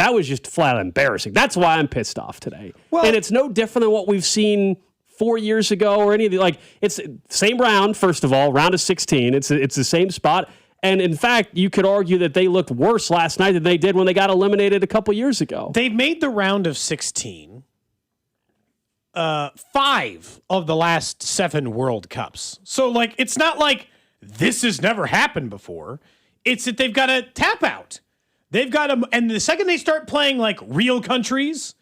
that was just flat embarrassing. That's why I'm pissed off today. Well, and it's no different than what we've seen 4 years ago or any of the, like, it's same round, first of all, round of 16. It's the same spot. And in fact, you could argue that they looked worse last night than they did when they got eliminated a couple years ago. They've made the round of 16 5 of the last 7 World Cups. So, like, it's not like this has never happened before. It's that they've got to tap out. They've got to, and the second they start playing like real countries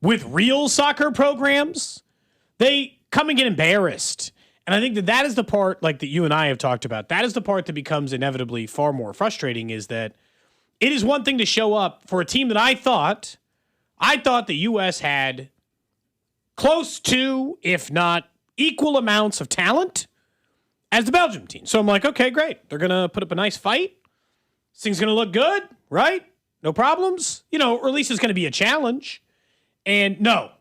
with real soccer programs, they come and get embarrassed. And I think that is the part, like, that you and I have talked about. That is the part that becomes inevitably far more frustrating, is that it is one thing to show up for a team that I thought the U.S. had close to, if not equal amounts of talent as the Belgium team. So I'm like, okay, great. They're going to put up a nice fight. This thing's going to look good, right? No problems. Or at least it's going to be a challenge. And no,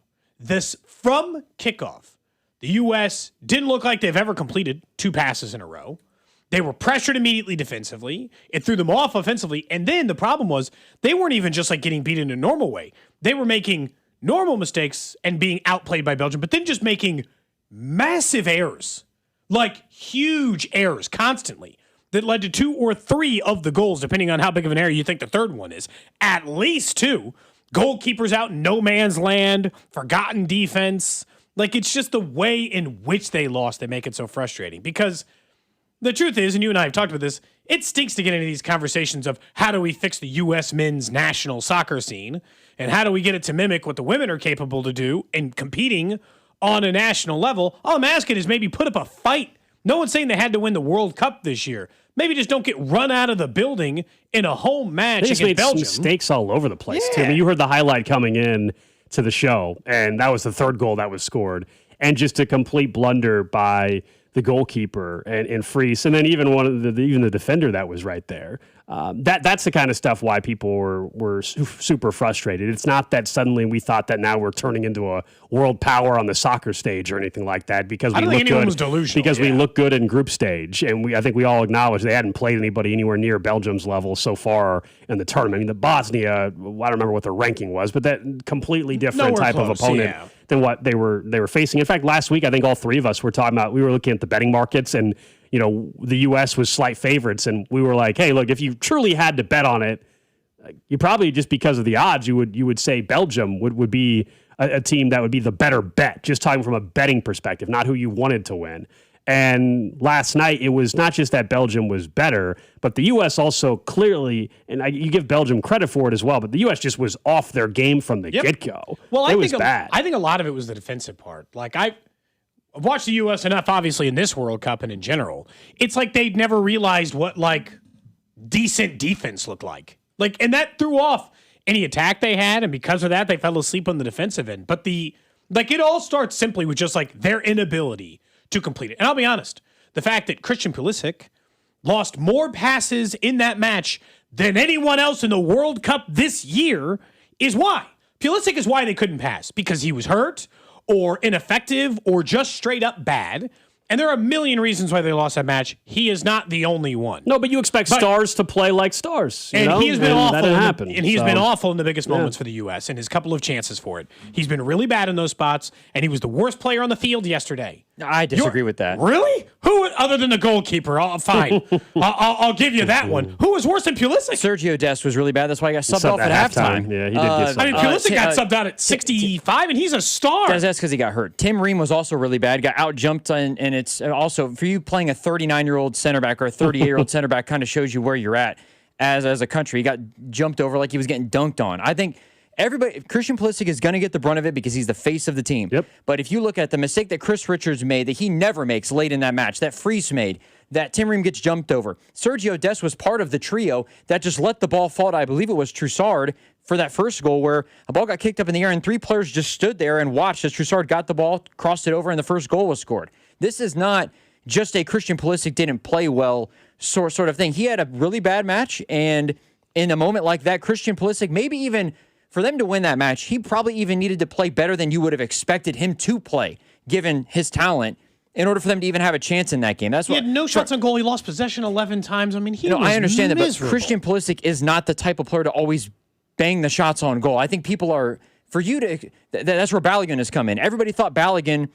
this from kickoff, the U.S. didn't look like they've ever completed 2 passes in a row. They were pressured immediately defensively. It threw them off offensively. And then the problem was they weren't even just like getting beaten in a normal way. They were making normal mistakes and being outplayed by Belgium, but then just making massive errors, like huge errors constantly that led to 2 or 3 of the goals, depending on how big of an error you think the third one is. At least 2. Goalkeepers out in no man's land, forgotten defense. Like, it's just the way in which they lost that make it so frustrating. Because the truth is, and you and I have talked about this, it stinks to get into these conversations of how do we fix the U.S. men's national soccer scene and how do we get it to mimic what the women are capable to do in competing on a national level. All I'm asking is maybe put up a fight. No one's saying they had to win the World Cup this year. Maybe just don't get run out of the building in a home match against Belgium. Some mistakes all over the place, too. I mean, you heard the highlight coming in to the show, and that was the third goal that was scored. And just a complete blunder by the goalkeeper and Freese, and then even even the defender that was right there. That's the kind of stuff why people were super frustrated. It's not that suddenly we thought that now we're turning into a world power on the soccer stage or anything like that because we look good. Was delusional, because we look good in group stage, and I think we all acknowledge they hadn't played anybody anywhere near Belgium's level so far in the tournament. I mean, the Bosnia, I don't remember what the ranking was, but that completely different type of opponent. Yeah. Than what they were facing. In fact, last week I think all 3 of us were talking about. We were looking at the betting markets, and the U.S. was slight favorites, and we were like, "Hey, look, if you truly had to bet on it, you probably just because of the odds, you would say Belgium would be a team that would be the better bet." Just talking from a betting perspective, not who you wanted to win. And last night, it was not just that Belgium was better, but the U.S. also clearly, and you give Belgium credit for it as well, but the U.S. just was off their game from the get-go. Well, it was bad. I think a lot of it was the defensive part. Like, I've watched the U.S. enough, obviously, in this World Cup and in general. It's like they'd never realized what, like, decent defense looked like. Like, and that threw off any attack they had, and because of that, they fell asleep on the defensive end. But it all starts simply with just, like, their inability to complete it. And I'll be honest, the fact that Christian Pulisic lost more passes in that match than anyone else in the World Cup this year is why. Pulisic is why they couldn't pass, because he was hurt or ineffective or just straight up bad. And there are a million reasons why they lost that match. He is not the only one. No, but you expect stars to play like stars. He has been awful. That didn't happen. And he's been awful in the biggest moments for the U.S. and his couple of chances for it. He's been really bad in those spots, and he was the worst player on the field yesterday. I disagree with that. Really? Who, other than the goalkeeper? Fine. I'll give you that one. Who was worse than Pulisic? Sergio Dest was really bad. That's why he got subbed off at halftime. Yeah, he did get subbed. Pulisic got subbed out at 65, and he's a star. That's because he got hurt. Tim Ream was also really bad. Got out-jumped, and it's also, for you playing a 39-year-old center back or a 38-year-old center back kind of shows you where you're at as a country. He got jumped over like he was getting dunked on. I think Christian Pulisic is going to get the brunt of it because he's the face of the team. Yep. But if you look at the mistake that Chris Richards made that he never makes late in that match, that Freese made, that Tim Ream gets jumped over. Sergio Dest was part of the trio that just let the ball fall to, I believe it was Troussard, for that first goal where a ball got kicked up in the air and 3 players just stood there and watched as Troussard got the ball, crossed it over, and the first goal was scored. This is not just a Christian Pulisic didn't play well sort of thing. He had a really bad match, and in a moment like that, Christian Pulisic, maybe even for them to win that match, he probably even needed to play better than you would have expected him to play, given his talent, in order for them to even have a chance in that game. He had no shots on goal. He lost possession 11 times. I mean, I understand that, but Christian Pulisic is not the type of player to always bang the shots on goal. I think people are, for you to, that's where Balogun has come in. Everybody thought Balogun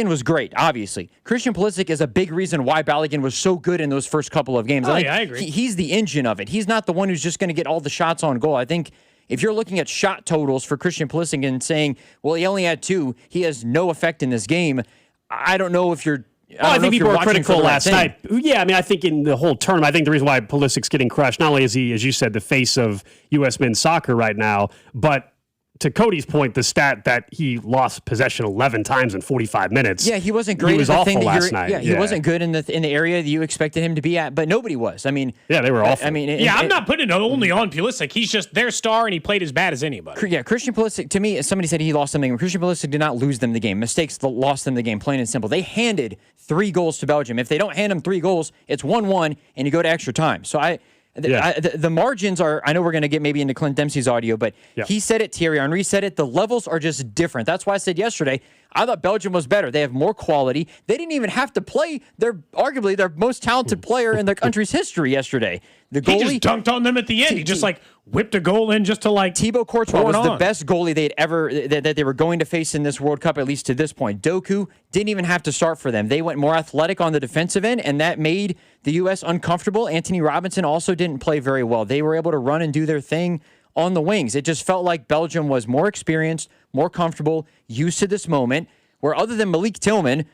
was great, obviously. Christian Pulisic is a big reason why Balogun was so good in those first couple of games. I agree. He's the engine of it. He's not the one who's just going to get all the shots on goal. I think if you're looking at shot totals for Christian Pulisic and saying, well, he only had 2, he has no effect in this game, I don't know if you're... I think people were critical last night. Yeah, I mean, I think in the whole tournament, I think the reason why Pulisic's getting crushed, not only is he, as you said, the face of U.S. men's soccer right now, but to Cody's point, the stat that he lost possession 11 times in 45 minutes. Yeah, he wasn't great. He was awful last night. Yeah, he wasn't good in the area that you expected him to be at, but nobody was. I mean, yeah, they were awful. I mean, I'm not putting it only on Pulisic. He's just their star, and he played as bad as anybody. Yeah, Christian Pulisic, to me, somebody said he lost something. Christian Pulisic did not lose them the game. Mistakes lost them the game, plain and simple. They handed 3 goals to Belgium. If they don't hand them 3 goals, it's 1-1, and you go to extra time. So the margins are, I know we're going to get maybe into Clint Dempsey's audio, but he said it, Thierry Henry said it, the levels are just different. That's why I said yesterday, I thought Belgium was better. They have more quality. They didn't even have to play arguably their most talented player in their country's history yesterday. The goalie, he just dunked on them at the end. He just whipped a goal in just to Thibaut Courtois was the best goalie they'd ever that they were going to face in this World Cup, at least to this point. Doku didn't even have to start for them. They went more athletic on the defensive end, and that made the U.S. uncomfortable. Anthony Robinson also didn't play very well. They were able to run and do their thing on the wings. It just felt like Belgium was more experienced, more comfortable, used to this moment, where other than Malik Tillman,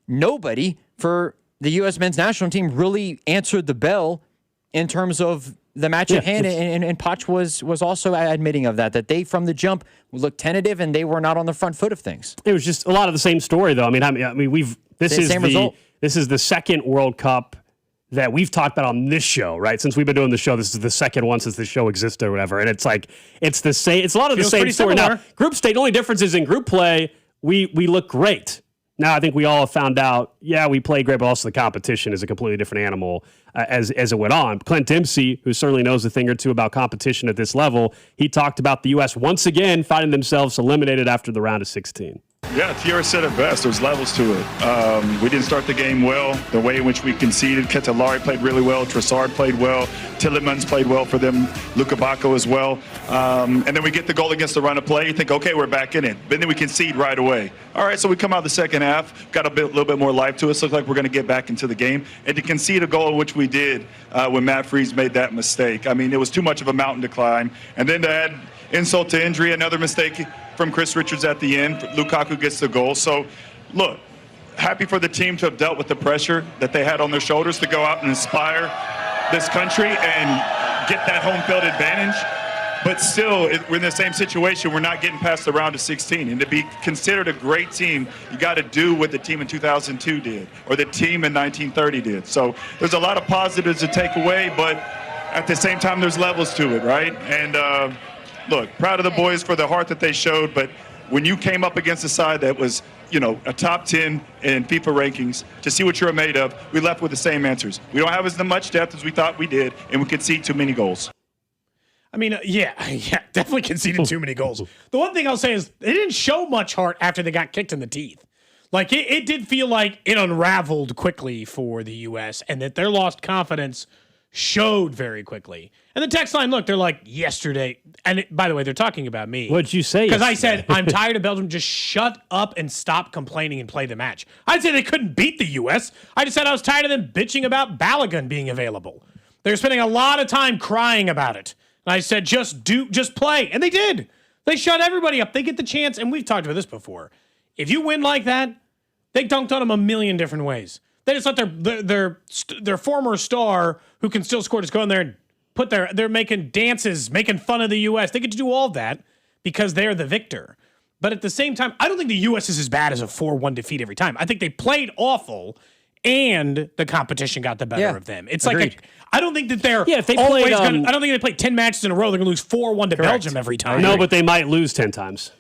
nobody for the U.S. men's national team really answered the bell in terms of the match at hand, and Poch was also admitting of that they from the jump looked tentative and they were not on the front foot of things. It was just a lot of the same story, though. I mean, this is the second World Cup that we've talked about on this show, right? Since we've been doing the show, this is the second one since the show existed or whatever, and it's the same. It's a lot of the same story. Now, group stage, the only difference is in group play, we look great. Now, I think we all have found out, we played great, but also the competition is a completely different animal as it went on. Clint Dempsey, who certainly knows a thing or two about competition at this level, he talked about the U.S. once again finding themselves eliminated after the round of 16. Yeah, Thierry said it best. There's levels to it. We didn't start the game well. The way in which we conceded, Ketelari played really well. Trossard played well. Tillemans played well for them. Luka Bacco as well. And then we get the goal against the run of play. You think, okay, we're back in it. But then we concede right away. All right, so we come out the second half, got a little bit more life to us. Looked like we're going to get back into the game. And to concede a goal, which we did when Matt Freese made that mistake. I mean, it was too much of a mountain to climb. And then to add insult to injury, another mistake from Chris Richards at the end. Lukaku gets the goal. So, look, happy for the team to have dealt with the pressure that they had on their shoulders to go out and inspire this country and get that home field advantage. But still, we're in the same situation. We're not getting past the round of 16. And to be considered a great team, you got to do what the team in 2002 did or the team in 1930 did. So there's a lot of positives to take away, but at the same time, there's levels to it, right? And look, proud of the boys for the heart that they showed, but when you came up against a side that was, a top 10 in FIFA rankings, to see what you're made of, we left with the same answers. We don't have as much depth as we thought we did, and we concede too many goals. I mean, definitely conceded too many goals. The one thing I'll say is they didn't show much heart after they got kicked in the teeth. Like, it did feel like it unraveled quickly for the U.S., and that their lost confidence showed very quickly. And the text line, look, they're like, yesterday, and by the way, they're talking about me. What'd you say? Because I said, I'm tired of Belgium. Just shut up and stop complaining and play the match. I didn't say they couldn't beat the U.S. I just said I was tired of them bitching about Balogun being available. They're spending a lot of time crying about it. And I said, just play. And they did. They shut everybody up. They get the chance, and we've talked about this before. If you win like that, they dunked on them a million different ways. They just let their former star, who can still score, just go in there and they're making dances, making fun of the U.S. They get to do all that because they're the victor. But at the same time, I don't think the U.S. is as bad as a 4-1 defeat every time. I think they played awful, and the competition got the better of them. It's Agreed. I don't think that they're if they always played, going to. I don't think they play 10 matches in a row. They're going to lose 4-1 to Belgium every time. No, but they might lose 10 times.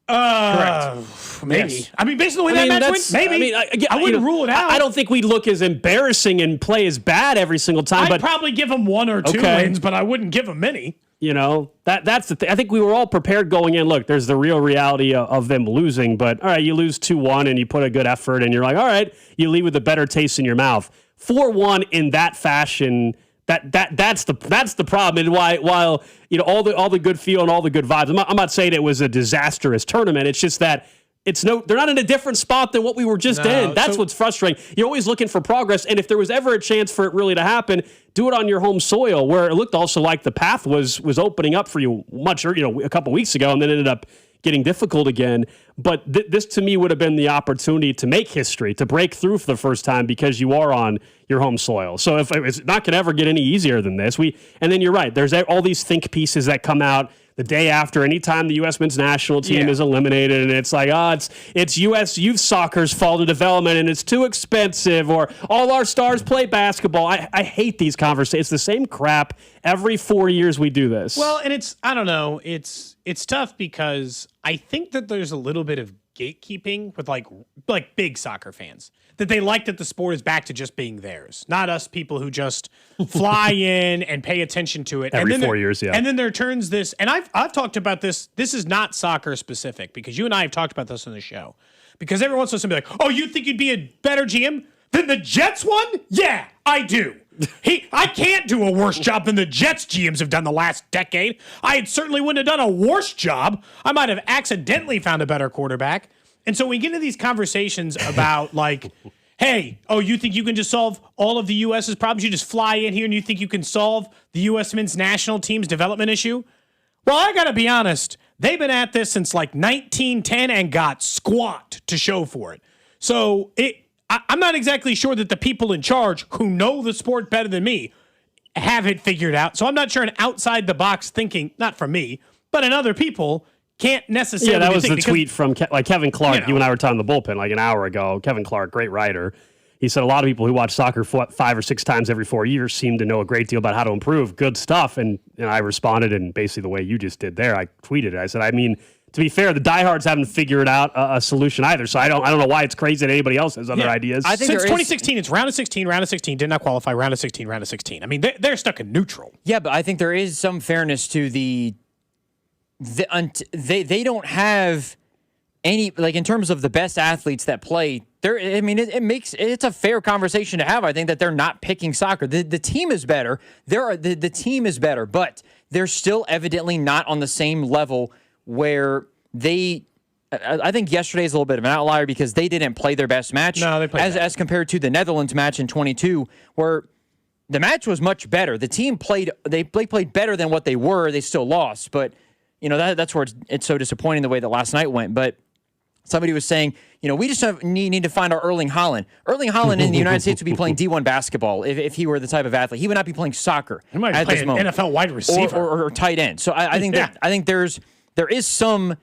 Correct. Maybe. Yes. I mean, based on the way that match went, maybe. I wouldn't rule it out. I don't think we'd look as embarrassing and play as bad every single time. I'd probably give them 1 or 2 wins, but I wouldn't give them many. That's the thing. I think we were all prepared going in. Look, there's the real reality of them losing, but all right, you lose 2-1 and you put a good effort and you're like, all right, you leave with a better taste in your mouth. 4-1 in that fashion That's the problem, and while all the good feel and all the good vibes. I'm not saying it was a disastrous tournament. It's just that they're not in a different spot than what we were just in. That's what's frustrating. You're always looking for progress, and if there was ever a chance for it really to happen, do it on your home soil, where it looked also like the path was opening up for you a couple weeks ago, and then ended up getting difficult again. But this to me would have been the opportunity to make history, to break through for the first time, because you are on your home soil. So if it's not going to ever get any easier than this, and then you're right, there's all these think pieces that come out the day after, anytime the U.S. men's national team is eliminated, and it's like, it's U.S. youth soccer's fault in development, and it's too expensive, or all our stars play basketball. I hate these conversations. It's the same crap every 4 years we do this. Well, and I don't know, it's tough because I think that there's a little bit of gatekeeping with like big soccer fans, that they like that the sport is back to just being theirs, not us people who just fly in and pay attention to it every 4 years. Yeah. And then there turns this, and I've talked about this. This is not soccer specific, because you and I have talked about this on the show, because every once in a while somebody like, oh, you think you'd be a better GM than the Jets one? Yeah, I do. I can't do a worse job than the Jets GMs have done the last decade. I certainly wouldn't have done a worse job. I might have accidentally found a better quarterback. And so we get into these conversations about like, hey, you think you can just solve all of the U.S.'s problems? You just fly in here and you think you can solve the U.S. men's national team's development issue? Well, I got to be honest. They've been at this since like 1910 and got squat to show for it. So I'm not exactly sure that the people in charge, who know the sport better than me, have it figured out. So I'm not sure an outside-the-box thinking, not from me, but in other people, can't necessarily. Yeah, that was the tweet from Kevin Clark. You and I were talking the bullpen like an hour ago. Kevin Clark, great writer. He said a lot of people who watch soccer 5 or 6 times every 4 years seem to know a great deal about how to improve. Good stuff. And I responded in basically the way you just did there. I tweeted it. I said, I mean, to be fair, the diehards haven't figured out a solution either. So I don't know why it's crazy that anybody else has other ideas. I think since 2016, it's round of 16, did not qualify, round of 16. I mean, they're stuck in neutral. Yeah, but I think there is some fairness to they don't have any, like, in terms of the best athletes that play. It's a fair conversation to have. I think that they're not picking soccer. The team is better. The team is better, but they're still evidently not on the same level where I think yesterday is a little bit of an outlier because they didn't play their best match. No, they played as compared to the Netherlands match in 22, where the match was much better. The team played better than what they were. They still lost, but that's where it's so disappointing the way that last night went. But somebody was saying, we just need to find our Erling Haaland. Erling Haaland in the United States would be playing D1 basketball if he were the type of athlete. He would not be playing soccer. He might play an NFL wide receiver or tight end. So I think there is some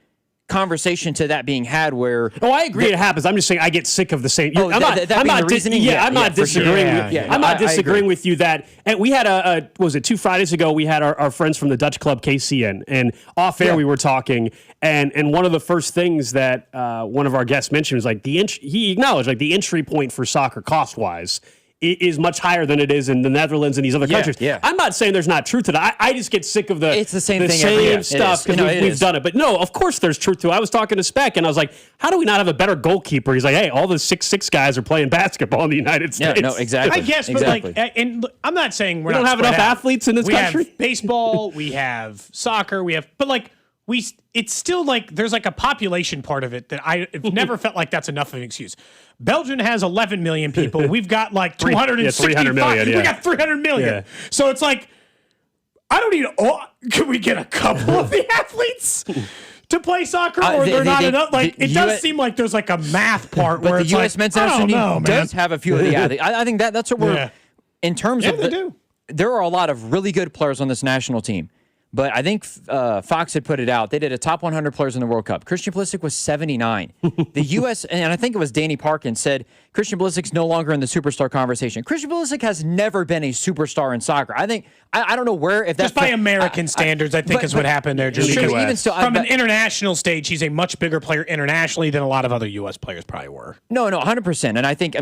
conversation to that being had where. Oh, I agree. It happens. I'm just saying I get sick of the same. I'm not disagreeing with you that. And we had was it 2 Fridays ago? We had our friends from the Dutch club KCN, and off air we were talking, and one of the first things that one of our guests mentioned was like he acknowledged like the entry point for soccer cost wise is much higher than it is in the Netherlands and these other countries. Yeah. I'm not saying there's not truth to that. I just get sick of it's the same thing stuff because we've done it. But no, of course there's truth to it. I was talking to Speck and I was like, how do we not have a better goalkeeper? He's like, hey, all the 6'6" guys are playing basketball in the United States. Yeah, no, exactly. I guess, but and I'm not saying we don't have enough athletes in this country. We have baseball, we have soccer, it's still like there's like a population part of it that I've never felt like that's enough of an excuse. Belgium has 11 million people. We've got like 265. 300 million, We got 300 million. Yeah. So it's like, I don't need can we get a couple of the athletes to play soccer, or they're not enough? Like, it does seem like there's like a math part where the U.S. men's national team does have a few of the athletes. I think that's what we're in terms of. They do. There are a lot of really good players on this national team. But I think Fox had put it out. They did a top 100 players in the World Cup. Christian Pulisic was 79. The U.S., and I think it was Danny Parkins, said Christian Pulisic's no longer in the superstar conversation. Christian Pulisic has never been a superstar in soccer. I think, I don't know where, if that's... Just by American standards, I think is what happened there. Sure, even still, from an international stage, he's a much bigger player internationally than a lot of other U.S. players probably were. No, 100%. And I think,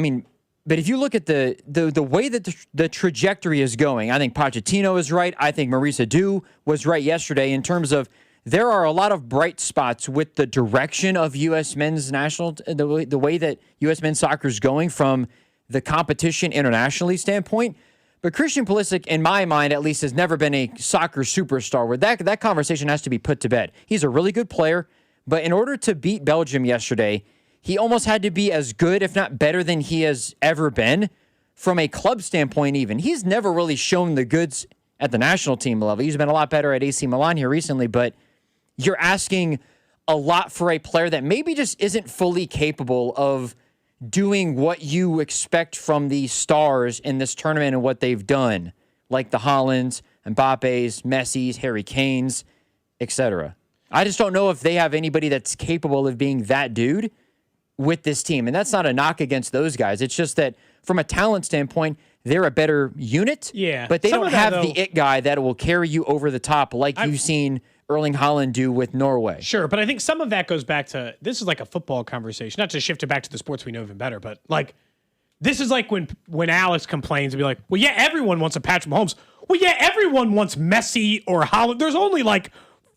but if you look at the way that the trajectory is going, I think Pochettino is right. I think Marisa Adu was right yesterday in terms of there are a lot of bright spots with the direction of U.S. men's national, the way that U.S. men's soccer is going from the competition internationally standpoint. But Christian Pulisic, in my mind at least, has never been a soccer superstar where that conversation has to be put to bed. He's a really good player, but in order to beat Belgium yesterday, he almost had to be as good, if not better, than he has ever been from a club standpoint even. He's never really shown the goods at the national team level. He's been a lot better at AC Milan here recently, but you're asking a lot for a player that maybe just isn't fully capable of doing what you expect from these stars in this tournament and what they've done, like the Haalands, Mbappe's, Messi's, Harry Kane's, etc. I just don't know if they have anybody that's capable of being that dude with this team. And that's not a knock against those guys. It's just that from a talent standpoint, they're a better unit, but they don't have the it guy that will carry you over the top like you've seen Erling Haaland do with Norway. Sure, but I think some of that goes back to, this is like a football conversation, not to shift it back to the sports we know even better, but like, this is like when Alex complains and be like, well, yeah, everyone wants a Patrick Mahomes. Well, yeah, everyone wants Messi or Haaland. There's only like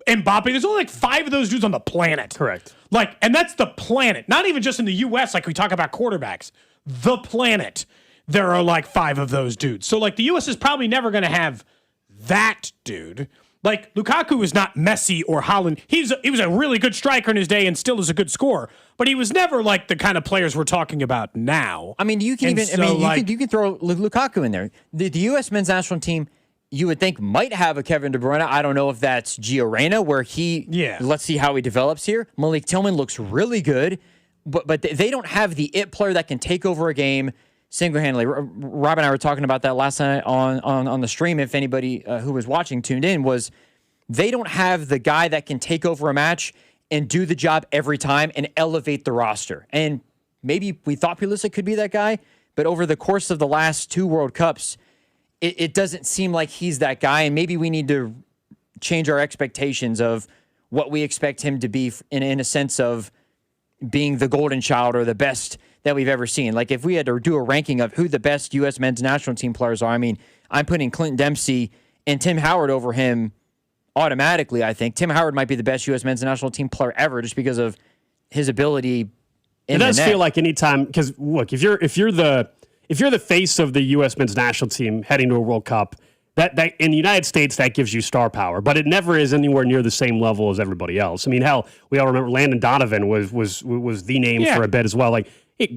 Mbappe. There's only like 5 of those dudes on the planet. Correct. Like, and that's the planet. Not even just in the U.S. like we talk about quarterbacks. The planet. There are like 5 of those dudes. So like the U.S. is probably never going to have that dude. Like, Lukaku is not Messi or Haaland. He was a really good striker in his day and still is a good scorer. But he was never like the kind of players we're talking about now. I mean, you can you can throw Lukaku in there. The U.S. men's national team, you would think might have a Kevin De Bruyne. I don't know if that's Gio Reyna, where let's see how he develops here. Malik Tillman looks really good, but they don't have the it player that can take over a game single-handedly. Rob and I were talking about that last night on the stream. If anybody who was watching tuned in, was they don't have the guy that can take over a match and do the job every time and elevate the roster. And maybe we thought Pulisic could be that guy, but over the course of the last 2 World Cups, it doesn't seem like he's that guy. And maybe we need to change our expectations of what we expect him to be in a sense of being the golden child or the best that we've ever seen. Like, if we had to do a ranking of who the best U.S. men's national team players are, I mean, I'm putting Clinton Dempsey and Tim Howard over him automatically. I think Tim Howard might be the best U.S. men's national team player ever just because of his ability in the net. It does feel like anytime, because look, if you're the face of the U.S. men's national team heading to a World Cup, that in the United States, that gives you star power, but it never is anywhere near the same level as everybody else. I mean, hell, we all remember Landon Donovan was the name for a bit as well. Like,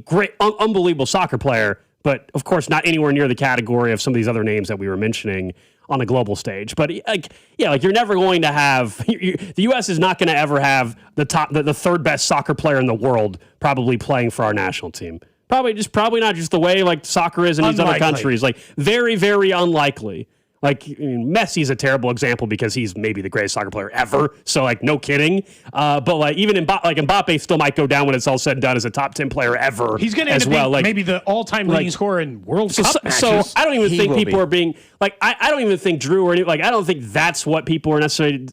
great, unbelievable soccer player, but of course not anywhere near the category of some of these other names that we were mentioning on a global stage. But like you're never going to have the U.S. is not going to ever have the 3rd best soccer player in the world probably playing for our national team. Probably not just the way like soccer is in these other countries. Like, very, very unlikely. Like, I mean, Messi's a terrible example because he's maybe the greatest soccer player ever. So, like, no kidding. But like, even Mbappe still might go down when it's all said and done as a top 10 player ever. He's going to end up being like, maybe the all-time leading scorer in World Cup matches. So I don't even think people are being like. I don't even think Drew or any, like. I don't think that's what people are necessarily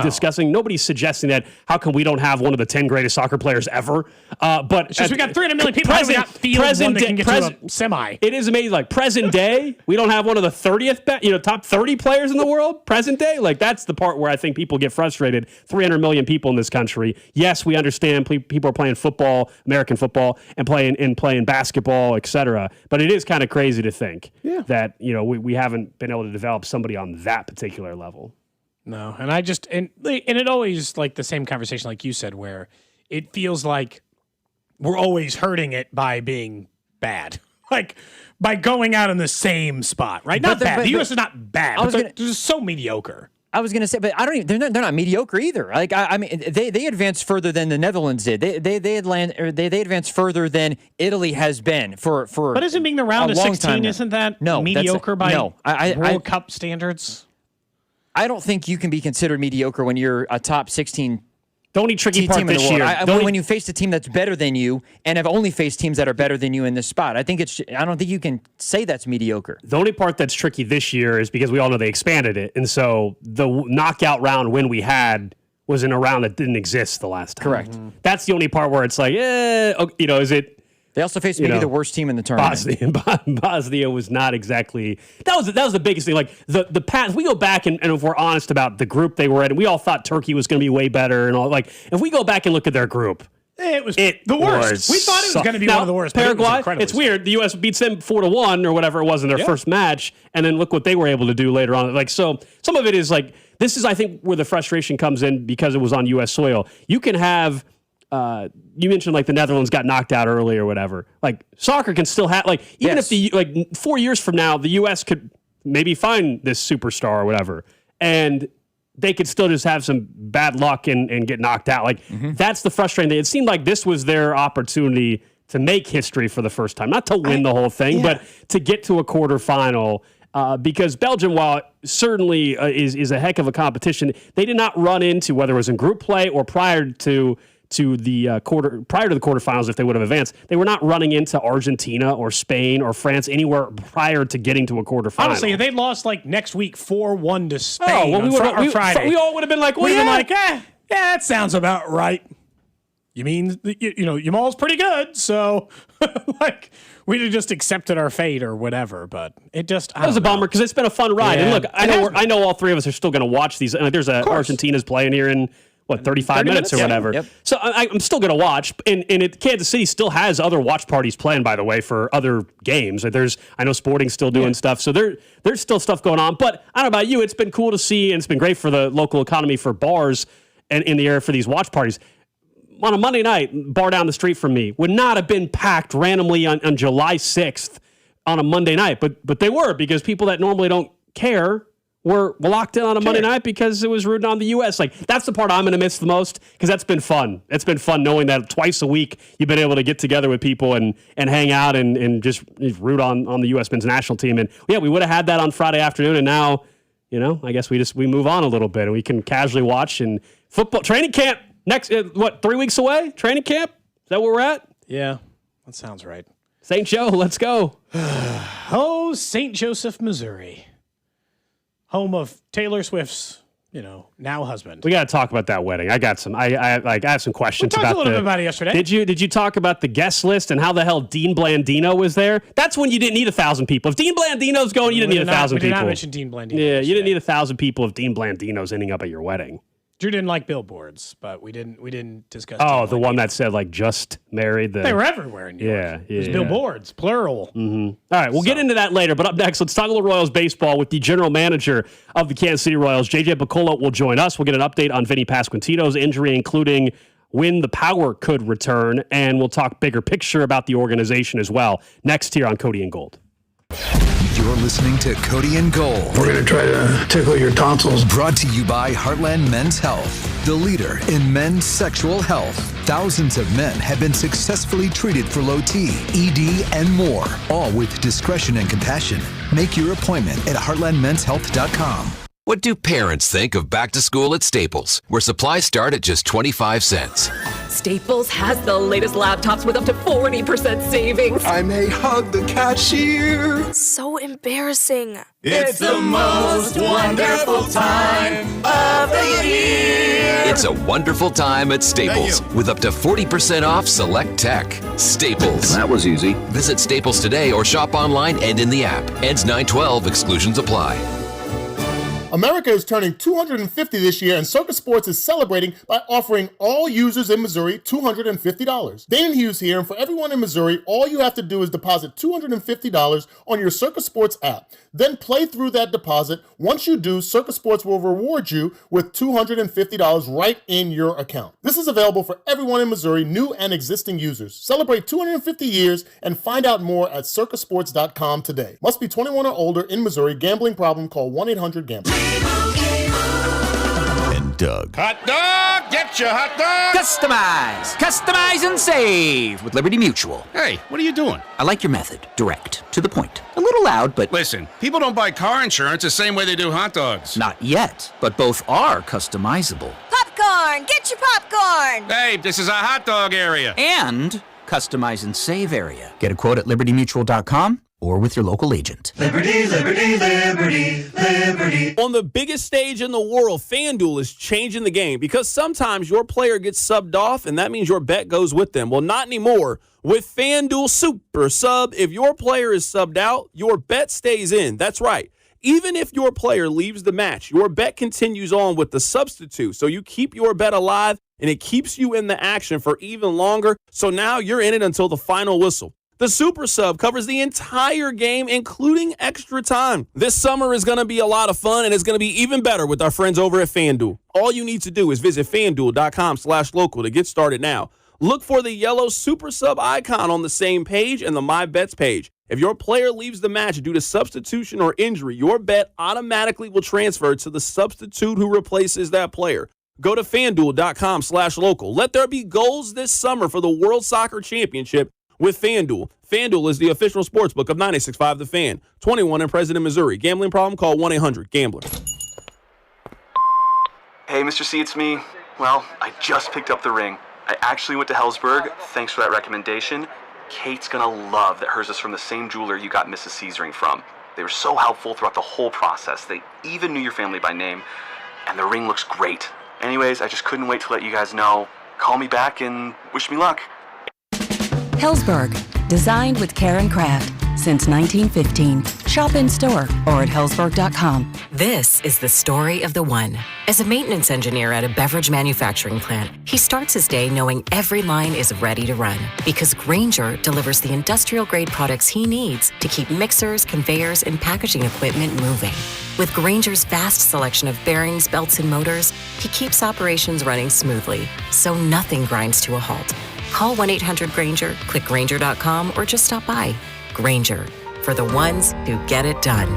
discussing. Nobody's suggesting that. How come we don't have one of the 10 greatest soccer players ever? But it's just we got 300 million people. How do we not field one that can get to a semi? It is amazing. Like, present day, we don't have one of the 30th, top 30 players in the world. Present day, like, that's the part where I think people get frustrated. 300 million people in this country. Yes, we understand people are playing football, American football, and playing basketball, etc. But it is kind of crazy to think that we haven't been able to develop somebody on that particular level. No, and it always, like, the same conversation like you said, where it feels like we're always hurting it by being bad, like by going out in the same spot, right? Not bad. The U.S. is not bad. They're just so mediocre. I was going to say, but I don't even. They're not mediocre either. Like, I mean, they advanced further than the Netherlands did. They advanced further than Italy has been for. But isn't being the round of 16 isn't that mediocre by World Cup standards? I don't think you can be considered mediocre when you're a top 16 The only tricky part this year, when you face a team that's better than you and have only faced teams that are better than you in this spot, I don't think you can say that's mediocre. The only part that's tricky this year is because we all know they expanded it, and so the knockout round win we had was in a round that didn't exist the last time. Correct. Mm-hmm. That's the only part where it's like, is it? They also faced maybe the worst team in the tournament. Bosnia was not exactly. That was the biggest thing. Like the past, we go back and if we're honest about the group they were in, we all thought Turkey was going to be way better and all. Like if we go back and look at their group, It was the worst. We thought it was going to be one of the worst. Paraguay, but it's weird. The U.S. beats them 4-1 or whatever it was in their first match, and then look what they were able to do later on. Like, so some of it is like, this is, I think, where the frustration comes in because it was on U.S. soil. You can have, you mentioned like the Netherlands got knocked out early or whatever. Like, soccer can still have, like, even if 4 years from now, the U.S. could maybe find this superstar or whatever, and they could still just have some bad luck and get knocked out. Like, that's the frustrating thing. It seemed like this was their opportunity to make history for the first time. Not to win the whole thing, but to get to a quarterfinal. Because Belgium, while certainly is a heck of a competition, they did not run into, whether it was in group play or prior to the quarterfinals, if they would have advanced, they were not running into Argentina or Spain or France anywhere prior to getting to a quarterfinal. Honestly, if they'd lost like next week 4-1 to Spain on Friday, we all would have been like, well, that sounds about right. You mean, Yamal's pretty good, so like we'd have just accepted our fate or whatever. But it just that was a bummer because it's been a fun ride. Yeah, and look, I know all three of us are still going to watch these. Like, there's Argentina's playing here in 35 minutes or whatever. Yep. So I'm still going to watch. And Kansas City still has other watch parties planned, by the way, for other games. Like I know Sporting's still doing stuff. So there's still stuff going on. But I don't know about you. It's been cool to see, and it's been great for the local economy for bars and in the area for these watch parties. On a Monday night, bar down the street from me would not have been packed randomly on July 6th on a Monday night. But they were, because people that normally don't care were locked in on a Monday night because it was rooting on the U.S. Like, that's the part I'm going to miss the most, because that's been fun. It's been fun knowing that twice a week you've been able to get together with people and hang out and just root on the U.S. men's national team. And we would have had that on Friday afternoon, and now, I guess we move on a little bit and we can casually watch. And football training camp next, 3 weeks away? Training camp? Is that where we're at? Yeah, that sounds right. St. Joe, let's go. Oh, St. Joseph, Missouri. Home of Taylor Swift's, now husband. We got to talk about that wedding. I got some. I have some questions we about. Talked a little bit about it yesterday. Did you talk about the guest list and how the hell Dean Blandino was there? That's when you didn't need 1,000 people. If Dean Blandino's going, you didn't need 1,000 people. We did not mention Dean Blandino. Yeah, you didn't need 1,000 people if Dean Blandino's ending up at your wedding. Drew didn't like billboards, but we didn't discuss. Oh, the one that said like just married. They were everywhere in New York. Yeah, it was billboards, plural. Mm-hmm. All right, we'll get into that later. But up next, let's talk a little Royals baseball with the general manager of the Kansas City Royals, JJ Picollo, will join us. We'll get an update on Vinny Pasquantino's injury, including when the power could return, and we'll talk bigger picture about the organization as well. Next here on Cody and Gold. You're listening to Cody and Gold. We're going to try to tickle your tonsils. Brought to you by Heartland Men's Health, the leader in men's sexual health. Thousands of men have been successfully treated for low T, ED, and more, all with discretion and compassion. Make your appointment at heartlandmenshealth.com. What do parents think of back to school at Staples, where supplies start at just 25 cents? Staples has the latest laptops with up to 40% savings. I may hug the cashier. So embarrassing. It's the most wonderful time of the year. It's a wonderful time at Staples with up to 40% off select tech. Staples. That was easy. Visit Staples today or shop online and in the app. Ends 9/12. Exclusions apply. America is turning 250 this year, and Circus Sports is celebrating by offering all users in Missouri $250. Dane Hughes here, and for everyone in Missouri, all you have to do is deposit $250 on your Circus Sports app. Then play through that deposit. Once you do, Circus Sports will reward you with $250 right in your account. This is available for everyone in Missouri, new and existing users. Celebrate 250 years and find out more at circusports.com today. Must be 21 or older in Missouri. Gambling problem? Call 1-800-GAMBLER. And Doug. Hot dog! Get your hot dog! Customize and save with Liberty Mutual. Hey, what are you doing? I like your method. Direct, to the point. A little loud, but... Listen, people don't buy car insurance the same way they do hot dogs. Not yet, but both are customizable. Popcorn! Get your popcorn! Hey, this is a hot dog area. And customize and save area. Get a quote at libertymutual.com or with your local agent. Liberty, liberty, liberty, liberty. On the biggest stage in the world, FanDuel is changing the game because sometimes your player gets subbed off, and that means your bet goes with them. Well, not anymore. With FanDuel Super Sub, if your player is subbed out, your bet stays in. That's right. Even if your player leaves the match, your bet continues on with the substitute. So you keep your bet alive, and it keeps you in the action for even longer. So now you're in it until the final whistle. The Super Sub covers the entire game, including extra time. This summer is going to be a lot of fun, and it's going to be even better with our friends over at FanDuel. All you need to do is visit FanDuel.com/local to get started now. Look for the yellow Super Sub icon on the same page and the My Bets page. If your player leaves the match due to substitution or injury, your bet automatically will transfer to the substitute who replaces that player. Go to FanDuel.com/local. Let there be goals this summer for the World Soccer Championship with FanDuel. FanDuel is the official sportsbook of 96.5 The Fan. 21 in President, Missouri. Gambling problem? Call 1-800-GAMBLER. Hey, Mr. C, it's me. Well, I just picked up the ring. I actually went to Hellsberg. Thanks for that recommendation. Kate's gonna love that hers is from the same jeweler you got Mrs. C's ring from. They were so helpful throughout the whole process. They even knew your family by name, and the ring looks great. Anyways, I just couldn't wait to let you guys know. Call me back and wish me luck. Hellsberg, designed with care and craft since 1915. Shop in store or at hellsberg.com. This is the story of the one. As a maintenance engineer at a beverage manufacturing plant, he starts his day knowing every line is ready to run because Grainger delivers the industrial-grade products he needs to keep mixers, conveyors, and packaging equipment moving. With Grainger's vast selection of bearings, belts, and motors, he keeps operations running smoothly, so nothing grinds to a halt. Call 1-800-GRAINGER, click Grainger.com, or just stop by. Grainger, for the ones who get it done.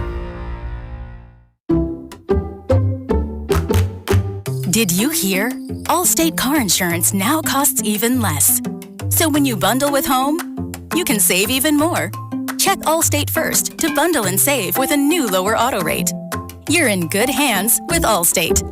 Did you hear? Allstate car insurance now costs even less. So when you bundle with home, you can save even more. Check Allstate first to bundle and save with a new lower auto rate. You're in good hands with Allstate.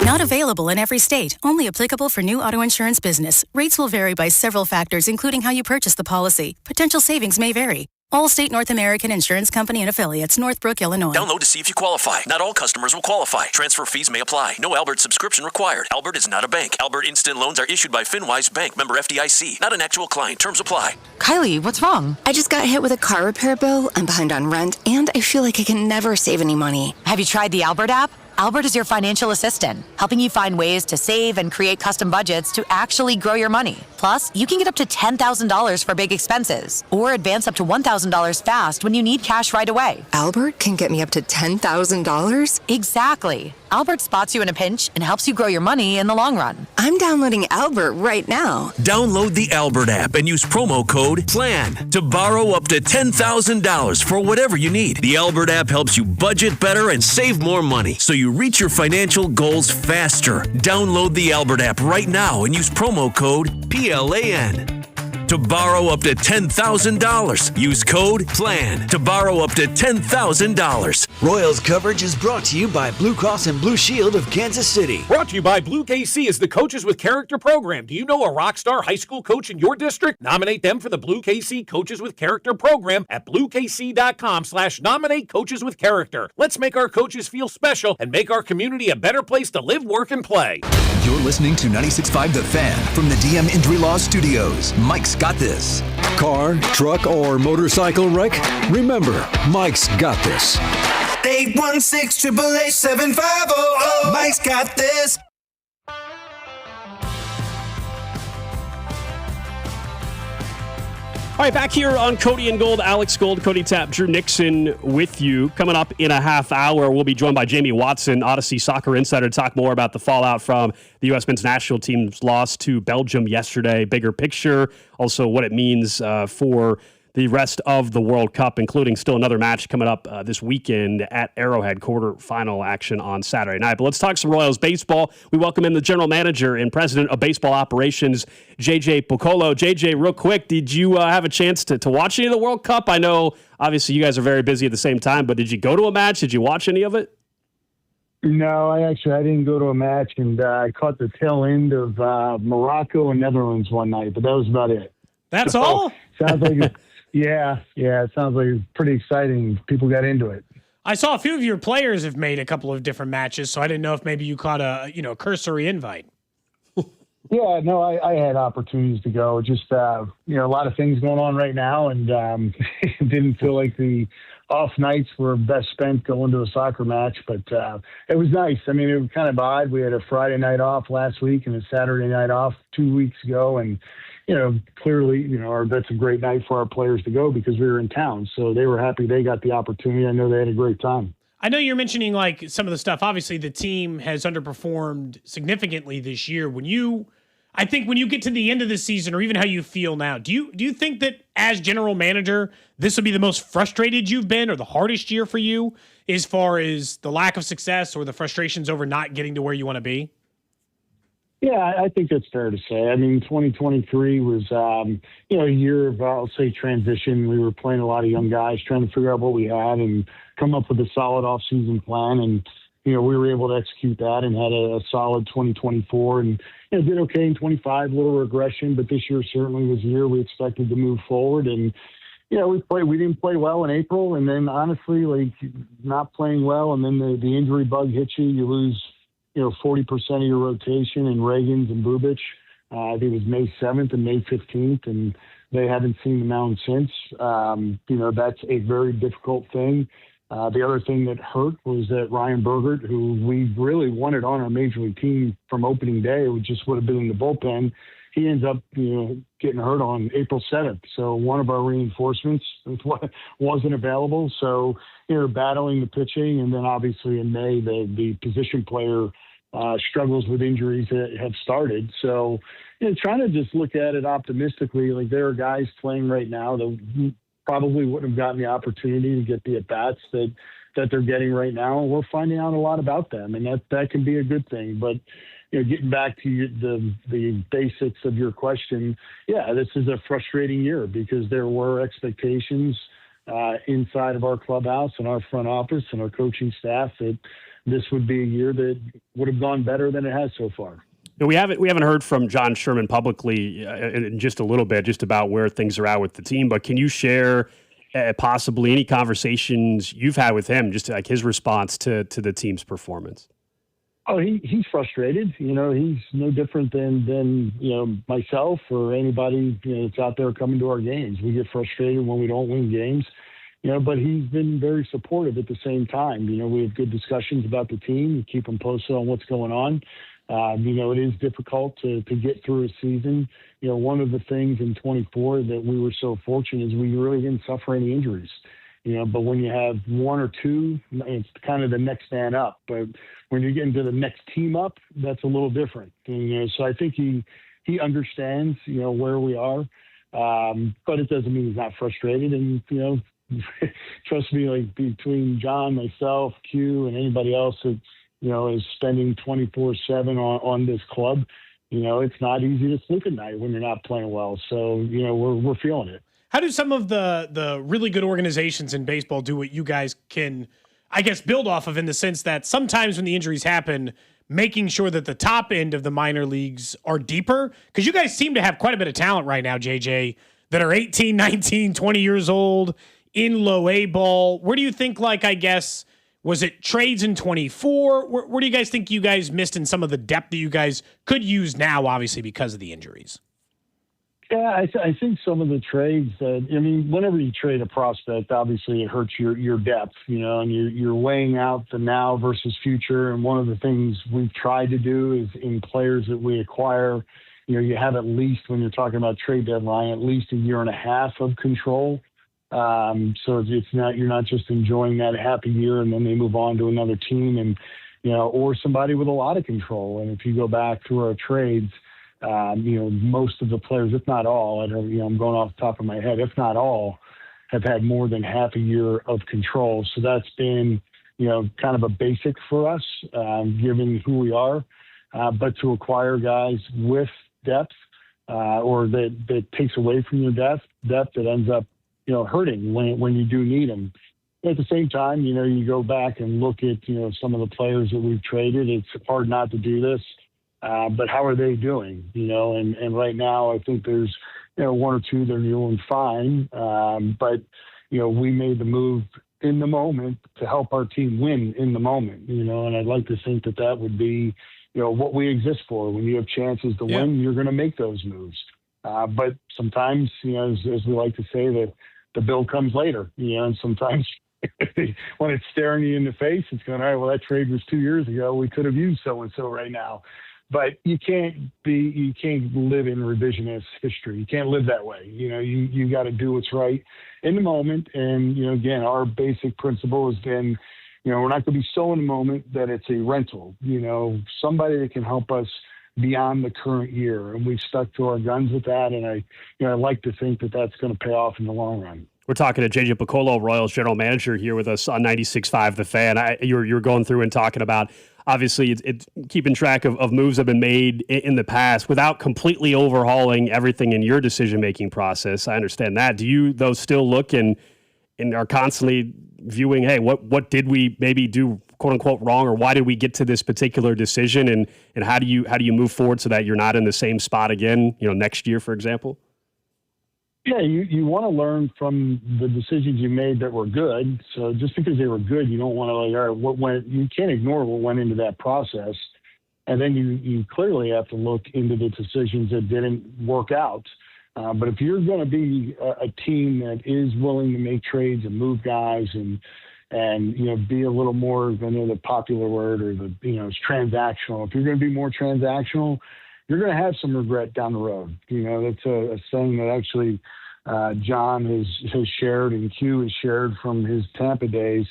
Not available in every state. Only applicable for new auto insurance business. Rates will vary by several factors, including how you purchase the policy. Potential savings may vary. Allstate North American Insurance Company and Affiliates, Northbrook, Illinois. Download to see if you qualify. Not all customers will qualify. Transfer fees may apply. No Albert subscription required. Albert is not a bank. Albert Instant Loans are issued by FinWise Bank, member FDIC. Not an actual client. Terms apply. Kylie, what's wrong? I just got hit with a car repair bill. I'm behind on rent, and I feel like I can never save any money. Have you tried the Albert app? Albert is your financial assistant, helping you find ways to save and create custom budgets to actually grow your money. Plus, you can get up to $10,000 for big expenses or advance up to $1,000 fast when you need cash right away. Albert can get me up to $10,000? Exactly. Albert spots you in a pinch and helps you grow your money in the long run. I'm downloading Albert right now. Download the Albert app and use promo code PLAN to borrow up to $10,000 for whatever you need. The Albert app helps you budget better and save more money so you reach your financial goals faster. Download the Albert app right now and use promo code PLAN to borrow up to $10,000. Use code PLAN to borrow up to $10,000. Royals coverage is brought to you by Blue Cross and Blue Shield of Kansas City. Brought to you by Blue KC is the Coaches with Character program. Do you know a rock star high school coach in your district? Nominate them for the Blue KC Coaches with Character program at bluekc.com/nominate coaches with character. Let's make our coaches feel special and make our community a better place to live, work, and play. You're listening to 96.5 The Fan from the DM Injury Law Studios. Mike's got this. Car, truck, or motorcycle wreck? Remember, Mike's got this. 816-888-7500. Mike's got this. All right, back here on Cody and Gold, Alex Gold, Cody Tapp, Drew Nixon with you. Coming up in a half hour, we'll be joined by Jamie Watson, Odyssey Soccer Insider, to talk more about the fallout from the U.S. men's national team's loss to Belgium yesterday. Bigger picture, also what it means for the rest of the World Cup, including still another match coming up this weekend at Arrowhead, quarterfinal action on Saturday night. But let's talk some Royals baseball. We welcome in the general manager and president of baseball operations, JJ Picollo. JJ, real quick, did you have a chance to watch any of the World Cup? I know, obviously, you guys are very busy at the same time, but did you go to a match? Did you watch any of it? No, I didn't go to a match, and I caught the tail end of Morocco and Netherlands one night, but that was about it. That's all? Sounds like Yeah, it sounds like it's pretty exciting. People got into it. I saw a few of your players have made a couple of different matches, so I didn't know if maybe you caught a cursory invite. Yeah, no, I had opportunities to go. Just a lot of things going on right now, and didn't feel like the off nights were best spent going to a soccer match, but it was nice. I mean, it was kind of odd. We had a Friday night off last week and a Saturday night off 2 weeks ago, and clearly, that's a great night for our players to go because we were in town. So they were happy they got the opportunity. I know they had a great time. I know you're mentioning like some of the stuff. Obviously, the team has underperformed significantly this year. I think when you get to the end of the season, or even how you feel now, do you think that as general manager, this will be the most frustrated you've been, or the hardest year for you, as far as the lack of success or the frustrations over not getting to where you want to be? Yeah, I think that's fair to say. I mean, 2023 was, a year of, I'll say, transition. We were playing a lot of young guys, trying to figure out what we had and come up with a solid off-season plan. And, we were able to execute that and had a solid 2024 and, did okay in 25, a little regression, but this year certainly was the year we expected to move forward. And, we didn't play well in April. And then honestly, not playing well. And then the injury bug hits you, you lose 40% of your rotation in Reagans and Bubic. I think it was May 7th and May 15th, and they haven't seen the mound since. That's a very difficult thing. The other thing that hurt was that Ryan Bergert, who we really wanted on our major league team from opening day, it just would have been in the bullpen. He ends up, getting hurt on April 7th. So one of our reinforcements wasn't available. So, battling the pitching. And then obviously in May, the position player struggles with injuries that have started. So, trying to just look at it optimistically, like there are guys playing right now that probably wouldn't have gotten the opportunity to get the at-bats that they're getting right now. And we're finding out a lot about them, and that can be a good thing. But, getting back to the basics of your question, yeah, this is a frustrating year because there were expectations inside of our clubhouse and our front office and our coaching staff that this would be a year that would have gone better than it has so far. We haven't heard from John Sherman publicly in just a little bit, just about where things are at with the team. But can you share possibly any conversations you've had with him, just like his response to the team's performance? Oh, he's frustrated. He's no different than myself or anybody that's out there coming to our games. We get frustrated when we don't win games, but he's been very supportive at the same time. We have good discussions about the team. We keep him posted on what's going on. It is difficult to get through a season. One of the things in 24 that we were so fortunate is we really didn't suffer any injuries. But when you have one or two, it's kind of the next man up. But when you get into the next team up, that's a little different. So I think he understands, where we are. But it doesn't mean he's not frustrated. And, trust me, like between John, myself, Q, and anybody else that, is spending 24/7 on this club, it's not easy to sleep at night when you're not playing well. So, we're feeling it. How do some of the really good organizations in baseball do what you guys can, I guess, build off of, in the sense that sometimes when the injuries happen, making sure that the top end of the minor leagues are deeper? Because you guys seem to have quite a bit of talent right now, JJ, that are 18, 19, 20 years old in low A ball. Where do you think, was it trades in 24? Where do you guys think you guys missed in some of the depth that you guys could use now, obviously, because of the injuries? Yeah, I think some of the trades whenever you trade a prospect, obviously it hurts your depth, and you're weighing out the now versus future. And one of the things we've tried to do is in players that we acquire, you have at least, when you're talking about trade deadline, at least a year and a half of control. So you're not just enjoying that happy year and then they move on to another team and, or somebody with a lot of control. And if you go back through our trades, most of the players, if not all, I'm going off the top of my head, if not all, have had more than half a year of control. So that's been, kind of a basic for us, given who we are. But to acquire guys with depth, or that takes away from your depth that ends up, hurting when you do need them. At the same time, you go back and look at, some of the players that we've traded. It's hard not to do this. But how are they doing? And right now I think there's, one or two that are doing fine. But, we made the move in the moment to help our team win in the moment, and I'd like to think that would be, what we exist for. When you have chances to win, you're going to make those moves. But sometimes, as we like to say, that the bill comes later, and sometimes when it's staring you in the face, it's going, all right, well, that trade was 2 years ago. We could have used so-and-so right now. But you can't live in revisionist history. You can't live that way. You got to do what's right in the moment. And, again, our basic principle has been, we're not going to be so in the moment that it's a rental, somebody that can help us beyond the current year. And we've stuck to our guns with that. And I like to think that that's going to pay off in the long run. We're talking to JJ Picollo, Royals general manager, here with us on 96.5 The Fan. You're going through and talking about, obviously, it's keeping track of moves that have been made in the past without completely overhauling everything in your decision-making process. I understand that. Do you, though, still look and are constantly viewing, hey, what did we maybe do, quote-unquote, wrong, or why did we get to this particular decision, and how do you move forward so that you're not in the same spot again, next year, for example? Yeah, you want to learn from the decisions you made that were good. So just because they were good, you don't want to all right, you can't ignore what went into that process. And then you clearly have to look into the decisions that didn't work out. But if you're going to be a team that is willing to make trades and move guys and be a little more than the popular word or it's transactional. If you're going to be more transactional, you're going to have some regret down the road. That's a saying that actually John has shared and Q has shared from his Tampa days.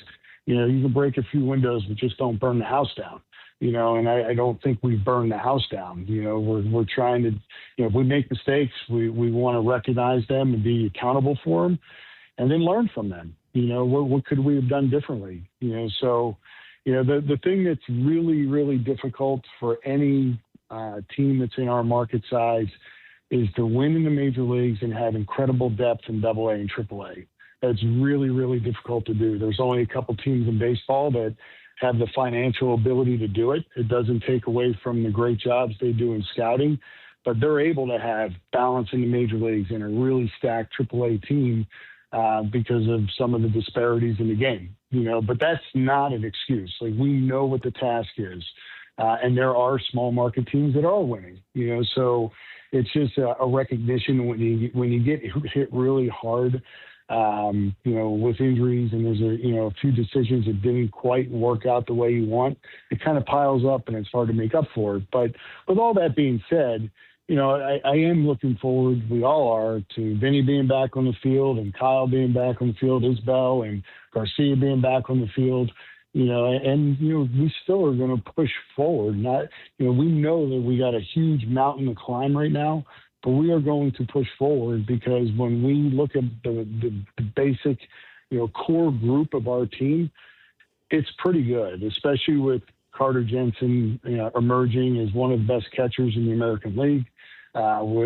You can break a few windows, but just don't burn the house down. And I don't think we burn the house down. We're trying to, if we make mistakes, we want to recognize them and be accountable for them and then learn from them. What could we have done differently? So the thing that's really, really difficult for any team that's in our market size is to win in the major leagues and have incredible depth in AA and AAA. That's really, really difficult to do. There's only a couple teams in baseball that have the financial ability to do it. It doesn't take away from the great jobs they do in scouting, but they're able to have balance in the major leagues and a really stacked AAA team because of some of the disparities in the game. But that's not an excuse. Like, we know what the task is. And there are small market teams that are winning, so it's just a recognition when you get hit really hard, with injuries and there's a few decisions that didn't quite work out the way you want, it kind of piles up and it's hard to make up for it. But with all that being said, I am looking forward, we all are, to Vinny being back on the field and Kyle being back on the field, Isbell and Garcia being back on the field. We still are going to push forward. We know that we got a huge mountain to climb right now, but we are going to push forward because when we look at the basic, core group of our team, it's pretty good, especially with Carter Jensen emerging as one of the best catchers in the American League,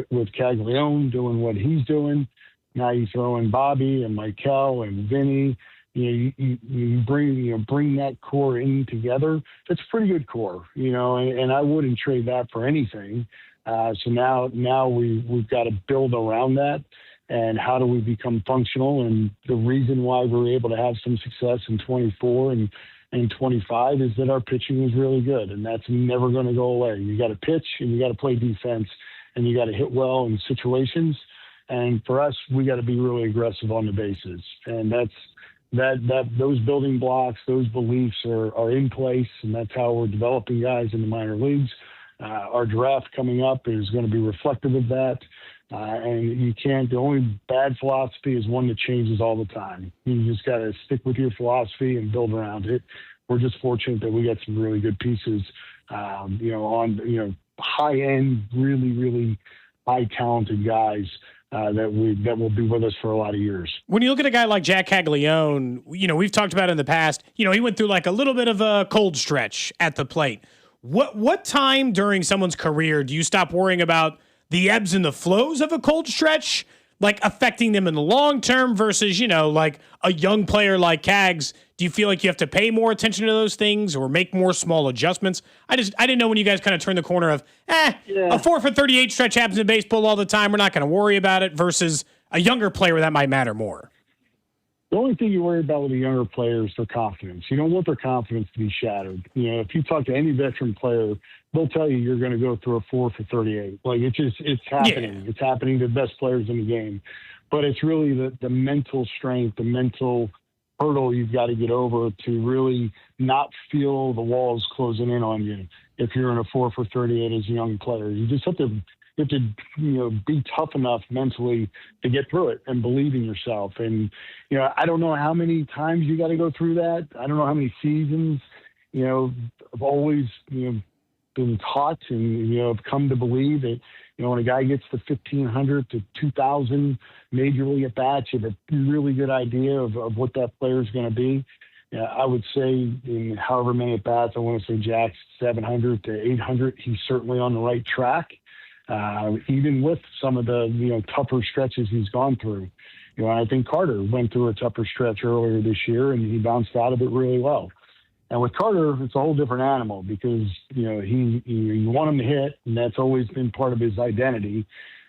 with Caglione doing what he's doing. Now you throw in Bobby and Michael and Vinny. You bring that core in together. That's a pretty good core, and I wouldn't trade that for anything. So now we've got to build around that, and how do we become functional? And the reason why we're able to have some success in 24 and 25 is that our pitching is really good, and that's never going to go away. You got to pitch and you got to play defense, and you got to hit well in situations. And for us, we got to be really aggressive on the bases, and those building blocks, those beliefs are in place, and that's how we're developing guys in the minor leagues. Our draft coming up is going to be reflective of that. And the only bad philosophy is one that changes all the time. You just got to stick with your philosophy and build around it. We're just fortunate that we got some really good pieces, on high end, really, really high talented guys that will be with us for a lot of years. When you look at a guy like Jack Caglione, we've talked about in the past, he went through like a little bit of a cold stretch at the plate. What time during someone's career do you stop worrying about the ebbs and the flows of a cold stretch, like affecting them in the long term versus, like a young player like Cags? Do you feel like you have to pay more attention to those things or make more small adjustments? I didn't know when you guys kind of turned the corner of, a 4 for 38 stretch happens in baseball all the time. We're not going to worry about it versus a younger player where that might matter more. The only thing you worry about with a younger player is their confidence. You don't want their confidence to be shattered. If you talk to any veteran player, they'll tell you you're going to go through a 4 for 38. Like it's happening. Yeah. It's happening to the best players in the game. But it's really the mental strength, the mental hurdle you've got to get over to really not feel the walls closing in on you if you're in a 4 for 38 as a young player. You just have to be tough enough mentally to get through it and believe in yourself. And, I don't know how many times you got to go through that. I don't know how many seasons, I've always, been taught and, have come to believe that, when a guy gets to 1,500 to 2,000 major league at bats, you have a really good idea of what that player is going to be. I would say in however many at bats, I want to say Jack's 700 to 800. He's certainly on the right track, even with some of the tougher stretches he's gone through. I think Carter went through a tougher stretch earlier this year, and he bounced out of it really well. And with Carter, it's a whole different animal because, you want him to hit, and that's always been part of his identity.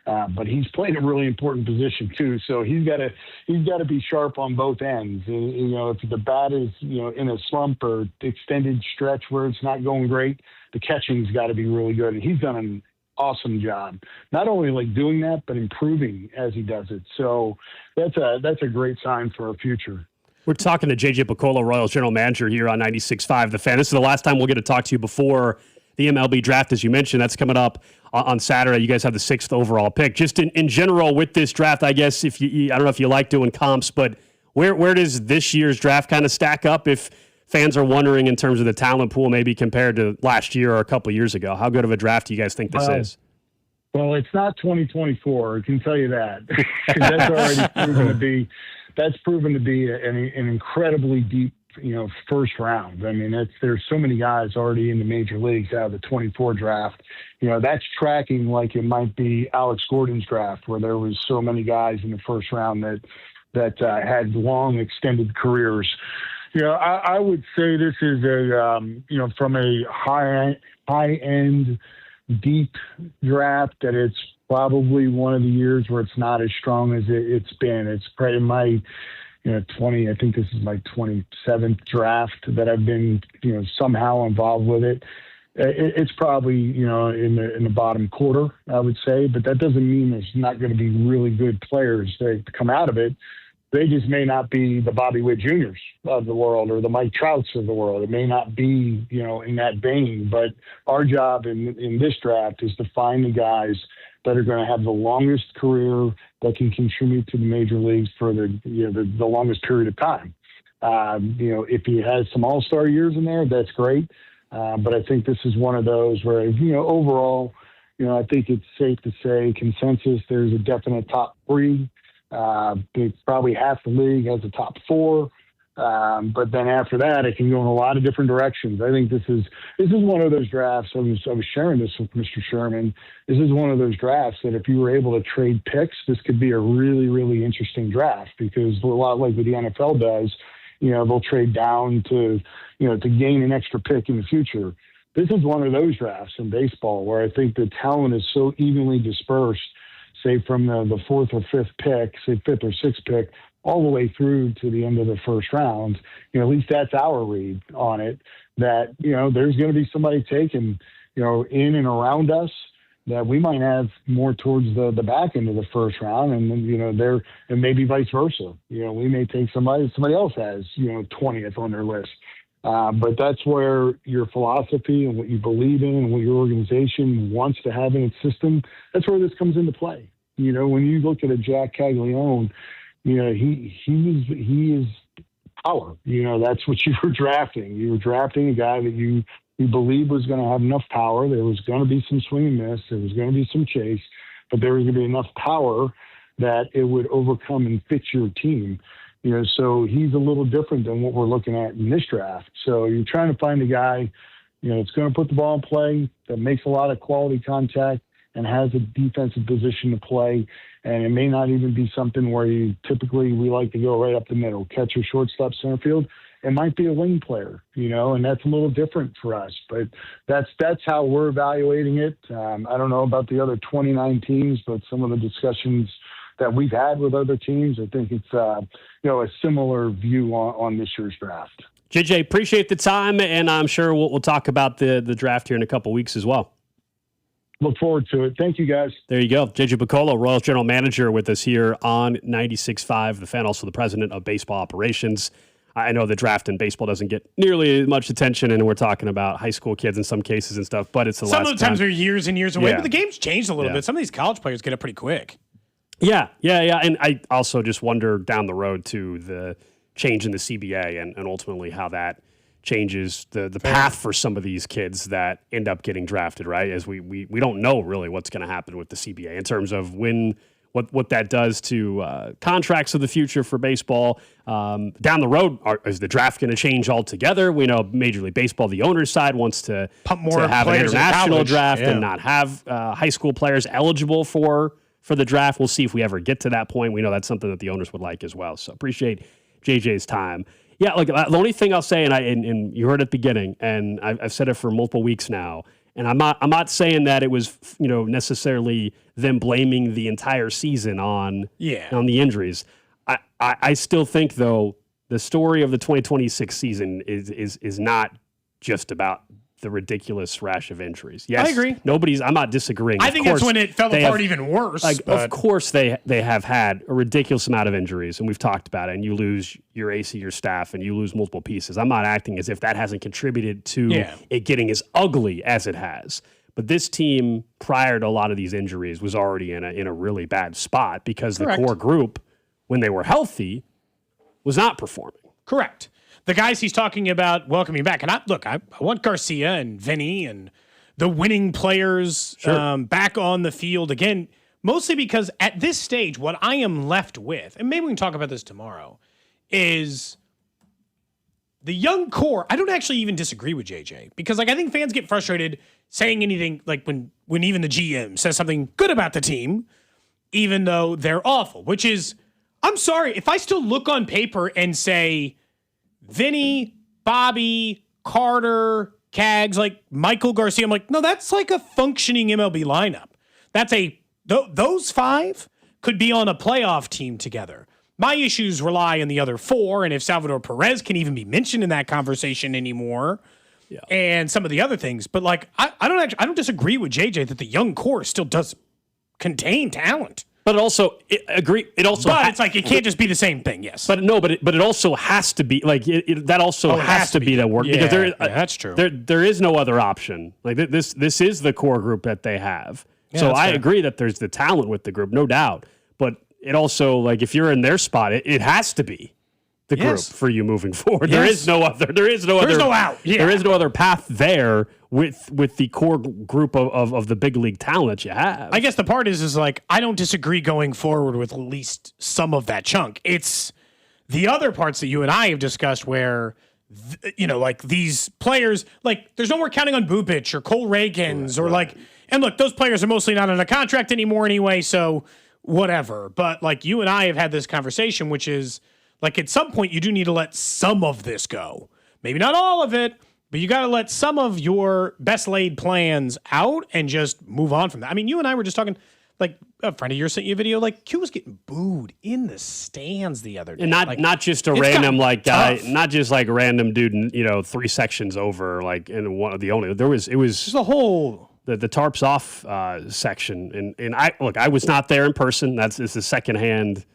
But he's played a really important position too. So he's got to be sharp on both ends. If the bat is, in a slump or extended stretch where it's not going great, the catching's got to be really good. And he's done an awesome job, not only like doing that, but improving as he does it. So that's a great sign for our future. We're talking to JJ Picollo, Royals general manager here on 96.5 The Fan. This is the last time we'll get to talk to you before the MLB draft, as you mentioned. That's coming up on Saturday. You guys have the 6th overall pick. Just in general with this draft, I guess, I don't know if you like doing comps, but where does this year's draft kind of stack up if fans are wondering in terms of the talent pool maybe compared to last year or a couple years ago? How good of a draft do you guys think this is? Well, it's not 2024. I can tell you that. That's already proven to be. That's proven to be an incredibly deep, first round. I mean, there's so many guys already in the major leagues out of the 24 draft. That's tracking like it might be Alex Gordon's draft, where there was so many guys in the first round that had long, extended careers. I would say this is from a high end, deep draft that it's probably one of the years where it's not as strong as it's been. It's probably my, 20, I think this is my 27th draft that I've been, somehow involved with it. It's probably, in the bottom quarter, I would say, but that doesn't mean there's not going to be really good players that come out of it. They just may not be the Bobby Witt Juniors of the world or the Mike Trouts of the world. It may not be, in that vein, but our job in this draft is to find the guys that are going to have the longest career that can contribute to the major leagues for the longest period of time. If he has some all-star years in there, that's great. But I think this is one of those where, overall, I think it's safe to say consensus, there's a definite top 3. Probably half the league has a top 4. But then after that, it can go in a lot of different directions. I think this is one of those drafts. I was sharing this with Mr. Sherman. This is one of those drafts that if you were able to trade picks, this could be a really, really interesting draft because a lot like what the NFL does, they'll trade down to gain an extra pick in the future. This is one of those drafts in baseball where I think the talent is so evenly dispersed, say from the 4th or 5th pick, say 5th or 6th pick, all the way through to the end of the first round. At least that's our read on it, that, there's going to be somebody taken, in and around us that we might have more towards the back end of the first round. And then, and maybe vice versa. We may take somebody else has, 20th on their list. But that's where your philosophy and what you believe in and what your organization wants to have in its system, that's where this comes into play. When you look at a Jack Caglione, he is power. That's what you were drafting. You were drafting a guy that you believed was going to have enough power. There was going to be some swing and miss. There was going to be some chase, but there was going to be enough power that it would overcome and fit your team. So he's a little different than what we're looking at in this draft. So you're trying to find a guy, that's going to put the ball in play, that makes a lot of quality contact and has a defensive position to play. And it may not even be something where we like to go right up the middle, catcher, shortstop, center field. It might be a wing player, and that's a little different for us. But that's how we're evaluating it. I don't know about the other 29 teams, but some of the discussions that we've had with other teams, I think it's a similar view on this year's draft. JJ, appreciate the time, and I'm sure we'll talk about the draft here in a couple weeks as well. Look forward to it. Thank you, guys. There you go. JJ Picollo, Royals general manager with us here on 96.5 The Fan, also the president of baseball operations. I know the draft in baseball doesn't get nearly as much attention, and we're talking about high school kids in some cases and stuff, but it's some of the times they're years and years away, but the game's changed a little Yeah. bit. Some of these college players get it pretty quick. Yeah. And I also just wonder down the road to the change in the CBA and ultimately how that changes the path for some of these kids that end up getting drafted, right? As we don't know really what's going to happen with the CBA in terms of what that does to contracts of the future for baseball. Down the road, is the draft going to change altogether? We know Major League Baseball, the owner's side, wants to pump more have an players in international college. draft Yeah. and not have high school players eligible for the draft. We'll see if we ever get to that point. We know that's something that the owners would like as well. So appreciate JJ's time. Yeah, like the only thing I'll say, and you heard at the beginning, and I've said it for multiple weeks now, and I'm not saying that it was necessarily them blaming the entire season on the injuries. I still think though the story of the 2026 season is not just about the ridiculous rash of injuries. Yes, I agree. I'm not disagreeing. I think that's when it fell apart even worse. Of course, they have had a ridiculous amount of injuries, and we've talked about it, and you lose your AC, your staff, and you lose multiple pieces. I'm not acting as if that hasn't contributed to it getting as ugly as it has. But this team, prior to a lot of these injuries, was already in a really bad spot because the core group, when they were healthy, was not performing. Correct. The guys he's talking about welcoming back. And I want Garcia and Vinny and the winning players back on the field again, mostly because at this stage, what I am left with, and maybe we can talk about this tomorrow, is the young core. I don't actually even disagree with JJ because I think fans get frustrated saying anything like when even the GM says something good about the team, even though they're awful, which is, I'm sorry, if I still look on paper and say, Vinny, Bobby, Carter, Cags, like Michael Garcia. I'm like, no, that's like a functioning MLB lineup. That's those five could be on a playoff team together. My issues rely on the other four, and if Salvador Perez can even be mentioned in that conversation anymore, and some of the other things. But like, I don't disagree with JJ that the young core still does contain talent. But it's like it can't just be the same thing. Yes, but it also has to be like that. Also has to be that work because that's true. There is no other option. Like this is the core group that they have. Yeah, so I agree that there's the talent with the group, no doubt. But it also like if you're in their spot, it has to be the group for you moving forward. There is no other. There's no out. Yeah. There is no other path there with the core group of the big league talent that you have. I guess the part is like I don't disagree going forward with at least some of that chunk. It's the other parts that you and I have discussed where like these players, like there's no more counting on Bubic or Cole Reagans or like, and look, those players are mostly not on a contract anymore anyway, so whatever. But like you and I have had this conversation, which is like at some point you do need to let some of this go. Maybe not all of it, but you got to let some of your best laid plans out and just move on from that. I mean, you and I were just talking, like a friend of yours sent you a video, like Q was getting booed in the stands the other day. And not just a random like guy, not just like a random dude, 3 sections over, like in one of the only, it was just a whole, the tarps off section. And I was not there in person. It's a secondhand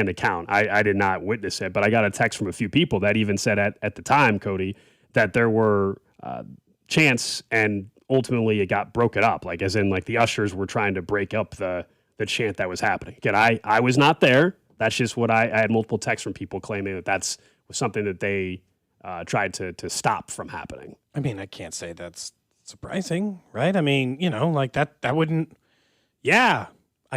account. I did not witness it, but I got a text from a few people that even said at the time, Cody, that there were chants and ultimately it got broken up, like as in like the ushers were trying to break up the chant that was happening. Again, I was not there. That's just what I had multiple texts from people claiming that was something that they tried to stop from happening. I mean, I can't say that's surprising, right? I mean, like that wouldn't, I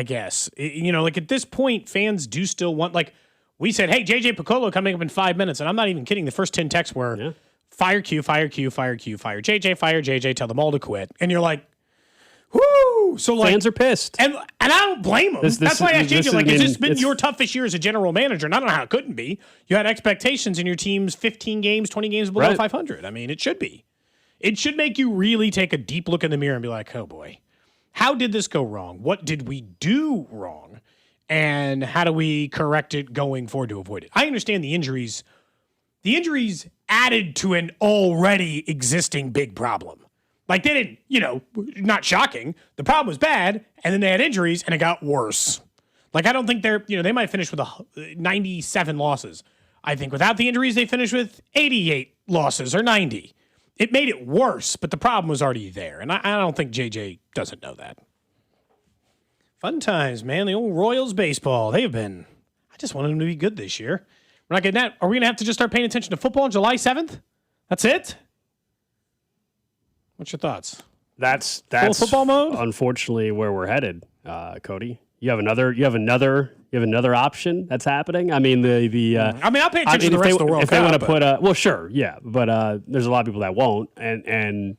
guess. Like at this point, fans do still want, like we said, hey, JJ Picollo coming up in 5 minutes. And I'm not even kidding. The first 10 texts were fire Q, fire Q, fire Q, fire JJ, tell them all to quit. And you're like, whoo. So like fans are pissed. And I don't blame them. That's why I asked JJ, has this been your toughest year as a general manager? And I don't know how it couldn't be. You had expectations in your team's 15 games, 20 games below 500. I mean, it should be. It should make you really take a deep look in the mirror and be like, oh boy, how did this go wrong? What did we do wrong? And how do we correct it going forward to avoid it? I understand the injuries. The injuries added to an already existing big problem. Like they didn't, not shocking. The problem was bad, and then they had injuries, and it got worse. Like I don't think they might finish with 97 losses. I think without the injuries, they finished with 88 losses or 90. It made it worse, but the problem was already there. And I don't think JJ doesn't know that. Fun times, man. The old Royals baseball. They've been, I just want them to be good this year. We're not getting that. Are we going to have to just start paying attention to football on July 7th? That's it? What's your thoughts? That's full football mode? Unfortunately where we're headed, Cody. You have another option that's happening. I mean, I'll pay attention to the rest of the World Cup. If they want to put well, sure, yeah, but there's a lot of people that won't, and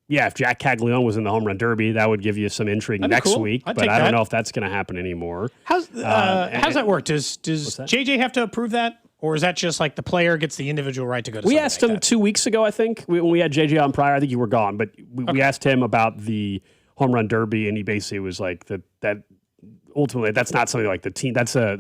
yeah, if Jack Caglione was in the home run derby, that would give you some intrigue next week. But I don't know if that's going to happen anymore. How's that work? Does JJ have to approve that? Or is that just like the player gets the individual right to go to We asked him 2 weeks ago, I think, when we had JJ on prior. I think you were gone, but we asked him about the home run derby, and he basically was like that ultimately that's not something like the team. That's a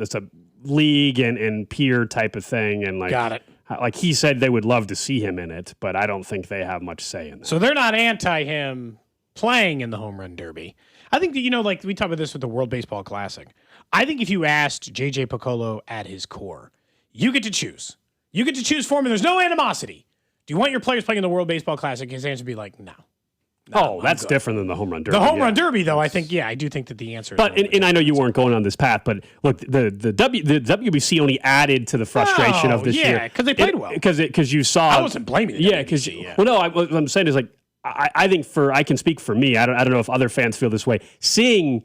league and peer type of thing. And got it. Like he said, they would love to see him in it, but I don't think they have much say in that. So they're not anti him playing in the home run derby. I think that, like we talked about this with the World Baseball Classic. I think if you asked JJ Picollo at his core, you get to choose. You get to choose for him, and there's no animosity. Do you want your players playing in the World Baseball Classic? His answer would be like, no. That's different than the home run derby. The home run derby, though, I do think that the answer is. But, and I know you weren't going on this path, but look, the WBC only added to the frustration of this year. Yeah, because they played well. Because you saw. I wasn't blaming the WBC. Well, no, what I'm saying is like, I think I can speak for me. I don't know if other fans feel this way. Seeing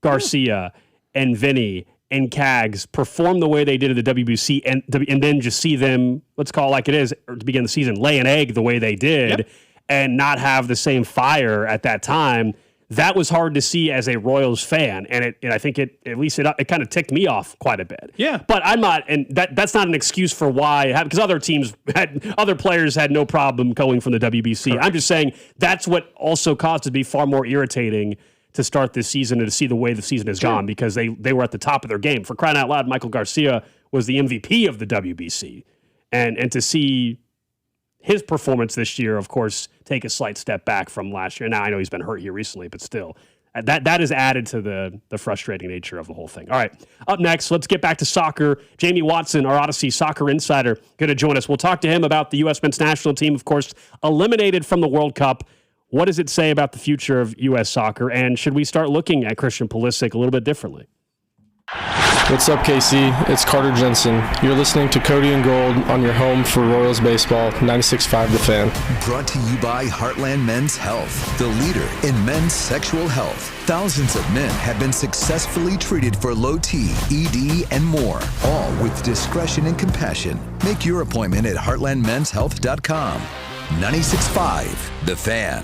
Garcia and Vinny and Cags perform the way they did at the WBC and then just see them, let's call it like it is, or to begin the season, lay an egg the way they did and not have the same fire at that time, that was hard to see as a Royals fan. And I think it kind of ticked me off quite a bit. Yeah. But I'm not, and that's not an excuse for why, because other players had no problem going from the WBC. Correct. I'm just saying that's what also caused it to be far more irritating to start this season and to see the way the season has gone, because they were at the top of their game. For crying out loud, Michael Garcia was the MVP of the WBC. And to see his performance this year, of course, take a slight step back from last year. Now, I know he's been hurt here recently, but still, that is added to the frustrating nature of the whole thing. All right, up next, let's get back to soccer. Jamie Watson, our Odyssey soccer insider, going to join us. We'll talk to him about the U.S. men's national team, of course, eliminated from the World Cup. What does it say about the future of U.S. soccer, and should we start looking at Christian Pulisic a little bit differently? What's up, KC? It's Carter Jensen. You're listening to Cody and Gold on your home for Royals Baseball, 96.5 The Fan. Brought to you by Heartland Men's Health, the leader in men's sexual health. Thousands of men have been successfully treated for low T, ED, and more, all with discretion and compassion. Make your appointment at heartlandmenshealth.com. 96.5 The Fan.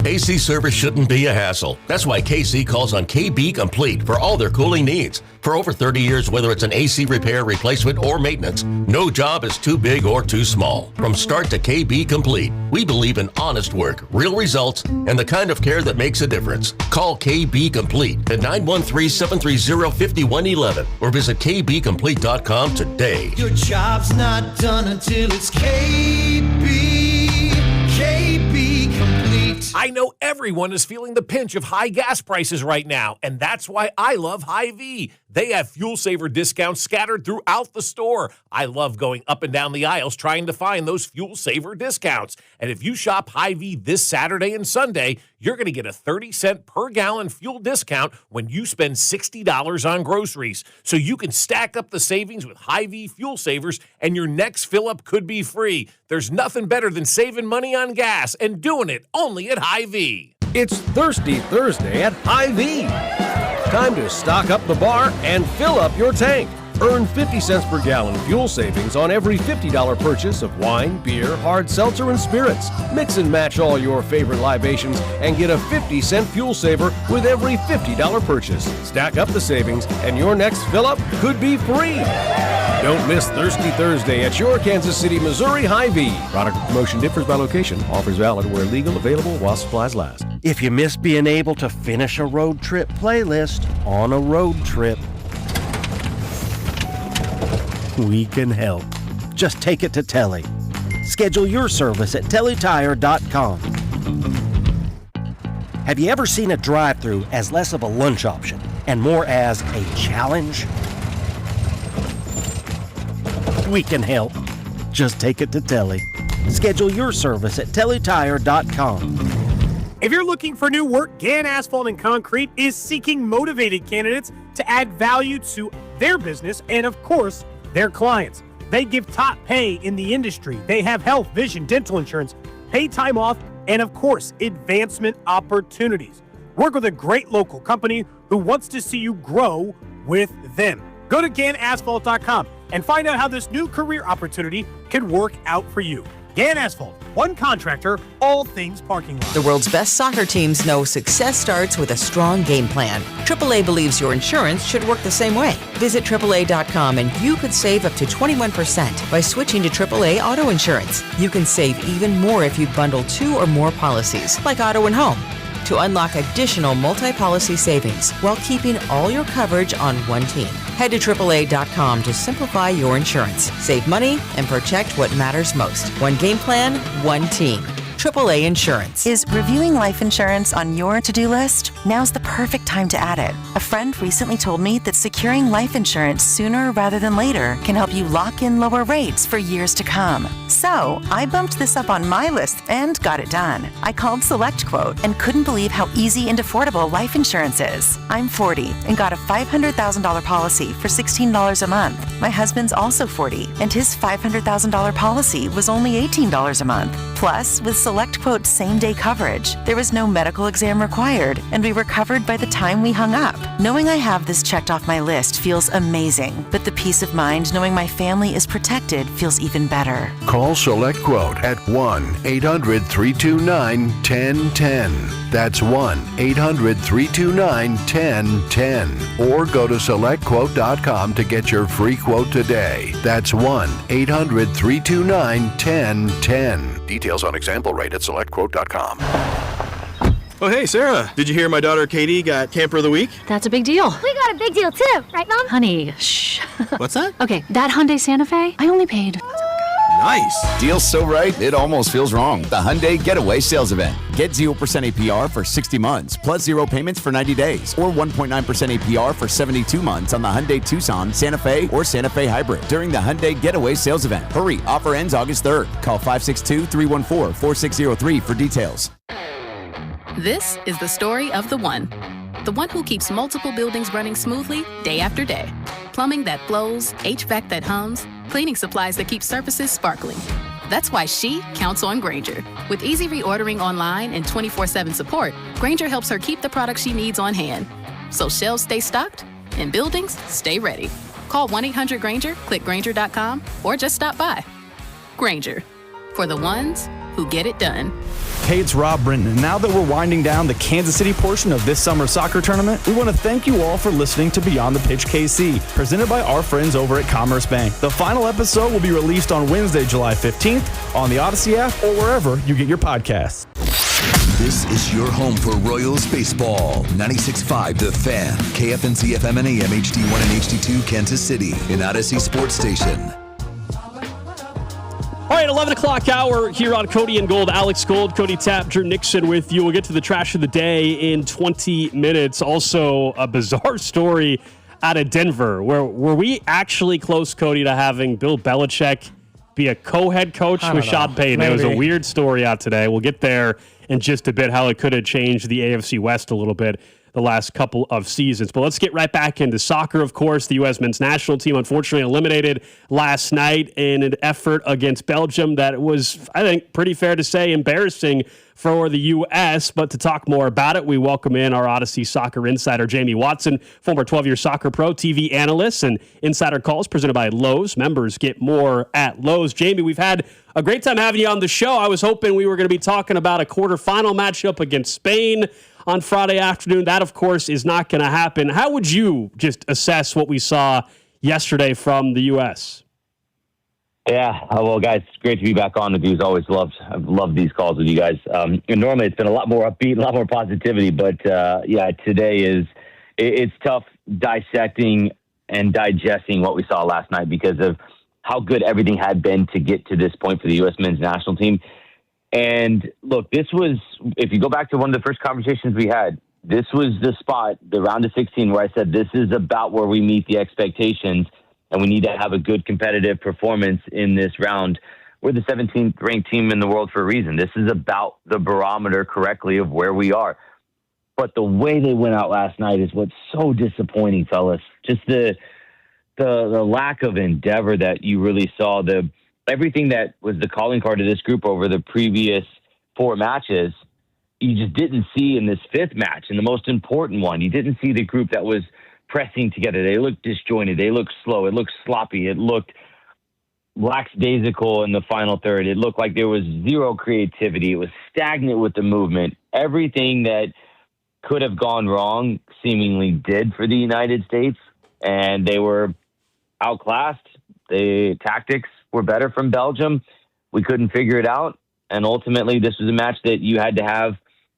AC service shouldn't be a hassle. That's why KC calls on KB Complete for all their cooling needs. For over 30 years, whether it's an AC repair, replacement, or maintenance, no job is too big or too small. From start to KB Complete, we believe in honest work, real results, and the kind of care that makes a difference. Call KB Complete at 913-730-5111 or visit kbcomplete.com today. Your job's not done until it's KB Complete. I know everyone is feeling the pinch of high gas prices right now, and that's why I love Hy-Vee. They have fuel saver discounts scattered throughout the store. I love going up and down the aisles trying to find those fuel saver discounts. And if you shop Hy-Vee this Saturday and Sunday, you're going to get a 30-cent per gallon fuel discount when you spend $60 on groceries. So you can stack up the savings with Hy-Vee fuel savers, and your next fill-up could be free. There's nothing better than saving money on gas and doing it only at Hy-Vee. It's Thirsty Thursday at Hy-Vee. Time to stock up the bar and fill up your tank. Earn 50 cents per gallon fuel savings on every $50 purchase of wine, beer, hard seltzer, and spirits. Mix and match all your favorite libations and get a 50-cent fuel saver with every $50 purchase. Stack up the savings and your next fill-up could be free. Don't miss Thirsty Thursday at your Kansas City, Missouri Hy-Vee. Product promotion differs by location. Offers valid where legal, available while supplies last. If you miss being able to finish a road trip playlist on a road trip, we can help. Just take it to Telly. Schedule your service at tellytire.com. Have you ever seen a drive-thru as less of a lunch option and more as a challenge? We can help. Just take it to Telly. Schedule your service at tellytire.com. If you're looking for new work, Gann Asphalt and Concrete is seeking motivated candidates to add value to their business and, of course, their clients. They give top pay in the industry. They have health, vision, dental insurance, paid time off, and, of course, advancement opportunities. Work with a great local company who wants to see you grow with them. Go to GannAsphalt.com and find out how this new career opportunity can work out for you. Gann Asphalt, one contractor, all things parking lot. The world's best soccer teams know success starts with a strong game plan. AAA believes your insurance should work the same way. Visit AAA.com and you could save up to 21% by switching to AAA auto insurance. You can save even more if you bundle 2 or more policies, like auto and home, to unlock additional multi-policy savings while keeping all your coverage on one team. Head to AAA.com to simplify your insurance, save money, and protect what matters most. One game plan, one team. AAA Insurance. Is reviewing life insurance on your to-do list? Now's the perfect time to add it. A friend recently told me that securing life insurance sooner rather than later can help you lock in lower rates for years to come. So I bumped this up on my list and got it done. I called SelectQuote and couldn't believe how easy and affordable life insurance is. I'm 40 and got a $500,000 policy for $16 a month. My husband's also 40 and his $500,000 policy was only $18 a month. Plus, with SelectQuote's same-day coverage, there was no medical exam required, and we were covered by the time we hung up. Knowing I have this checked off my list feels amazing, but the peace of mind knowing my family is protected feels even better. Call SelectQuote at 1-800-329-1010. That's 1-800-329-1010. Or go to SelectQuote.com to get your free quote today. That's 1-800-329-1010. Details on example rate at SelectQuote.com. Oh, hey, Sarah. Did you hear my daughter Katie got Camper of the Week? That's a big deal. We got a big deal too, right, Mom? Honey, shh. What's that? Okay, that Hyundai Santa Fe, I only paid. Nice. Deal's so right, it almost feels wrong. The Hyundai Getaway Sales Event. Get 0% APR for 60 months, plus 0 payments for 90 days, or 1.9% APR for 72 months on the Hyundai Tucson, Santa Fe, or Santa Fe Hybrid during the Hyundai Getaway Sales Event. Hurry, offer ends August 3rd. Call 562-314-4603 for details. This is the story of the one who keeps multiple buildings running smoothly day after day. Plumbing that flows, HVAC that hums, cleaning supplies that keep surfaces sparkling. That's why she counts on Grainger. With easy reordering online and 24/7 support, Grainger helps her keep the products she needs on hand. So shelves stay stocked and buildings stay ready. Call 1-800-GRAINGER, click Grainger.com, or just stop by. Grainger, for the ones who get it done. Hey, it's Rob Brenton, and now that we're winding down the Kansas City portion of this summer soccer tournament, we want to thank you all for listening to Beyond the Pitch KC, presented by our friends over at Commerce Bank. The final episode will be released on Wednesday, July 15th, on the Odyssey app or wherever you get your podcasts. This is your home for Royals baseball. 96.5 The Fan, KFNC FM and AM HD1 and HD2 Kansas City, an Odyssey sports station. All right, 11 o'clock hour here on Cody and Gold. Alex Gold, Cody Tapp, Drew Nixon with you. We'll get to the trash of the day in 20 minutes. Also, a bizarre story out of Denver. Were we actually close, Cody, to having Bill Belichick be a co-head coach with Sean Payton? It was a weird story out today. We'll get there in just a bit, how it could have changed the AFC West a little bit the last couple of seasons. But let's get right back into soccer, of course. The U.S. men's national team unfortunately eliminated last night in an effort against Belgium that was, I think, pretty fair to say, embarrassing for the U.S. But to talk more about it, we welcome in our Odyssey soccer insider, Jamie Watson, former 12-year soccer pro, TV analyst, and Insider Calls presented by Lowe's. Members get more at Lowe's. Jamie, we've had a great time having you on the show. I was hoping we were going to be talking about a quarterfinal matchup against Spain on Friday afternoon. That, of course, is not going to happen. How would you just assess what we saw yesterday from the U.S.? Yeah, well, guys, it's great to be back on with you. I've loved these calls with you guys. And normally it's been a lot more upbeat, a lot more positivity, but today it's tough dissecting and digesting what we saw last night because of how good everything had been to get to this point for the U.S. men's national team. And look, this was, if you go back to one of the first conversations we had, this was the spot, the round of 16, where I said, this is about where we meet the expectations. and we need to have a good competitive performance in this round. We're the 17th ranked team in the world for a reason. This is about the barometer correctly of where we are. But the way they went out last night is what's so disappointing, fellas. Just the lack of endeavor that you really saw. Everything that was the calling card of this group over the previous 4 matches, you just didn't see in this 5th match, and the most important one. You didn't see the group that was pressing together. They looked disjointed. They looked slow. It looked sloppy. It looked lackadaisical in the final third. It looked like there was zero creativity. It was stagnant with the movement. Everything that could have gone wrong seemingly did for the United States, and they were outclassed. The tactics were better from Belgium. We couldn't figure it out, and ultimately this was a match that you had to have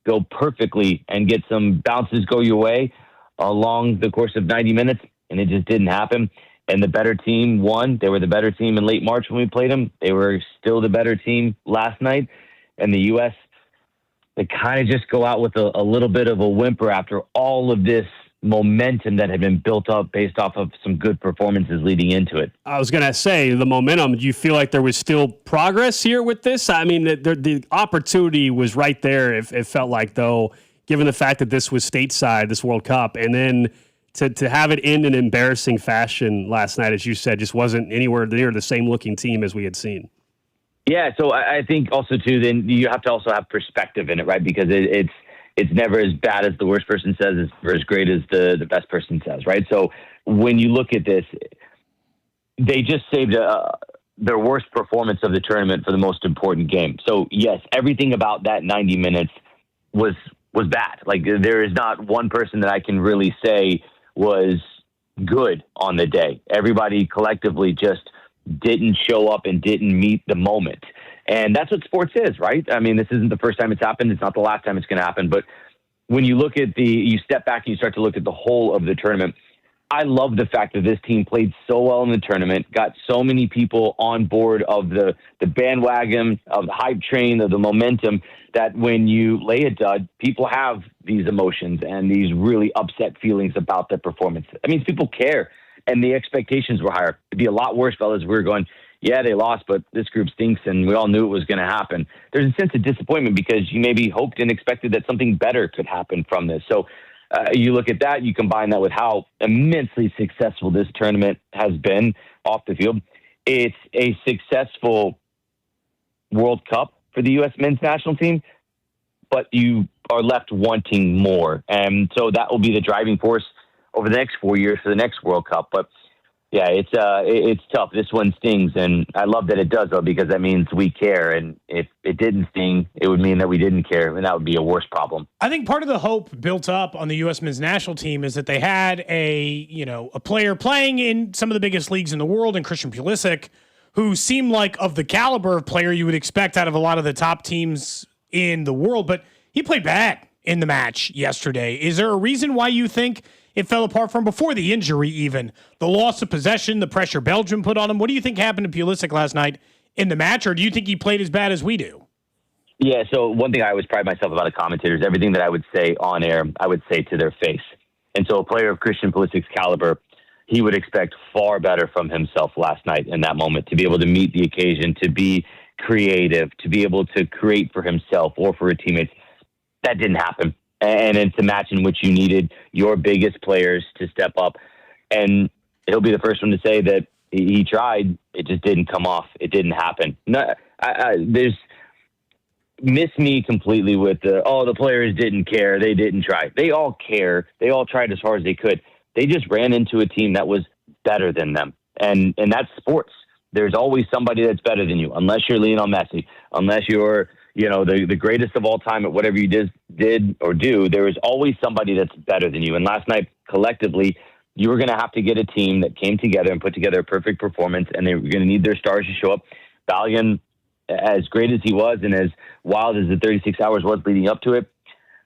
go perfectly and get some bounces go your way along the course of 90 minutes, and it just didn't happen. And the better team won. They were the better team in late March when we played them. They were still the better team last night. And the U.S., they kind of just go out with a little bit of a whimper after all of this momentum that had been built up based off of some good performances leading into it. I was going to say, the momentum, do you feel like there was still progress here with this? I mean, the opportunity was right there, it felt like, though, given the fact that this was stateside, this World Cup, and then to have it end in embarrassing fashion last night, as you said, just wasn't anywhere near the same looking team as we had seen. Yeah, so I think also, too, then you have to also have perspective in it, right? Because it's never as bad as the worst person says. It's never as great as the best person says, right? So when you look at this, they just saved their worst performance of the tournament for the most important game. So, yes, everything about that 90 minutes was bad. Like, there is not one person that I can really say was good on the day. Everybody collectively just didn't show up and didn't meet the moment. And that's what sports is, right? I mean, this isn't the first time it's happened. It's not the last time it's going to happen. But when you look at you step back and you start to look at the whole of the tournament, I love the fact that this team played so well in the tournament, got so many people on board of the bandwagon, of the hype train, of the momentum, that when you lay a dud, people have these emotions and these really upset feelings about their performance. I mean, people care, and the expectations were higher. It'd be a lot worse, fellas, if we were going, yeah, they lost, but this group stinks, and we all knew it was going to happen. There's a sense of disappointment because you maybe hoped and expected that something better could happen from this. So you look at that, you combine that with how immensely successful this tournament has been off the field. It's a successful World Cup for the U.S. men's national team, but you are left wanting more. And so that will be the driving force over the next 4 years for the next World Cup. But yeah, it's tough. This one stings, and I love that it does, though, because that means we care. And if it didn't sting, it would mean that we didn't care, and that would be a worse problem. I think part of the hope built up on the U.S. men's national team is that they had a player playing in some of the biggest leagues in the world, and Christian Pulisic, who seemed like of the caliber of player you would expect out of a lot of the top teams in the world, but he played bad in the match yesterday. Is there a reason why you think it fell apart from before the injury even? The loss of possession, the pressure Belgium put on him. What do you think happened to Pulisic last night in the match, or do you think he played as bad as we do? Yeah, so one thing I always pride myself about a commentator is everything that I would say on air, I would say to their face. And so a player of Christian Pulisic's caliber, he would expect far better from himself last night in that moment, to be able to meet the occasion, to be creative, to be able to create for himself or for his teammates. That didn't happen. And it's a match in which you needed your biggest players to step up. And he'll be the first one to say that he tried. It just didn't come off. It didn't happen. There's miss me completely with the players didn't care. They didn't try. They all care. They all tried as hard as they could. They just ran into a team that was better than them. And that's sports. There's always somebody that's better than you, unless you're Lionel Messi, unless you're the greatest of all time at whatever you did or do. There is always somebody that's better than you. And last night, collectively, you were going to have to get a team that came together and put together a perfect performance, and they were going to need their stars to show up. Valian, as great as he was and as wild as the 36 hours was leading up to it,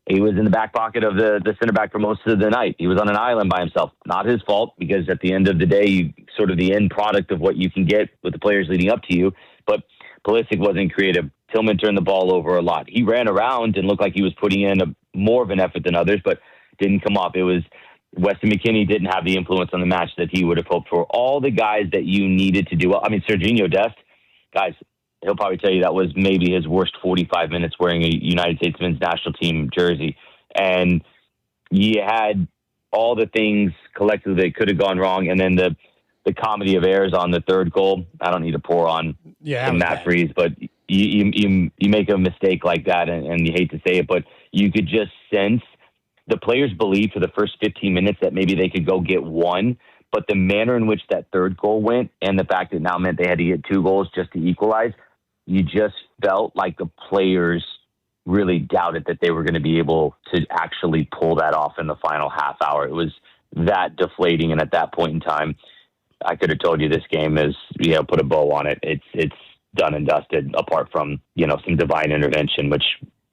he was in the back pocket of the center back for most of the night. He was on an island by himself. Not his fault, because at the end of the day, sort of the end product of what you can get with the players leading up to you. But Pulisic wasn't creative. Tillman turned the ball over a lot. He ran around and looked like he was putting in more of an effort than others, but didn't come off. It was Weston McKennie didn't have the influence on the match that he would have hoped for. All the guys that you needed to do well. I mean, Serginho Dest, guys, he'll probably tell you that was maybe his worst 45 minutes wearing a United States men's national team jersey. And you had all the things collectively that could have gone wrong. And then the comedy of errors on the third goal. I don't need to pour on Matt Freese, but you make a mistake like that, and you hate to say it, but you could just sense the players believed for the first 15 minutes that maybe they could go get one, but the manner in which that third goal went and the fact that now meant they had to get 2 goals just to equalize, you just felt like the players really doubted that they were going to be able to actually pull that off in the final half hour. It was that deflating, and at that point in time, I could have told you this game is, put a bow on it. It's done and dusted, apart from, some divine intervention, which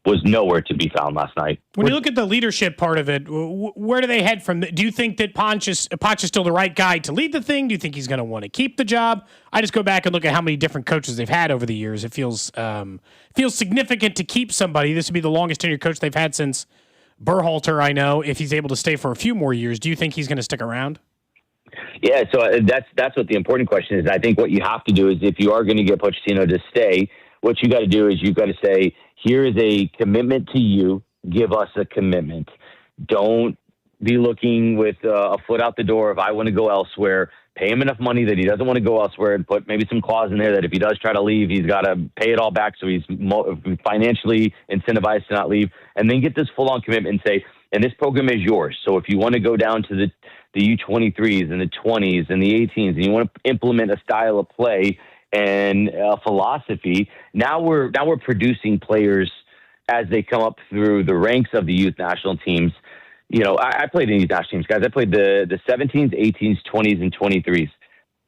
was nowhere to be found last night. When you look at the leadership part of it, where do they head from? Do you think that Ponch is still the right guy to lead the thing? Do you think he's going to want to keep the job? I just go back and look at how many different coaches they've had over the years. It feels significant to keep somebody. This would be the longest tenured coach they've had since Berhalter, I know. If he's able to stay for a few more years, do you think he's going to stick around? Yeah, so that's what the important question is. I think what you have to do is, if you are going to get Pochettino to stay, what you got to do is you've got to say, here is a commitment to you. Give us a commitment. Don't be looking with a foot out the door. If I want to go elsewhere, pay him enough money that he doesn't want to go elsewhere, and put maybe some clause in there that if he does try to leave, he's got to pay it all back, so he's financially incentivized to not leave. And then get this full-on commitment and say, and this program is yours. So if you want to go down to the U23s and the 20s and the 18s, and you want to implement a style of play and a philosophy, now we're producing players as they come up through the ranks of the youth national teams. I played in youth national teams, guys. I played the 17s, 18s, 20s, and 23s.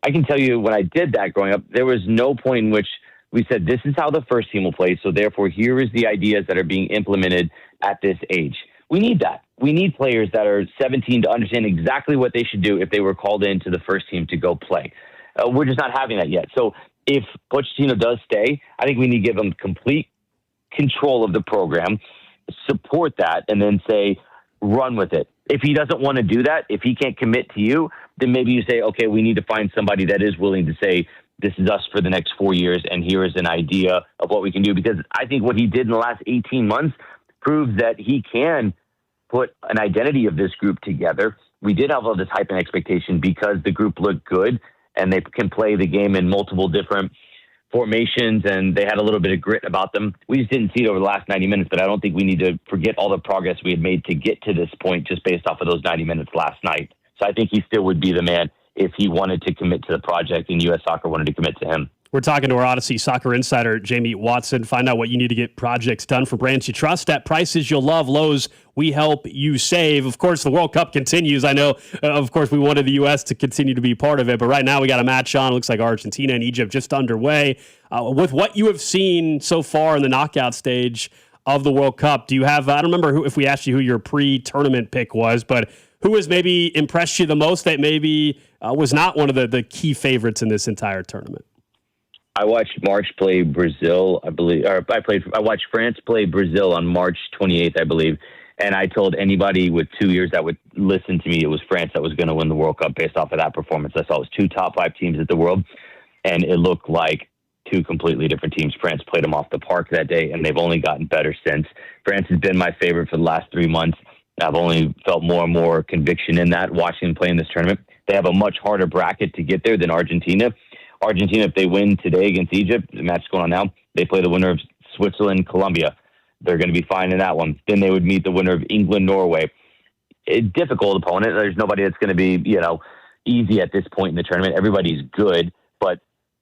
I can tell you, when I did that growing up, there was no point in which we said, this is how the first team will play, so therefore here is the ideas that are being implemented at this age. We need that. We need players that are 17 to understand exactly what they should do if they were called into the first team to go play. We're just not having that yet. So if Pochettino does stay, I think we need to give him complete control of the program, support that, and then say, run with it. If he doesn't want to do that, if he can't commit to you, then maybe you say, okay, we need to find somebody that is willing to say, this is us for the next 4 years, and here is an idea of what we can do. Because I think what he did in the last 18 months proves that he can put an identity of this group together. We did have all this hype and expectation because the group looked good and they can play the game in multiple different formations, and they had a little bit of grit about them. We just didn't see it over the last 90 minutes, but I don't think we need to forget all the progress we had made to get to this point just based off of those 90 minutes last night. So I think he still would be the man if he wanted to commit to the project and U.S. Soccer wanted to commit to him. We're talking to our Odyssey Soccer Insider, Jamie Watson. Find out what you need to get projects done for brands you trust at prices you'll love. Lowe's, we help you save. Of course, the World Cup continues. I know, of course, we wanted the U.S. to continue to be part of it, but right now we got a match on. It looks like Argentina and Egypt just underway. With what you have seen so far in the knockout stage of the World Cup, do you have, I don't remember if we asked you who your pre-tournament pick was, but who has maybe impressed you the most that maybe was not one of the key favorites in this entire tournament? I watched March play Brazil, I believe, or I watched France play Brazil on March 28th, I believe. And I told anybody with 2 years that would listen to me, it was France that was going to win the World Cup based off of that performance. I saw it was 2 top 5 teams at the World, and it looked like 2 completely different teams. France played them off the park that day, and they've only gotten better since. France has been my favorite for the last 3 months. I've only felt more and more conviction in that watching them play in this tournament. They have a much harder bracket to get there than Argentina. Argentina, if they win today against Egypt, the match is going on now, they play the winner of Switzerland, Colombia. They're going to be fine in that one. Then they would meet the winner of England, Norway. A difficult opponent. There's nobody that's going to be, easy at this point in the tournament. Everybody's good, but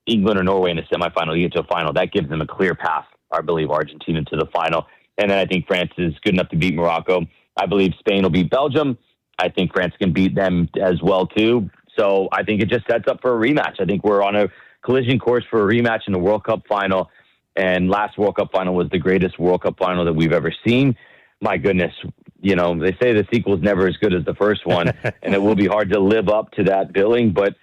England or Norway in the semifinal, you get to a final. That gives them a clear path, I believe, Argentina to the final. And then I think France is good enough to beat Morocco. I believe Spain will beat Belgium. I think France can beat them as well, too. So I think it just sets up for a rematch. I think we're on a collision course for a rematch in the World Cup final. And last World Cup final was the greatest World Cup final that we've ever seen. My goodness, they say the sequel is never as good as the first one, and it will be hard to live up to that billing. But,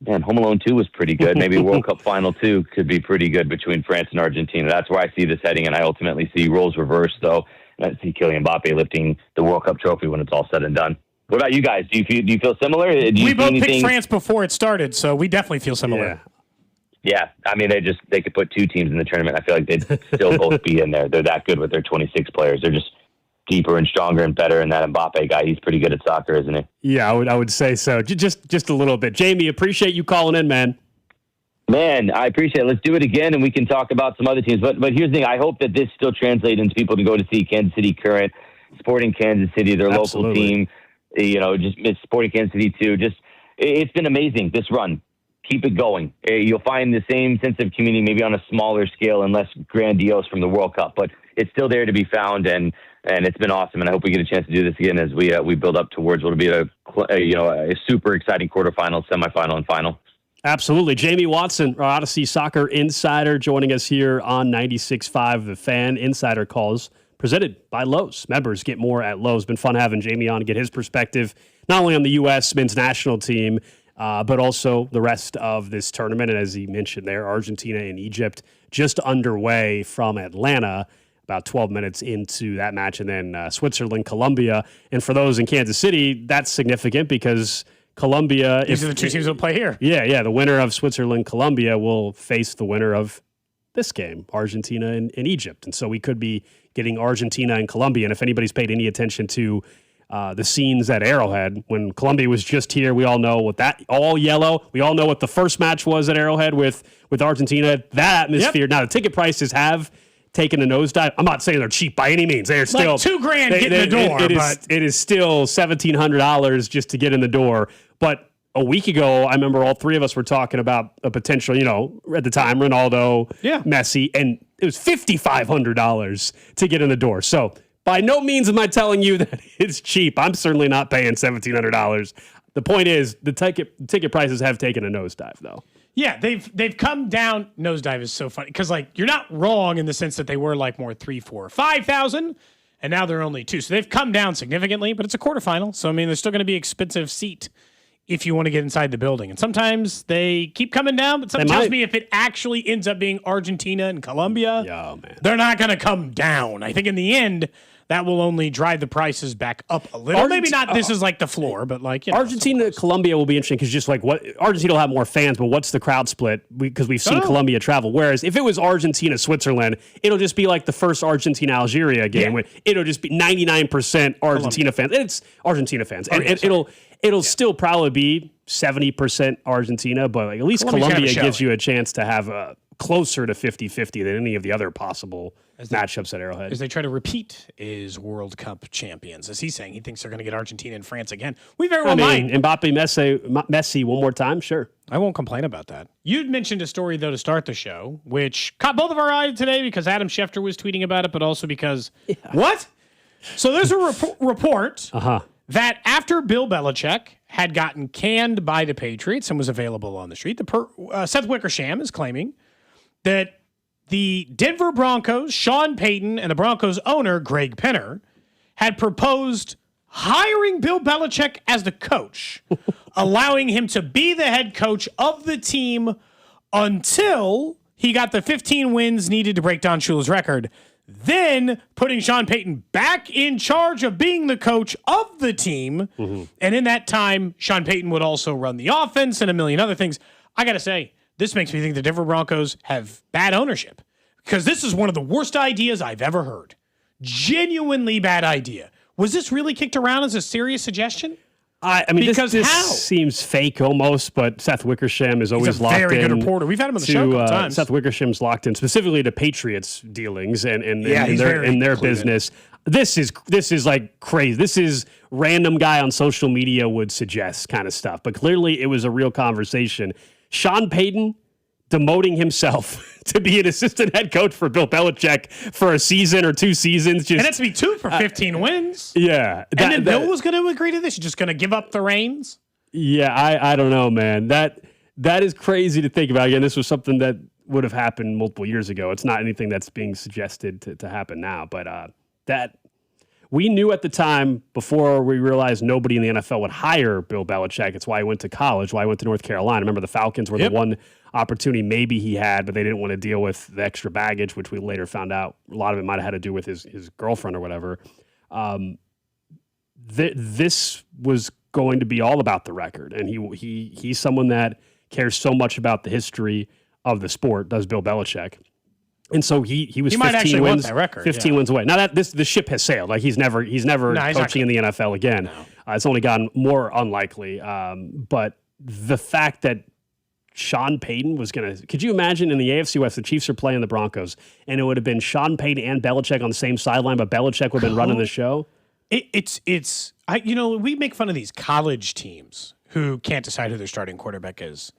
man, Home Alone 2 was pretty good. Maybe World Cup final 2 could be pretty good between France and Argentina. That's where I see this heading, and I ultimately see roles reversed, though. And I see Kylian Mbappe lifting the World Cup trophy when it's all said and done. What about you guys? Do you feel similar? We both picked France before it started, so we definitely feel similar. Yeah, I mean, they could put two teams in the tournament. I feel like they'd still both be in there. They're that good with their 26 players. They're just deeper and stronger and better. And that Mbappe guy, he's pretty good at soccer, isn't he? Yeah, I would say so. Just a little bit. Jamie, appreciate you calling in, man. Man, I appreciate it. Let's do it again, and we can talk about some other teams. But here's the thing. I hope that this still translates into people to go to see Kansas City Current, Sporting Kansas City, their local team. Just Sporting Kansas City, too. It's been amazing, this run. Keep it going. You'll find the same sense of community, maybe on a smaller scale and less grandiose from the World Cup. But it's still there to be found, and it's been awesome. And I hope we get a chance to do this again as we build up towards what will be a super exciting quarterfinal, semifinal, and final. Absolutely. Jamie Watson, our Odyssey Soccer Insider, joining us here on 96.5 The Fan. Insider calls presented by Lowe's. Members get more at Lowe's. Been fun having Jamie on to get his perspective, not only on the U.S. men's national team, but also the rest of this tournament. And as he mentioned there, Argentina and Egypt just underway from Atlanta, about 12 minutes into that match, and then Switzerland, Colombia. And for those in Kansas City, that's significant because Colombia... These are the two teams that will play here. Yeah. The winner of Switzerland, Colombia will face the winner of this game, Argentina and Egypt. And so we could be getting Argentina and Colombia. And if anybody's paid any attention to the scenes at Arrowhead, when Colombia was just here, we all know what that, all yellow. We all know what the first match was at Arrowhead with Argentina. That atmosphere. Yep. Now, the ticket prices have taken a nosedive. I'm not saying they're cheap by any means. They're still like $2,000 getting the door. It is still $1,700 just to get in the door. But a week ago, I remember all three of us were talking about a potential, at the time, Ronaldo, Messi, and it was $5,500 to get in the door. So by no means am I telling you that it's cheap. I'm certainly not paying $1,700. The point is the ticket prices have taken a nosedive, though. Yeah, they've come down. Nosedive is so funny because you're not wrong in the sense that they were like more 3, 4, 5,000, and now they're only 2. So they've come down significantly, but it's a quarterfinal. So I mean, there's still going to be expensive seat if you want to get inside the building. And sometimes they keep coming down, but something tells me if it actually ends up being Argentina and Colombia, they're not going to come down. I think in the end, that will only drive the prices back up a little. Maybe not this is like the floor, but Argentina, Colombia will be interesting because just like what Argentina will have more fans, but what's the crowd split? Because we've seen Colombia travel. Whereas if it was Argentina, Switzerland, it'll just be like the first Argentina Algeria game. Yeah. It'll just be 99% Argentina fans. And it's Argentina fans. And it'll still probably be 70% Argentina, but at least Colombia gives you a chance to have closer to 50-50 than any of the other possible matchups at Arrowhead. As they try to repeat as World Cup champions. As he's saying, he thinks they're going to get Argentina and France again. We very well might. Mbappe, Messi one more time, sure. I won't complain about that. You'd mentioned a story, though, to start the show, which caught both of our eyes today because Adam Schefter was tweeting about it, but also because... What? So there's a report that after Bill Belichick had gotten canned by the Patriots and was available on the street, Seth Wickersham is claiming that the Denver Broncos, Sean Payton, and the Broncos owner, Greg Penner, had proposed hiring Bill Belichick as the coach, allowing him to be the head coach of the team until he got the 15 wins needed to break Don Shula's record, then putting Sean Payton back in charge of being the coach of the team. Mm-hmm. And in that time, Sean Payton would also run the offense and a million other things. I got to say, this makes me think the Denver Broncos have bad ownership because this is one of the worst ideas I've ever heard. Genuinely bad idea. Was this really kicked around as a serious suggestion? I mean, this seems fake almost, but Seth Wickersham is always locked in. He's a very good reporter. We've had him on the show a couple times. Seth Wickersham's locked in specifically to Patriots dealings and their business. This is like crazy. This is random guy on social media would suggest kind of stuff, but clearly it was a real conversation. Sean Payton demoting himself to be an assistant head coach for Bill Belichick for a season or 2 seasons. And that's to be 2 for 15 wins. Yeah. And then Bill was going to agree to this? You're just going to give up the reins? Yeah, I don't know, man. That is crazy to think about. Again, this was something that would have happened multiple years ago. It's not anything that's being suggested to happen now. But that we knew at the time, before we realized nobody in the NFL would hire Bill Belichick. It's why he went to college, why he went to North Carolina. Remember, the Falcons were the one opportunity maybe he had, but they didn't want to deal with the extra baggage, which we later found out a lot of it might have had to do with his girlfriend or whatever. this was going to be all about the record, and he's someone that cares so much about the history of the sport. Does Bill Belichick? And so he was 15 wins, that record, 15 wins away. Now that the ship has sailed. Like he's never coaching in the NFL again. No. It's only gotten more unlikely. But the fact that Sean Payton was going to, could you imagine in the AFC West, the Chiefs are playing the Broncos, and it would have been Sean Payton and Belichick on the same sideline, but Belichick would have been running the show? We make fun of these college teams who can't decide who their starting quarterback is.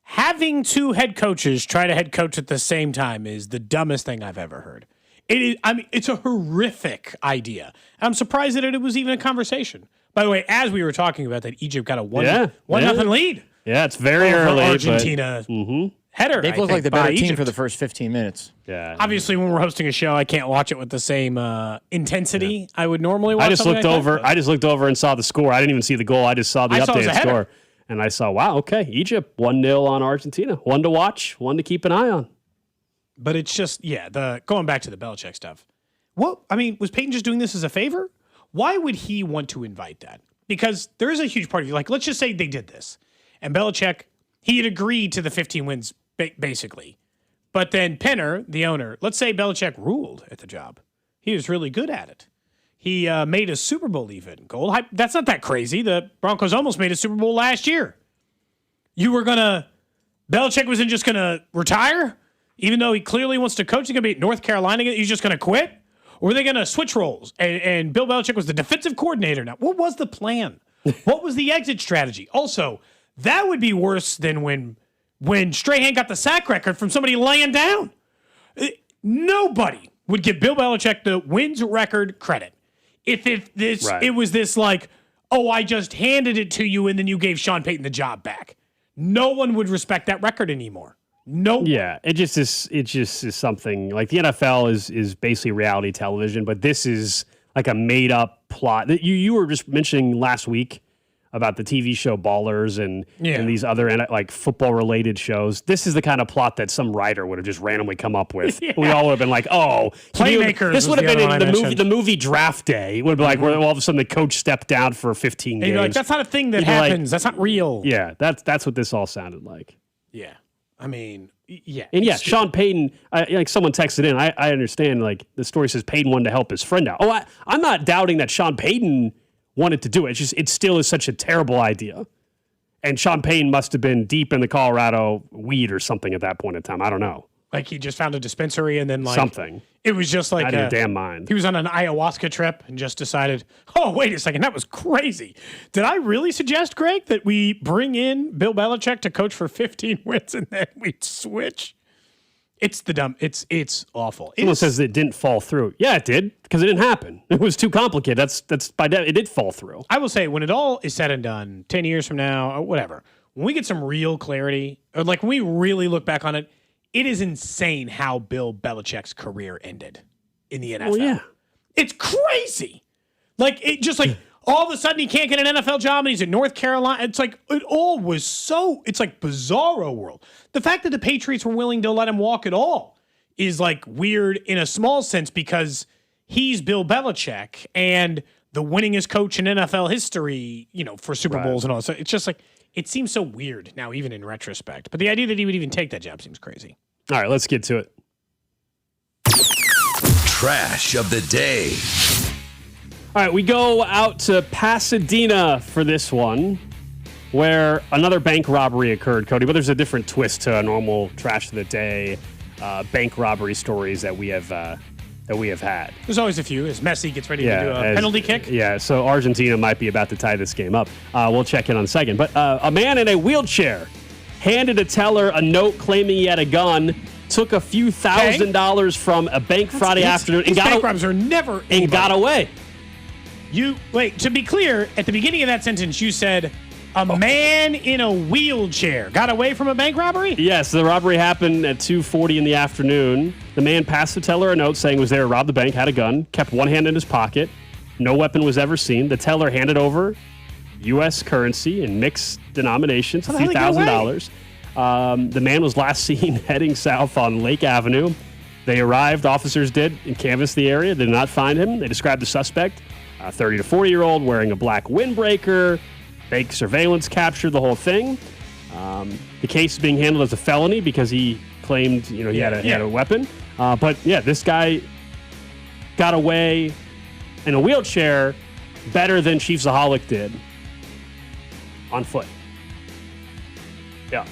Having two head coaches try to head coach at the same time is the dumbest thing I've ever heard. It's a horrific idea. I'm surprised that it was even a conversation. By the way, as we were talking about that, Egypt got a 1-0 lead. Yeah, it's very early. Argentina header. They've looked like the better team for the first 15 minutes. Yeah. Obviously, when we're hosting a show, I can't watch it with the same intensity I would normally watch. I just looked over and saw the score. I didn't even see the goal. I just saw the updated score. And I saw, wow, okay, Egypt 1-0 on Argentina. One to watch, one to keep an eye on. But it's just, going back to the Belichick stuff. Was Peyton just doing this as a favor? Why would he want to invite that? Because there is a huge part of you. Like, let's just say they did this. And Belichick, he had agreed to the 15 wins, basically. But then Penner, the owner, let's say Belichick ruled at the job. He was really good at it. He made a Super Bowl even. Gold. That's not that crazy. The Broncos almost made a Super Bowl last year. Belichick wasn't just going to retire, even though he clearly wants to coach. He's going to be at North Carolina. He's just going to quit? Or are they going to switch roles? And Bill Belichick was the defensive coordinator now. What was the plan? What was the exit strategy? Also, that would be worse than when Strahan got the sack record from somebody laying down. Nobody would give Bill Belichick the wins record credit. If it was this like, oh, I just handed it to you and then you gave Sean Payton the job back. No one would respect that record anymore. No. Yeah, it just is something like the NFL is basically reality television, but this is like a made up plot that you were just mentioning last week about the TV show Ballers and these other like football related shows. This is the kind of plot that some writer would have just randomly come up with. Yeah. We all would have been like, "Oh, Playmakers." This would have been in the movie Draft Day. It would be like where all of a sudden the coach stepped down for 15 games. You're like, that's not a thing that happens. That's not real. Yeah, that's what this all sounded like. Yeah, I mean, yeah, and Sean Payton. Like someone texted in. I understand. Like the story says Payton wanted to help his friend out. Oh, I'm not doubting that Sean Payton wanted to do it. It's just it still is such a terrible idea. And Sean Payton must have been deep in the Colorado weed or something at that point in time. I don't know. Like he just found a dispensary and then like something. It was just like out of your damn mind. He was on an ayahuasca trip and just decided, oh, wait a second, that was crazy. Did I really suggest, Greg, that we bring in Bill Belichick to coach for 15 wins and then we switch? It's it's awful. Someone says it didn't fall through. Yeah, it did, because it didn't happen. It was too complicated. That's by that it did fall through. I will say, when it all is said and done, 10 years from now, or whatever, when we get some real clarity, or like when we really look back on it, it is insane how Bill Belichick's career ended in the NFL. Well, yeah. It's crazy. Like it just like all of a sudden he can't get an NFL job and he's in North Carolina. It's like it all was it's like bizarro world. The fact that the Patriots were willing to let him walk at all is like weird in a small sense because he's Bill Belichick and the winningest coach in NFL history, for Super Bowls and all. So it's just like it seems so weird now, even in retrospect. But the idea that he would even take that job seems crazy. All right, let's get to it. Trash of the day. All right, we go out to Pasadena for this one, where another bank robbery occurred, Cody, but there's a different twist to a normal trash of the day bank robbery stories that we have had. There's always a few as Messi gets ready to do a penalty kick. Yeah, so Argentina might be about to tie this game up. We'll check in on a second. But a man in a wheelchair handed a teller a note claiming he had a gun, took a few $1,000s from a bank Friday afternoon, and bank robbers are never and got away. To be clear, at the beginning of that sentence, you said a man in a wheelchair got away from a bank robbery? Yes, the robbery happened at 2:40 in the afternoon. The man passed the teller a note saying he was there to rob the bank, had a gun, kept one hand in his pocket. No weapon was ever seen. The teller handed over U.S. currency in mixed denominations, a few $1,000s. The man was last seen heading south on Lake Avenue. They arrived, officers did, and canvassed the area. They did not find him. They described the suspect A 30 to 40-year-old wearing a black windbreaker. Fake surveillance captured the whole thing. The case is being handled as a felony because he claimed, he had a weapon. But this guy got away in a wheelchair better than Chiefsaholic did on foot. Yeah.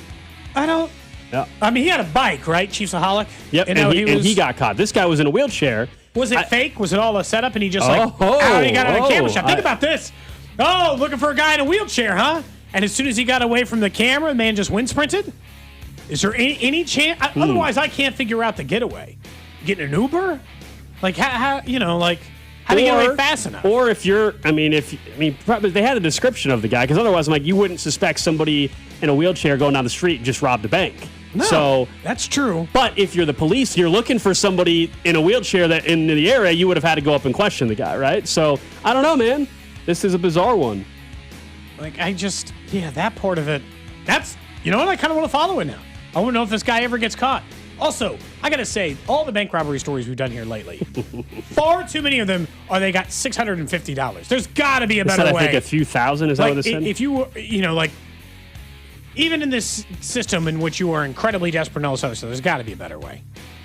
I mean, he had a bike, right, Chiefsaholic? Yep, and he got caught. This guy was in a wheelchair. Was it fake? Was it all a setup? And he just he got on a camera shot. Think about this. Oh, looking for a guy in a wheelchair, huh? And as soon as he got away from the camera, the man just wind sprinted? Is there any chance? Otherwise, I can't figure out the getaway. Getting an Uber? Like, how do you get away fast enough? Or if probably they had a description of the guy, because otherwise, you wouldn't suspect somebody in a wheelchair going down the street and just robbed a bank. No, so that's true. But if you're the police, you're looking for somebody in a wheelchair that in the area, you would have had to go up and question the guy, right? So I don't know, man. This is a bizarre one. That part of it, that's, I kind of want to follow it now. I want to know if this guy ever gets caught. Also, I got to say, all the bank robbery stories we've done here lately, far too many of them they got $650. There's got to be a better way. I think a few thousand, is that what it said? If you, even in this system in which you are incredibly desperate and all this other stuff, there's got to be a better way.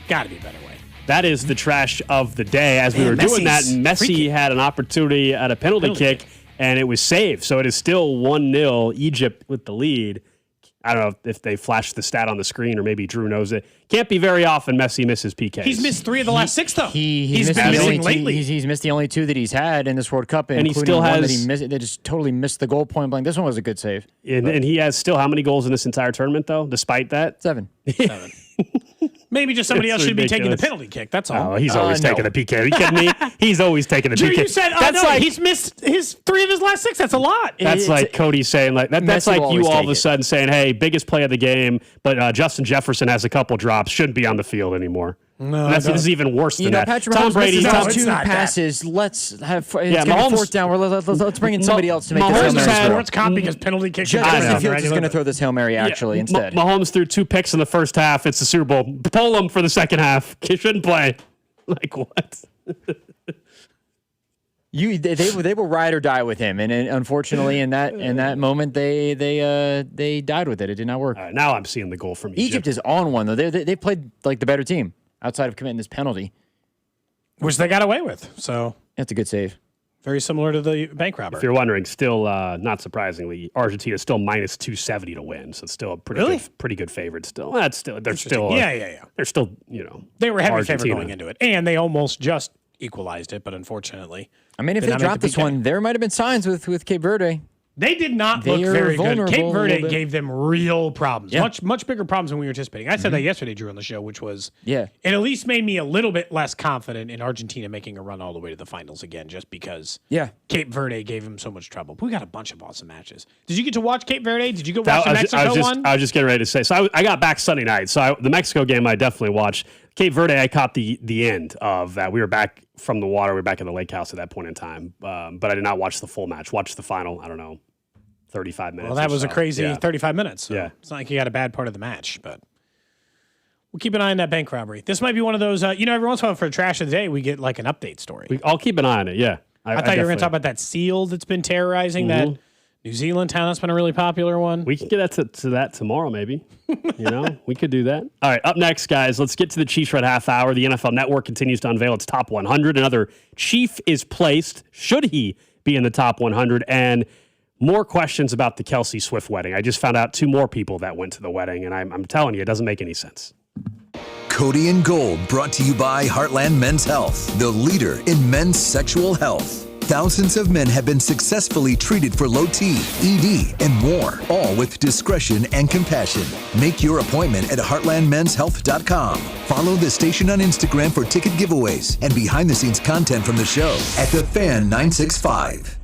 Got to be a better way. That is the trash of the day. As we were doing that, Messi had an opportunity at a penalty kick, and it was saved. So it is still 1-0, Egypt with the lead. I don't know if they flashed the stat on the screen or maybe Drew knows it. Can't be very often Messi misses PKs. He's missed 3 of the last 6, though. He's been missing lately. He's missed the only 2 that he's had in this World Cup, and he still has one that they just totally missed the goal point blank. This one was a good save. And he has still how many goals in this entire tournament, though, despite that? 7. Maybe just somebody else should be taking the penalty kick. That's all. Oh, he's always taking the PK. Are you kidding me? He's always taking the PK. You said, he's missed his 3 of his last 6. That's a lot. That's like Cody saying, that's like you all of a sudden saying, hey, biggest play of the game, but Justin Jefferson has a couple drops, shouldn't be on the field anymore. No, this is even worse than that. Patrick Tom Brady, Mahomes 2 passes. Let's have Mahomes 4th down. Let's bring in somebody else to make this Hail Mary. Sports copy because penalty kick. Justin Fields is going to throw this Hail Mary instead. Mahomes threw 2 picks in the first half. It's the Super Bowl. Pull him for the second half. He shouldn't play. Like what? They will ride or die with him, and unfortunately, in that moment, they died with it. It did not work. All right, now I'm seeing the goal from Egypt. Egypt is on one though. They played like the better team outside of committing this penalty, which they got away with. So that's a good save. Very similar to the bank robber. If you're wondering, still not surprisingly, Argentina is still minus 270 to win, so it's still a pretty good favorite. Still, they're still They're still they were heavy Argentina. favorite going into it, and they almost just equalized it, but unfortunately, I mean, if they dropped this one, there might have been signs with Cape Verde. They did not look very good. Cape Verde gave them real problems. Yeah. Much bigger problems than we were anticipating. I said that yesterday, Drew, on the show, which was it at least made me a little bit less confident in Argentina making a run all the way to the finals again, just because Cape Verde gave them so much trouble. But we got a bunch of awesome matches. Did you get to watch Cape Verde? Did you go watch the Mexico one? I was just getting ready to say. So I got back Sunday night. So the Mexico game I definitely watched. Cape Verde, I caught the end of that. We were back from the water. We were back in the lake house at that point in time. But I did not watch the full match. Watched the final, I don't know, 35 minutes. Well, that was a crazy 35 minutes. So yeah. It's not like you got a bad part of the match, but we'll keep an eye on that bank robbery. This might be one of those, every once in a while for Trash of the Day, we get like an update story. I'll keep an eye on it, yeah. I thought you were going to talk about that seal that's been terrorizing that New Zealand town. That's been a really popular one. We can get to that tomorrow, maybe. We could do that. All right, up next, guys, let's get to the Chiefs Red Half Hour. The NFL Network continues to unveil its top 100. Another Chief is placed. Should he be in the top 100? And more questions about the Kelsey Swift wedding. I just found out 2 more people that went to the wedding, and I'm telling you, it doesn't make any sense. Cody and Gold, brought to you by Heartland Men's Health, the leader in men's sexual health. Thousands of men have been successfully treated for low T, ED, and more, all with discretion and compassion. Make your appointment at heartlandmenshealth.com. Follow the station on Instagram for ticket giveaways and behind-the-scenes content from the show at The Fan 965.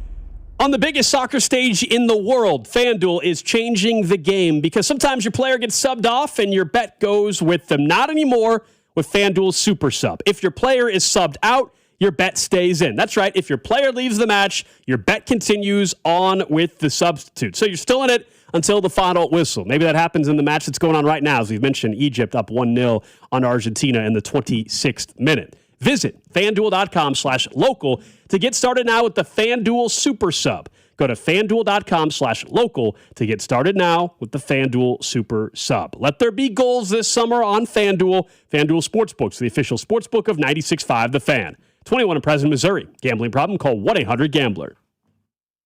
On the biggest soccer stage in the world, FanDuel is changing the game because sometimes your player gets subbed off and your bet goes with them. Not anymore with FanDuel's Super Sub. If your player is subbed out, your bet stays in. That's right. If your player leaves the match, your bet continues on with the substitute. So you're still in it until the final whistle. Maybe that happens in the match that's going on right now. As we've mentioned, Egypt up 1-0 on Argentina in the 26th minute. Visit FanDuel.com/local to get started now with the FanDuel Super Sub. Go to FanDuel.com/local to get started now with the FanDuel Super Sub. Let there be goals this summer on FanDuel. FanDuel Sportsbooks, the official sportsbook of 96.5 The Fan. 21 in Pleasant, Missouri. Gambling problem? Call 1-800-GAMBLER.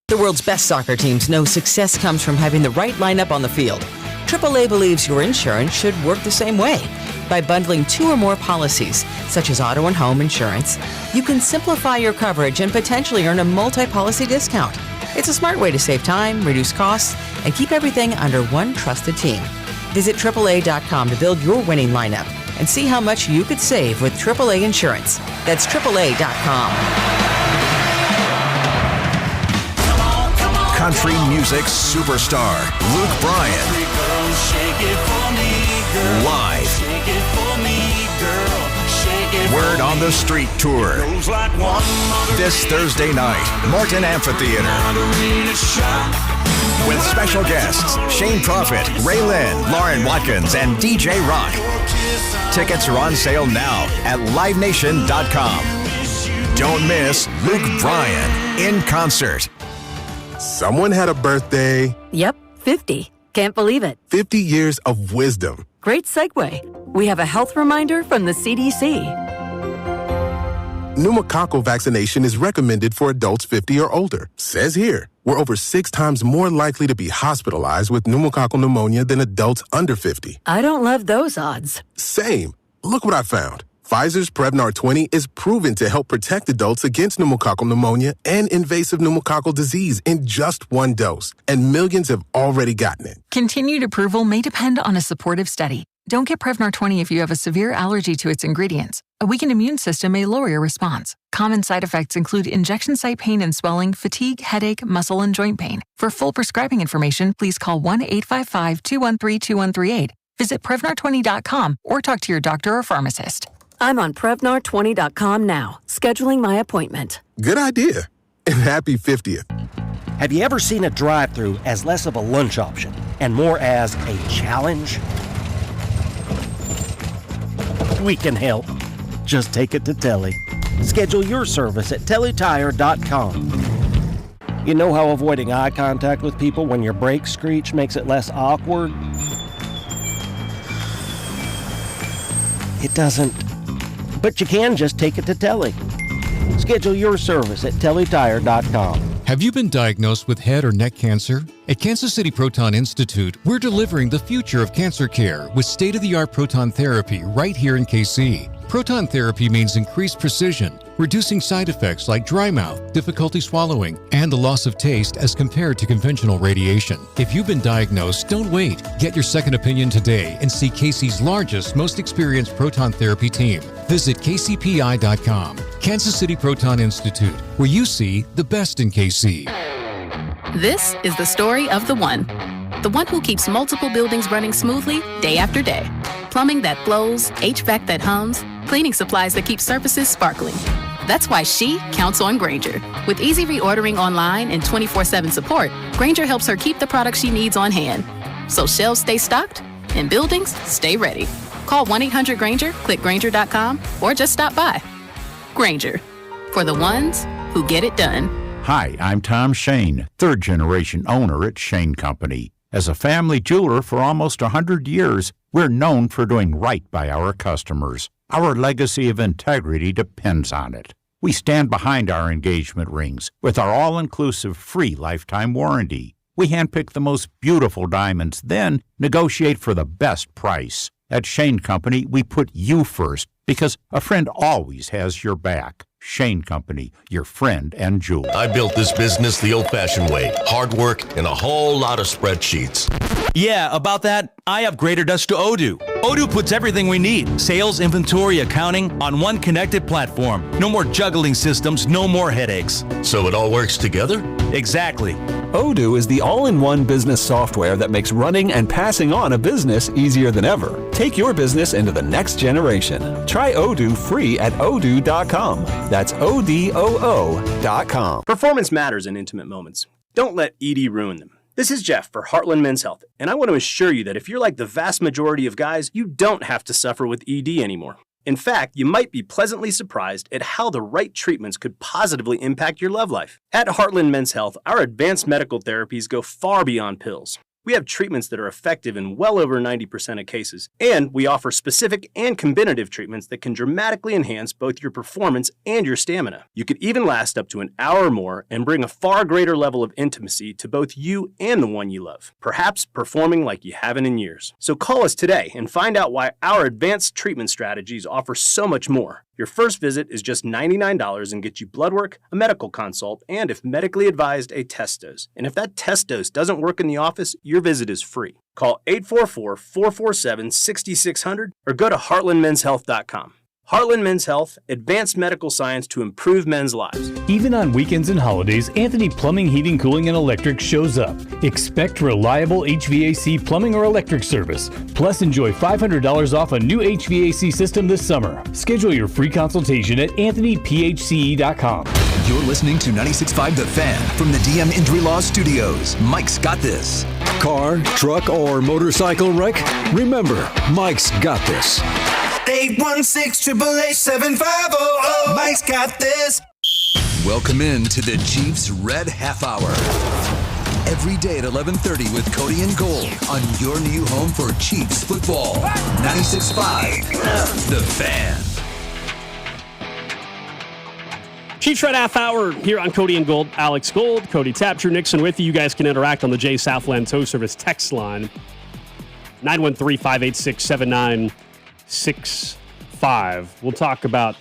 The world's best soccer teams know success comes from having the right lineup on the field. AAA believes your insurance should work the same way. By bundling 2 or more policies, such as auto and home insurance, you can simplify your coverage and potentially earn a multi-policy discount. It's a smart way to save time, reduce costs, and keep everything under one trusted team. Visit AAA.com to build your winning lineup and see how much you could save with AAA Insurance. That's AAA.com. Country music superstar Luke Bryan. Live. Word on the Street Tour. This Thursday night, Morton Amphitheater. With special guests, Shane Prophet, Ray Lynn, Lauren Watkins, and DJ Rock. Tickets are on sale now at livenation.com. Don't miss Luke Bryan in concert. Someone had a birthday. Yep, 50. Can't believe it. 50 years of wisdom. Great segue. We have a health reminder from the CDC. Pneumococcal vaccination is recommended for adults 50 or older. Says here, we're over 6 times more likely to be hospitalized with pneumococcal pneumonia than adults under 50. I don't love those odds. Same. Look what I found. Pfizer's Prevnar 20 is proven to help protect adults against pneumococcal pneumonia and invasive pneumococcal disease in just 1 dose, and millions have already gotten it. Continued approval may depend on a supportive study. Don't get Prevnar 20 if you have a severe allergy to its ingredients. A weakened immune system may lower your response. Common side effects include injection site pain and swelling, fatigue, headache, muscle, and joint pain. For full prescribing information, please call 1-855-213-2138. Visit Prevnar20.com or talk to your doctor or pharmacist. I'm on Prevnar20.com now, scheduling my appointment. Good idea. And happy 50th. Have you ever seen a drive-thru as less of a lunch option and more as a challenge? We can help. Just take it to Telly. Schedule your service at tellytire.com. You know how avoiding eye contact with people when your brakes screech makes it less awkward? It doesn't. But you can just take it to Telly. Schedule your service at tellytire.com. Have you been diagnosed with head or neck cancer? At Kansas City Proton Institute, we're delivering the future of cancer care with state-of-the-art proton therapy right here in KC. Proton therapy means increased precision, reducing side effects like dry mouth, difficulty swallowing, and the loss of taste as compared to conventional radiation. If you've been diagnosed, don't wait. Get your second opinion today and see KC's largest, most experienced proton therapy team. Visit kcpi.com. Kansas City Proton Institute, where you see the best in KC. This is the story of the one who keeps multiple buildings running smoothly day after day. Plumbing that flows, HVAC that hums, cleaning supplies that keep surfaces sparkling. That's why she counts on Grainger. With easy reordering online and 24/7 support, Grainger helps her keep the products she needs on hand. So shelves stay stocked and buildings stay ready. Call 1-800-GRAINGER, click Grainger.com, or just stop by. Grainger, for the ones who get it done. Hi, I'm Tom Shane, third-generation owner at Shane Company. As a family jeweler for almost 100 years, we're known for doing right by our customers. Our legacy of integrity depends on it. We stand behind our engagement rings with our all-inclusive free lifetime warranty. We handpick the most beautiful diamonds, then negotiate for the best price. At Shane Company, we put you first because a friend always has your back. Shane Company, your friend and jeweler. I built this business the old-fashioned way. Hard work and a whole lot of spreadsheets. Yeah, about that, I upgraded us to Odoo. Odoo puts everything we need, sales, inventory, accounting, on one connected platform. No more juggling systems, no more headaches. So it all works together? Exactly. Odoo is the all-in-one business software that makes running and passing on a business easier than ever. Take your business into the next generation. Try Odoo free at odoo.com. That's ODOO.com. Performance matters in intimate moments. Don't let ED ruin them. This is Jeff for Heartland Men's Health, and I want to assure you that if you're like the vast majority of guys, you don't have to suffer with ED anymore. In fact, you might be pleasantly surprised at how the right treatments could positively impact your love life. At Heartland Men's Health, our advanced medical therapies go far beyond pills. We have treatments that are effective in well over 90% of cases, and we offer specific and combinative treatments that can dramatically enhance both your performance and your stamina. You could even last up to an hour or more and bring a far greater level of intimacy to both you and the one you love, perhaps performing like you haven't in years. So call us today and find out why our advanced treatment strategies offer so much more. Your first visit is just $99 and gets you blood work, a medical consult, and if medically advised, a test dose. And if that test dose doesn't work in the office, your visit is free. Call 844-447-6600 or go to heartlandmenshealth.com. Heartland Men's Health, advanced medical science to improve men's lives. Even on weekends and holidays, Anthony Plumbing, Heating, Cooling, and Electric shows up. Expect reliable HVAC plumbing or electric service. Plus, enjoy $500 off a new HVAC system this summer. Schedule your free consultation at anthonyphce.com. You're listening to 96.5 The Fan from the DM Injury Law Studios. Mike's got this. Car, truck, or motorcycle wreck? Remember, Mike's got this. 816-888-7500. Mike's got this. Welcome in to the Chiefs Red Half Hour. Every day at 11:30 with Cody and Gold on your new home for Chiefs football. 96.5 The Fan. Chiefs Red Half Hour here on Cody and Gold. Alex Gold, Cody Tapp, Drew Nixon with you. You guys can interact on the J Southland Tow Service text line. 913-586-7965. We'll talk about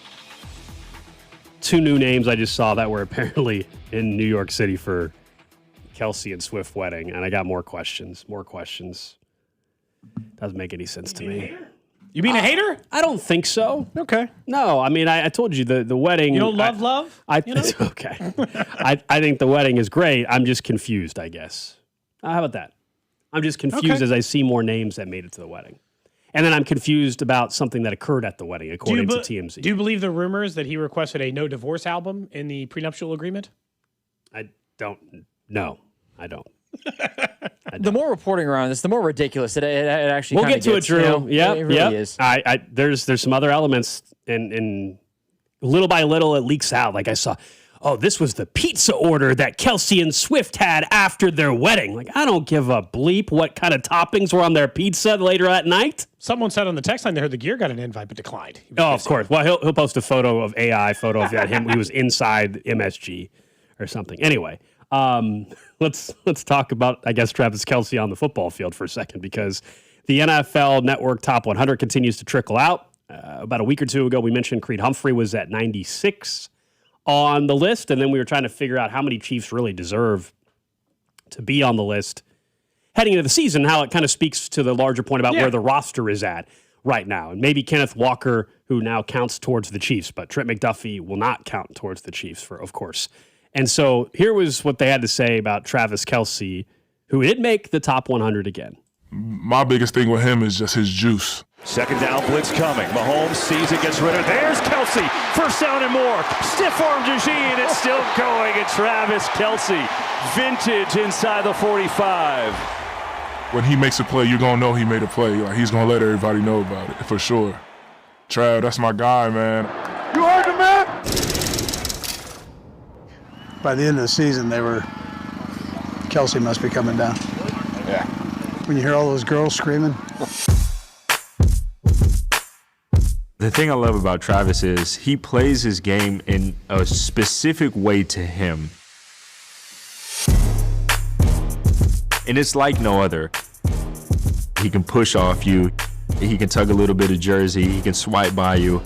two new names I just saw that were apparently in New York City for Kelsey and Swift wedding, and I got more questions. Doesn't make any sense to me. You mean a hater? I don't think so. Okay. No, I mean, I told you the wedding. You don't love? Okay. I think the wedding is great. I'm just confused, I guess. How about that? I'm just confused as I see more names that made it to the wedding. And then I'm confused about something that occurred at the wedding, according to TMZ. Do you believe the rumors that he requested a no divorce album in the prenuptial agreement? I don't. No, I don't. The more reporting around this, the more ridiculous it actually. We'll get to it, Drew. You know, yeah, it really is. There's some other elements, and little by little it leaks out. Like I saw, this was the pizza order that Kelsey and Swift had after their wedding. Like, I don't give a bleep what kind of toppings were on their pizza later that night. Someone said on the text line they heard the gear got an invite but declined. Of course. Well, he'll post a photo of that him. He was inside MSG or something. Anyway. Let's talk about, I guess, Travis Kelce on the football field for a second, because the NFL Network Top 100 continues to trickle out. About a week or two ago, we mentioned Creed Humphrey was at 96 on the list, and then we were trying to figure out how many Chiefs really deserve to be on the list heading into the season, how it kind of speaks to the larger point about where the roster is at right now. And maybe Kenneth Walker, who now counts towards the Chiefs, but Trent McDuffie will not count towards the Chiefs, of course. And so here was what they had to say about Travis Kelce, who did make the top 100 again. My biggest thing with him is just his juice. Second down blitz coming. Mahomes sees it, gets rid of it. There's Kelce. First down and more. Stiff arm Eugene. It's still going. And Travis Kelce, vintage inside the 45. When he makes a play, you're going to know he made a play. Like, he's going to let everybody know about it, for sure. Trav, that's my guy, man. You heard the man? By the end of the season, Kelsey must be coming down. Yeah. When you hear all those girls screaming. The thing I love about Travis is he plays his game in a specific way to him. And it's like no other. He can push off you. He can tug a little bit of jersey. He can swipe by you.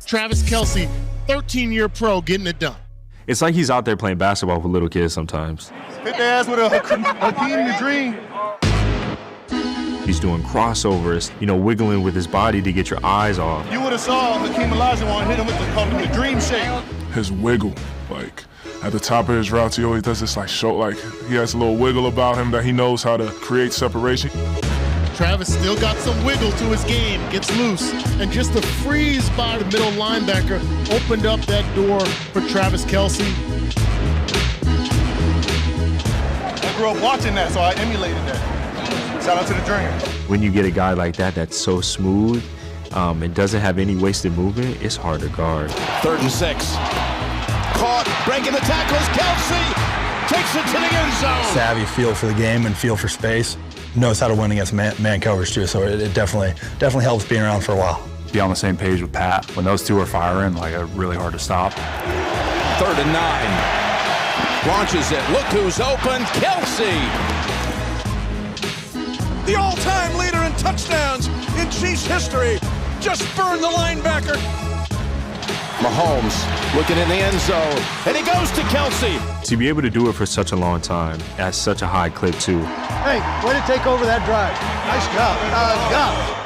Travis Kelce, 13-year pro, getting it done. It's like he's out there playing basketball with little kids sometimes. Hit their ass with a Hakeem the Dream. He's doing crossovers, wiggling with his body to get your eyes off. You would have saw Hakeem Olajuwon hit him with the Dream Shake. His wiggle, at the top of his routes, he always does this show, he has a little wiggle about him that he knows how to create separation. Travis still got some wiggle to his game, gets loose, and just the freeze by the middle linebacker opened up that door for Travis Kelce. I grew up watching that, so I emulated that. Shout out to the Dream. When you get a guy like that that's so smooth, and doesn't have any wasted movement, it's hard to guard. 3rd and 6. Caught, breaking the tackles. Kelsey takes it to the end zone. Savvy feel for the game and feel for space. Knows how to win against man coverage too. So it definitely helps being around for a while. Be on the same page with Pat. When those two are firing, like, really hard to stop. 3rd and 9. Launches it. Look who's open. Kelsey. The all-time leader in touchdowns in Chiefs history. Just burned the linebacker. Mahomes looking in the end zone, and he goes to Kelsey. To be able to do it for such a long time at such a high clip, too. Hey, way to take over that drive. Nice job.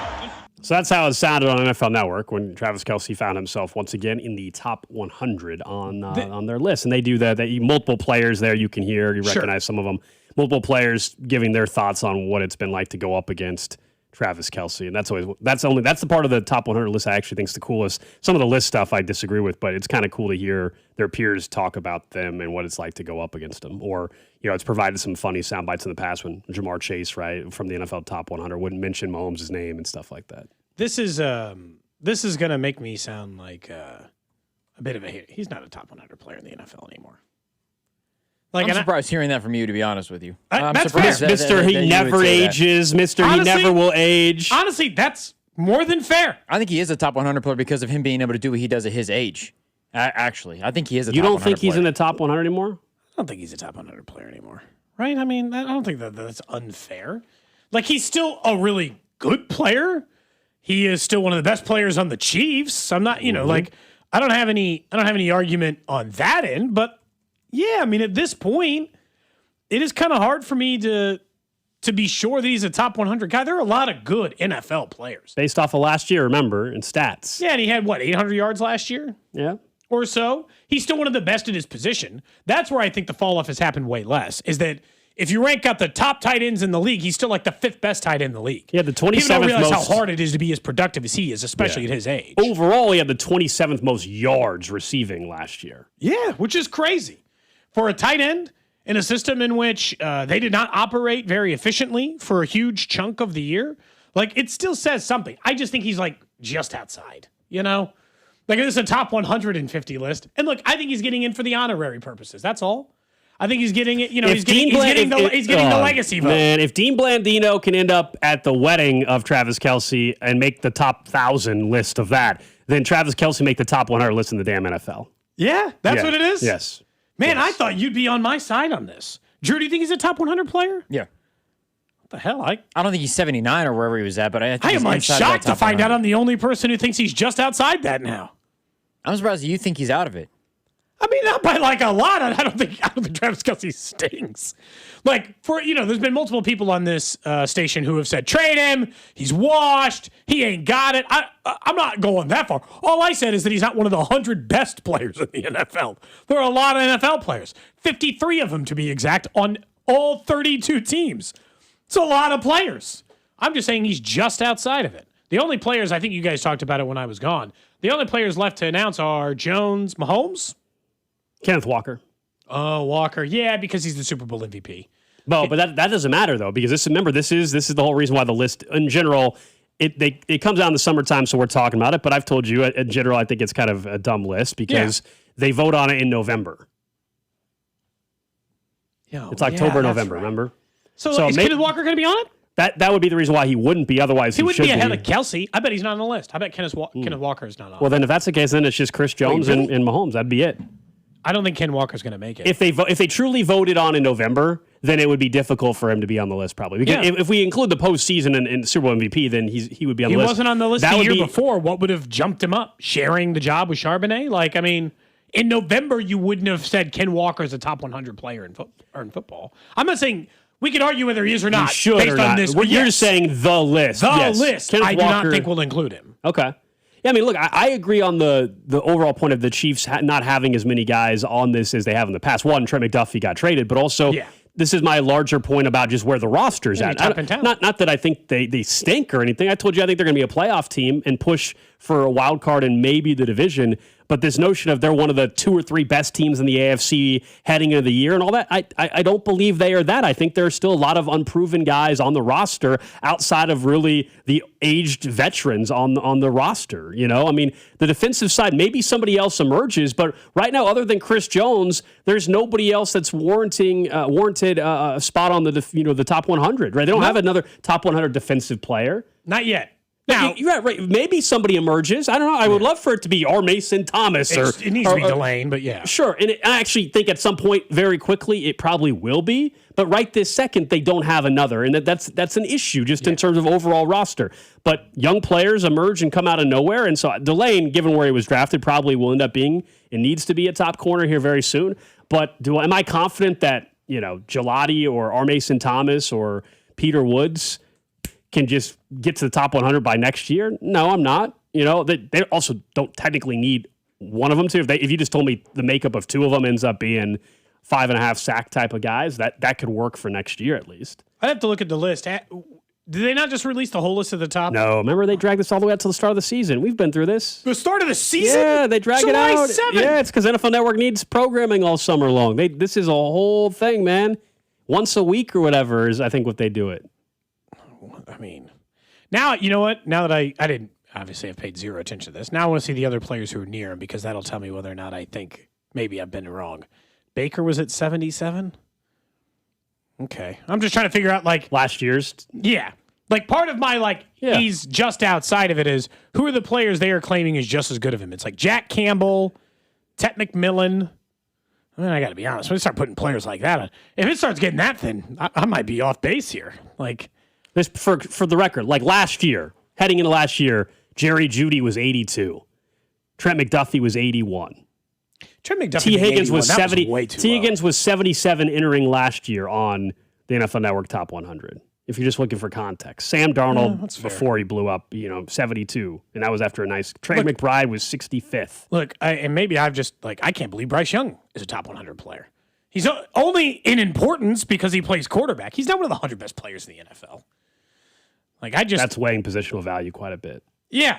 So that's how it sounded on NFL Network when Travis Kelce found himself once again in the top 100 on their list. And they do that. Multiple players there you can hear. You recognize some of them. Multiple players giving their thoughts on what it's been like to go up against Travis Kelce. And that's the part of the top 100 list I actually think is the coolest. Some of the list stuff I disagree with, but it's kind of cool to hear their peers talk about them and what it's like to go up against them. Or, it's provided some funny sound bites in the past when Jamar Chase, right, from the NFL top 100 wouldn't mention Mahomes' name and stuff like that. This is going to make me sound like a bit of a hater. He's not a top 100 player in the NFL anymore. I'm surprised hearing that from you, to be honest with you. I'm surprised Mr. He never ages. Mr. He never will age. Honestly, that's more than fair. I think he is a top 100 player because of him being able to do what he does at his age. Actually, I think he is a top 100 player. You don't think he's in the top 100 anymore? I don't think he's a top 100 player anymore. Right? I mean, I don't think that's unfair. Like, he's still a really good player. He is still one of the best players on the Chiefs. I'm not, I don't have any argument on that end, but yeah, I mean, at this point, it is kind of hard for me to be sure that he's a top 100 guy. There are a lot of good NFL players. Based off of last year, remember, in stats. Yeah, and he had, 800 yards last year? Yeah. Or so. He's still one of the best at his position. That's where I think the fall-off has happened way less, is that if you rank out the top tight ends in the league, he's still like the 5th best tight end in the league. He had the 27th People don't realize most. how hard it is to be as productive as he is, especially at his age. Overall, he had the 27th most yards receiving last year. Yeah, which is crazy. For a tight end in a system in which they did not operate very efficiently for a huge chunk of the year, it still says something. I just think he's just outside, Like, this is a top 150 list. And look, I think he's getting in for the honorary purposes. That's all. I think he's getting it. He's getting the legacy vote. Man, if Dean Blandino can end up at the wedding of Travis Kelce and make the top 1,000 list of that, then Travis Kelce make the top 100 list in the damn NFL. Yeah, that's what it is? Yes. Man, I thought you'd be on my side on this. Drew, do you think he's a top 100 player? Yeah. What the hell? I don't think he's 79 or wherever he was at, but I think am shocked to find out I'm the only person who thinks he's just outside that now. I'm surprised you think he's out of it. I mean, not by a lot. I don't think Travis Kelce stinks. There's been multiple people on this station who have said, trade him. He's washed. He ain't got it. I'm not going that far. All I said is that he's not one of the 100 best players in the NFL. There are a lot of NFL players, 53 of them to be exact, on all 32 teams. It's a lot of players. I'm just saying he's just outside of it. The only players, I think you guys talked about it when I was gone, the only players left to announce are Jones, Mahomes, Kenneth Walker. Oh, Walker. Yeah, because he's the Super Bowl MVP. But that doesn't matter, though, because this is the whole reason why the list, in general, it comes out in the summertime, so we're talking about it. But I've told you, in general, I think it's kind of a dumb list because they vote on it in November. It's October, November, right. Remember? So is Kenneth Walker going to be on it? That would be the reason why he wouldn't be. Otherwise, he wouldn't be ahead of Kelce. I bet he's not on the list. I bet Kenneth Walker is not on. Well, then if that's the case, then it's just Chris Jones and Mahomes. That'd be it. I don't think Ken Walker's going to make it. If they truly voted on in November, then it would be difficult for him to be on the list, probably. Because if we include the postseason and Super Bowl MVP, then he would be on the list. He wasn't on the list the year before. What would have jumped him up? Sharing the job with Charbonnet? In November, you wouldn't have said Ken Walker's a top 100 player in football. I'm not saying we could argue whether he is or not based on this. You're just saying the list. The list. I do not think we'll include him. Okay. Yeah, I mean, look, I agree on the overall point of the Chiefs not having as many guys on this as they have in the past. One, Trey McDuffie got traded, but also this is my larger point about just where the roster's at. Not that I think they stink or anything. I told you I think they're going to be a playoff team and push for a wild card and maybe the division. But this notion of they're one of the 2 or 3 best teams in the AFC heading into the year and all that, I don't believe they are that. I think there are still a lot of unproven guys on the roster outside of really the aged veterans on the roster. You know, I mean, the defensive side, maybe somebody else emerges, but right now, other than Chris Jones, there's nobody else that's warranted a spot on the top 100. Right? They don't have another top 100 defensive player. Not yet. Now, you're right. Maybe somebody emerges. I don't know. I would love for it to be R. Mason Thomas. It needs to be Delane, but yeah. Sure. And I actually think at some point, very quickly, it probably will be. But right this second, they don't have another. And that's an issue just in terms of overall roster. But young players emerge and come out of nowhere. And so Delane, given where he was drafted, probably will end up being and needs to be a top corner here very soon. But am I confident that, Gelati or R. Mason Thomas or Peter Woods can just get to the top 100 by next year? No, I'm not. They also don't technically need one of them to. If you just told me the makeup of 2 of them ends up being 5.5 sack type of guys, that could work for next year at least. I'd have to look at the list. Did they not just release the whole list at the top? No, remember they dragged this all the way out to the start of the season. We've been through this. The start of the season? Yeah, they drag July it out. 7th. Yeah, it's because NFL Network needs programming all summer long. This is a whole thing, man. Once a week or whatever is, I think, what they do it. I mean, now, you know what? Now that I didn't, obviously I've paid zero attention to this. Now I want to see the other players who are near him because that'll tell me whether or not I think maybe I've been wrong. Baker was at 77? Okay. I'm just trying to figure out, last year's? Yeah. Part of my, he's just outside of it is, who are the players they are claiming is just as good of him? It's like Jack Campbell, Ted McMillan. I mean, I got to be honest. When we start putting players like that on, if it starts getting that thin, I might be off base here. This for the record, last year, heading into last year, Jerry Jeudy was 82. Trent McDuffie was 81. Trent McDuffie T. Higgins was 70. T. Higgins was 77 entering last year on the NFL Network Top 100. If you're just looking for context, Sam Darnold before he blew up, 72, and that was after a nice. Trey McBride was 65th. Look, and maybe I've just I can't believe Bryce Young is a top 100 player. He's only in importance because he plays quarterback. He's not one of the 100 best players in the NFL. That's weighing positional value quite a bit. Yeah.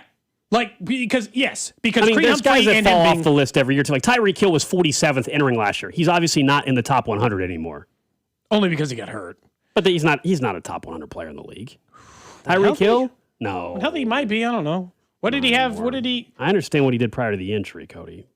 Because there's Creed guys that and fall off the list every year too. Tyreek Hill was 47th entering last year. He's obviously not in the top 100 anymore. Only because he got hurt. But he's not a top 100 player in the league. Tyreek Hill? No. Healthy he might be. I don't know. What did he have? What did he? I understand what he did prior to the injury, Cody.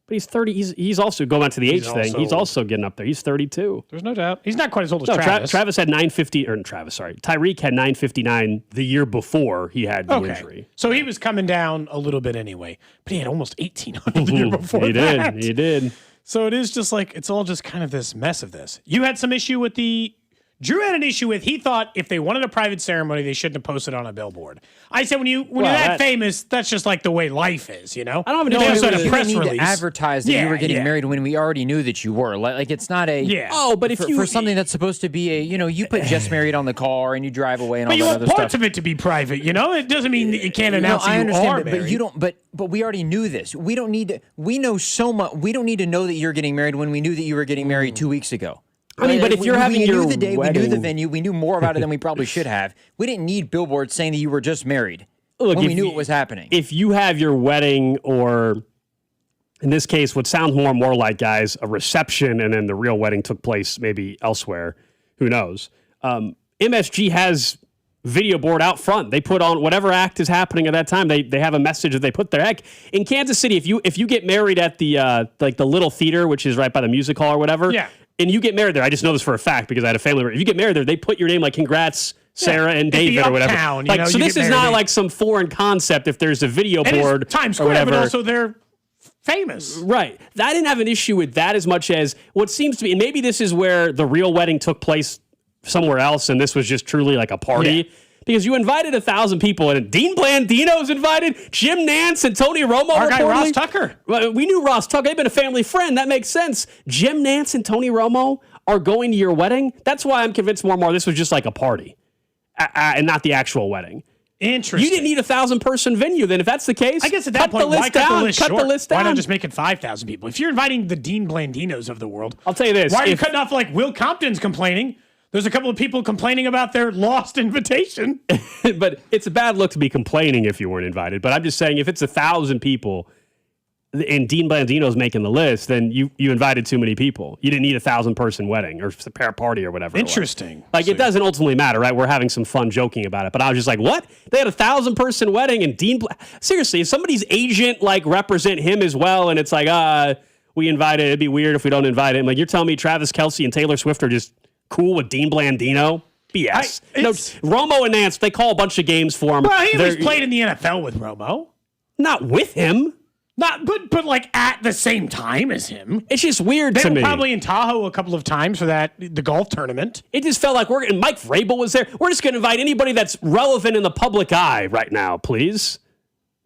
But he's 30. He's also, going back to the age thing, he's also getting up there. He's 32. There's no doubt. He's not quite as old as Travis. Tyreek had 959 the year before he had the injury. So he was coming down a little bit anyway. But he had almost 1,800 the year before He did. So it is just it's all just kind of this mess of this. You had some issue with Drew had an issue with, he thought if they wanted a private ceremony, they shouldn't have posted on a billboard. I said, when you're that famous, that's just the way life is, I don't have an issue with a press release. release. To advertise that you were getting married when we already knew that you were. It's not a... Yeah. Oh, but for something that's supposed to be a, you put just married on the car and you drive away and all that other stuff. But you want parts of it to be private, It doesn't mean that you can't announce that you are married. But you don't, but we already knew this. We don't need to, we know so much, we don't need to know that you're getting married when we knew that you were getting married 2 weeks ago. But if you're having your we knew the day, wedding, we knew the venue, we knew more about it than we probably should have. We didn't need billboards saying that you were just married when we knew it was happening. If you have your wedding, or in this case, what sounds more and more like, guys, a reception, and then the real wedding took place maybe elsewhere, who knows? MSG has video board out front. They put on whatever act is happening at that time. They have a message that they put there. Heck, in Kansas City, if you get married at the the little theater, which is right by the music hall or whatever, and you get married there, I just know this for a fact because I had a family. If you get married there, they put your name congrats, Sarah and David or whatever. So this is not some foreign concept. If there's a video board, Times Square, or whatever, but also they're famous, right? I didn't have an issue with that as much as what seems to be, and maybe this is where the real wedding took place somewhere else, and this was just truly like a party. Yeah. Because you invited 1,000 people, and Dean Blandino's invited, Jim Nance and Tony Romo. Our guy Ross Tucker. Well, we knew Ross Tucker. They've been a family friend. That makes sense. Jim Nance and Tony Romo are going to your wedding. That's why I'm convinced more and more this was just like a party and not the actual wedding. Interesting. You didn't need a 1,000-person venue then. If that's the case, I guess at that point, why cut the list short? The list down. Why not just make it 5,000 people? If you're inviting the Dean Blandinos of the world, I'll tell you this. Why are you cutting off Will Compton's complaining? There's a couple of people complaining about their lost invitation. But it's a bad look to be complaining if you weren't invited. But I'm just saying, if it's 1,000 people, and Dean Blandino's making the list, then you invited too many people. You didn't need a 1,000-person wedding or party or whatever. Interesting. Like, it doesn't ultimately matter, right? We're having some fun joking about it. But I was just like, what? They had a 1,000-person wedding and seriously, is somebody's agent like represent him as well? And it's like, we invited. It'd be weird if we don't invite him. Like, you're telling me Travis Kelce and Taylor Swift are just cool with Dean Blandino? BS. Romo and Nance, they call a bunch of games for him. Well, he was played in the NFL with Romo. Not with him. But like at the same time as him. It's just weird to me. They were probably in Tahoe a couple of times for the golf tournament. It just felt like and Mike Vrabel was there. We're just going to invite anybody that's relevant in the public eye right now, please.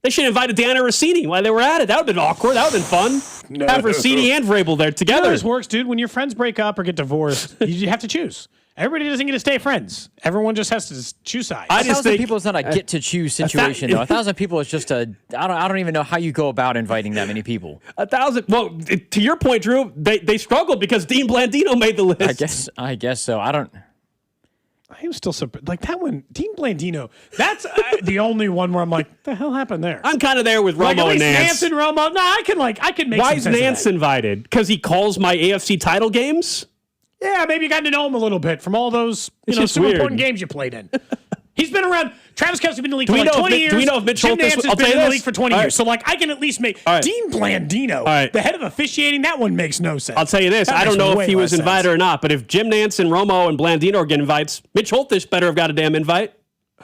They should have invited Diana Rossini while they were at it. That would have been awkward. That would have been fun. Have Rossini and Vrabel there together. You know how this works, dude. When your friends break up or get divorced, you have to choose. Everybody doesn't get to stay friends. Everyone just has to choose sides. 1,000 people is not a get to choose situation, though. 1,000 people is just I don't even know how you go about inviting that many people. 1,000. Well, to your point, Drew, they struggled because Dean Blandino made the list. I guess so. I am still surprised. Like that one, Dean Blandino. That's the only one where I'm like, what the hell happened there? I'm kind of there with Romo and Nance. Nance and Romo. No, I can make. Why is Nance invited? Because he calls my AFC title games. Yeah, maybe you got to know him a little bit from all those super important games you played in. He's been around. Travis Kelce been in the league for like 20 years. Do we know if Mitch Jim Nance has been in the league for 20 years. Right. So, like, I can at least make Dean Blandino, the head of officiating, that one makes no sense. I'll tell you this. I don't know if he was invited or not, but if Jim Nance and Romo and Blandino get invites, Mitch Holthus better have got a damn invite.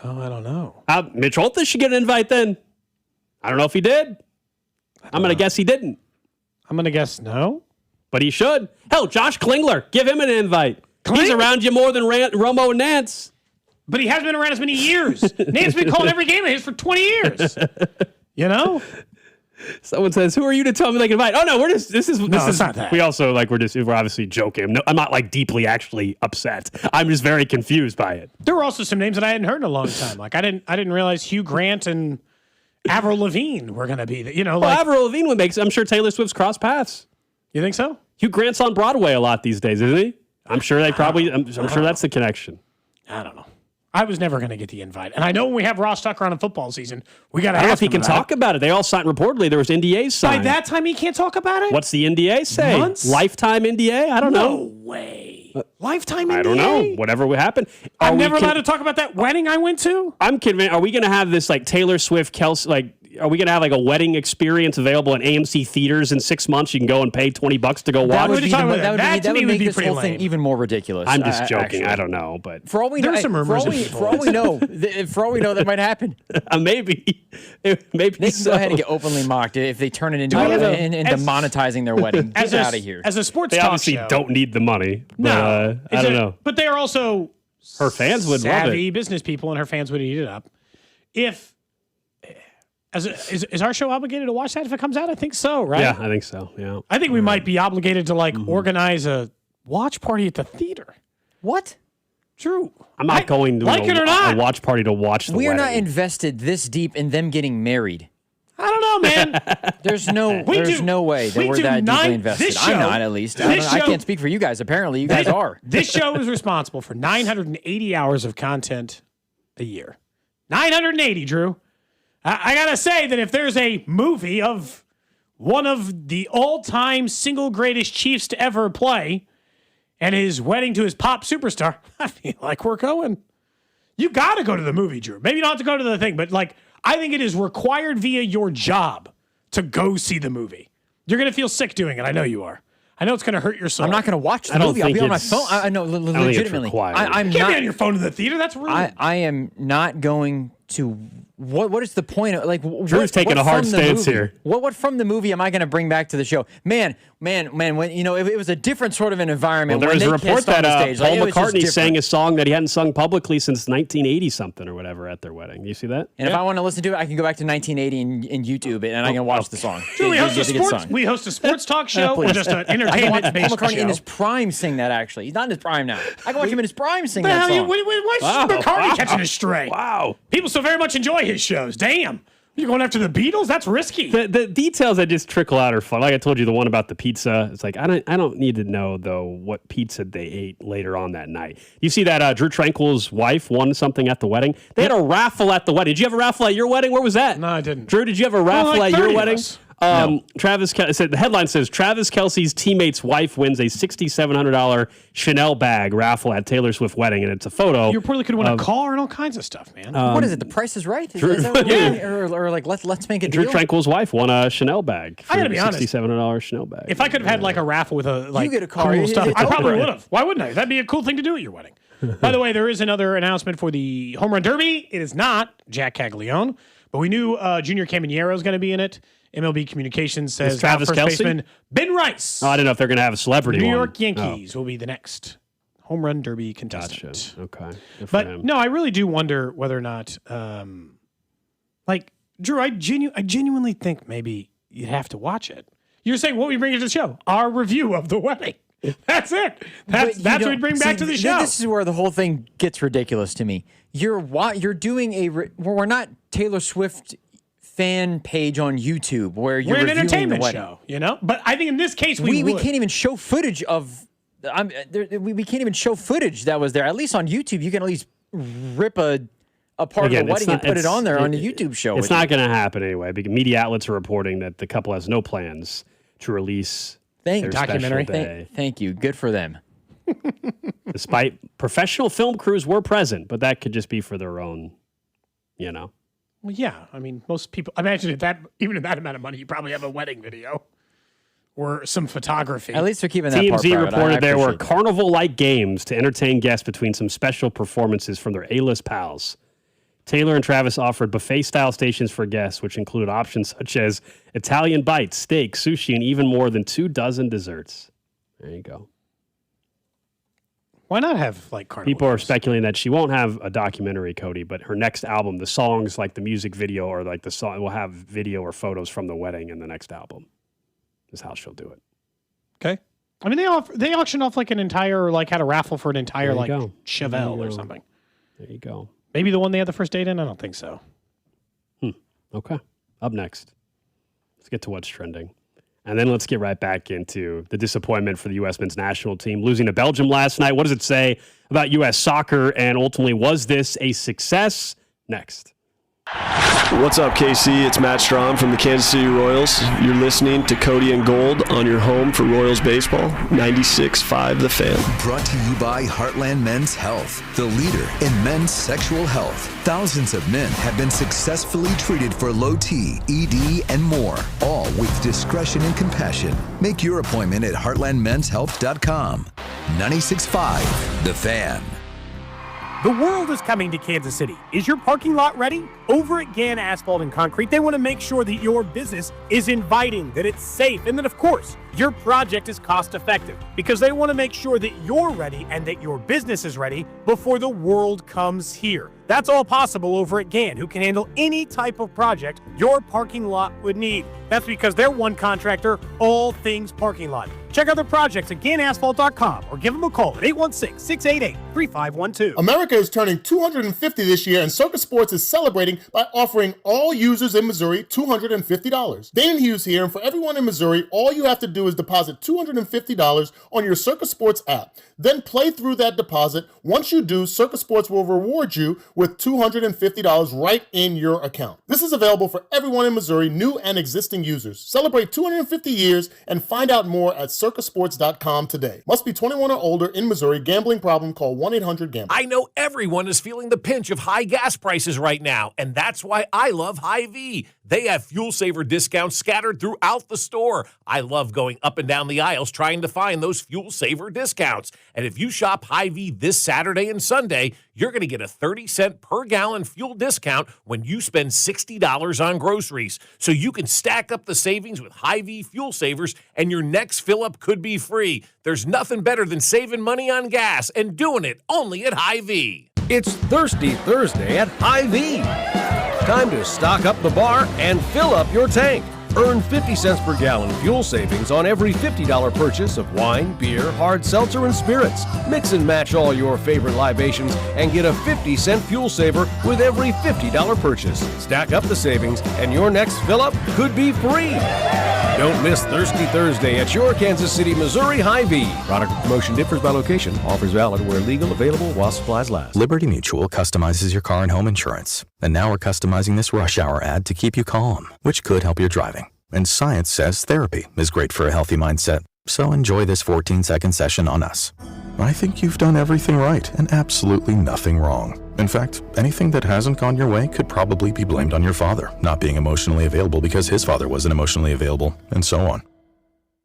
Oh, I don't know. Mitch Holthus should get an invite then. I don't know if he did. I'm going to guess he didn't. I'm going to guess no. But he should. Hell, Josh Klingler, give him an invite. He's around you more than Romo and Nance. But he hasn't been around as many years. Nance has been calling every game of his for 20 years. You know? Someone says, "Who are you to tell me they can invite?" Oh no, this is not that. We also we're obviously joking. No, I'm not like deeply actually upset. I'm just very confused by it. There were also some names that I hadn't heard in a long time. Like I didn't realize Hugh Grant and Avril Lavigne were going to be Avril Lavigne would make. I'm sure Taylor Swift's cross paths. You think so? Hugh Grant's on Broadway a lot these days, isn't he? I'm sure they probably. I'm sure that's the connection. I don't know. I was never going to get the invite, and I know when we have Ross Tucker on a football season, we got to. I don't know if he can talk about it. They all signed. Reportedly, there was NDAs signed. By that time, he can't talk about it. What's the NDA say? Months? Lifetime NDA? I don't know. No way. Lifetime NDA? I don't know. Whatever would happen. I'm never allowed to talk about that wedding I went to. I'm convinced. Are we going to have this like Taylor Swift, Kelce, like? Are we going to have like a wedding experience available in AMC theaters in 6 months? You can go and pay $20 to go watch. That would make this whole thing even more ridiculous. I'm just joking. Actually. I don't know, but for all we know, for all we know, that might happen. Maybe they can go ahead and get openly mocked if they turn it into monetizing their wedding. Get out of here. As a sports they talk obviously show, don't need the money. But, I don't know. But they are also her fans would love it. Savvy business people, and her fans would eat it up. Is our show obligated to watch that if it comes out? I think so, right? Yeah, I think so. Yeah, I think we might be obligated to organize a watch party at the theater. What? True. I'm not going to a watch party to watch the we're wedding. not invested this deep in them getting married. I don't know, man. There's no way that we're that deeply invested. I'm not, at least. I can't speak for you guys. Apparently, you guys are. This show is responsible for 980 hours of content a year. 980, Drew. I got to say that if there's a movie of one of the all-time single greatest Chiefs to ever play and his wedding to his pop superstar, I feel like we're going. You got to go to the movie, Drew. Maybe not to go to the thing, but I think it is required via your job to go see the movie. You're going to feel sick doing it. I know you are. I know it's going to hurt your soul. I'm not going to watch the movie. I'll be on my phone. I know, legitimately. I'm not on your phone to the theater. That's rude. I am not going to. What is the point of Drew's taking a hard stance here. What from the movie am I going to bring back to the show? Man, when if it was a different sort of an environment. Well, there was a report that Paul McCartney sang a song that he hadn't sung publicly since 1980 something or whatever at their wedding. You see that? And if I want to listen to it, I can go back to 1980 and YouTube it, and I can watch the song. Drew, we host a sports talk show or just an entertainment-based show. Paul McCartney in his prime sing that. Actually, he's not in his prime now. I can watch him in his prime sing that song. Why is McCartney catching his stray? Wow, people so very much enjoy his shows. Damn. You're going after the Beatles? That's risky. The details that just trickle out are fun. Like I told you, the one about the pizza. It's like I don't need to know though what pizza they ate later on that night. You see that Drew Tranquil's wife won something at the wedding. They had a raffle at the wedding. Did you have a raffle at your wedding? Where was that? No, I didn't. Drew, did you have a raffle at your wedding? Travis said the headline says Travis Kelce's teammate's wife wins a $6,700 Chanel bag raffle at Taylor Swift wedding, and it's a photo. You reportedly could win a car and all kinds of stuff, man. What is it? The Price is Right? Is that what or like let's make a deal. Drew Tranquil's wife won a Chanel bag. I gotta be honest, $6,700 Chanel bag. If I could have had like a raffle with a you get a car, cool stuff, I probably right. would have. Why wouldn't I? That'd be a cool thing to do at your wedding. By the way, there is another announcement for the Home Run Derby. It is not Jack Caglione, but we knew Junior Caminero is going to be in it. MLB Communications says Travis first Kelce? baseman Ben Rice. Oh, I don't know if they're going to have a celebrity New one. York Yankees will be the next Home Run Derby contestant. Gotcha. Okay. Good for But him. no, I really do wonder whether or not, like Drew, I genuinely think maybe you have to watch it. You're saying what we bring to the show? Our review of the wedding. That's it. That's what we bring back to the show. This is where the whole thing gets ridiculous to me. You're doing we're not Taylor Swift fan page on YouTube where you're We're an reviewing entertainment the wedding. show, you know. But I think in this case we can't even show footage of. We can't even show footage that was there. At least on YouTube, you can at least rip a part of the wedding and put it on there on the YouTube show. It's not going to happen anyway because media outlets are reporting that the couple has no plans to release their documentary. special day. Thank you. Good for them. Despite professional film crews were present, but that could just be for their own, you know. Well, yeah. I mean, most people. Imagine even at that amount of money, you probably have a wedding video or some photography. At least they're keeping that part TMZ private. reported there were appreciate that. carnival-like games to entertain guests between some special performances from their A-list pals. Taylor and Travis offered buffet-style stations for guests, which include options such as Italian bites, steak, sushi, and even more than 24 desserts. There you go. Why not have like carnival? People are speculating that she won't have a documentary, Cody, but her next album, the songs, like the music video or like the song, will have video or photos from the wedding in the next album. Is how she'll do it. Okay. I mean, they auctioned off like an entire, like had a raffle for an entire like go. Chevelle There or you go. something. There you go. Maybe the one they had the first date in. I don't think so. Okay. Up next, let's get to what's trending. And then let's get right back into the disappointment for the U.S. men's national team losing to Belgium last night. What does it say about U.S. soccer? And ultimately, was this a success? Next. What's up, KC? It's Matt Strom from the Kansas City Royals. You're listening to Cody and Gold on your home for Royals baseball, 96.5 The Fan. Brought to you by Heartland Men's Health, the leader in men's sexual health. Thousands of men have been successfully treated for low T, ED, and more, all with discretion and compassion. Make your appointment at heartlandmenshealth.com. 96.5 The Fan. The world is coming to Kansas City. Is your parking lot ready? Over at Gann Asphalt and Concrete, they want to make sure that your business is inviting, that it's safe, and that, of course, your project is cost-effective because they want to make sure that you're ready and that your business is ready before the world comes here. That's all possible over at Gann, who can handle any type of project your parking lot would need. That's because they're one contractor, all things parking lot. Check out their projects at GannAsphalt.com or give them a call at 816-688-3512. America is turning 250 this year, and Circus Sports is celebrating by offering all users in Missouri $250. Dane Hughes here, and for everyone in Missouri, all you have to do is deposit $250 on your Circus Sports app. Then play through that deposit. Once you do, Circus Sports will reward you with $250 right in your account. This is available for everyone in Missouri, new and existing users. Celebrate 250 years and find out more at circusports.com today. Must be 21 or older in Missouri. Gambling problem? Call 1-800-GAMBLER. I know everyone is feeling the pinch of high gas prices right now, and that's why I love Hy-Vee. They have fuel saver discounts scattered throughout the store. I love going up and down the aisles trying to find those fuel saver discounts. And if you shop Hy-Vee this Saturday and Sunday, you're going to get a 30-cent per gallon fuel discount when you spend $60 on groceries. So you can stack up the savings with Hy-Vee fuel savers, and your next fill-up could be free. There's nothing better than saving money on gas and doing it only at Hy-Vee. It's Thirsty Thursday at Hy-Vee. Time to stock up the bar and fill up your tank. Earn 50 cents per gallon fuel savings on every $50 purchase of wine, beer, hard seltzer, and spirits. Mix and match all your favorite libations and get a 50-cent fuel saver with every $50 purchase. Stack up the savings and your next fill-up could be free. Don't miss Thirsty Thursday at your Kansas City, Missouri Hy-Vee. Product promotion differs by location. Offers valid where legal, available while supplies last. Liberty Mutual customizes your car and home insurance. And now we're customizing this rush hour ad to keep you calm, which could help your driving. And science says therapy is great for a healthy mindset. So enjoy this 14-second session on us. I think you've done everything right and absolutely nothing wrong. In fact, anything that hasn't gone your way could probably be blamed on your father not being emotionally available because his father wasn't emotionally available, and so on.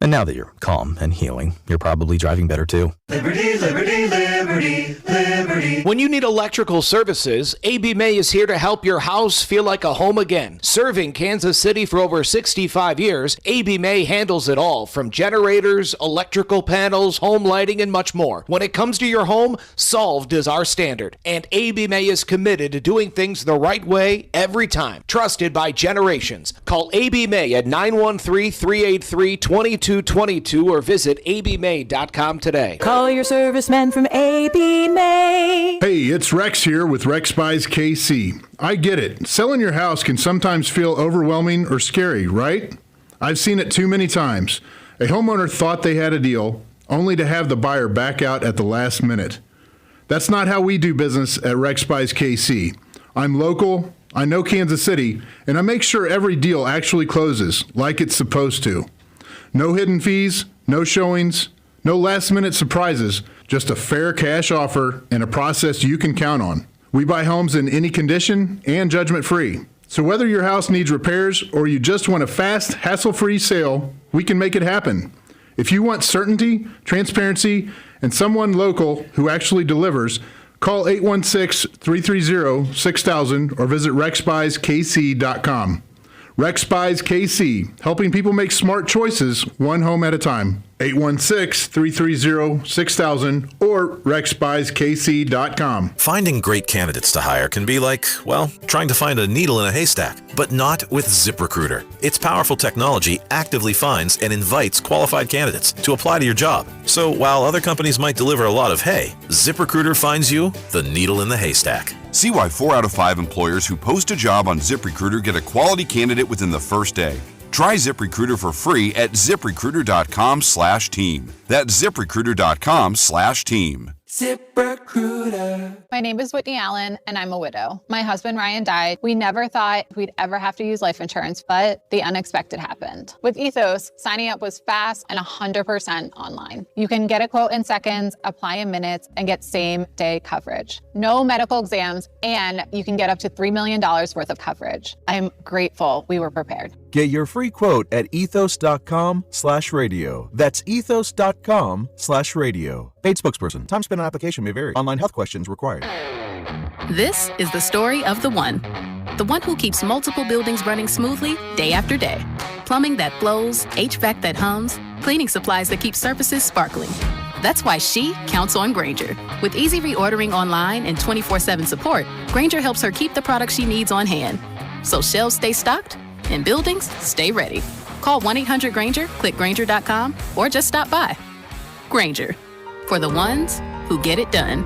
And now that you're calm and healing, you're probably driving better too. Liberty, liberty, liberty, liberty. When you need electrical services, AB May is here to help your house feel like a home again. Serving Kansas City for over 65 years, AB May handles it all, from generators, electrical panels, home lighting, and much more. When it comes to your home, solved is our standard. And AB May is committed to doing things the right way every time. Trusted by generations. Call AB May at 913-383-2222 or visit abmay.com today. Call your serviceman from AB May. Hey, it's Rex here with Rex Buys KC. I get it. Selling your house can sometimes feel overwhelming or scary, right? I've seen it too many times. A homeowner thought they had a deal, only to have the buyer back out at the last minute. That's not how we do business at Rex Buys KC. I'm local, I know Kansas City, and I make sure every deal actually closes like it's supposed to. No hidden fees, no showings, no last-minute surprises, just a fair cash offer and a process you can count on. We buy homes in any condition and judgment-free. So whether your house needs repairs or you just want a fast, hassle-free sale, we can make it happen. If you want certainty, transparency, and someone local who actually delivers, call 816-330-6000 or visit rexbuyskc.com. Rex Buys KC, helping people make smart choices one home at a time. 816-330-6000 or rexbuyskc.com. Finding great candidates to hire can be like, well, trying to find a needle in a haystack, but not with ZipRecruiter. Its powerful technology actively finds and invites qualified candidates to apply to your job. So while other companies might deliver a lot of hay, ZipRecruiter finds you the needle in the haystack. See why 4 out of 5 employers who post a job on ZipRecruiter get a quality candidate within the first day. Try ZipRecruiter for free at ZipRecruiter.com/team. That's ZipRecruiter.com/team. ZipRecruiter. My name is Whitney Allen, and I'm a widow. My husband, Ryan, died. We never thought we'd ever have to use life insurance, but the unexpected happened. With Ethos, signing up was fast and 100% online. You can get a quote in seconds, apply in minutes, and get same-day coverage. No medical exams, and you can get up to $3 million worth of coverage. I'm grateful we were prepared. Get your free quote at ethos.com/radio. That's ethos.com/radio. Paid spokesperson. Time spent on application may vary. Online health questions required. This is the story of the one who keeps multiple buildings running smoothly day after day. Plumbing that flows, HVAC that hums, cleaning supplies that keep surfaces sparkling. That's why she counts on Grainger. With easy reordering online and 24/7 support, Grainger helps her keep the products she needs on hand. So shelves stay stocked and buildings stay ready. Call 1-800-GRAINGER, click Grainger.com, or just stop by. Grainger, for the ones who get it done.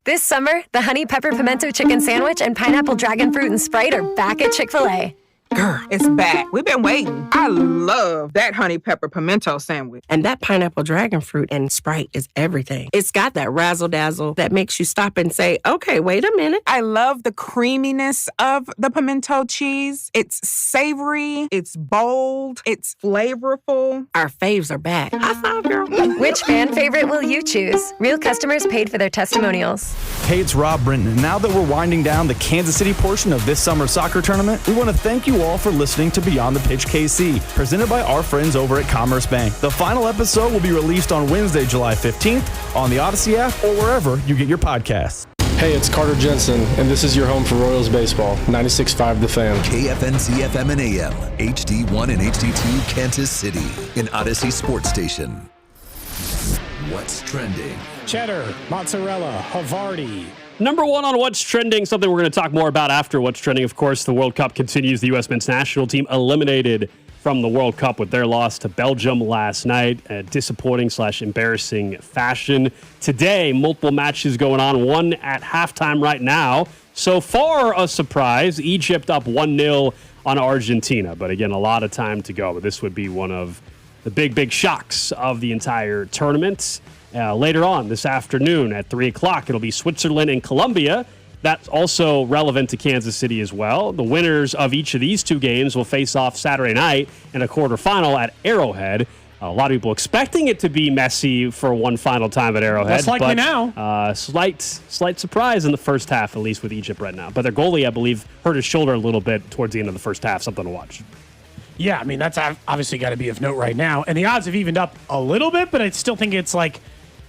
This summer, the Honey Pepper Pimento Chicken Sandwich and Pineapple Dragon Fruit and Sprite are back at Chick-fil-A. Girl, it's back. We've been waiting. I love that honey pepper pimento sandwich. And that pineapple dragon fruit and Sprite is everything. It's got that razzle-dazzle that makes you stop and say, okay, wait a minute. I love the creaminess of the pimento cheese. It's savory, it's bold, it's flavorful. Our faves are back. High five, girl. Which fan favorite will you choose? Real customers paid for their testimonials. Hey, it's Rob Brinton. And now that we're winding down the Kansas City portion of this summer soccer tournament, we want to thank you all for listening to Beyond the Pitch KC, presented by our friends over at Commerce Bank. The final episode will be released on Wednesday, July 15th on the Odyssey app or wherever you get your podcasts. Hey, it's Carter Jensen, and this is your home for Royals baseball, 96.5 The Fan. KFNC FM and AM, HD1 and HD2 Kansas City, an Odyssey sports station. What's trending? Cheddar, mozzarella, Havarti. Number one on What's Trending, something we're going to talk more about after What's Trending. Of course, the World Cup continues. The U.S. men's national team eliminated from the World Cup with their loss to Belgium last night. A disappointing/embarrassing fashion. Today, multiple matches going on, one at halftime right now. So far, a surprise. Egypt up 1-0 on Argentina. But again, a lot of time to go. But this would be one of the big shocks of the entire tournament. Later on this afternoon at 3 o'clock, it'll be Switzerland and Colombia. that's also relevant to Kansas City as well. The winners of each of these two games will face off Saturday night in a quarterfinal at Arrowhead. A lot of people expecting it to be messy for one final time at Arrowhead. That's likely now. Slight surprise in the first half, at least with Egypt right now. But their goalie, I believe, hurt his shoulder a little bit towards the end of the first half. Something to watch. Yeah, I mean, that's obviously got to be of note right now. And the odds have evened up a little bit, but I still think it's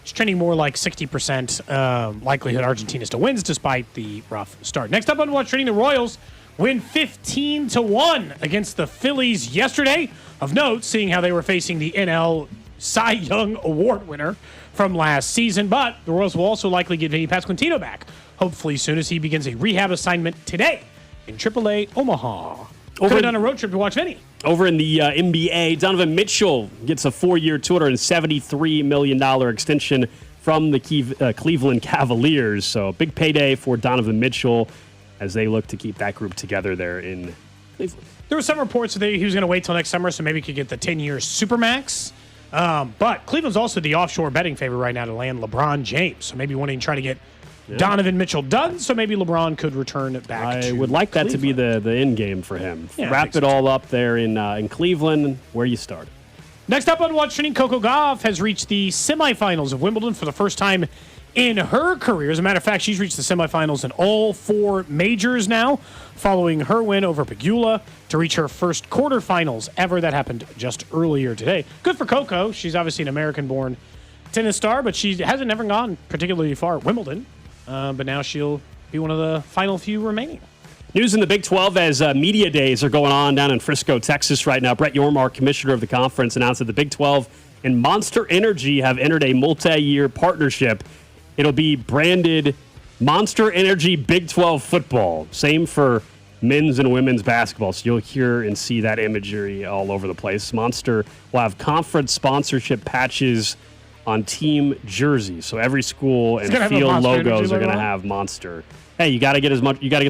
trending more like 60% likelihood Argentina still wins despite the rough start. Next up on What's Trending, the Royals win 15-1 against the Phillies yesterday. Of note, seeing how they were facing the NL Cy Young Award winner from last season. But the Royals will also likely get Vinny Pasquantino back, hopefully soon, as he begins a rehab assignment today in AAA Omaha. Could have done a road trip to watch Vinny. Over in the NBA, Donovan Mitchell gets a 4-year, $273 million extension from the Cleveland Cavaliers. So big payday for Donovan Mitchell as they look to keep that group together there in Cleveland. There were some reports that he was going to wait till next summer, so maybe he could get the 10-year Supermax. But Cleveland's also the offshore betting favorite right now to land LeBron James. So maybe wanting to try to get Donovan Mitchell done, so maybe LeBron could return it back. I would like that to be the end game for him. Yeah, wrap it all up there in Cleveland, where you start. Next up on What's Trending, Coco Gauff has reached the semifinals of Wimbledon for the first time in her career. As a matter of fact, she's reached the semifinals in all 4 majors now, following her win over Pegula to reach her first quarterfinals ever. That happened just earlier today. Good for Coco. She's obviously an American-born tennis star, but she hasn't ever gone particularly far at Wimbledon. But now she'll be one of the final few remaining. News in the Big 12 as media days are going on down in Frisco, Texas right now. Brett Yormark, commissioner of the conference, announced that the Big 12 and Monster Energy have entered a multi-year partnership. It'll be branded Monster Energy Big 12 football. Same for men's and women's basketball. So you'll hear and see that imagery all over the place. Monster will have conference sponsorship patches on team jerseys. So every school and field logos are going to have Monster. Hey, you got to get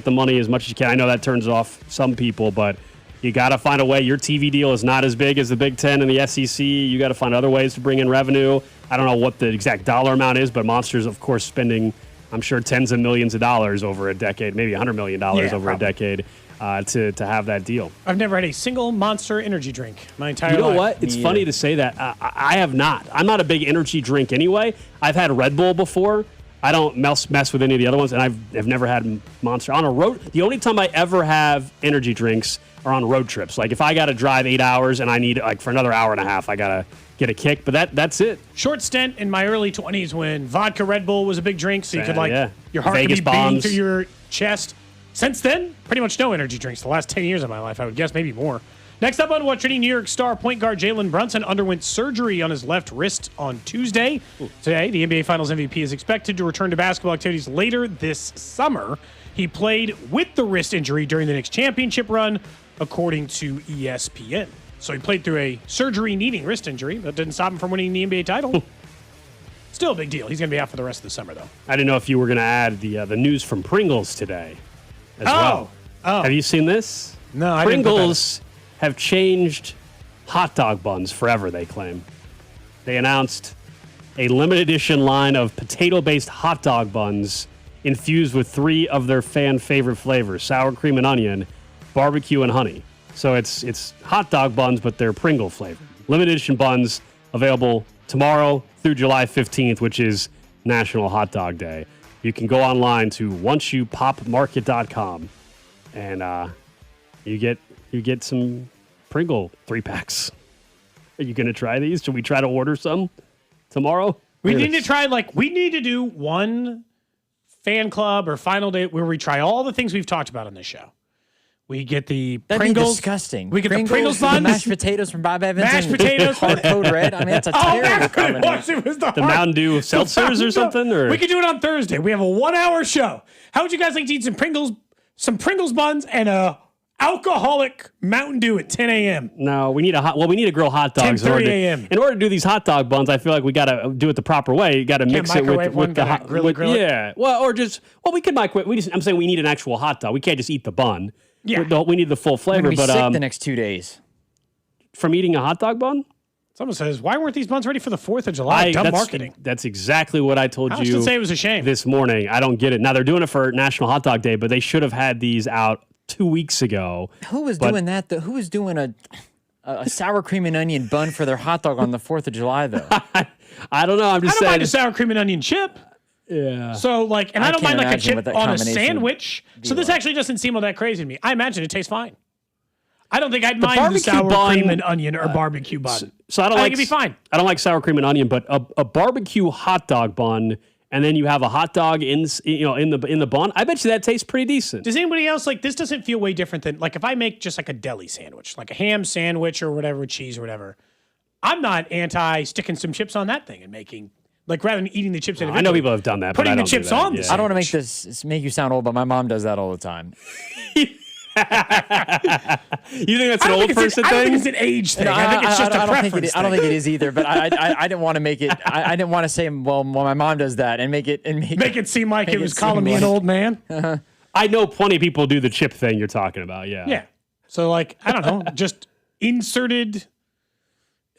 the money as much as you can. I know that turns off some people, but you got to find a way. Your TV deal is not as big as the Big Ten and the SEC. You got to find other ways to bring in revenue. I don't know what the exact dollar amount is, but Monster's, of course, spending, I'm sure, tens of millions of dollars over a decade, maybe $100 million over a decade to have that deal. I've never had a single Monster energy drink my entire life. You know what? It's funny to say that. I have not. I'm not a big energy drink anyway. I've had Red Bull before. I don't mess with any of the other ones, and I've never had Monster. On a road, the only time I ever have energy drinks are on road trips. Like if I got to drive 8 hours and I need for another hour and a half, I got to get a kick, but that's it. Short stint in my early 20s when vodka Red Bull was a big drink, so you could your heart Vegas could be beating bombs through your chest. Since then, pretty much no energy drinks. The last 10 years of my life, I would guess, maybe more. Next up on What's Trending, New York star point guard Jalen Brunson underwent surgery on his left wrist on Tuesday. Today, the NBA Finals MVP is expected to return to basketball activities later this summer. He played with the wrist injury during the Knicks championship run, according to ESPN. So he played through a surgery-needing wrist injury. That didn't stop him from winning the NBA title. Still a big deal. He's going to be out for the rest of the summer, though. I didn't know if you were going to add the news from Pringles today as well. Have you seen this? No, I Pringles have changed hot dog buns forever, they claim. They announced a limited edition line of potato-based hot dog buns infused with 3 of their fan favorite flavors, sour cream and onion, barbecue and honey. So it's hot dog buns, but they're Pringle flavored. Limited edition buns available tomorrow through July 15th, which is National Hot Dog Day. You can go online to onceyoupopmarket.com and you get some Pringle 3-packs. Are you going to try these? Should we try to order some tomorrow? We need to try, we need to do one fan club or final day where we try all the things we've talked about on this show. We get the That'd Pringles. Be disgusting. We get the Pringles buns. The mashed potatoes from Bob Evans. Mashed potatoes. Hard Code Red. I mean, that's a terrible combination. It was the Mountain Dew seltzers or something? Or? We could do it on Thursday. We have a 1-hour show. How would you guys like to eat some Pringles buns and a alcoholic Mountain Dew at 10 a.m.? No, we need to grill hot dogs. 10:30 a.m. In order to do these hot dog buns, I feel like we got to do it the proper way. You got to mix it with the hot grill. Yeah. We could microwave. I'm saying we need an actual hot dog. We can't just eat the bun. Yeah. We need the full flavor. I'm gonna be sick the next 2 days from eating a hot dog bun. Someone says, why weren't these buns ready for the 4th of July? Dumb marketing. That's exactly what I told I you. should say it was a shame. This morning. I don't get it. Now, they're doing it for National Hot Dog Day, but they should have had these out 2 weeks ago. Who was doing that? Who was doing a sour cream and onion bun for their hot dog on the 4th of July, though? I don't know. I'm just I don't saying. mind a sour cream and onion chip. Yeah. So, and I don't mind like a chip on a sandwich. So this like. actually doesn't seem all that crazy to me. I imagine it tastes fine. I don't think I'd mind the barbecue sour bun, cream and onion or barbecue bun. So I don't think like it'd be fine. I don't like sour cream and onion, but a barbecue hot dog bun, and then you have a hot dog in the bun. I bet you that tastes pretty decent. Does anybody else this doesn't feel way different than if I make just like a deli sandwich, like a ham sandwich or whatever with cheese or whatever. I'm not anti sticking some chips on that thing and making rather than eating the chips individually. I know people have done that. Putting but I the don't chips do that. on. Yeah. I don't want to make you sound old, but my mom does that all the time. You think that's an old person thing? I don't think it's an age thing. I think it's just a preference thing. I don't think it is either. But I didn't want to make it. I didn't want to say, well, my mom does that, and make it seem like it was calling me an old man. I know plenty of people do the chip thing you're talking about. Yeah. Yeah. So I don't know, just inserted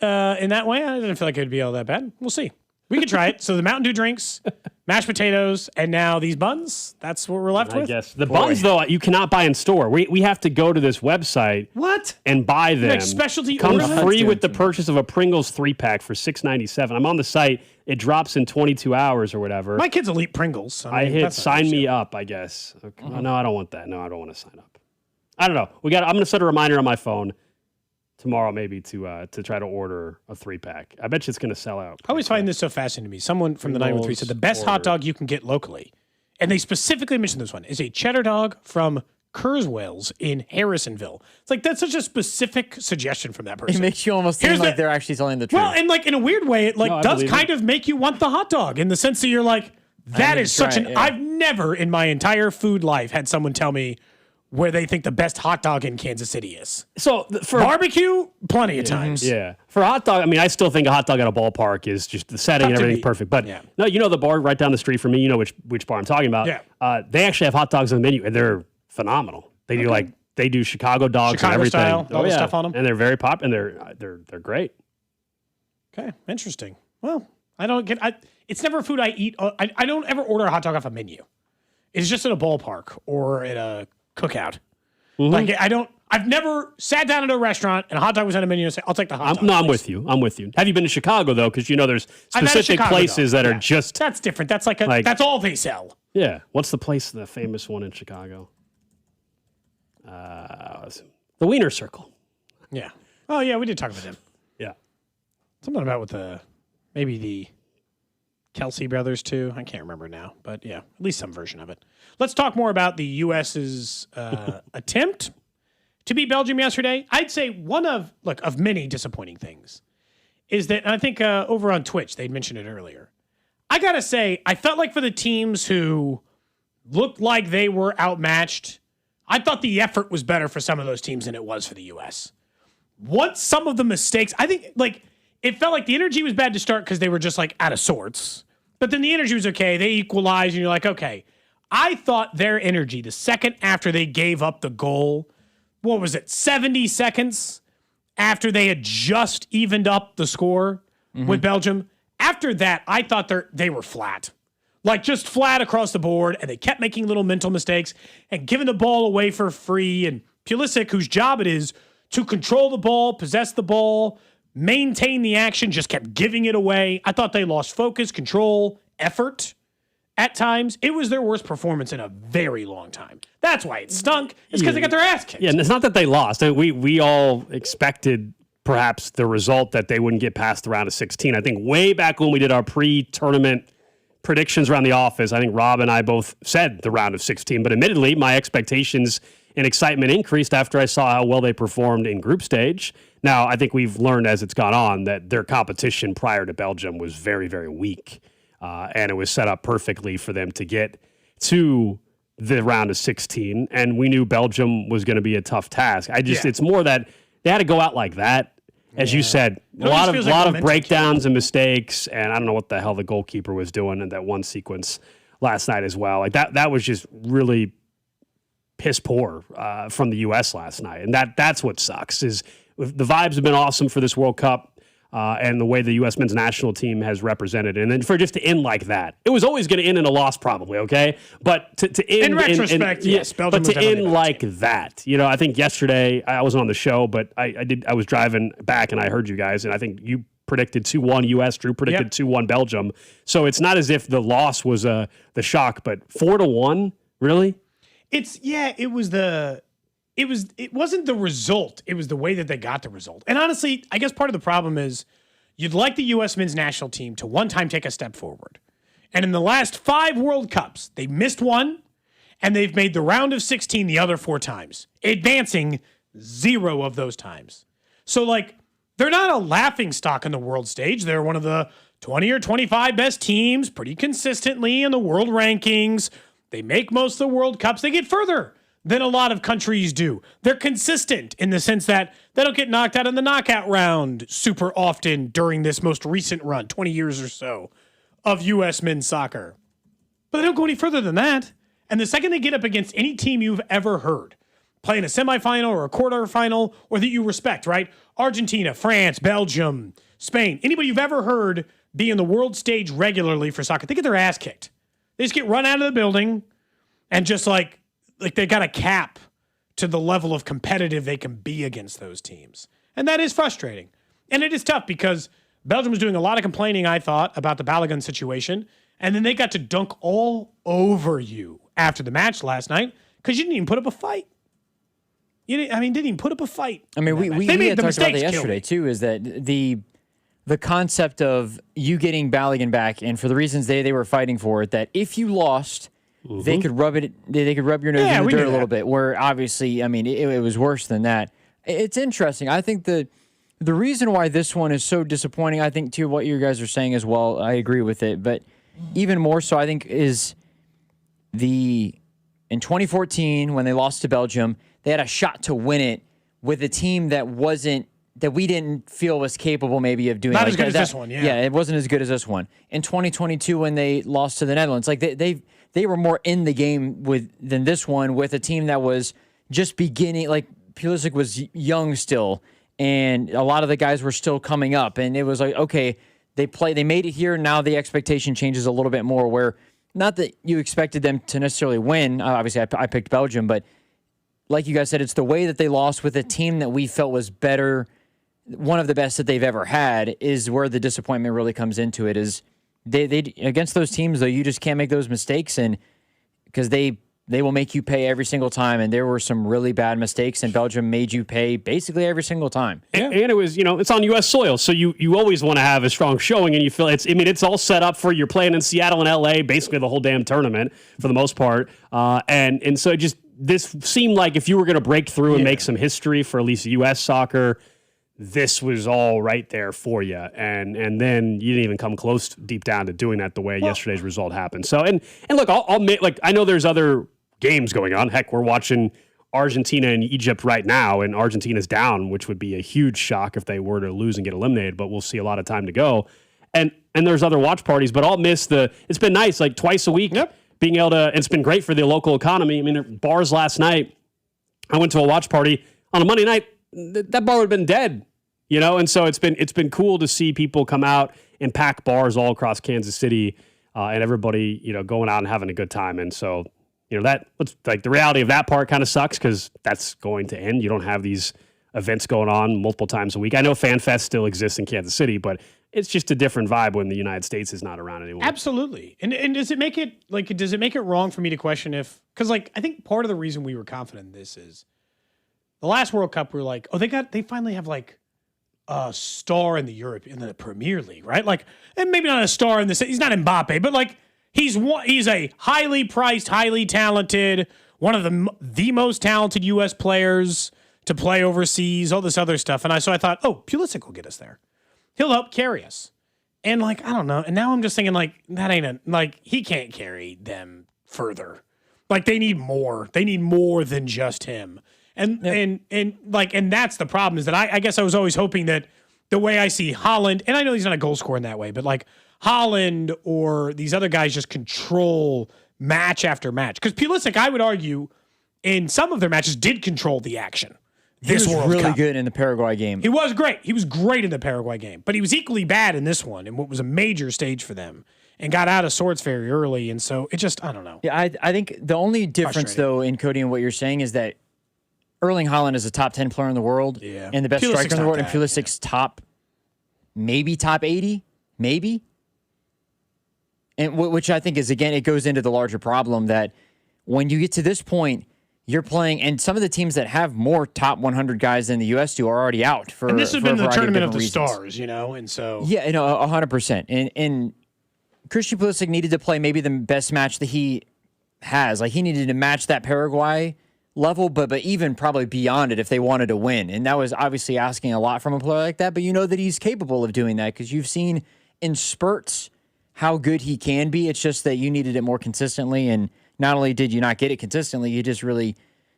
in that way. I didn't feel like it'd be all that bad. We'll see. We could try it. So the Mountain Dew drinks, mashed potatoes, and now these buns. That's what we're left with. I guess the buns though you cannot buy in store. We have to go to this website. What? And buy them. Like specialty comes order? free with the purchase of a Pringles 3-pack for $6.97. I'm on the site. It drops in 22 hours or whatever. My kids will eat Pringles. I hit sign me up. I guess. Okay. Oh, no, I don't want that. No, I don't want to sign up. I don't know. I'm going to set a reminder on my phone tomorrow maybe to try to order a 3-pack. I bet you it's going to sell out. I always find this so fascinating to me. Someone from the 913 said the best hot dog you can get locally, and they specifically mentioned this one, is a cheddar dog from Kurzweil's in Harrisonville. It's that's such a specific suggestion from that person. It makes you almost seem like they're actually telling the truth. Well, and in a weird way, it does kind of make you want the hot dog in the sense that you're that is such an... Yeah. I've never in my entire food life had someone tell me where they think the best hot dog in Kansas City is. So for barbecue, plenty of times. Yeah. For a hot dog, I still think a hot dog at a ballpark is just the setting and everything's perfect. But no, the bar right down the street from me, you know which bar I'm talking about. Yeah. They actually have hot dogs on the menu, and they're phenomenal. They do they do Chicago dogs and everything. Style, all the stuff on them. And they're very popular, and they're great. Okay, interesting. Well, I don't get it's never a food I eat. I don't ever order a hot dog off a menu. It's just at a ballpark or at a cookout. Mm-hmm. I've never sat down at a restaurant and a hot dog was on a menu and say, I'll take the hot dog. No, I'm with you. Have you been to Chicago though? Because there's specific places that are just... That's different. That's that's all they sell. Yeah. What's the famous one in Chicago? The Wiener Circle. Yeah. Oh yeah, we did talk about them. Yeah. Something about with maybe the Kelsey brothers too. I can't remember now, but yeah, at least some version of it. Let's talk more about the U.S.'s attempt to beat Belgium yesterday. I'd say one of many disappointing things is that, and I think over on Twitch, they'd mentioned it earlier. I got to say, I felt like for the teams who looked like they were outmatched, I thought the effort was better for some of those teams than it was for the U.S. What some of the mistakes, I think, it felt like the energy was bad to start because they were just out of sorts. But then the energy was okay. They equalized, and you're okay. I thought their energy, the second after they gave up the goal, 70 seconds after they had just evened up the score with Belgium. After that, I thought they were flat. Just flat across the board, and they kept making little mental mistakes and giving the ball away for free. And Pulisic, whose job it is to control the ball, possess the ball, maintain the action, just kept giving it away. I thought they lost focus, control, effort at times. It was their worst performance in a very long time. That's why it stunk. It's because they got their ass kicked. Yeah, and it's not that they lost. We all expected perhaps the result that they wouldn't get past the round of 16. I think way back when we did our pre-tournament predictions around the office, I think Rob and I both said the round of 16. But admittedly, my expectations and excitement increased after I saw how well they performed in group stage. Now, I think we've learned as it's gone on that their competition prior to Belgium was very, very weak. And it was set up perfectly for them to get to the round of 16. And we knew Belgium was going to be a tough task. It's more that they had to go out like that. As you said, a lot of breakdowns and mistakes. And I don't know what the hell the goalkeeper was doing in that one sequence last night as well. That was just really piss poor from the U.S. last night. And that's what sucks is the vibes have been awesome for this World Cup. and the way the U.S. men's national team has represented. And then for just to end like that, it was always going to end in a loss probably, okay? But to end... In retrospect, yes, Belgium but was to end definitely like that, I think yesterday, I wasn't on the show, but I was driving back and I heard you guys, and I think you predicted 2-1 U.S., Drew predicted 2-1 Belgium. So it's not as if the loss was the shock, but 4-1, really? It wasn't the result. It was the way that they got the result. And honestly, I guess part of the problem is you'd like the U.S. men's national team to one time take a step forward. And in the last 5 World Cups, they missed one, and they've made the round of 16 the other 4 times, advancing 0 of those times. So, they're not a laughing stock on the world stage. They're one of the 20 or 25 best teams pretty consistently in the world rankings. They make most of the World Cups. They get further than a lot of countries do. They're consistent in the sense that they don't get knocked out in the knockout round super often during this most recent run, 20 years or so, of U.S. men's soccer. But they don't go any further than that. And the second they get up against any team you've ever heard, play in a semifinal or a quarterfinal, or that you respect, right? Argentina, France, Belgium, Spain, anybody you've ever heard be in the world stage regularly for soccer, they get their ass kicked. They just get run out of the building and just like they got a cap to the level of competitive they can be against those teams. And that is frustrating. And it is tough because Belgium was doing a lot of complaining, I thought, about the Balogun situation. And then they got to dunk all over you after the match last night because you didn't even put up a fight. Didn't even put up a fight. I mean, we had talked about that yesterday, too, is that the concept of you getting Balogun back, and for the reasons they were fighting for it, that if you lost, they could rub your nose in the dirt a little bit, where obviously, it was worse than that. It's interesting. I think the reason why this one is so disappointing, I think, too, what you guys are saying as well, I agree with it, but even more so, I think, is in 2014, when they lost to Belgium, they had a shot to win it with a team that we didn't feel was capable maybe of doing. Not as good as this one, yeah. Yeah, it wasn't as good as this one. In 2022, when they lost to the Netherlands, they were more in the game than this one, with a team that was just beginning. Like Pulisic was young still, and a lot of the guys were still coming up, and it was like, okay, they made it here. Now the expectation changes a little bit more, where not that you expected them to necessarily win. Obviously, I picked Belgium, but like you guys said, it's the way that they lost with a team that we felt was better, one of the best that they've ever had, is where the disappointment really comes into it. Is they against those teams, though, you just can't make those mistakes, and because they will make you pay every single time, and there were some really bad mistakes, and Belgium made you pay basically every single time. And it was, it's on U.S. soil, so you always want to have a strong showing, and you feel it's all set up for you're playing in Seattle and L.A. basically the whole damn tournament for the most part, and so this seemed like if you were going to break through and make some history for at least U.S. soccer, this was all right there for you. And then you didn't even come close deep down to doing that the way yesterday's result happened. So, and look, I'll admit, I know there's other games going on. Heck, we're watching Argentina and Egypt right now, and Argentina's down, which would be a huge shock if they were to lose and get eliminated, but we'll see a lot of time to go. And there's other watch parties, but I'll miss it's been nice, twice a week. Yep. Being able to, it's been great for the local economy. Bars last night, I went to a watch party on a Monday night. That bar would have been dead, and so it's been cool to see people come out and pack bars all across Kansas City, and everybody, going out and having a good time. And so, the reality of that part kind of sucks because that's going to end. You don't have these events going on multiple times a week. I know Fan Fest still exists in Kansas City, but it's just a different vibe when the United States is not around anymore. Absolutely. And does it make it wrong for me to question because I think part of the reason we were confident in this is the last World Cup, we were like, oh, they finally have a star in the Premier League, right? And maybe not a star in he's not Mbappe, but he's a highly priced, highly talented, one of the most talented U.S. players to play overseas, all this other stuff. And I thought, oh, Pulisic will get us there. He'll help carry us. And I don't know. And now I'm just thinking that ain't he can't carry them further. They need more. They need more than just him. And that's the problem is that I guess I was always hoping that the way I see Holland, and I know he's not a goal scorer in that way, but Holland or these other guys just control match after match. Because Pulisic, I would argue, in some of their matches did control the action. this was World really Cup. good in the Paraguay game. He was great. He was great in the Paraguay game, but he was equally bad in this one, in what was a major stage for them, and got out of sorts very early. And so it just, I don't know. Yeah, I think the only difference, though, in Cody and what you're saying is that Erling Haaland is a top 10 player in the world and the best striker in the world, and Pulisic's top 80, maybe. And which I think is, again, it goes into the larger problem that when you get to this point, you're playing, and some of the teams that have more top 100 guys than the U.S. do are already out for. And this has been the tournament of the reasons. stars, and so 100%. And Christian Pulisic needed to play maybe the best match that he has. Like, he needed to match that Paraguay level, but even probably beyond it if they wanted to win. And that was obviously asking a lot from a player like that. But you know that he's capable of doing that because you've seen in spurts how good he can be. It's just that you needed it more consistently. And not only did you not get it consistently, you just really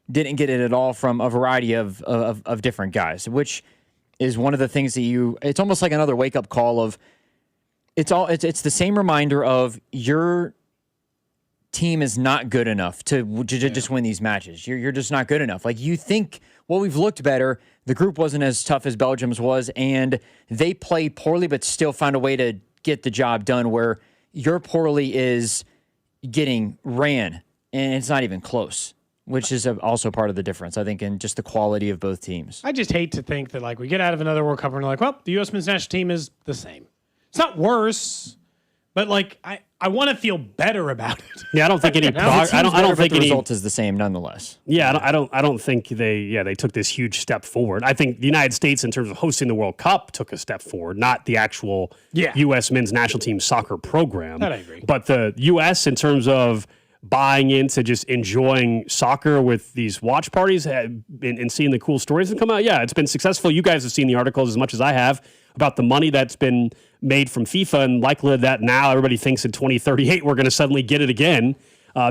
didn't get it at all from a variety of different guys, which is one of the things that it's almost like another wake-up call of it's the same reminder of your team is not good enough to just win these matches. You're just not good enough. Like, you think, well, we've looked better. The group wasn't as tough as Belgium's was, and they played poorly but still found a way to get the job done, where your poorly is getting ran, and it's not even close, which is also part of the difference, I think, in just the quality of both teams. I just hate to think that, like, we get out of another World Cup and we're like, well, the U.S. men's national team is the same. It's not worse, but, like, I want to feel better about it. Yeah, I don't think any. I don't think the any result is the same, nonetheless. Yeah, I don't think they took this huge step forward. I think the United States, in terms of hosting the World Cup, took a step forward, not the actual U.S. men's national team soccer program. That I agree. But the U.S. in terms of buying into just enjoying soccer with these watch parties and seeing the cool stories that come out. Yeah, it's been successful. You guys have seen the articles as much as I have about the money that's been made from FIFA and likelihood that now everybody thinks in 2038 we're going to suddenly get it again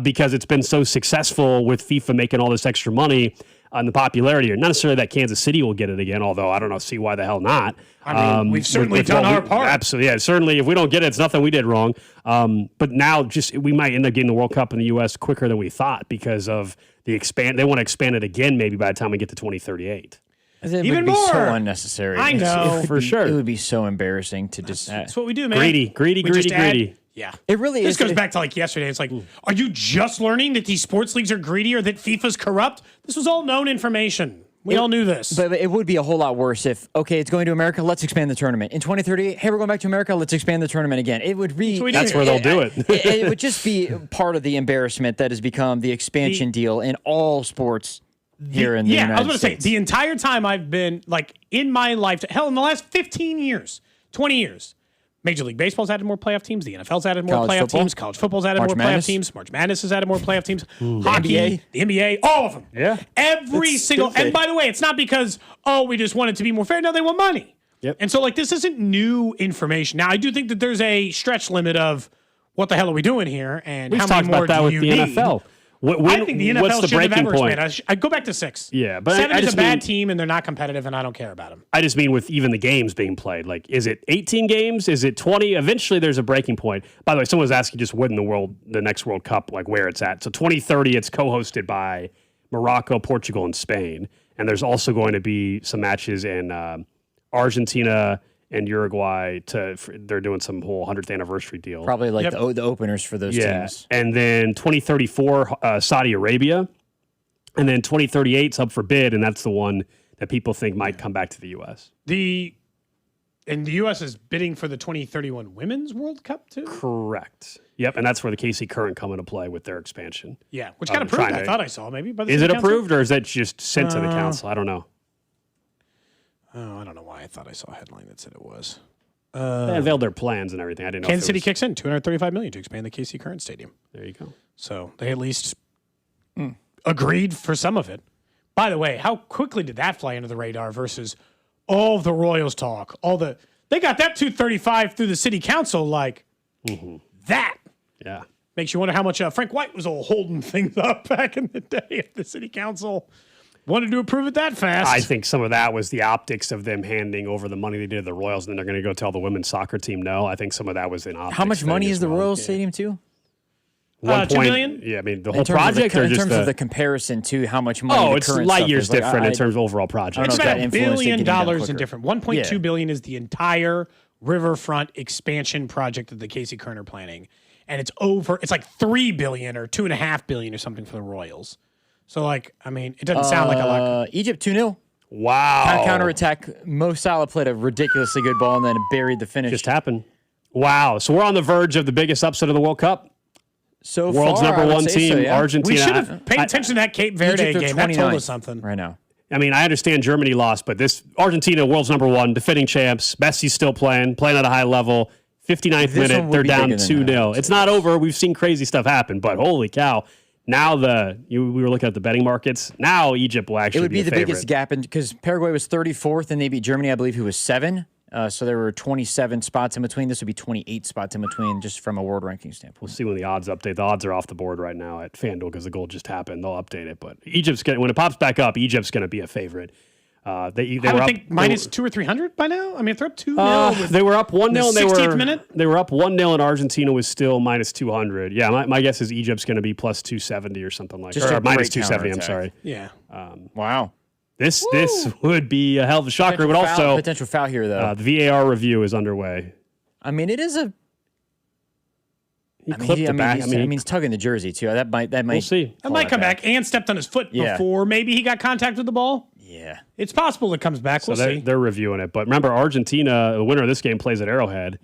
because it's been so successful with FIFA making all this extra money on the popularity. Not necessarily that Kansas City will get it again, although I don't see why the hell not. I mean, we've certainly done our part. Absolutely, yeah. Certainly, if we don't get it, it's nothing we did wrong. But now, we might end up getting the World Cup in the U.S. quicker than we thought because of the expand. They want to expand it again, maybe by the time we get to 2038. It Even would be more. so unnecessary. I know. For sure. It would be so embarrassing to just. That's what we do, man. Greedy. Yeah. It really this is. goes back to like yesterday. It's like, are you just learning that these sports leagues are greedy or that FIFA's corrupt? This was all known information. We all knew this. But it would be a whole lot worse if, okay, it's going to America, let's expand the tournament. In 2038, hey, we're going back to America, let's expand the tournament again. It would be... That's where they'll do it. It would just be part of the embarrassment that has become the expansion deal in all sports here in the United States. Yeah, I was going to say, the entire time I've been, like, in my life, hell, in the last 15 years, 20 years, Major League Baseball's added more playoff teams. The NFL's added more playoff teams. College football's added more playoff teams. March Madness has added more playoff teams. Hockey, the NBA, all of them. Yeah. Every single. And by the way, it's not because, we just want it to be more fair. No, they want money. Yep. And so, like, this isn't new information. Now, I do think that there's a stretch limit of what the hell are we doing here and We've how talked many more about that do with you the need? NFL. I think the what's NFL the should have breaking ever point? expanded. I'd go back to 6. Yeah, but 7 I is just a bad mean- team, and they're not competitive, and I don't care about them. I just mean with even the games being played. Like, is it 18 games? Is it 20? Eventually, there's a breaking point. By the way, someone was asking just when the next World Cup, like where it's at. So 2030, it's co-hosted by Morocco, Portugal, and Spain. And there's also going to be some matches in Argentina and Uruguay. They're doing some whole 100th anniversary deal. Probably like the openers for those teams. And then 2034, Saudi Arabia. And then 2038 is up for bid, and that's the one that people think might come back to the U.S. The U.S. is bidding for the 2031 Women's World Cup, too? Correct. Yep, and that's where the KC Current come into play with their expansion. Yeah, which got approved, I thought I saw, maybe. By the Is city it council? approved, or is that just sent to the council? I don't know. Oh, I don't know why I thought I saw a headline that said it was. They unveiled their plans and everything. I didn't know. Kansas City kicks in $235 million to expand the KC Current Stadium. There you go. So they at least agreed for some of it. By the way, how quickly did that fly under the radar versus all of the Royals talk? They got that 235 through the city council like that. Yeah. Makes you wonder how much Frank White was all holding things up back in the day if the city council wanted to approve it that fast. I think some of that was the optics of them handing over the money they did to the Royals, and then they're going to go tell the women's soccer team no. I think some of that was in optics. How much money is the well. Royals Stadium too? 1 $2 million? Yeah, I mean, the whole project or in just terms of the comparison to how much money Oh, the it's current light stuff years is. Like, different in terms of overall project. It's about $1 billion in quicker. different. $1.2 billion is the entire riverfront expansion project that the Casey Kern are planning, and it's like $3 billion or $2.5 billion or something for the Royals. So, like, I mean, it doesn't sound like a lot. Egypt 2-0. Wow. Counterattack. Mo Salah played a ridiculously good ball and then buried the finish. Just happened. Wow. So we're on the verge of the biggest upset of the World Cup. So World's far, number one team, so, yeah. Argentina. We should have paid attention to that Cape Verde Egypt are game. That told 29th us something. right now. I mean, I understand Germany lost, but this Argentina, world's number one, defending champs. Messi's still playing at a high level. 59th minute, they're down 2-0. It's not over. We've seen crazy stuff happen, but holy cow. Now we were looking at the betting markets. Now Egypt will actually It would be the favorite. biggest gap because Paraguay was 34th and they beat Germany, I believe, who was 7. So there were 27 spots in between. This would be 28 spots in between just from a world ranking standpoint. We'll see when the odds update. The odds are off the board right now at FanDuel because the goal just happened. They'll update it, but when it pops back up, Egypt's going to be a favorite. I would think minus 200 or 300 by now. I mean, if they're up 2-0. They were up 1-0. In the 16th minute? They were up 1-0, and Argentina was still minus 200. Yeah, my guess is Egypt's going to be plus 270 or something like that. Or minus 270. I'm sorry. Yeah. Wow. This would be a hell of a shocker, but also potential foul here though. The VAR review is underway. I mean, it is a. He clipped the back. He's tugging the jersey too. That might. We'll see. That might come back. And stepped on his foot before maybe he got contact with the ball. Yeah. It's possible it comes back. We'll see. They're reviewing it. But remember, Argentina, the winner of this game, plays at Arrowhead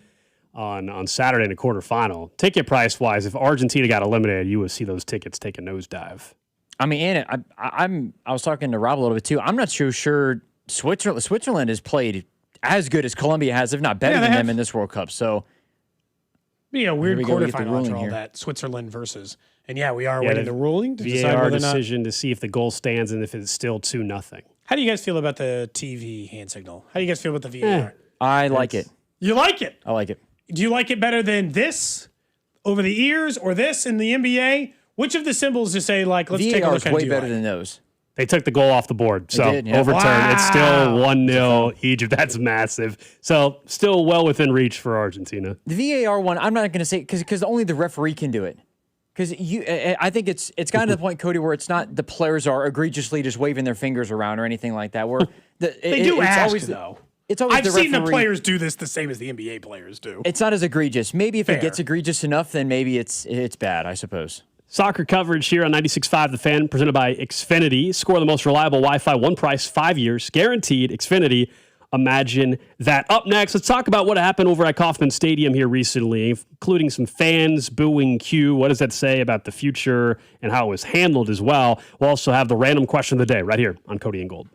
on Saturday in the quarterfinal. Ticket price wise, if Argentina got eliminated, you would see those tickets take a nosedive. I mean, and I was talking to Rob a little bit too. I'm not so sure Switzerland has played as good as Colombia has, if not better than them in this World Cup. So, weird quarterfinal after all that Switzerland versus, and we are waiting the ruling to decide VAR whether or not. decision to see if the goal stands and if it's still 2-0. How do you guys feel about the TV hand signal? How do you guys feel about the VAR? I like it. You like it? I like it. Do you like it better than this over the ears or this in the NBA? Which of the symbols to say, like, let's take a look at way better than those. They took the goal off the board, so overturned. Wow. It's still 1-0 Egypt. That's massive. So still well within reach for Argentina. The VAR one, I'm not going to say because only the referee can do it. Because I think it's gotten to the point, Cody, where it's not the players are egregiously just waving their fingers around or anything like that. Where they do ask, though. It's always I've seen the players do this the same as the NBA players do. It's not as egregious. Maybe if it gets egregious enough, then maybe it's bad, I suppose. Soccer coverage here on 96.5 The Fan, presented by Xfinity. Score the most reliable Wi-Fi, one price, 5 years, guaranteed. Xfinity, imagine that. Up next, let's talk about what happened over at Kauffman Stadium here recently, including some fans booing Q. What does that say about the future and how it was handled as well? We'll also have the random question of the day right here on Cody and Gold.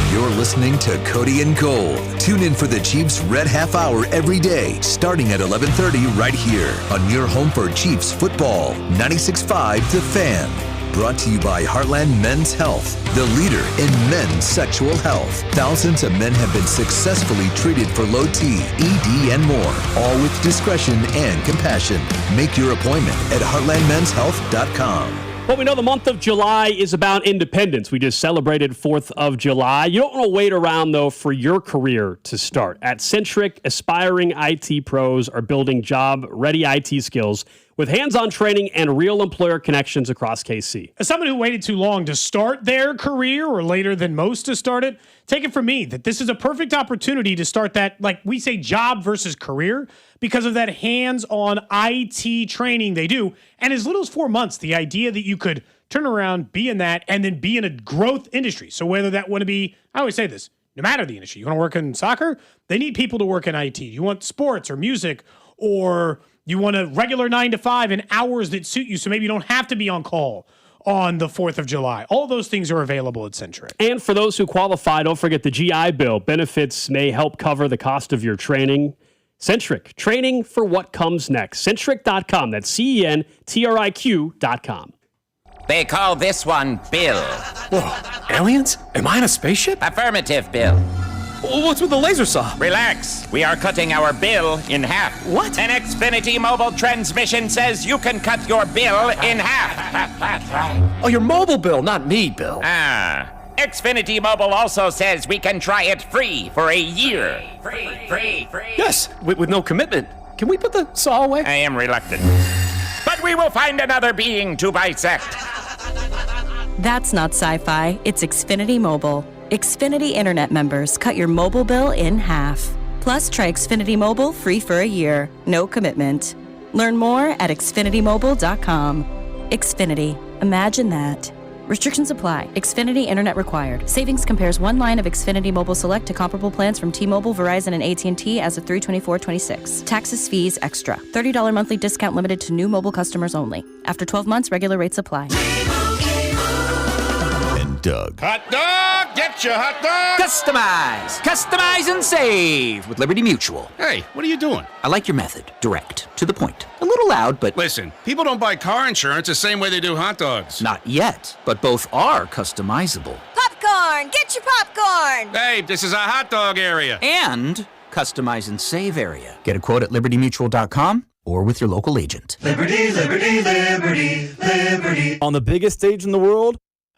You're listening to Cody and Gold. Tune in for the Chiefs Red Half Hour every day, starting at 11:30 right here on your home for Chiefs football. 96.5 The Fan. Brought to you by Heartland Men's Health, the leader in men's sexual health. Thousands of men have been successfully treated for low T, ED, and more, all with discretion and compassion. Make your appointment at heartlandmenshealth.com. Well, we know the month of July is about independence. We just celebrated 4th of July. You don't want to wait around, though, for your career to start. At Centric, aspiring IT pros are building job-ready IT skills with hands-on training and real employer connections across KC. As someone who waited too long to start their career or later than most to start it, take it from me that this is a perfect opportunity to start that, like we say, job versus career because of that hands-on IT training they do. And as little as 4 months, the idea that you could turn around, be in that, and then be in a growth industry. So whether that want to be, I always say this, no matter the industry, you want to work in soccer, they need people to work in IT. You want sports or music, or you want a regular 9 to 5 and hours that suit you, so maybe you don't have to be on call on the 4th of July. All those things are available at Centric. And for those who qualify, don't forget the GI Bill. Benefits may help cover the cost of your training. Centric, training for what comes next. Centric.com. That's CENTRIQ.com. They call this one Bill. Whoa, aliens? Am I in a spaceship? Affirmative, Bill. What's with the laser saw? Relax. We are cutting our bill in half. What? An Xfinity mobile transmission says you can cut your bill in half. Oh, your mobile bill, not me, Bill. Xfinity Mobile also says we can try it free for a year. Free. Yes, with no commitment. can we put the saw away? I am reluctant. But we will find another being to bisect. That's not sci-fi, it's Xfinity Mobile. Xfinity Internet members cut your mobile bill in half. Plus, try Xfinity Mobile free for a year. No commitment. Learn more at xfinitymobile.com. Xfinity. Imagine that. Restrictions apply. Xfinity Internet required. Savings compares one line of Xfinity Mobile Select to comparable plans from T-Mobile, Verizon, and AT&T as of 3/24/26. Taxes, fees, extra. $30 monthly discount limited to new mobile customers only. After 12 months, regular rates apply. And Doug. Hot dog! Get your hot dog! Customize! Customize and save with Liberty Mutual. Hey, what are you doing? I like your method. Direct. To the point. A little loud, but... Listen, people don't buy car insurance the same way they do hot dogs. Not yet, but both are customizable. Popcorn! Get your popcorn! Hey, this is a hot dog area. And customize and save area. Get a quote at libertymutual.com or with your local agent. Liberty, liberty, liberty, liberty. On the biggest stage in the world,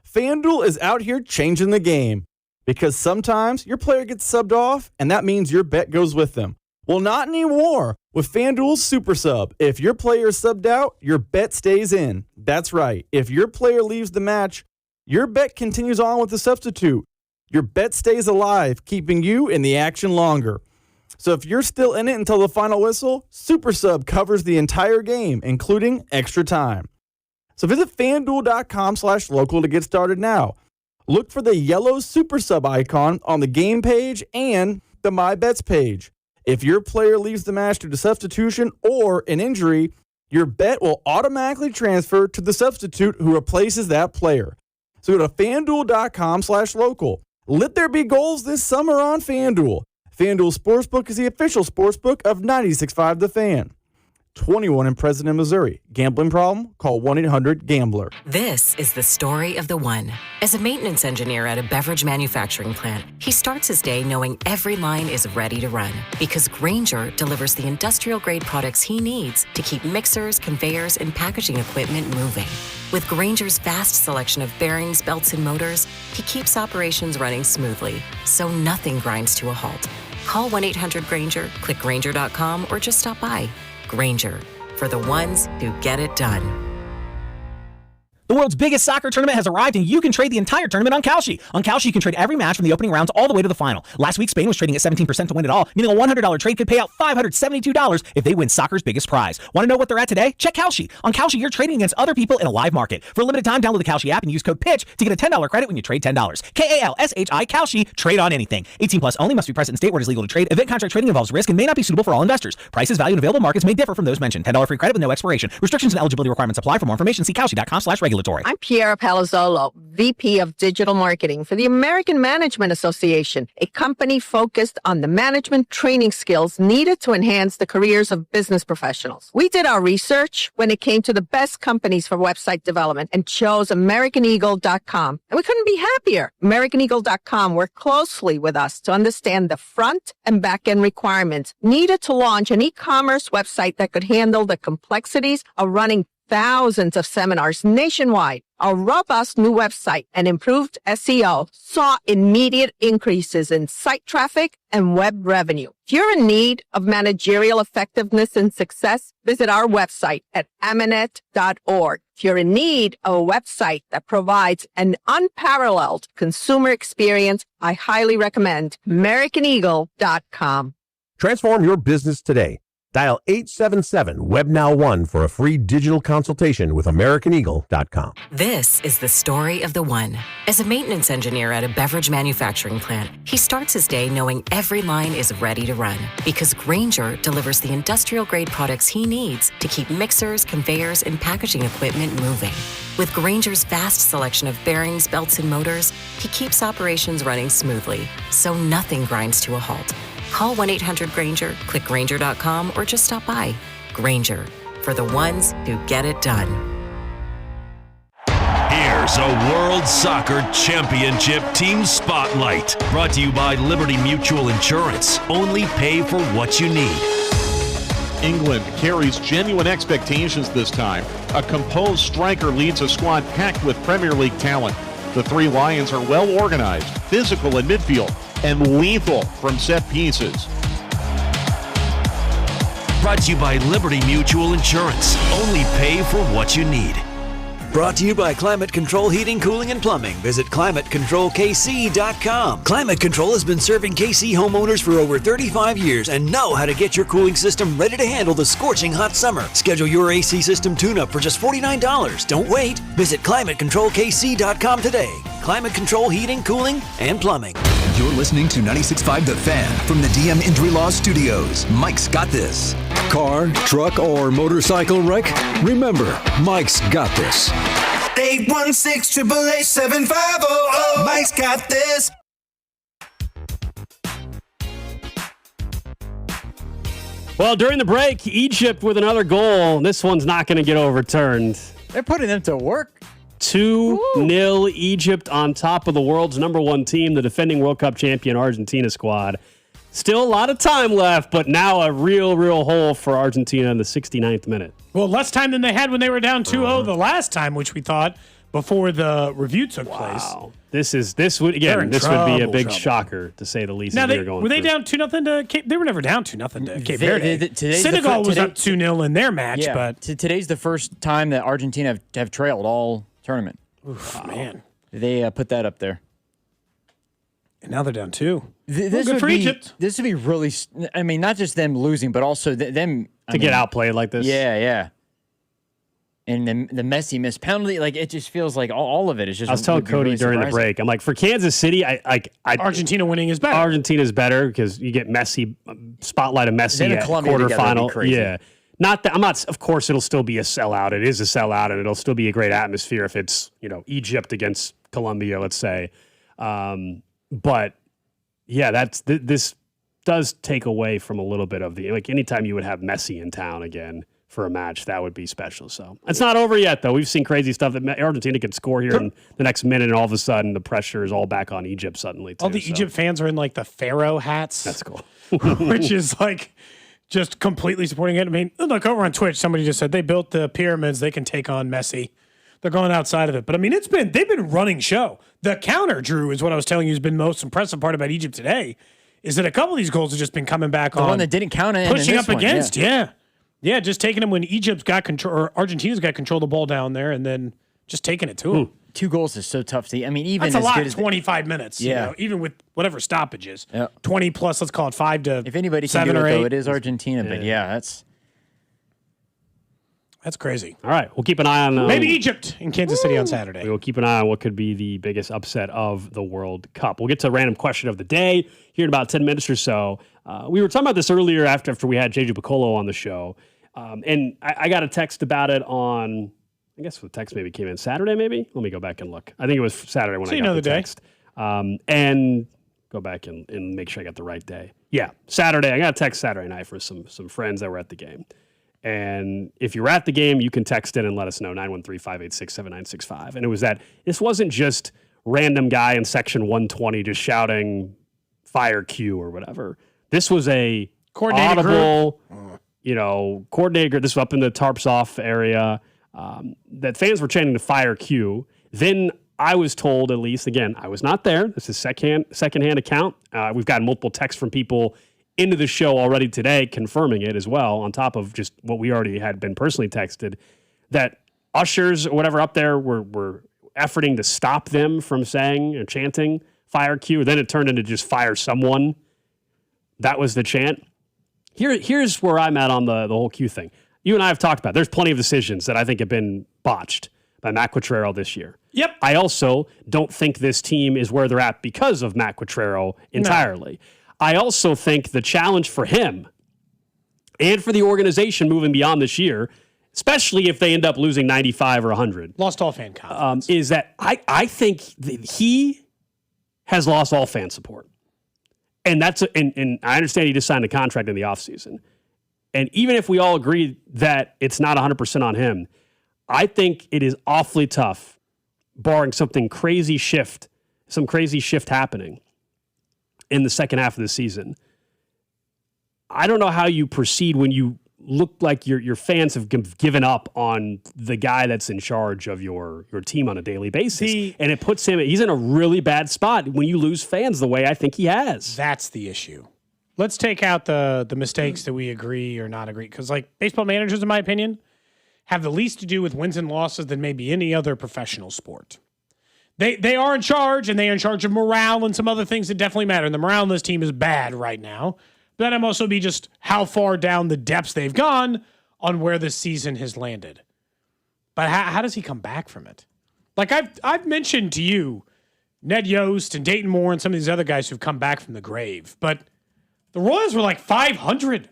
FanDuel is out here changing the game. Because sometimes your player gets subbed off, and that means your bet goes with them. Well, not anymore. With FanDuel's Super Sub, if your player is subbed out, your bet stays in. That's right. If your player leaves the match, your bet continues on with the substitute. Your bet stays alive, keeping you in the action longer. So if you're still in it until the final whistle, Super Sub covers the entire game, including extra time. So visit FanDuel.com/local to get started now. Look for the yellow Super Sub icon on the game page and the My Bets page. If your player leaves the match due to substitution or an injury, your bet will automatically transfer to the substitute who replaces that player. So go to FanDuel.com/local. Let there be goals this summer on FanDuel. FanDuel Sportsbook is the official sportsbook of 96.5 The Fan. 21 in President, Missouri. Gambling problem? Call 1-800-GAMBLER. This is the story of the one. As a maintenance engineer at a beverage manufacturing plant, he starts his day knowing every line is ready to run because Grainger delivers the industrial-grade products he needs to keep mixers, conveyors, and packaging equipment moving. With Grainger's vast selection of bearings, belts, and motors, he keeps operations running smoothly, so nothing grinds to a halt. Call 1-800-GRAINGER, click Grainger.com, or just stop by. Grainger, for the ones who get it done. The world's biggest soccer tournament has arrived, and you can trade the entire tournament on Kalshi. On Kalshi, you can trade every match from the opening rounds all the way to the final. Last week, Spain was trading at 17% to win it all, meaning a $100 trade could pay out $572 if they win soccer's biggest prize. Want to know what they're at today? Check Kalshi. On Kalshi, you're trading against other people in a live market. For a limited time, download the Kalshi app and use code PITCH to get a $10 credit when you trade $10. Kalshi, Kalshi, trade on anything. 18 plus only, must be present in state where it is legal to trade. Event contract trading involves risk and may not be suitable for all investors. Prices, value, and available markets may differ from those mentioned. $10 free credit with no expiration. Restrictions and eligibility requirements apply. For more information, see Kalshi.com/regulatory. I'm Pierre Palazzolo, VP of Digital Marketing for the American Management Association, a company focused on the management training skills needed to enhance the careers of business professionals. We did our research when it came to the best companies for website development and chose AmericanEagle.com. And we couldn't be happier. AmericanEagle.com worked closely with us to understand the front and back end requirements needed to launch an e-commerce website that could handle the complexities of running thousands of seminars nationwide. Our robust new website and improved SEO saw immediate increases in site traffic and web revenue. If you're in need of managerial effectiveness and success, visit our website at amanet.org. If you're in need of a website that provides an unparalleled consumer experience, I highly recommend AmericanEagle.com. Transform your business today. Dial 877-WEB-NOW1 for a free digital consultation with AmericanEagle.com. This is the story of the one. As a maintenance engineer at a beverage manufacturing plant, he starts his day knowing every line is ready to run because Grainger delivers the industrial-grade products he needs to keep mixers, conveyors, and packaging equipment moving. With Grainger's vast selection of bearings, belts, and motors, he keeps operations running smoothly, so nothing grinds to a halt. Call 1-800-GRAINGER, click Grainger.com, or just stop by. Grainger, for the ones who get it done. Here's a World Soccer Championship Team Spotlight, brought to you by Liberty Mutual Insurance. Only pay for what you need. England carries genuine expectations this time. A composed striker leads a squad packed with Premier League talent. The Three Lions are well organized, physical in midfield, and lethal from set pieces. Brought to you by Liberty Mutual Insurance. Only pay for what you need. Brought to you by Climate Control Heating, Cooling, and Plumbing. Visit ClimateControlKC.com. Climate Control has been serving KC homeowners for over 35 years and know how to get your cooling system ready to handle the scorching hot summer. Schedule your AC system tune-up for just $49. Don't wait. Visit ClimateControlKC.com today. Climate Control Heating, Cooling, and Plumbing. You're listening to 96.5 The Fan from the DM Injury Law Studios. Mike's got this. Car, truck, or motorcycle wreck? Remember, Mike's got this. 816-888-7500. Mike's got this. Well, during the break, Egypt with another goal. This one's not going to get overturned. They're putting them to work. 2-0 Egypt on top of the world's number one team, the defending World Cup champion Argentina squad. Still a lot of time left, but now a real hole for Argentina in the 69th minute. Well, less time than they had when they were down 2-0 the last time, which we thought before the review took place. This would be a big shocker to say the least. Now were they down 2-0 to Cape? They were never down 2-0 to Cape Verde. Senegal was up 2-0 in their match, but today's the first time that Argentina have trailed all tournament. Oof, man, they put that up there. And now they're down 2. This good for Egypt. This would be really. I mean, not just them losing, but also them get outplayed like this. Yeah. And the Messi missed penalty, like it just feels like all of it is just. I was telling Cody during the break, I'm like, for Kansas City, Argentina winning is better. Argentina's better because you get Messi, spotlight of Messi at quarterfinal. Yeah. Not that I'm not. Of course, it'll still be a sellout. It is a sellout, and it'll still be a great atmosphere if it's Egypt against Colombia, let's say. But yeah, this does take away from a little bit of the anytime you would have Messi in town again for a match, that would be special. So it's not over yet, though. We've seen crazy stuff that Argentina could score here in the next minute, and all of a sudden the pressure is all back on Egypt suddenly. Too, all the Egypt fans are in like the Pharaoh hats. That's cool. Which is like just completely supporting it. I mean, look over on Twitch. Somebody just said they built the pyramids. They can take on Messi. They're going outside of it. But I mean, they've been running show. The counter, Drew, is what I was telling you has been the most impressive part about Egypt today, is that a couple of these goals have just been coming back on. The one that didn't count in. Pushing up against, yeah. Yeah, just taking them when Egypt's got control, or Argentina's got control of the ball down there, and then just taking it to them. 2 goals is so tough to. I mean, even that's a as lot. Good as 25 minutes. Yeah, even with whatever stoppages. 20 plus. Let's call it 5 to. If anybody can 7 do or it, 8. though, it is Argentina. But that's crazy. All right, we'll keep an eye on maybe Egypt in Kansas City on Saturday. We will keep an eye on what could be the biggest upset of the World Cup. We'll get to a random question of the day here in about 10 minutes or so. We were talking about this earlier after we had JJ Picollo on the show. And I got a text about it on, I guess the text maybe came in Saturday, maybe? Let me go back and look. I think it was Saturday when I got the text. And go back and make sure I got the right day. Yeah, Saturday. I got a text Saturday night for some friends that were at the game. And if you were at the game, you can text in and let us know, 913-586-7965. And it was that this wasn't just random guy in section 120 just shouting fire Q or whatever. This was a audible, coordinator. This was up in the tarps off area that fans were chanting to fire Q. Then I was told, at least, again, I was not there. This is secondhand account. We've gotten multiple texts from people into the show already today confirming it as well, on top of just what we already had been personally texted, that ushers or whatever up there were efforting to stop them from saying or chanting fire Q. Then it turned into just fire someone. That was the chant. Here's where I'm at on the whole Q thing. You and I have talked about it. There's plenty of decisions that I think have been botched by Matt Quatrero this year. Yep. I also don't think this team is where they're at because of Matt Quatrero entirely. No. I also think the challenge for him and for the organization moving beyond this year, especially if they end up losing 95 or 100. Lost all fan confidence. Is that I think that he has lost all fan support. And and I understand he just signed a contract in the offseason. And even if we all agree that it's not 100% on him, I think it is awfully tough, barring some crazy shift happening in the second half of the season. I don't know how you proceed when you look like your fans have given up on the guy that's in charge of your team on a daily basis. And it puts he's in a really bad spot when you lose fans the way I think he has. That's the issue. let's take out the mistakes that we agree or not agree. Because, like, baseball managers, in my opinion, have the least to do with wins and losses than maybe any other professional sport. They are in charge, and they are in charge of morale and some other things that definitely matter. And the morale on this team is bad right now. But that might also be just how far down the depths they've gone on where this season has landed. But how does he come back from it? Like, I've mentioned to you Ned Yost and Dayton Moore and some of these other guys who've come back from the grave. But the Royals were like 500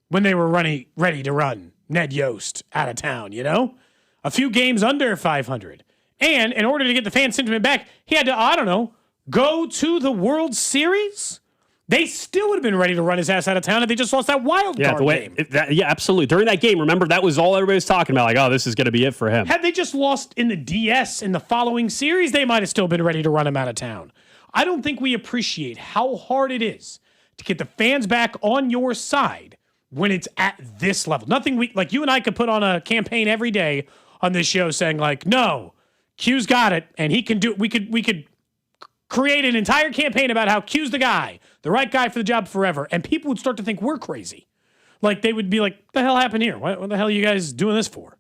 when they were ready to run Ned Yost out of town, you know? A few games under 500. And in order to get the fan sentiment back, he had to, go to the World Series? They still would have been ready to run his ass out of town if they just lost that wild card game. Absolutely. During that game, remember, that was all everybody was talking about. Like, oh, this is going to be it for him. Had they just lost in the DS in the following series, they might have still been ready to run him out of town. I don't think we appreciate how hard it is to get the fans back on your side when it's at this level. Nothing like you and I could put on a campaign every day on this show saying, like, no, Q's got it, and he can do it. We could create an entire campaign about how Q's the guy, the right guy for the job forever, and people would start to think we're crazy. Like, they would be like, what the hell happened here? What the hell are you guys doing this for?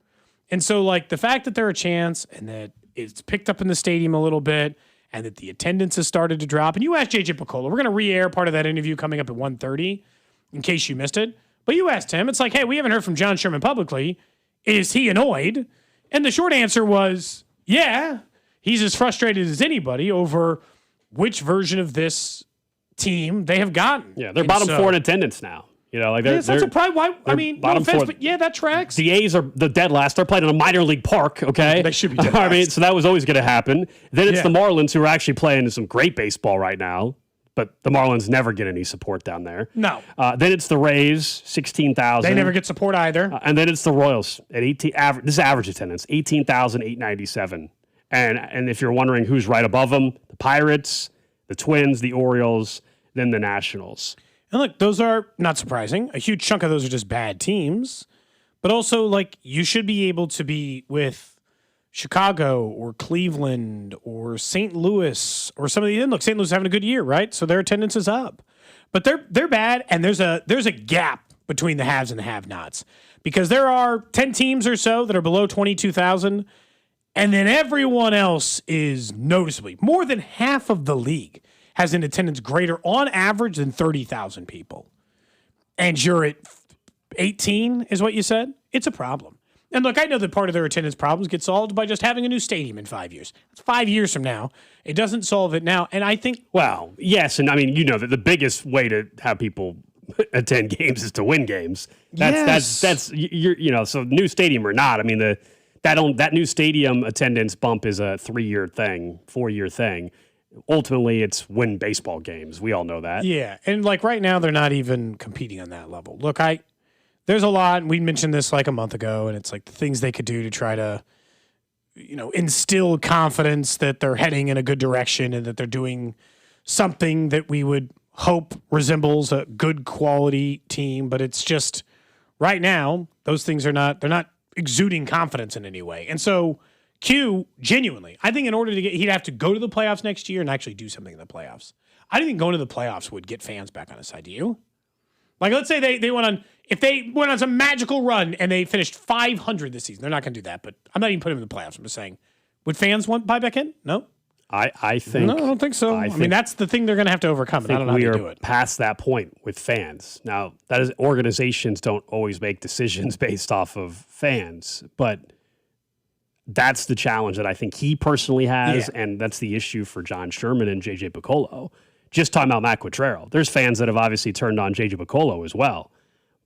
And so, like, the fact that they're a chance and that it's picked up in the stadium a little bit and that the attendance has started to drop. And you asked JJ Picollo. We're going to re-air part of that interview coming up at 1:30 in case you missed it. But you asked him. It's like, hey, we haven't heard from John Sherman publicly. Is he annoyed? And the short answer was, yeah, he's as frustrated as anybody over which version of this team they have gotten. Yeah, they're bottom four in attendance now. You know, like that's probably why. I mean, no offense, but yeah, that tracks. The A's are the dead last. They're playing in a minor league park. Okay, they should be dead last. I mean, so that was always going to happen. Then it's the Marlins, who are actually playing some great baseball right now. But the Marlins never get any support down there. No. Then it's the Rays, 16,000. They never get support either. And then it's the Royals at 18. This is average attendance, 18,897. And if you're wondering who's right above them, the Pirates, the Twins, the Orioles, then the Nationals. And look, those are not surprising. A huge chunk of those are just bad teams. But also, like, you should be able to be with Chicago or Cleveland or St. Louis or some of the. Look, St. Louis is having a good year, right? So their attendance is up. But they're bad, and there's a gap between the haves and the have-nots. Because there are 10 teams or so that are below 22,000, and then everyone else is noticeably. More than half of the league has an attendance greater on average than 30,000 people. And you're at 18 is what you said? It's a problem. And look, I know that part of their attendance problems get solved by just having a new stadium in 5 years. It's 5 years from now. It doesn't solve it now. And I think... Well, yes. And I mean, you know that the biggest way to have people attend games is to win games. That's you know, so new stadium or not, I mean, that new stadium attendance bump is a 3-year thing, 4-year thing. Ultimately, it's win baseball games. We all know that. Yeah, and like right now, they're not even competing on that level. Look, there's a lot. We mentioned this like a month ago, and it's like the things they could do to try to, you know, instill confidence that they're heading in a good direction and that they're doing something that we would hope resembles a good quality team. But it's just right now, those things they're not exuding confidence in any way. And so Q, genuinely, I think in order to he'd have to go to the playoffs next year and actually do something in the playoffs. I didn't think going to the playoffs would get fans back on his side. Do you? Like, let's say they went on, if they went on some magical run and they finished 500 this season, they're not going to do that, but I'm not even putting them in the playoffs. I'm just saying, would fans want buy back in? No? I think. No, I don't think so. I mean, that's the thing they're going to have to overcome. And I don't know how to do it. Past that point with fans. Now, that is, organizations don't always make decisions based off of fans, but that's the challenge that I think he personally has, and that's the issue for John Sherman and JJ Picollo. Just talking about Matt Quatraro. There's fans that have obviously turned on JJ Picollo as well.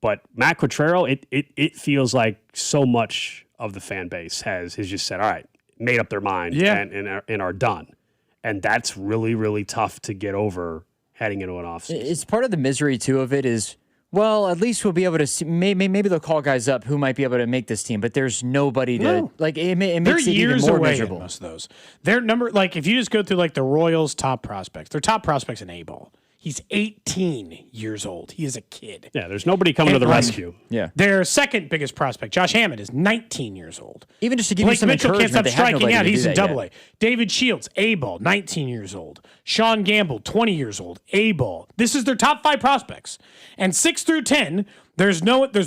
But Matt Quatraro, it feels like so much of the fan base has just said, all right, made up their mind and are done. And that's really, really tough to get over heading into an offseason. It's part of the misery, too, of it is, well, at least we'll be able to see, maybe they'll call guys up who might be able to make this team, but there's nobody to, like, it makes it even more miserable. Most of those. Their number, like, if you just go through, like, the Royals' top prospects, their top prospects in A-ball. He's 18 years old. He is a kid. Yeah, there's nobody coming to the rescue. Yeah. Their second biggest prospect, Josh Hammond, is 19 years old. Even just to give Blake you some Mitchell can't encouragement, stop they have striking nobody out. to do He's in that Double yet. A. David Shields, A-ball, 19 years old. Sean Gamble, 20 years old, A-ball. This is their top 5 prospects. And 6 through 10, there's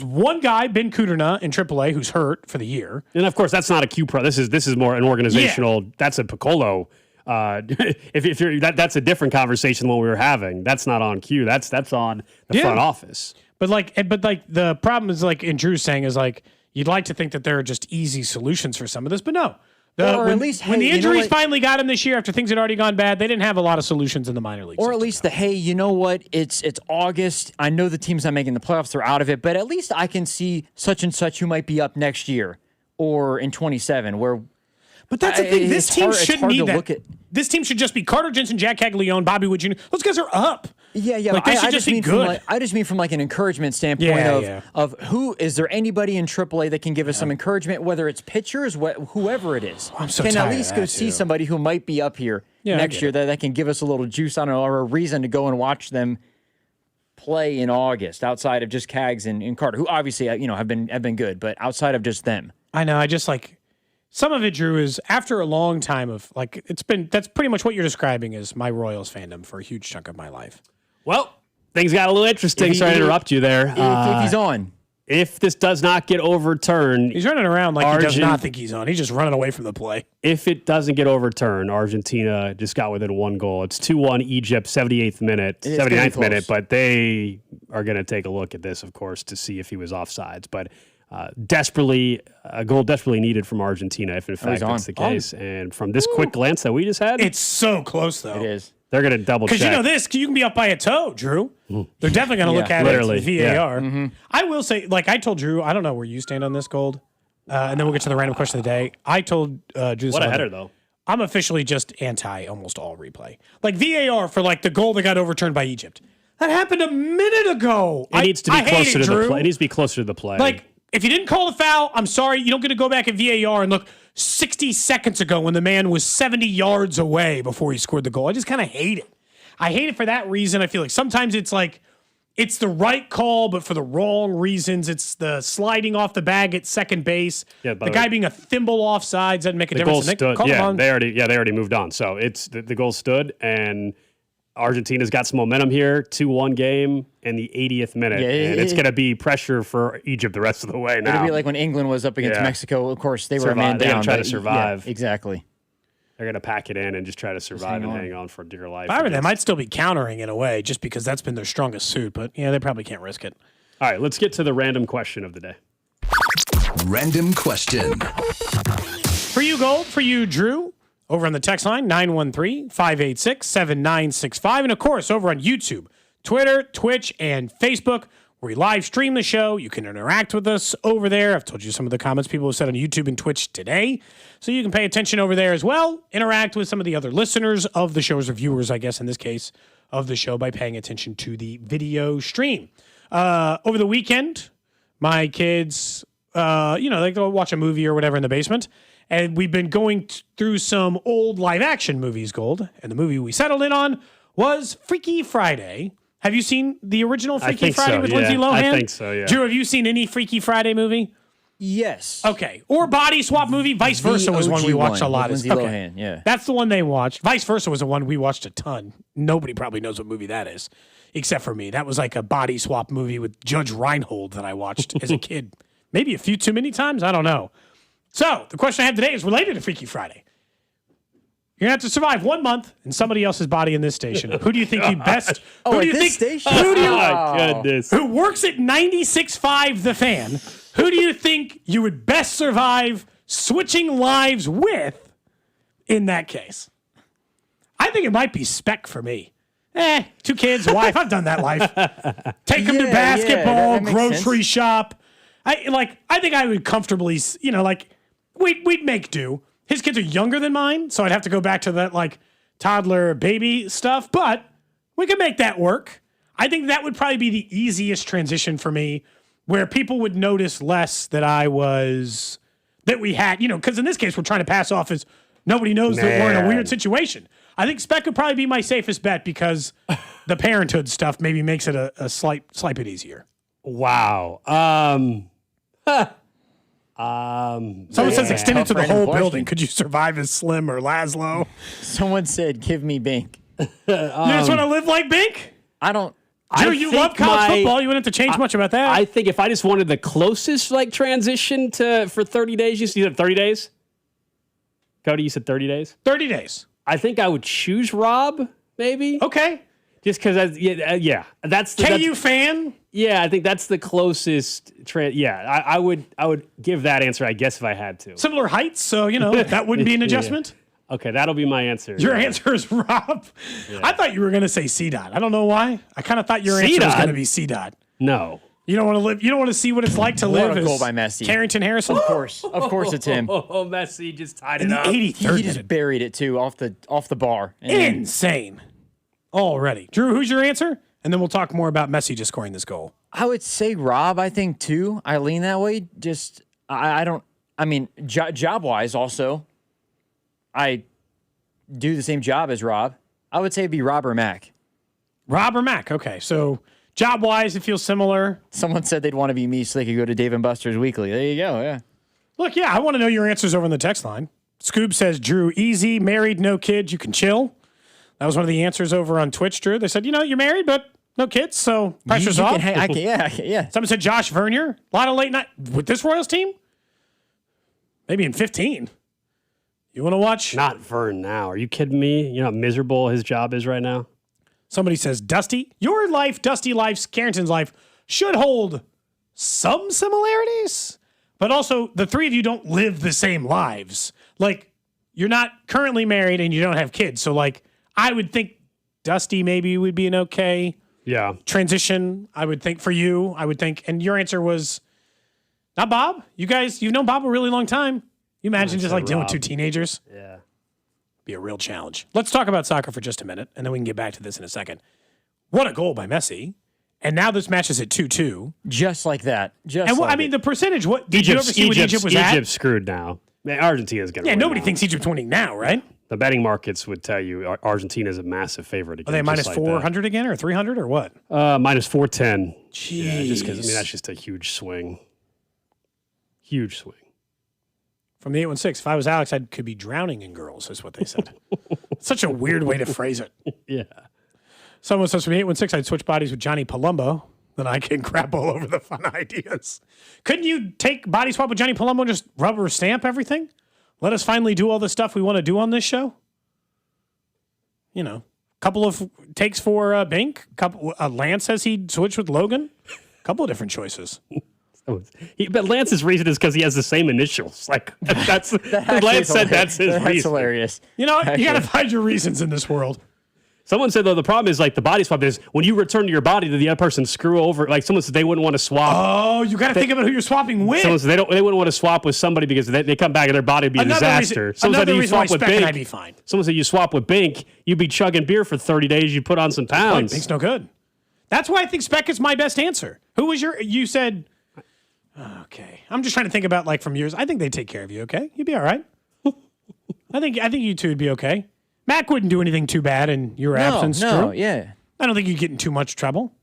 one guy, Ben Kudrna, in AAA, who's hurt for the year. And of course, that's not a Q Pro. This is more an organizational. Yeah. That's a Picollo. If you're that's a different conversation than what we were having. That's not on Q. That's on the front office. But the problem is, like, in Drew's saying, is like you'd like to think that there are just easy solutions for some of this, but no. When the injuries finally got him this year, after things had already gone bad, they didn't have a lot of solutions in the minor leagues. Or at least you know what? It's August. I know the team's not making the playoffs; they're out of it. But at least I can see such and such who might be up next year or in 27. But that's the thing. This team shouldn't need that. This team should just be Carter Jensen, Jack Caglione, Bobby Wood Jr. Those guys are up. Yeah. Like, they should just be good. I just mean from like an encouragement standpoint of who is there anybody in AAA that can give us some encouragement, whether it's pitchers, whoever it is. I'm so can tired at least of go that, see too. somebody who might be up here next year that can give us a little juice, I don't know, or a reason to go and watch them play in August outside of just Cags and Carter, who obviously have been good, but outside of just them. I know. I just like. Some of it, Drew, is after a long time of that's pretty much what you're describing as my Royals fandom for a huge chunk of my life. Well, things got a little interesting. Sorry to interrupt you there. If he's on. If this does not get overturned. He's running around like he does not think he's on. He's just running away from the play. If it doesn't get overturned, Argentina just got within 1 goal. It's 2-1 Egypt, 79th minute, but they are going to take a look at this, of course, to see if he was offsides. But a goal desperately needed from Argentina, if in fact that's the case. And from this quick glance that we just had, it's so close, though. It is. They're going to double check. Because you can be up by a toe, Drew. They're definitely going to look at it VAR. Mm-hmm. I will say, like I told Drew, I don't know where you stand on this, Gold. And then we'll get to the random question of the day. I told Drew. What a header, though. I'm officially just anti almost all replay. Like VAR for like the goal that got overturned by Egypt. That happened a minute ago. It needs to be closer to the play. It needs to be closer to the play. Like, if you didn't call the foul, I'm sorry. You don't get to go back at VAR and look 60 seconds ago when the man was 70 yards away before he scored the goal. I just kind of hate it. I hate it for that reason. I feel like sometimes it's like it's the right call, but for the wrong reasons. It's the sliding off the bag at second base. Yeah, the guy being a thimble offsides doesn't make a difference. The goal stood. They already moved on. So it's the goal stood, and Argentina's got some momentum here. 2-1 game in the 80th minute. Yeah, and it's going to be pressure for Egypt the rest of the way now. It'll be like when England was up against Mexico. Of course, they were a man down. They're going to try to survive. Yeah, exactly. They're going to pack it in and just try to survive and hang on for dear life. However, they might still be countering in a way just because that's been their strongest suit. But, they probably can't risk it. All right, let's get to the random question of the day. Random question. For you, Gold. For you, Drew. Over on the text line, 913-586-7965. And, of course, over on YouTube, Twitter, Twitch, and Facebook, where we live stream the show. You can interact with us over there. I've told you some of the comments people have said on YouTube and Twitch today. So you can pay attention over there as well. Interact with some of the other listeners of the shows, or viewers, I guess, in this case, of the show by paying attention to the video stream. Over the weekend, my kids, they go watch a movie or whatever in the basement. And we've been going through some old live-action movies, Gold. And the movie we settled in on was Freaky Friday. Have you seen the original Freaky Friday with Lindsay Lohan? I think so, yeah. Drew, have you seen any Freaky Friday movie? Yes. Okay. Or Body Swap movie. Vice Versa was one we watched a lot. Lindsay Lohan, yeah. That's the one they watched. Vice Versa was the one we watched a ton. Nobody probably knows what movie that is, except for me. That was like a Body Swap movie with Judge Reinhold that I watched as a kid. Maybe a few too many times. I don't know. So, the question I have today is related to Freaky Friday. You're going to have to survive 1 month in somebody else's body in this station. Who do you think you best... Who works at 96.5 The Fan. Who do you think you would best survive switching lives with in that case? I think it might be Spec for me. 2 kids, a wife. I've done that life. Take them to basketball, grocery shop. I think I would comfortably, we'd make do. His kids are younger than mine, so I'd have to go back to that toddler baby stuff, but we could make that work. I think that would probably be the easiest transition for me, where people would notice less that we had, because in this case we're trying to pass off as nobody knows that we're in a weird situation. I think Speck would probably be my safest bet because the parenthood stuff maybe makes it a slight bit easier. Wow. Someone says extend it to the whole building. Could you survive as Slim or Laszlo? Someone said, "Give me Bink." You just want to live like Bink? I don't. Drew, you love college football. You wouldn't have to change much about that. I think if I just wanted the closest transition for 30 days, you said 30 days? Cody, you said 30 days? 30 days. I think I would choose Rob, maybe. Okay. Just because, yeah. That's the KU fan? Yeah, I think that's the closest. I would give that answer, I guess, if I had to. Similar heights, so, that wouldn't be an adjustment. Yeah. Okay, that'll be my answer. Your answer is Rob. Yeah. I thought you were going to say C-Dot. I don't know why. I kind of thought your answer was going to be C-Dot. No. You don't want to live. You don't want to see what it's like to live. What a goal by Messi. Carrington Harrison. Of course it's him. Messi just tied it up. 83rd. He just buried it too off the bar. Insane. Already, Drew. Who's your answer? And then we'll talk more about Messi just scoring this goal. I would say Rob. I think too. I lean that way. Just I don't. I mean, job wise, also, I do the same job as Rob. I would say it'd be Rob or Mac. Rob or Mac. Okay, so. Job-wise, it feels similar. Someone said they'd want to be me so they could go to Dave & Buster's Weekly. There you go, yeah. Look, I want to know your answers over in the text line. Scoob says, Drew, easy, married, no kids, you can chill. That was one of the answers over on Twitch, Drew. They said, you're married, but no kids, so pressure's off. Yeah. Someone said Josh Vernier. A lot of late night. With this Royals team? Maybe in 15. You want to watch? Not Vern now. Are you kidding me? You know how miserable his job is right now? Somebody says, Dusty, your life, Dusty life, Carrington's life should hold some similarities, but also the three of you don't live the same lives. Like, you're not currently married and you don't have kids. So, I would think Dusty maybe would be an okay transition. I would think for you, and your answer was not Bob. You guys, you've known Bob a really long time. You imagine just dealing with two teenagers? Yeah. Be a real challenge. Let's talk about soccer for just a minute, and then we can get back to this in a second. What a goal by Messi. And now this match is at 2-2. Just like that. The percentage, did you ever see what Egypt was at? Egypt's screwed now. Argentina's going to win. Yeah, nobody thinks Egypt's winning now, right? The betting markets would tell you Argentina's a massive favorite. Are they minus 400 again, or 300, or what? Minus 410. Jeez. Yeah, just because, that's just a huge swing. Huge swing. From the 816, if I was Alex, I could be drowning in girls, is what they said. Such a weird way to phrase it. Yeah. Someone says from the 816, I'd switch bodies with Johnny Palumbo. Then I can crap all over the fun ideas. Couldn't you take body swap with Johnny Palumbo and just rubber stamp everything? Let us finally do all the stuff we want to do on this show? Couple of takes for Bink. Lance says he'd switch with Logan. Couple of different choices. But Lance's reason is because he has the same initials. That's Lance said that's his reason. That's hilarious. You got to find your reasons in this world. Someone said, though, the problem is the body swap is when you return to your body, did the other person screw over? Someone said they wouldn't want to swap. Oh, you got to think about who you're swapping with. Someone said they wouldn't want to swap with somebody because they come back and their body would be a disaster. Someone said you swap with Bink. I'd be fine. Someone said you swap with Bink, you'd be chugging beer for 30 days, you put on some pounds. Bink's no good. That's why I think Speck is my best answer. Who was you said... Okay. I'm just trying to think about from yours. I think they'd take care of you, okay? You'd be all right. I think you two would be okay. Mac wouldn't do anything too bad in your absence, Drew. Yeah. I don't think you'd get in too much trouble.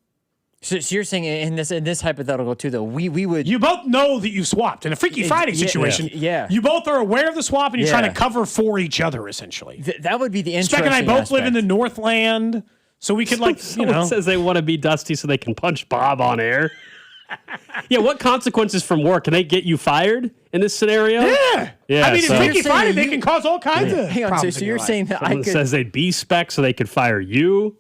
So you're saying in this hypothetical too, though, we would... You both know that you swapped. In a Freaky Friday situation, you both are aware of the swap and you're trying to cover for each other, essentially. That would be the interesting Speck and I both aspect. live in the Northland, so we could Someone says they want to be Dusty so they can punch Bob on air. Yeah, what consequences from work? Can they get you fired in this scenario? Yeah. I mean, in Freaky Friday, they can cause all kinds of Hang on, problems. so you're saying that Someone says they'd be Speck so they could fire you.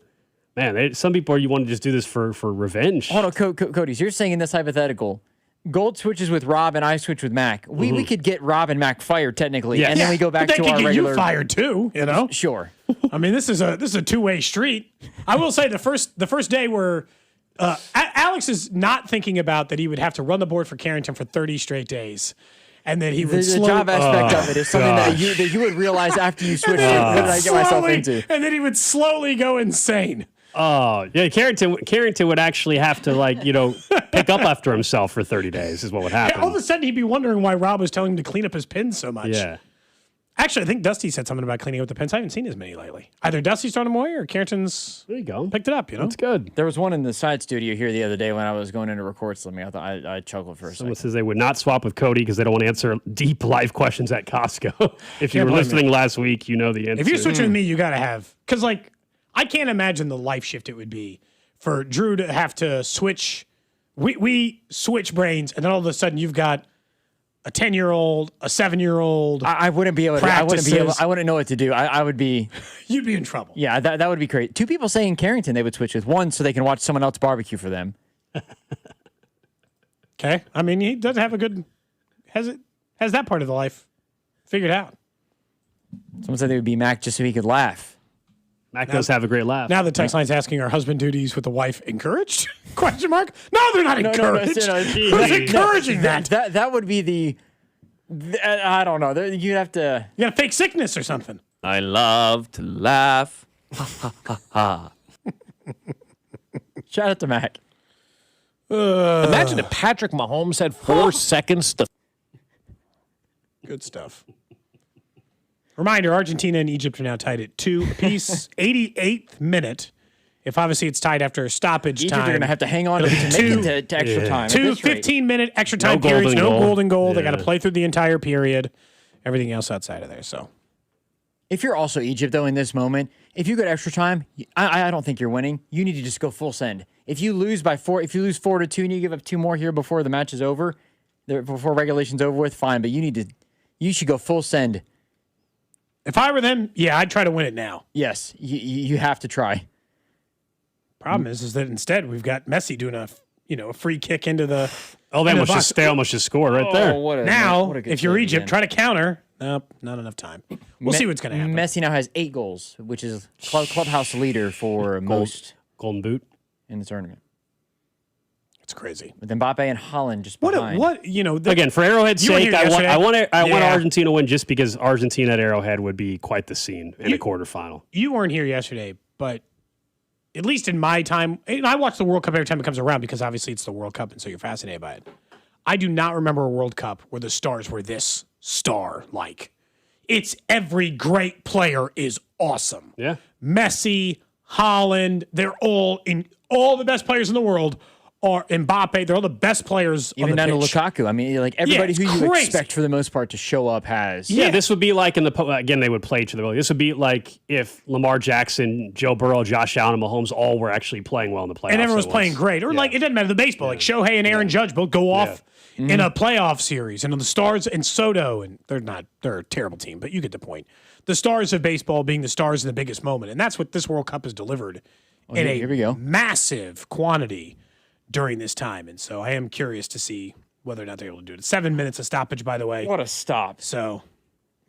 Man, some people you want to just do this for revenge. Hold on, Cody. So you're saying in this hypothetical, Gold switches with Rob and I switch with Mac. We could get Rob and Mac fired technically, and then we go back to our regular. They could get you fired too. Sure. I mean, this is a two-way street. I will say the first day where. Alex is not thinking about that he would have to run the board for Carrington for 30 straight days. And that he would the job aspect of it is something that you would realize after you switch. What did I get myself into? And then he would slowly go insane. Oh, yeah. Carrington would actually have to pick up after himself for 30 days is what would happen. All of a sudden he'd be wondering why Rob was telling him to clean up his pins so much. Yeah. Actually, I think Dusty said something about cleaning up the pens. I haven't seen as many lately. Either Dusty's thrown them away or Carrington's there you go. Picked it up, That's good. There was one in the side studio here the other day when I was going in to record something. I thought I chuckled for a Someone second. says they would not swap with Cody because they don't want to answer deep life questions at Costco. If you were listening last week, you know the answer. If you're switching with me, you got to have, because I can't imagine the life shift it would be for Drew to have to switch. We switch brains, and then all of a sudden you've got a 10-year-old, a 7-year-old. I wouldn't be able to. I wouldn't know what to do. I would be. You'd be in trouble. Yeah, that would be great. 2 people saying Carrington they would switch with. One, so they can watch someone else barbecue for them. Okay. I mean, he does have a good, has that part of the life figured out. Someone said they would be Mac just so he could laugh. Mac does have a great laugh. Now the text line's asking, are husband duties with the wife encouraged? Question mark. No, they're not encouraged. Who's encouraging that? That would be the I don't know. You'd have to. You got a fake sickness or something. I love to laugh. Ha ha ha ha. Shout out to Mac. Imagine if Patrick Mahomes had 4 seconds to. Good stuff. Reminder, Argentina and Egypt are now tied at 2 apiece. 88th minute. If obviously it's tied after a stoppage Egypt time. are going to have to hang on to make it to extra time. 2 15-minute extra time periods. No golden goal. Yeah. They got to play through the entire period. Everything else outside of there. So, if you're also Egypt, though, in this moment, if you go to extra time, I don't think you're winning. You need to just go full send. If you lose by 4, if you lose 4-2 and you give up 2 more here before the match is over, before regulation's over with, fine. But you should go full send. If I were them, yeah, I'd try to win it now. Yes, you have to try. Problem is that instead we've got Messi doing a free kick into the. Oh, they almost just scored right there. Now, if you're Egypt, try to counter. Nope, not enough time. We'll see what's going to happen. Messi now has 8 goals, which is clubhouse leader for most golden boot in the tournament. It's crazy. With Mbappe and Holland just behind. Again, for Arrowhead's sake, I want Argentina to win just because Argentina at Arrowhead would be quite the scene in a quarterfinal. You weren't here yesterday, but at least in my time, and I watch the World Cup every time it comes around because obviously it's the World Cup and so you're fascinated by it. I do not remember a World Cup where the stars were this star-like. It's every great player is awesome. Yeah. Messi, Holland, they're all the best players in the world. Or Mbappe, they're all the best players even on the down pitch. to Lukaku. I mean, everybody who you expect for the most part to show up has. Yeah, this would be like again, they would play each other. This would be like if Lamar Jackson, Joe Burrow, Josh Allen, and Mahomes all were actually playing well in the playoffs. And everyone was playing great. Or it doesn't matter the baseball. Like Shohei and Aaron Judge both go off in a playoff series. And on the Stars and Soto, and they're a terrible team, but you get the point. The stars of baseball being the stars in the biggest moment. And that's what this World Cup has delivered in a massive quantity during this time. And so I am curious to see whether or not they're able to do it. 7 minutes of stoppage, by the way. What a stop. So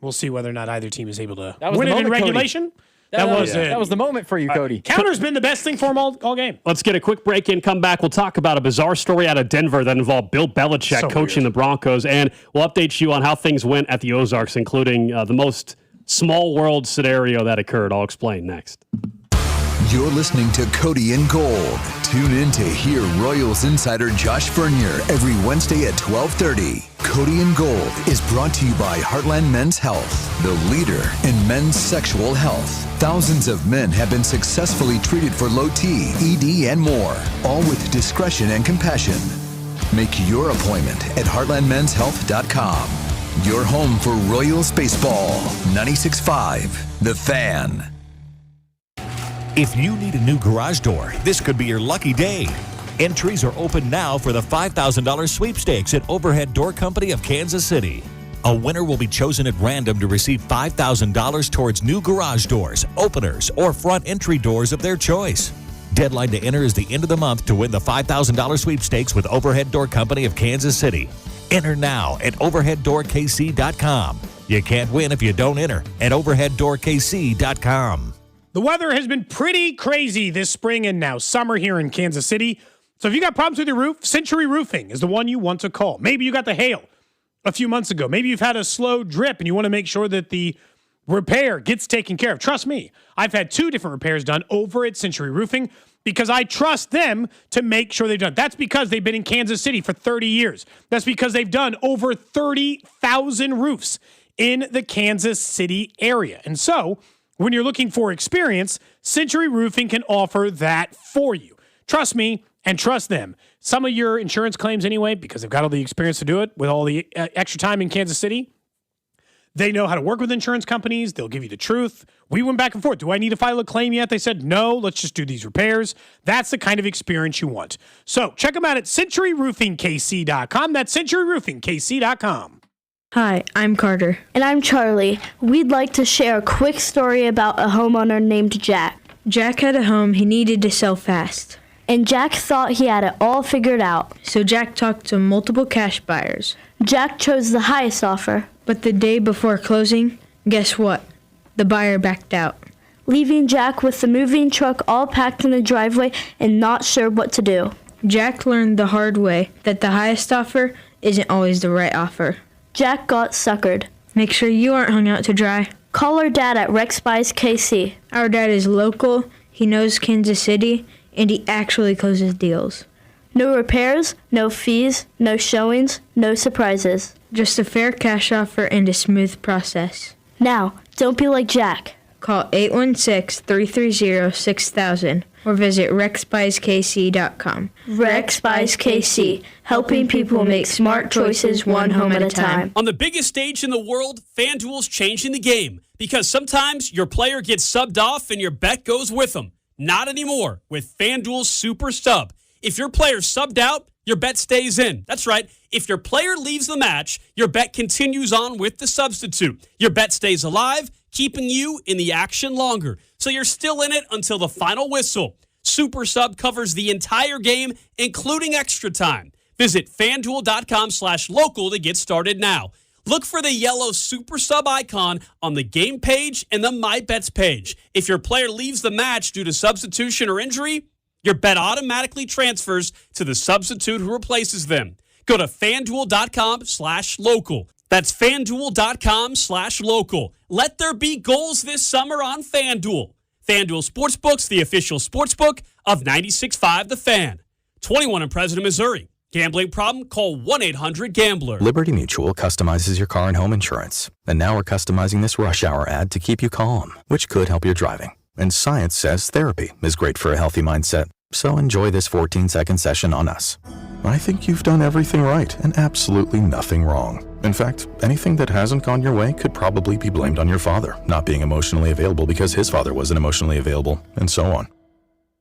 we'll see whether or not either team is able to win it in regulation. That was the moment for you, Cody. Counter's been the best thing for him all game. Let's get a quick break in, come back. We'll talk about a bizarre story out of Denver that involved Bill Belichick coaching the Broncos, and we'll update you on how things went at the Ozarks, including the most small world scenario that occurred. I'll explain next. You're listening to Cody and Gold. Tune in to hear Royals insider Josh Vernier every Wednesday at 12:30. Cody and Gold is brought to you by Heartland Men's Health, the leader in men's sexual health. Thousands of men have been successfully treated for low T, ED, and more, all with discretion and compassion. Make your appointment at heartlandmenshealth.com. Your home for Royals baseball. 96.5, The Fan. If you need a new garage door, this could be your lucky day. Entries are open now for the $5,000 sweepstakes at Overhead Door Company of Kansas City. A winner will be chosen at random to receive $5,000 towards new garage doors, openers, or front entry doors of their choice. Deadline to enter is the end of the month to win the $5,000 sweepstakes with Overhead Door Company of Kansas City. Enter now at overheaddoorkc.com. You can't win if you don't enter at overheaddoorkc.com. The weather has been pretty crazy this spring and now summer here in Kansas City. So if you got problems with your roof, Century Roofing is the one you want to call. Maybe you got the hail a few months ago. Maybe you've had a slow drip and you want to make sure that the repair gets taken care of. Trust me, I've had 2 different repairs done over at Century Roofing because I trust them to make sure they've done it. That's because they've been in Kansas City for 30 years. That's because they've done over 30,000 roofs in the Kansas City area. And so, when you're looking for experience, Century Roofing can offer that for you. Trust me and trust them. Some of your insurance claims anyway, because they've got all the experience to do it with all the extra time in Kansas City, they know how to work with insurance companies. They'll give you the truth. We went back and forth. Do I need to file a claim yet? They said, no, let's just do these repairs. That's the kind of experience you want. So check them out at centuryroofingkc.com. That's centuryroofingkc.com. Hi, I'm Carter. And I'm Charlie. We'd like to share a quick story about a homeowner named Jack. Jack had a home he needed to sell fast. And Jack thought he had it all figured out. So Jack talked to multiple cash buyers. Jack chose the highest offer. But the day before closing, guess what? The buyer backed out. Leaving Jack with the moving truck all packed in the driveway and not sure what to do. Jack learned the hard way that the highest offer isn't always the right offer. Jack got suckered. Make sure you aren't hung out to dry. Call our dad at Rex Buys KC. Our dad is local, he knows Kansas City, and he actually closes deals. No repairs, no fees, no showings, no surprises. Just a fair cash offer and a smooth process. Now, don't be like Jack. Call 816-330-6000 or visit rexbuyskc.com. Rex Buys KC, helping people make smart choices one home at a time. On the biggest stage in the world, FanDuel's changing the game because sometimes your player gets subbed off and your bet goes with them. Not anymore with FanDuel's Super Sub. If your player subbed out, your bet stays in. That's right. If your player leaves the match, your bet continues on with the substitute. Your bet stays alive, keeping you in the action longer. So you're still in it until the final whistle. Super Sub covers the entire game, including extra time. Visit FanDuel.com/local to get started now. Look for the yellow Super Sub icon on the game page and the My Bets page. If your player leaves the match due to substitution or injury, your bet automatically transfers to the substitute who replaces them. Go to FanDuel.com/local. That's FanDuel.com/local. Let there be goals this summer on FanDuel. FanDuel Sportsbook's the official sportsbook of 96.5 The Fan. 21 in President, Missouri. Gambling problem? Call 1-800-GAMBLER. Liberty Mutual customizes your car and home insurance. And now we're customizing this rush hour ad to keep you calm, which could help your driving. And science says therapy is great for a healthy mindset. So enjoy this 14-second session on us. I think you've done everything right and absolutely nothing wrong. In fact, anything that hasn't gone your way could probably be blamed on your father not being emotionally available because his father wasn't emotionally available, and so on.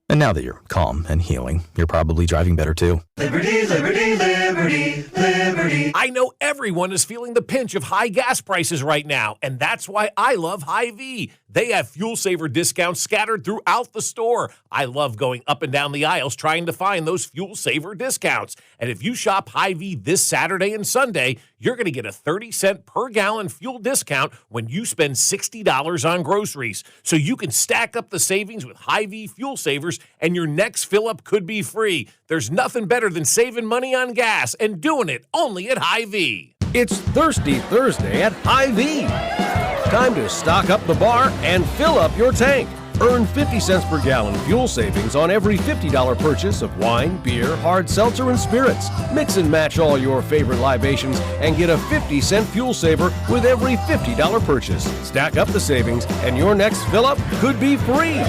And now that you're calm and healing, you're probably driving better too. Liberty, liberty, liberty, liberty. I know everyone is feeling the pinch of high gas prices right now, and that's why I love Hy-Vee. They have fuel saver discounts scattered throughout the store. I love going up and down the aisles trying to find those fuel saver discounts. And if you shop Hy-Vee this Saturday and Sunday, you're going to get a 30-cent per gallon fuel discount when you spend $60 on groceries. So you can stack up the savings with Hy-Vee fuel savers, and your next fill-up could be free. There's nothing better than saving money on gas and doing it only at Hy-Vee. It's Thirsty Thursday at Hy-Vee. Time to stock up the bar and fill up your tank. Earn 50 cents per gallon fuel savings on every $50 purchase of wine, beer, hard seltzer, and spirits. Mix and match all your favorite libations and get a 50-cent fuel saver with every $50 purchase. Stack up the savings and your next fill-up could be free.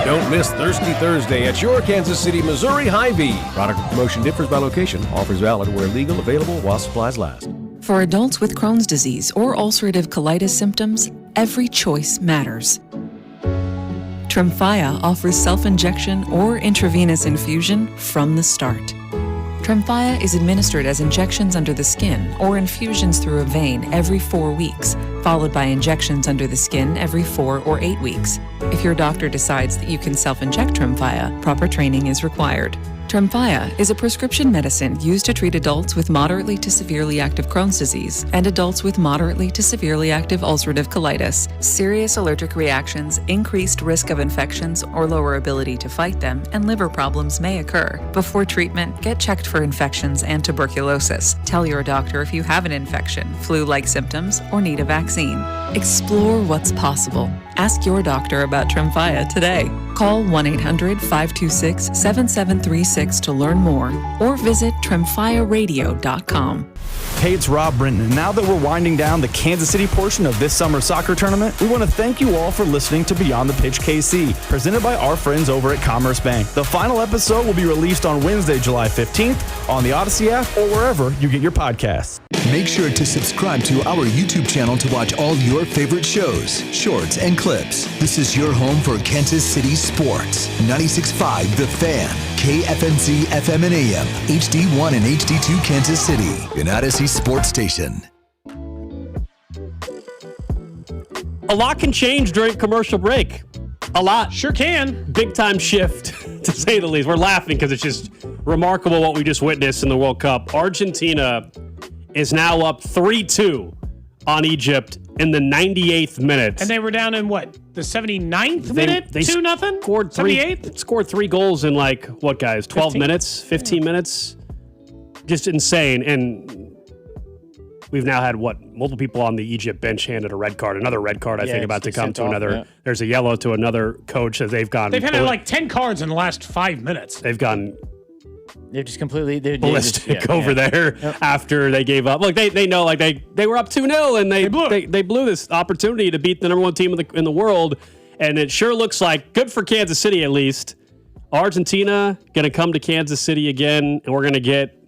Don't miss Thirsty Thursday at your Kansas City, Missouri Hy-Vee. Product promotion differs by location. Offers valid where legal, available while supplies last. For adults with Crohn's disease or ulcerative colitis symptoms, every choice matters. Tremfya offers self-injection or intravenous infusion from the start. Tremfya is administered as injections under the skin or infusions through a vein every 4 weeks, followed by injections under the skin every 4 or 8 weeks. If your doctor decides that you can self-inject Tremfya, proper training is required. Tremfya is a prescription medicine used to treat adults with moderately to severely active Crohn's disease and adults with moderately to severely active ulcerative colitis. Serious allergic reactions, increased risk of infections or lower ability to fight them, and liver problems may occur. Before treatment, get checked for infections and tuberculosis. Tell your doctor if you have an infection, flu-like symptoms, or need a vaccine. Explore what's possible. Ask your doctor about Tremfya today. Call 1-800-526-7736 to learn more or visit tremfyaradio.com. Hey, it's Rob Brinton, and now that we're winding down the Kansas City portion of this summer soccer tournament, we want to thank you all for listening to Beyond the Pitch KC, presented by our friends over at Commerce Bank. The final episode will be released on Wednesday, July 15th, on the Odyssey app or wherever you get your podcasts. Make sure to subscribe to our YouTube channel to watch all your favorite shows, shorts, and clips. This is your home for Kansas City sports. 96.5 The Fan, KFNC FM and AM, HD1 and HD2 Kansas City, an Odyssey sports station. A lot can change during commercial break. A lot. Sure can. Big time shift, to say the least. We're laughing because it's just remarkable what we just witnessed in the World Cup. Argentina is now up 3-2 on Egypt in the 98th minute. And they were down in what? The 79th minute? They 2-0? Scored 78th? Scored 3 goals in what, guys? 12 minutes? 15 minutes? Just insane. And we've now had, multiple people on the Egypt bench handed a red card. Another red card, I think, about to come to another. Yeah. There's a yellow to another coach as they've gone. They've had 10 cards in the last 5 minutes. They've gone. They've just completely ballistic over there after they gave up. Look, they know they were up 2-0 and they blew this opportunity to beat the number 1 team in the world. And it sure looks like good for Kansas City at least. Argentina going to come to Kansas City again, and we're going to get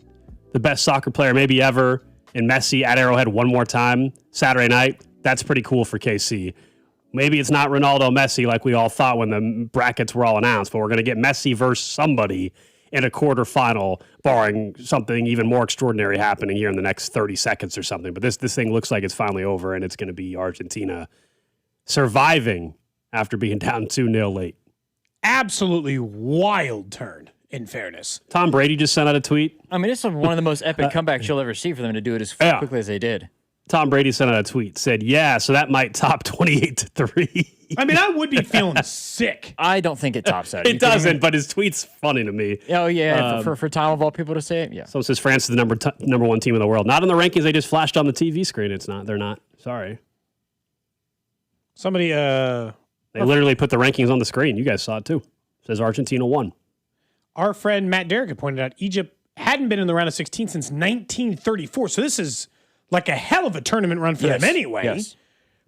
the best soccer player maybe ever in Messi at Arrowhead one more time Saturday night. That's pretty cool for KC. Maybe it's not Ronaldo Messi like we all thought when the brackets were all announced, but we're going to get Messi versus somebody in a quarterfinal, barring something even more extraordinary happening here in the next 30 seconds or something. But this thing looks like it's finally over, and it's going to be Argentina surviving after being down 2-0 late. Absolutely wild turn, in fairness. Tom Brady just sent out a tweet. I mean, this is one of the most epic comebacks you'll ever see for them to do it as quickly as they did. Tom Brady sent out a tweet, said, so that might top 28-3. I mean, I would be feeling sick. I don't think it tops that. It doesn't, but his tweet's funny to me. Oh, yeah, for Tom of all people to say it, yeah. So it says France is the number 1 team in the world. Not in the rankings, they just flashed on the TV screen. It's not. They're not. Sorry. Somebody, They literally put the rankings on the screen. You guys saw it, too. It says Argentina won. Our friend Matt Derrick had pointed out Egypt hadn't been in the round of 16 since 1934. So this is like a hell of a tournament run for them anyway. Yes.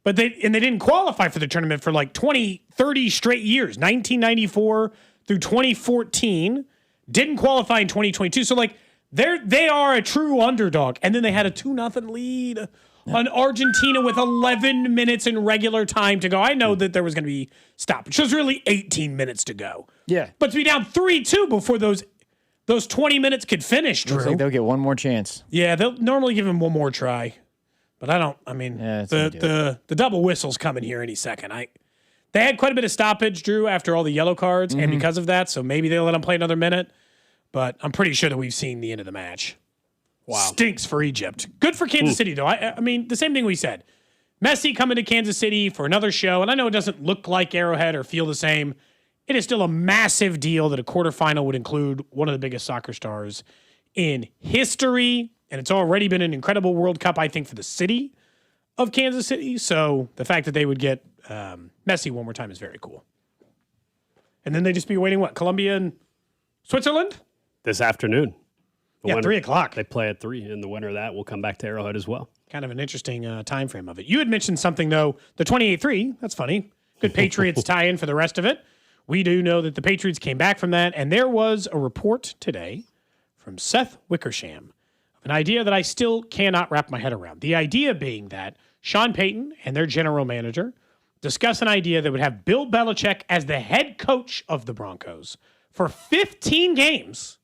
But they didn't qualify for the tournament for 30 straight years. 1994 through 2014. Didn't qualify in 2022. So they are a true underdog. And then they had a 2-0 lead on Argentina with 11 minutes in regular time to go. I know that there was going to be stoppage. So it was really 18 minutes to go. Yeah. But to be down 3-2 before those 20 minutes could finish, Drew. Looks like they'll get one more chance. Yeah, they'll normally give him one more try. But the double whistle's coming here any second. They had quite a bit of stoppage, Drew, after all the yellow cards, and because of that, so maybe they'll let him play another minute. But I'm pretty sure that we've seen the end of the match. Wow. Stinks for Egypt. Good for Kansas City, though. I mean, the same thing we said. Messi coming to Kansas City for another show, and I know it doesn't look like Arrowhead or feel the same. It is still a massive deal that a quarterfinal would include one of the biggest soccer stars in history, and it's already been an incredible World Cup, I think, for the city of Kansas City. So the fact that they would get Messi one more time is very cool. And then they just be waiting, Colombia and Switzerland? This afternoon. 3 o'clock. They play at 3, and the winner of that will come back to Arrowhead as well. Kind of an interesting time frame of it. You had mentioned something, though, the 28-3. That's funny. Good Patriots tie-in for the rest of it. We do know that the Patriots came back from that, and there was a report today from Seth Wickersham of an idea that I still cannot wrap my head around. The idea being that Sean Payton and their general manager discuss an idea that would have Bill Belichick as the head coach of the Broncos for 15 games.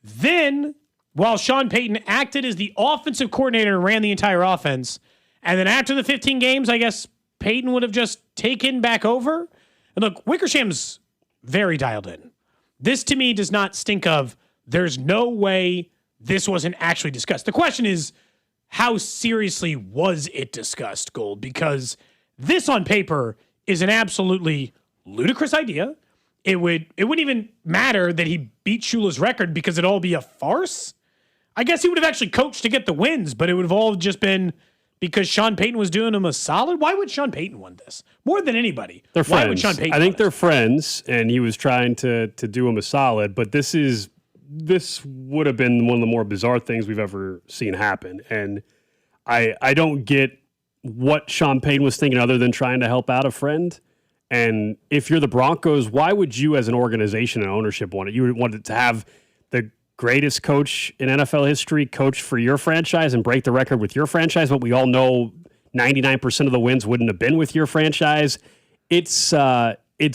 Then, while Sean Payton acted as the offensive coordinator and ran the entire offense, and then after the 15 games, I guess Payton would have just taken back over. And look, Wickersham's very dialed in. This, to me, does not stink of there's no way this wasn't actually discussed. The question is, how seriously was it discussed, Gold? Because this on paper is an absolutely ludicrous idea. It wouldn't even matter that he beat Shula's record because it'd all be a farce. I guess he would have actually coached to get the wins, but it would have all just been because Sean Payton was doing him a solid. Why would Sean Payton want this? More than anybody. They're friends. Why would Sean Payton I think they're friends, and he was trying to do him a solid, but this is this would have been one of the more bizarre things we've ever seen happen. And I don't get what Sean Payton was thinking other than trying to help out a friend. And if you're the Broncos, why would you as an organization and ownership want it? You would want it to have the greatest coach in NFL history coach for your franchise and break the record with your franchise, but we all know 99% of the wins wouldn't have been with your franchise. It's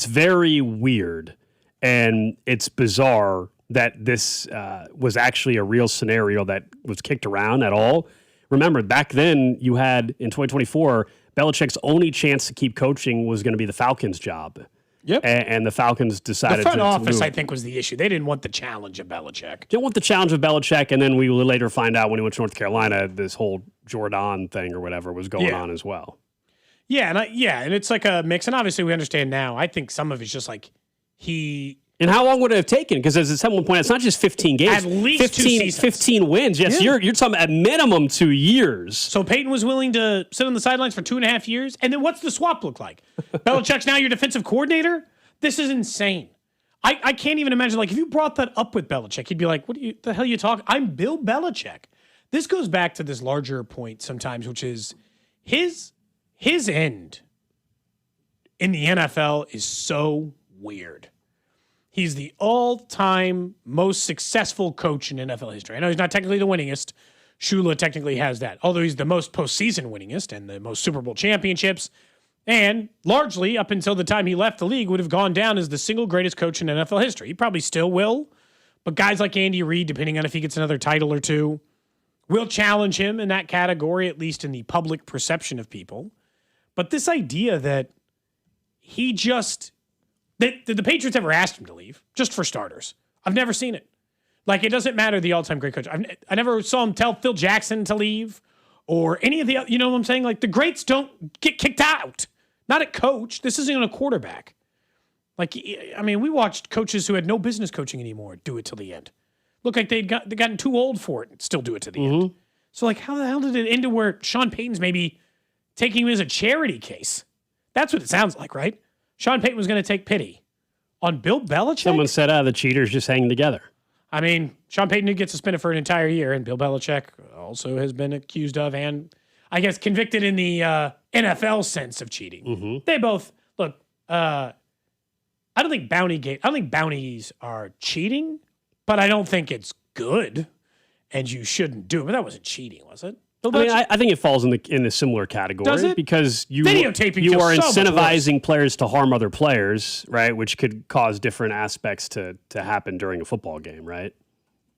very weird, and it's bizarre that this was actually a real scenario that was kicked around at all. Remember, back then you had, in 2024, Belichick's only chance to keep coaching was going to be the Falcons' job. Yep. And the Falcons decided the front to office, move. I think, was the issue. They didn't want the challenge of Belichick. Didn't want the challenge of Belichick, and then we will later find out when he went to North Carolina, this whole Jordan thing or whatever was going on as well. Yeah, and it's like a mix. And obviously, we understand now. I think some of it's just like he. And how long would it have taken? Because as at some point, it's not just 15 games. At least 15, 2 seasons. 15 wins. Yes, Yeah. you're talking at minimum 2 years. So Peyton was willing to sit on the sidelines for 2.5 years? And then what's the swap look like? Belichick's now your defensive coordinator? This is insane. I can't even imagine, like, if you brought that up with Belichick, he'd be like, the hell are you talking? I'm Bill Belichick. This goes back to this larger point sometimes, which is his end in the NFL is so weird. He's the all-time most successful coach in NFL history. I know he's not technically the winningest. Shula technically has that, although he's the most postseason winningest and the most Super Bowl championships. And largely, up until the time he left the league, would have gone down as the single greatest coach in NFL history. He probably still will. But guys like Andy Reid, depending on if he gets another title or two, will challenge him in that category, at least in the public perception of people. But this idea that he just... Did the Patriots ever asked him to leave? Just for starters. I've never seen it. Like, it doesn't matter the all-time great coach. I never saw him tell Phil Jackson to leave or any of the other, you know what I'm saying? Like, the greats don't get kicked out. Not at coach. This isn't a quarterback. Like, I mean, we watched coaches who had no business coaching anymore do it till the end. Look like they'd gotten too old for it and still do it to the end. So, like, how the hell did it end to where Sean Payton's maybe taking him as a charity case? That's what it sounds like, right? Sean Payton was going to take pity on Bill Belichick. Someone said, the cheaters just hang together. I mean, Sean Payton did get suspended for an entire year, and Bill Belichick also has been accused of and, I guess, convicted in the NFL sense of cheating. They both, look, I don't think bounties are cheating, but I don't think it's good, and you shouldn't do it. But that wasn't cheating, was it? I think it falls in the similar category. Does it? Because you Videotaping are feels so much incentivizing players to harm other players, right? Which could cause different aspects to happen during a football game, right?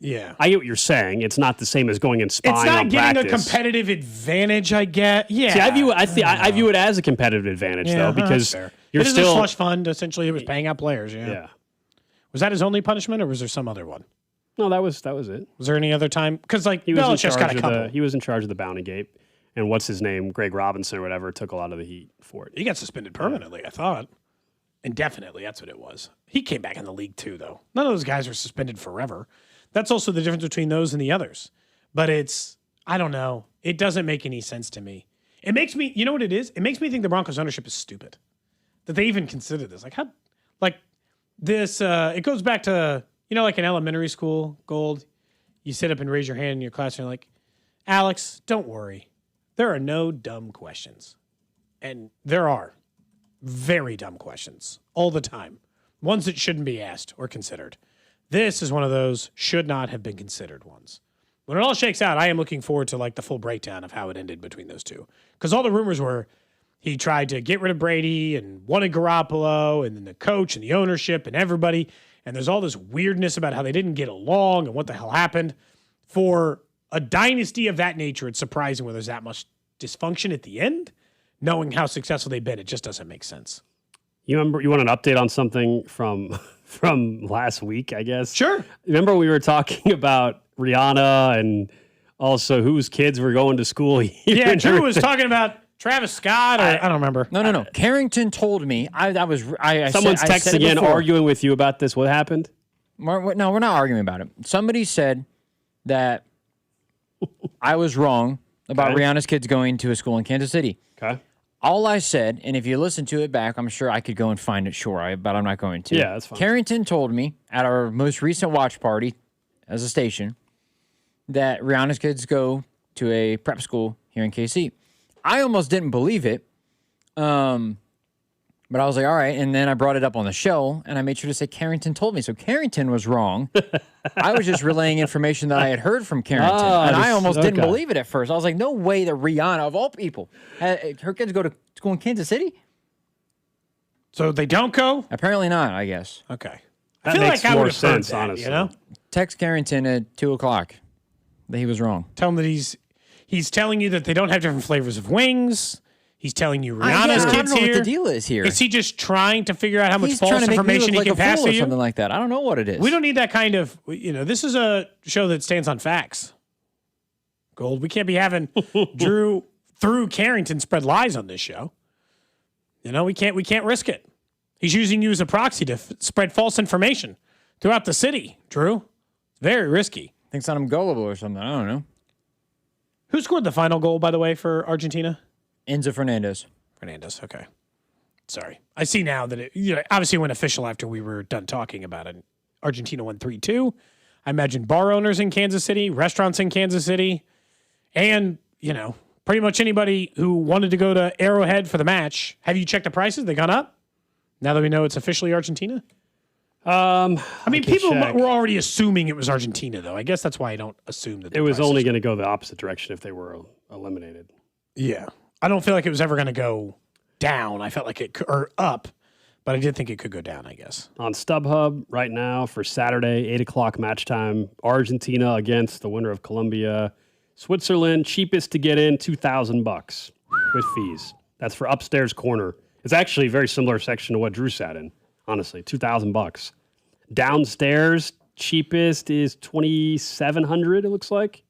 Yeah. I get what you're saying. It's not the same as going and spying It's not on getting practice. a competitive advantage, I get. Yeah. See, I view it as a competitive advantage, though, because you're it is still a slush fund. Essentially, it was paying out players. Yeah. Was that his only punishment, or was there some other one? No, that was it. Was there any other time? Because like Belichick's got a couple. He was in charge of the bounty gate, and what's his name, Greg Robinson or whatever, took a lot of the heat for it. He got suspended permanently, I thought. Indefinitely, that's what it was. He came back in the league too, though. None of those guys were suspended forever. That's also the difference between those and the others. But I don't know. It doesn't make any sense to me. It makes me, you know what it is? It makes me think the Broncos ownership is stupid. That they even consider this. It goes back to, like in elementary school, Gold, you sit up and raise your hand in your class and you're like, Alex, don't worry. There are no dumb questions. And there are very dumb questions all the time. Ones that shouldn't be asked or considered. This is one of those should not have been considered ones. When it all shakes out, I am looking forward to the full breakdown of how it ended between those two. Because all the rumors were he tried to get rid of Brady and wanted Garoppolo and then the coach and the ownership and everybody. And there's all this weirdness about how they didn't get along and what the hell happened. For a dynasty of that nature, it's surprising where there's that much dysfunction at the end. Knowing how successful they've been, it just doesn't make sense. You want an update on something from last week, I guess? Sure. Remember we were talking about Rihanna and also whose kids were going to school here? Yeah, Drew was talking about Travis Scott, or I don't remember. No. Carrington told me. Someone's texting in, arguing with you about this. What happened? No, we're not arguing about it. Somebody said that I was wrong about Rihanna's kids going to a school in Kansas City. Okay. All I said, and if you listen to it back, I'm sure I could go and find it, but I'm not going to. Yeah, that's fine. Carrington told me at our most recent watch party as a station that Rihanna's kids go to a prep school here in KC. I almost didn't believe it. But I was like, all right. And then I brought it up on the show, and I made sure to say Carrington told me. So Carrington was wrong. I was just relaying information that I had heard from Carrington. And I almost didn't believe it at first. I was like, no way that Rihanna, of all people, her kids go to school in Kansas City? So they don't go? Apparently not, I guess. Okay. That makes more sense, honestly. You know? Text Carrington at 2 o'clock that he was wrong. Tell him that he's telling you that they don't have different flavors of wings. He's telling you Rihanna's kids here. I don't know what the deal is here. Is he just trying to figure out how much false information he can pass to you? Something like that. I don't know what it is. We don't need that kind of, this is a show that stands on facts. Gold. We can't be having Drew through Carrington spread lies on this show. We can't risk it. He's using you as a proxy to spread false information throughout the city, Drew. It's very risky. Thinks I'm gullible or something. I don't know. Who scored the final goal, by the way, for Argentina? Enzo Fernandez. Okay. Sorry. I see now that it obviously went official after we were done talking about it. Argentina won 3-2. I imagine bar owners in Kansas City, restaurants in Kansas City, and, pretty much anybody who wanted to go to Arrowhead for the match. Have you checked the prices? They gone up? Now that we know it's officially Argentina? People were already assuming it was Argentina, though. I guess that's why I don't assume that it was only going to go the opposite direction if they were eliminated. Yeah. I don't feel like it was ever going to go down. I felt like or up, but I did think it could go down, I guess. On StubHub right now for Saturday, 8 o'clock match time, Argentina against the winner of Colombia, Switzerland, cheapest to get in, $2,000 with fees. That's for upstairs corner. It's actually a very similar section to what Drew sat in, honestly, $2,000. Downstairs, cheapest is $2,700, it looks like.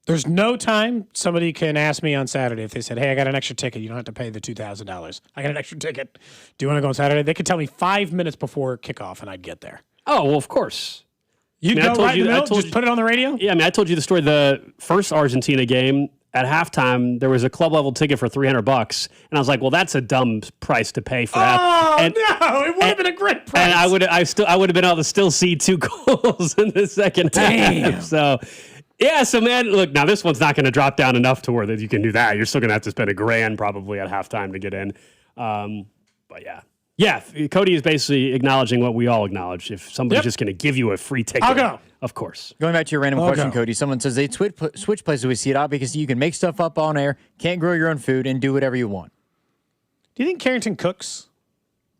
There's no time somebody can ask me on Saturday if they said, hey, I got an extra ticket. You don't have to pay the $2,000. I got an extra ticket. Do you want to go on Saturday? They could tell me 5 minutes before kickoff, and I'd get there. Oh, well, of course. You'd go right in the middle, just put it on the radio? Yeah, I told you the story. The first Argentina game, at halftime, there was a club-level ticket for $300, and I was like, well, that's a dumb price to pay for that. Oh, no, it would have been a great price. And I would have been able to still see 2 goals in the second half. So... yeah, so man, look, now this one's not going to drop down enough to where that you can do that. You're still going to have to spend $1,000 probably at halftime to get in. But yeah. Yeah, Cody is basically acknowledging what we all acknowledge. If somebody's just going to give you a free ticket, I'll go. Of course. Going back to your random question, Cody, someone says they switch places with See It Out because you can make stuff up on air, can't grow your own food, and do whatever you want. Do you think Carrington cooks?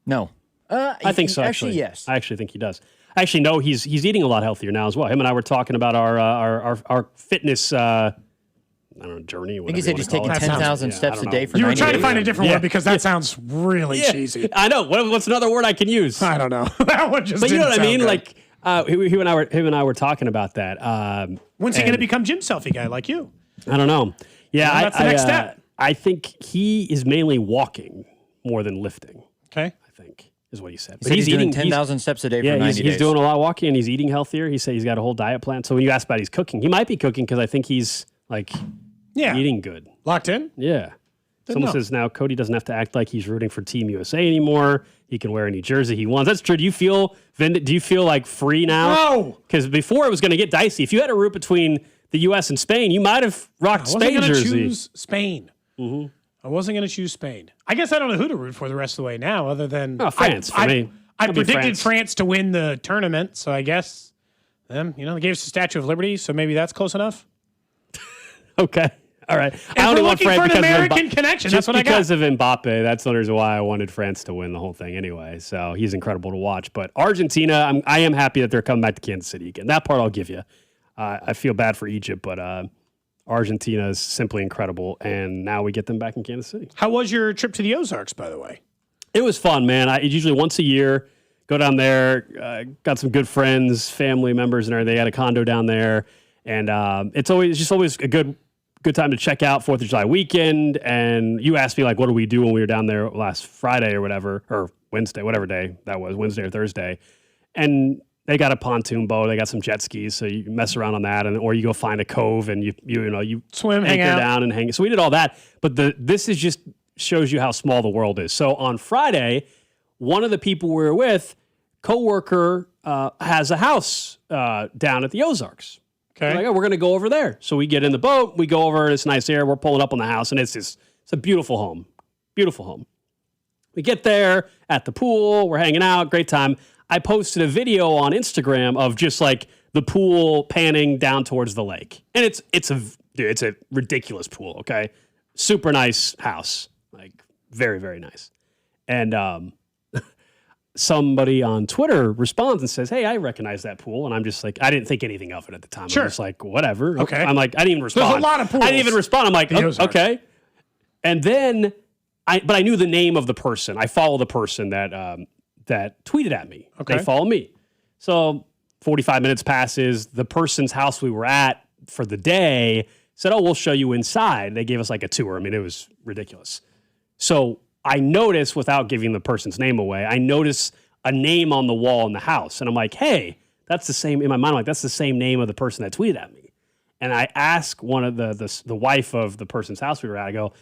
No. I think so, actually. Yes. I actually think he does. Actually, no, he's eating a lot healthier now as well. Him and I were talking about our fitness, journey. I think he said he's taking 10,000 steps a day for 90 days. You were trying to find a different word because that sounds really cheesy. I know. What's another word I can use? I don't know. That one just. But you know what I mean? Good. Like him and I were talking about that. When's he going to become gym selfie guy like you? I don't know. Yeah, well, that's the next step. I think he is mainly walking more than lifting. Okay, I think. Is what he said. But he's doing 10,000 steps a day for 90 days. He's doing a lot of walking and he's eating healthier. He said he's got a whole diet plan. So when you ask about his cooking, he might be cooking because I think he's eating good. Locked in? Yeah. Someone says now Cody doesn't have to act like he's rooting for Team USA anymore. He can wear any jersey he wants. That's true. Do you feel like free now? No. Because before it was going to get dicey. If you had a root between the U.S. and Spain, you might have rocked Spain jersey. I wasn't going to choose Spain. Mm-hmm. I wasn't going to choose Spain. I guess I don't know who to root for the rest of the way now, other than France. I predicted France to win the tournament, so I guess them. They gave us the Statue of Liberty, so maybe that's close enough. Okay, all right. I only want France for an American connection. That's what I got. Just because of Mbappe, that's the reason why I wanted France to win the whole thing anyway. So he's incredible to watch. But Argentina, I am happy that they're coming back to Kansas City again. That part I'll give you. I feel bad for Egypt, but. Argentina is simply incredible, and now we get them back in Kansas City. How was your trip to the Ozarks, by the way? It was fun, man. It's usually once a year. Go down there, got some good friends, family members, and everything. They got a condo down there, and it's always a good time to check out 4th of July weekend. And you asked me, like, what do we do when we were down there last Friday or whatever, or Wednesday, whatever day that was, Wednesday or Thursday. And they got a pontoon boat. They got some jet skis, so you mess around on that, or you go find a cove and you swim, hang out down and hang. So we did all that, but this is just shows you how small the world is. So on Friday, one of the people we were with, coworker has a house down at the Ozarks. Okay. We're like, we're going to go over there. So we get in the boat. We go over. It's nice air. We're pulling up on the house, and it's a beautiful home. Beautiful home. We get there at the pool. We're hanging out. Great time. I posted a video on Instagram of just like the pool panning down towards the lake, and it's a ridiculous pool. Okay, super nice house, like very very nice, and somebody on Twitter responds and says, "Hey, I recognize that pool," and I'm just like, I didn't think anything of it at the time. Sure. I'm just like, whatever. Okay. I'm like, I didn't even respond. There's a lot of pools. I didn't even respond. I'm like, okay, and then but I knew the name of the person. I follow the person that tweeted at me. Okay. They follow me. So 45 minutes passes. The person's house we were at for the day said, "Oh, we'll show you inside." They gave us like a tour. I mean, it was ridiculous. So I noticed, without giving the person's name away, I noticed a name on the wall in the house. And I'm like, hey, that's the same, in my mind, I'm like, that's the same name of the person that tweeted at me. And I asked one of the wife of the person's house we were at, I go,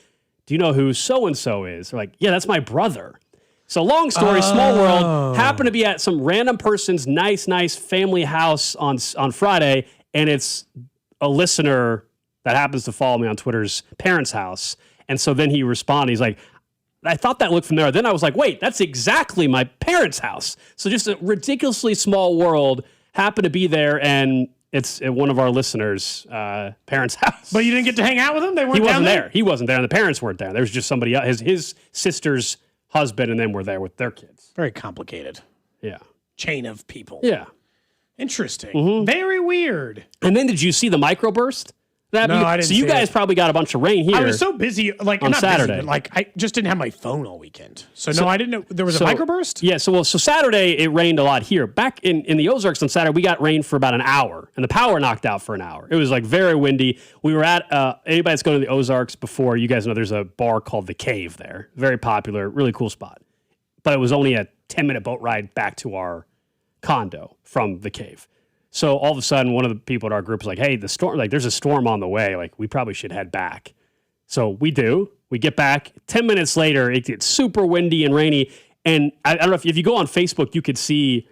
do you know who so-and-so is? They're like, yeah, that's my brother. So long story, small world, happened to be at some random person's nice family house on Friday, and it's a listener that happens to follow me on Twitter's parents' house. And so then he responded, he's like, I thought that looked familiar. Then I was like, wait, that's exactly my parents' house. So just a ridiculously small world happened to be there, and it's at one of our listeners' parents' house. But you didn't get to hang out with him? They weren't He wasn't down there. He wasn't there, and the parents weren't there. There was just somebody else, his sister's husband, and then we're there with their kids. Very complicated. Yeah. Chain of people. Yeah. Interesting. Mhm. Very weird. And then did you see the microburst? No, I didn't So you see guys it. probably got a bunch of rain here. I was so busy, like on not Saturday. busy, but like I just didn't have my phone all weekend. So no, I didn't know there was a so- microburst. Yeah, so Saturday it rained a lot here. Back in the Ozarks on Saturday, we got rain for about an hour, and the power knocked out for an hour. It was like very windy. We were at anybody that's going to the Ozarks before, you guys know there's a bar called The Cave there. Very popular, really cool spot. But it was only a 10-minute boat ride back to our condo from The Cave. So all of a sudden, one of the people at our group was like, hey, there's a storm on the way. Like, we probably should head back. So we do. We get back. 10 minutes later, it gets super windy and rainy. And I don't know if you go on Facebook, you could see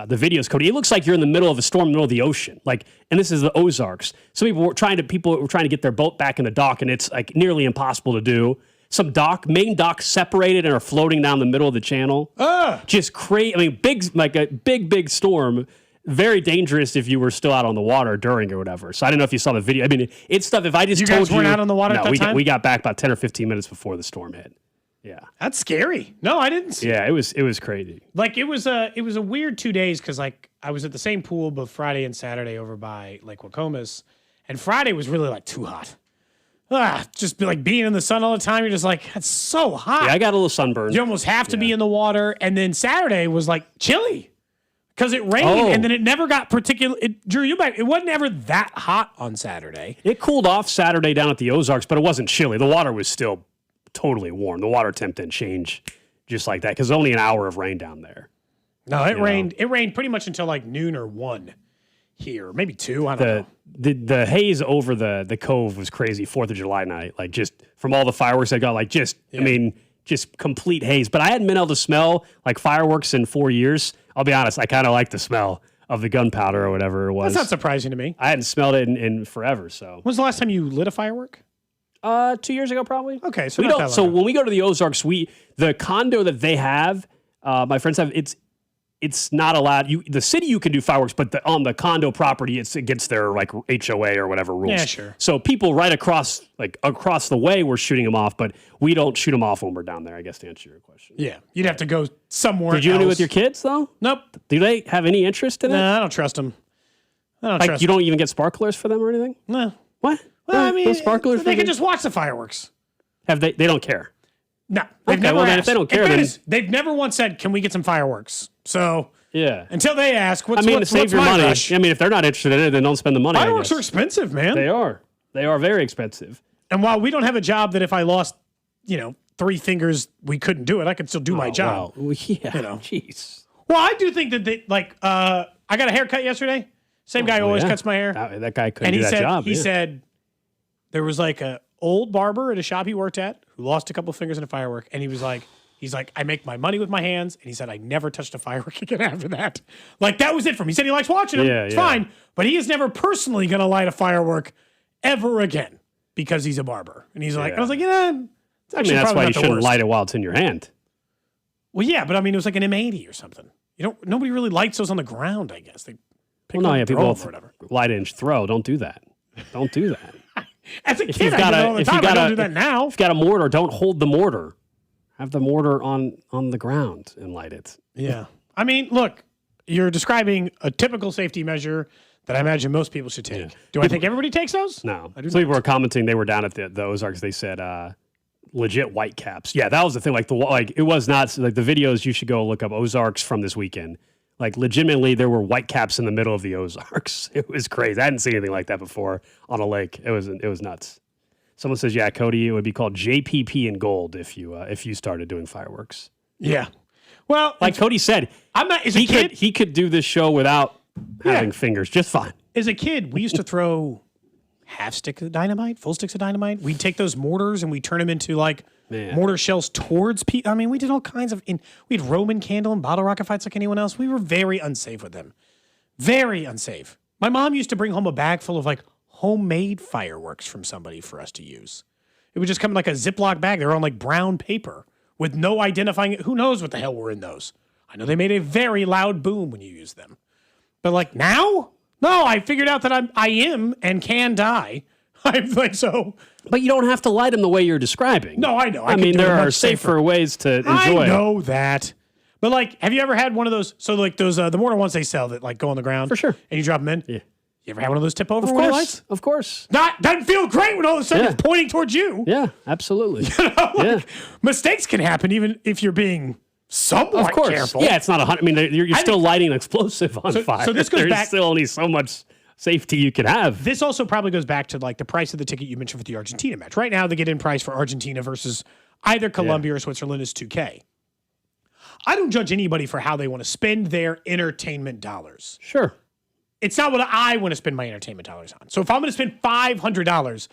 the videos, Cody. It looks like you're in the middle of a storm, in the middle of the ocean. Like, and this is the Ozarks. Some people were trying to get their boat back in the dock, and it's like nearly impossible to do. Some main docks separated and are floating down the middle of the channel. Just crazy. I mean, a big storm. Very dangerous if you were still out on the water during or whatever. So I don't know if you saw the video. I mean, it's stuff. If I just told you, guys weren't out on the water no, at that time? we got back about 10 or 15 minutes before the storm hit. Yeah, That's scary. No, I didn't see. yeah, it was crazy. Like it was a weird 2 days because like I was at the same pool both Friday and Saturday over by Lake Wacomas, and Friday was really like too hot. Just be like being in the sun all the time. You're just like, that's so hot. Yeah, I got a little sunburn. You almost have to be in the water. And then Saturday was like chilly because it rained and then it never got Drew, you back. It wasn't ever that hot on Saturday. It cooled off Saturday down at the Ozarks, but it wasn't chilly. The water was still totally warm. The water temp didn't change just like that because only an hour of rain down there. No, it rained. It rained pretty much until like noon or 1 here, maybe 2. I don't know. The haze over the cove was crazy. 4th of July night, like just from all the fireworks I got, like just I mean, just complete haze. But I hadn't been able to smell like fireworks in 4 years. I'll be honest, I kind of like the smell of the gunpowder or whatever it was. That's not surprising to me. I hadn't smelled it in forever. So when's the last time you lit a firework? 2 years ago, probably. Okay, so we not don't. that So long. when we go to the Ozarks, the condo that they have, my friends have, it's not allowed. The city you can do fireworks, but on the condo property, it's against their like HOA or whatever rules. Yeah, sure. So people right across the way were shooting them off, but we don't shoot them off when we're down there. I guess to answer your question. Yeah, you'd have to go somewhere. Did you do it else. with your kids though? Nope. Do they have any interest in it? No, I don't trust them. You don't even get sparklers for them or anything? No. What? Well, I mean, No sparklers. they for can them? just watch the fireworks. Have they? They don't care. No, they've Okay, never well, then if asked. they don't care, In then- fairness, they've never once said, "Can we get some fireworks?" So Yeah. until they ask, what's, I mean, to what's save your my money. rush? I mean, if they're not interested in it, then don't spend the money. I Fireworks guess. are expensive, man. They are. They are very expensive. And while we don't have a job that if I lost, 3 fingers, we couldn't do it, I could still do my job. Well, yeah. You know. Jeez. Well, I do think that they I got a haircut yesterday. Same guy who always cuts my hair. That guy couldn't And do he that said job. he yeah. said there was like a old barber at a shop he worked at who lost a couple fingers in a firework, and he was like, He's like, I make my money with my hands. And he said, I never touched a firework again after that. Like, that was it for him. He said he likes watching them. It's fine. But he is never personally going to light a firework ever again because he's a barber. And he's like, I was like, it's actually that's why you shouldn't worst. light it while it's in your hand. Well, yeah, but I mean, it was like an M80 or something. Nobody really lights those on the ground, I guess. They pick Well, no, up yeah, and throw people them or whatever. light and throw. Don't do that. Don't do that. As a kid, I did it all the time. I don't do that now. If you got a mortar, don't hold the mortar. Have the mortar on the ground and light it. Yeah. I mean, look, you're describing a typical safety measure that I imagine most people should take. Do I think everybody takes those? No. I do Some not. people were commenting they were down at the Ozarks. They said legit white caps. Yeah, that was the thing. Like it was not like the videos. You should go look up Ozarks from this weekend. Like legitimately, there were white caps in the middle of the Ozarks. It was crazy. I hadn't seen anything like that before on a lake. It was nuts. Someone says, yeah, Cody, it would be called JPP in gold if you started doing fireworks. Yeah. Well, like Cody said, I'm not. As a kid, he could do this show without having fingers just fine. As a kid, we used to throw half sticks of dynamite, full sticks of dynamite. We'd take those mortars and we'd turn them into like mortar shells towards people. I mean, we did all kinds of. We had Roman candle and bottle rocket fights like anyone else. We were very unsafe with them. Very unsafe. My mom used to bring home a bag full of like homemade fireworks from somebody for us to use. It would just come in like a Ziploc bag. They were on like brown paper with no identifying. Who knows what the hell were in those? I know they made a very loud boom when you use them. But like now? No, I figured out that I am and can die. I'm like, so. But you don't have to light them the way you're describing. No, I know. I mean, there are safer ways to enjoy I it. know that. But like, have you ever had one of those? So like those, the mortar ones they sell that like go on the ground. For sure. And you drop them in? Yeah. You ever had one of those tip over? Of when it course. lights? Of course. Doesn't feel great when all of a sudden it's pointing towards you. Yeah, absolutely. Mistakes can happen even if you're being somewhat Of course. careful. Yeah, it's not 100. I mean, you're still lighting an explosive on fire. So this goes There's back. still only so much safety you can have. This also probably goes back to like the price of the ticket you mentioned for the Argentina match. Right now, the get-in price for Argentina versus either Colombia or Switzerland is $2,000. I don't judge anybody for how they want to spend their entertainment dollars. Sure. It's not what I want to spend my entertainment dollars on. So if I'm going to spend $500,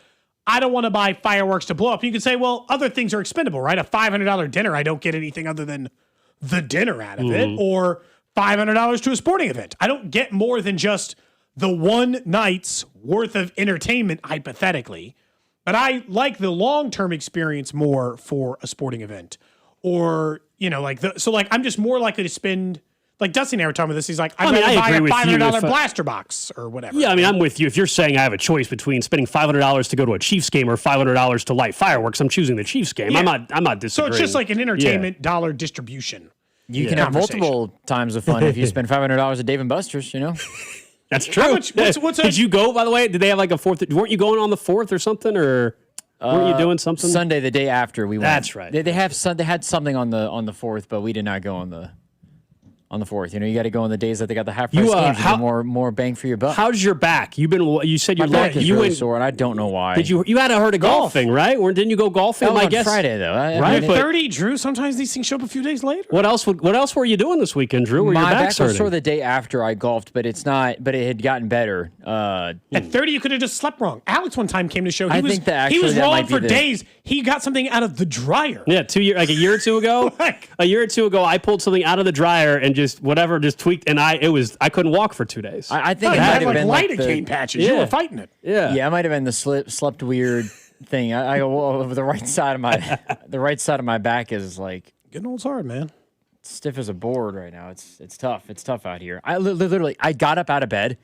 I don't want to buy fireworks to blow up. You can say, well, other things are expendable, right? A $500 dinner, I don't get anything other than the dinner out of it, or $500 to a sporting event. I don't get more than just the one night's worth of entertainment, hypothetically. But I like the long-term experience more for a sporting event. Or, I'm just more likely to spend. Like Dusty and I were talking about this. He's like, I'd rather buy a $500 blaster box or whatever. Yeah, I mean, I'm with you. If you're saying I have a choice between spending $500 to go to a Chiefs game or $500 to light fireworks, I'm choosing the Chiefs game. Yeah. I'm not disagreeing. So it's just like an entertainment dollar distribution. You can have multiple times of fun if you spend $500 at Dave & Buster's, That's true. How much, Did you go, by the way? Did they have like a 4th? Weren't you going on the 4th or something? Or weren't you doing something? Sunday, the day after we went. That's right. They had something on the 4th, but we did not go on the 4th. You got to go on the days that they got the half price games. You get more bang for your buck. How's your back? You said your back leg. is really sore, and I don't know why. Did you had heard of golfing, right? Or didn't you go golfing? That was I on guess Friday though. Right, You're 30, Drew. Sometimes these things show up a few days later. What else were you doing this weekend, Drew? Were My your back back's was hurting? sore the day after I golfed, but it had gotten better. At 30, you could have just slept wrong. Alex one time came to show I think that he was actually that wrong might be for the- days. He got something out of the dryer. Yeah, a year or two ago. A year or two ago, I pulled something out of the dryer and just tweaked, and I couldn't walk for 2 days. I think it you might had have been like lidocaine patches. You were fighting it. Yeah, it might have been the slept weird thing. I go the right side of my back is like getting old's hard, man. Stiff as a board right now. It's tough. It's tough out here. I literally got up out of bed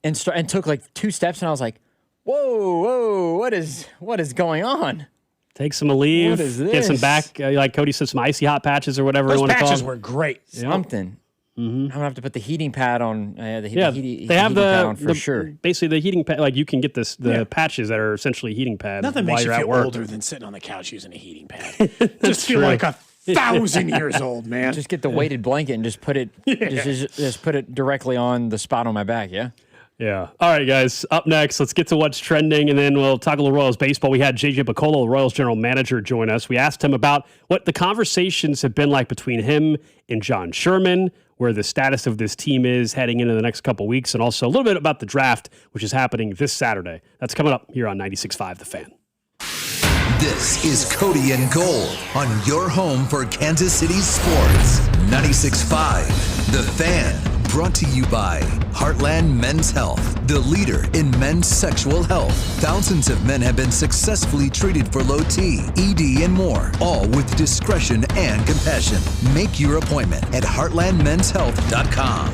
and took like 2 steps, and I was like, whoa, what is going on? Take some Aleve. What is Get some this? back, like Cody said, some icy hot patches or whatever Those you want to call patches them. were great. Something. I'm gonna have to put the heating pad on. They have heating pad on for sure. Basically, the heating pad, like you can get the patches that are essentially heating pads. Nothing while makes you you're at feel work. older than sitting on the couch using a heating pad. Just feel like 1,000 years old, man. Just get the weighted blanket and just put it just put it directly on the spot on my back. Yeah. Yeah. All right, guys. Up next, let's get to what's trending, and then we'll talk a little Royals baseball. We had JJ Picollo, the Royals general manager, join us. We asked him about what the conversations have been like between him and John Sherman, where the status of this team is heading into the next couple weeks, and also a little bit about the draft, which is happening this Saturday. That's coming up here on 96.5 The Fan. This is Cody and Gold on your home for Kansas City sports. 96.5, The Fan. Brought to you by Heartland Men's Health, the leader in men's sexual health. Thousands of men have been successfully treated for low T, ED, and more, all with discretion and compassion. Make your appointment at heartlandmenshealth.com.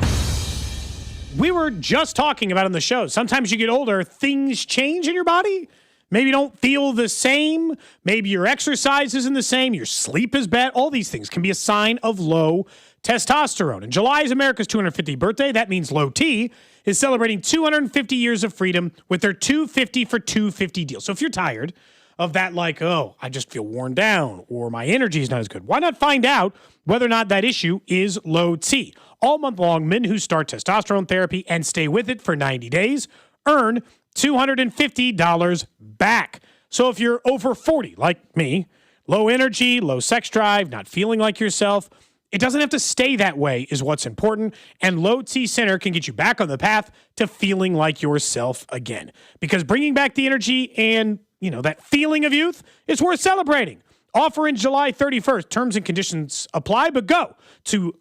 We were just talking about on the show, sometimes you get older, things change in your body. Maybe you don't feel the same. Maybe your exercise isn't the same. Your sleep is bad. All these things can be a sign of low testosterone. And July is America's 250th birthday. That means Low T is celebrating 250 years of freedom with their 250 for 250 deal. So if you're tired of that, like, oh, I just feel worn down or my energy is not as good, why not find out whether or not that issue is low T? All month long, men who start testosterone therapy and stay with it for 90 days earn $250 back. So if you're over 40, like me, low energy, low sex drive, not feeling like yourself, it doesn't have to stay that way is what's important. And Low T Center can get you back on the path to feeling like yourself again. Because bringing back the energy and, that feeling of youth is worth celebrating. Offer in July 31st. Terms and conditions apply, but go to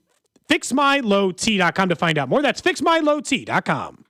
fixmylowt.com to find out more. That's fixmylowt.com.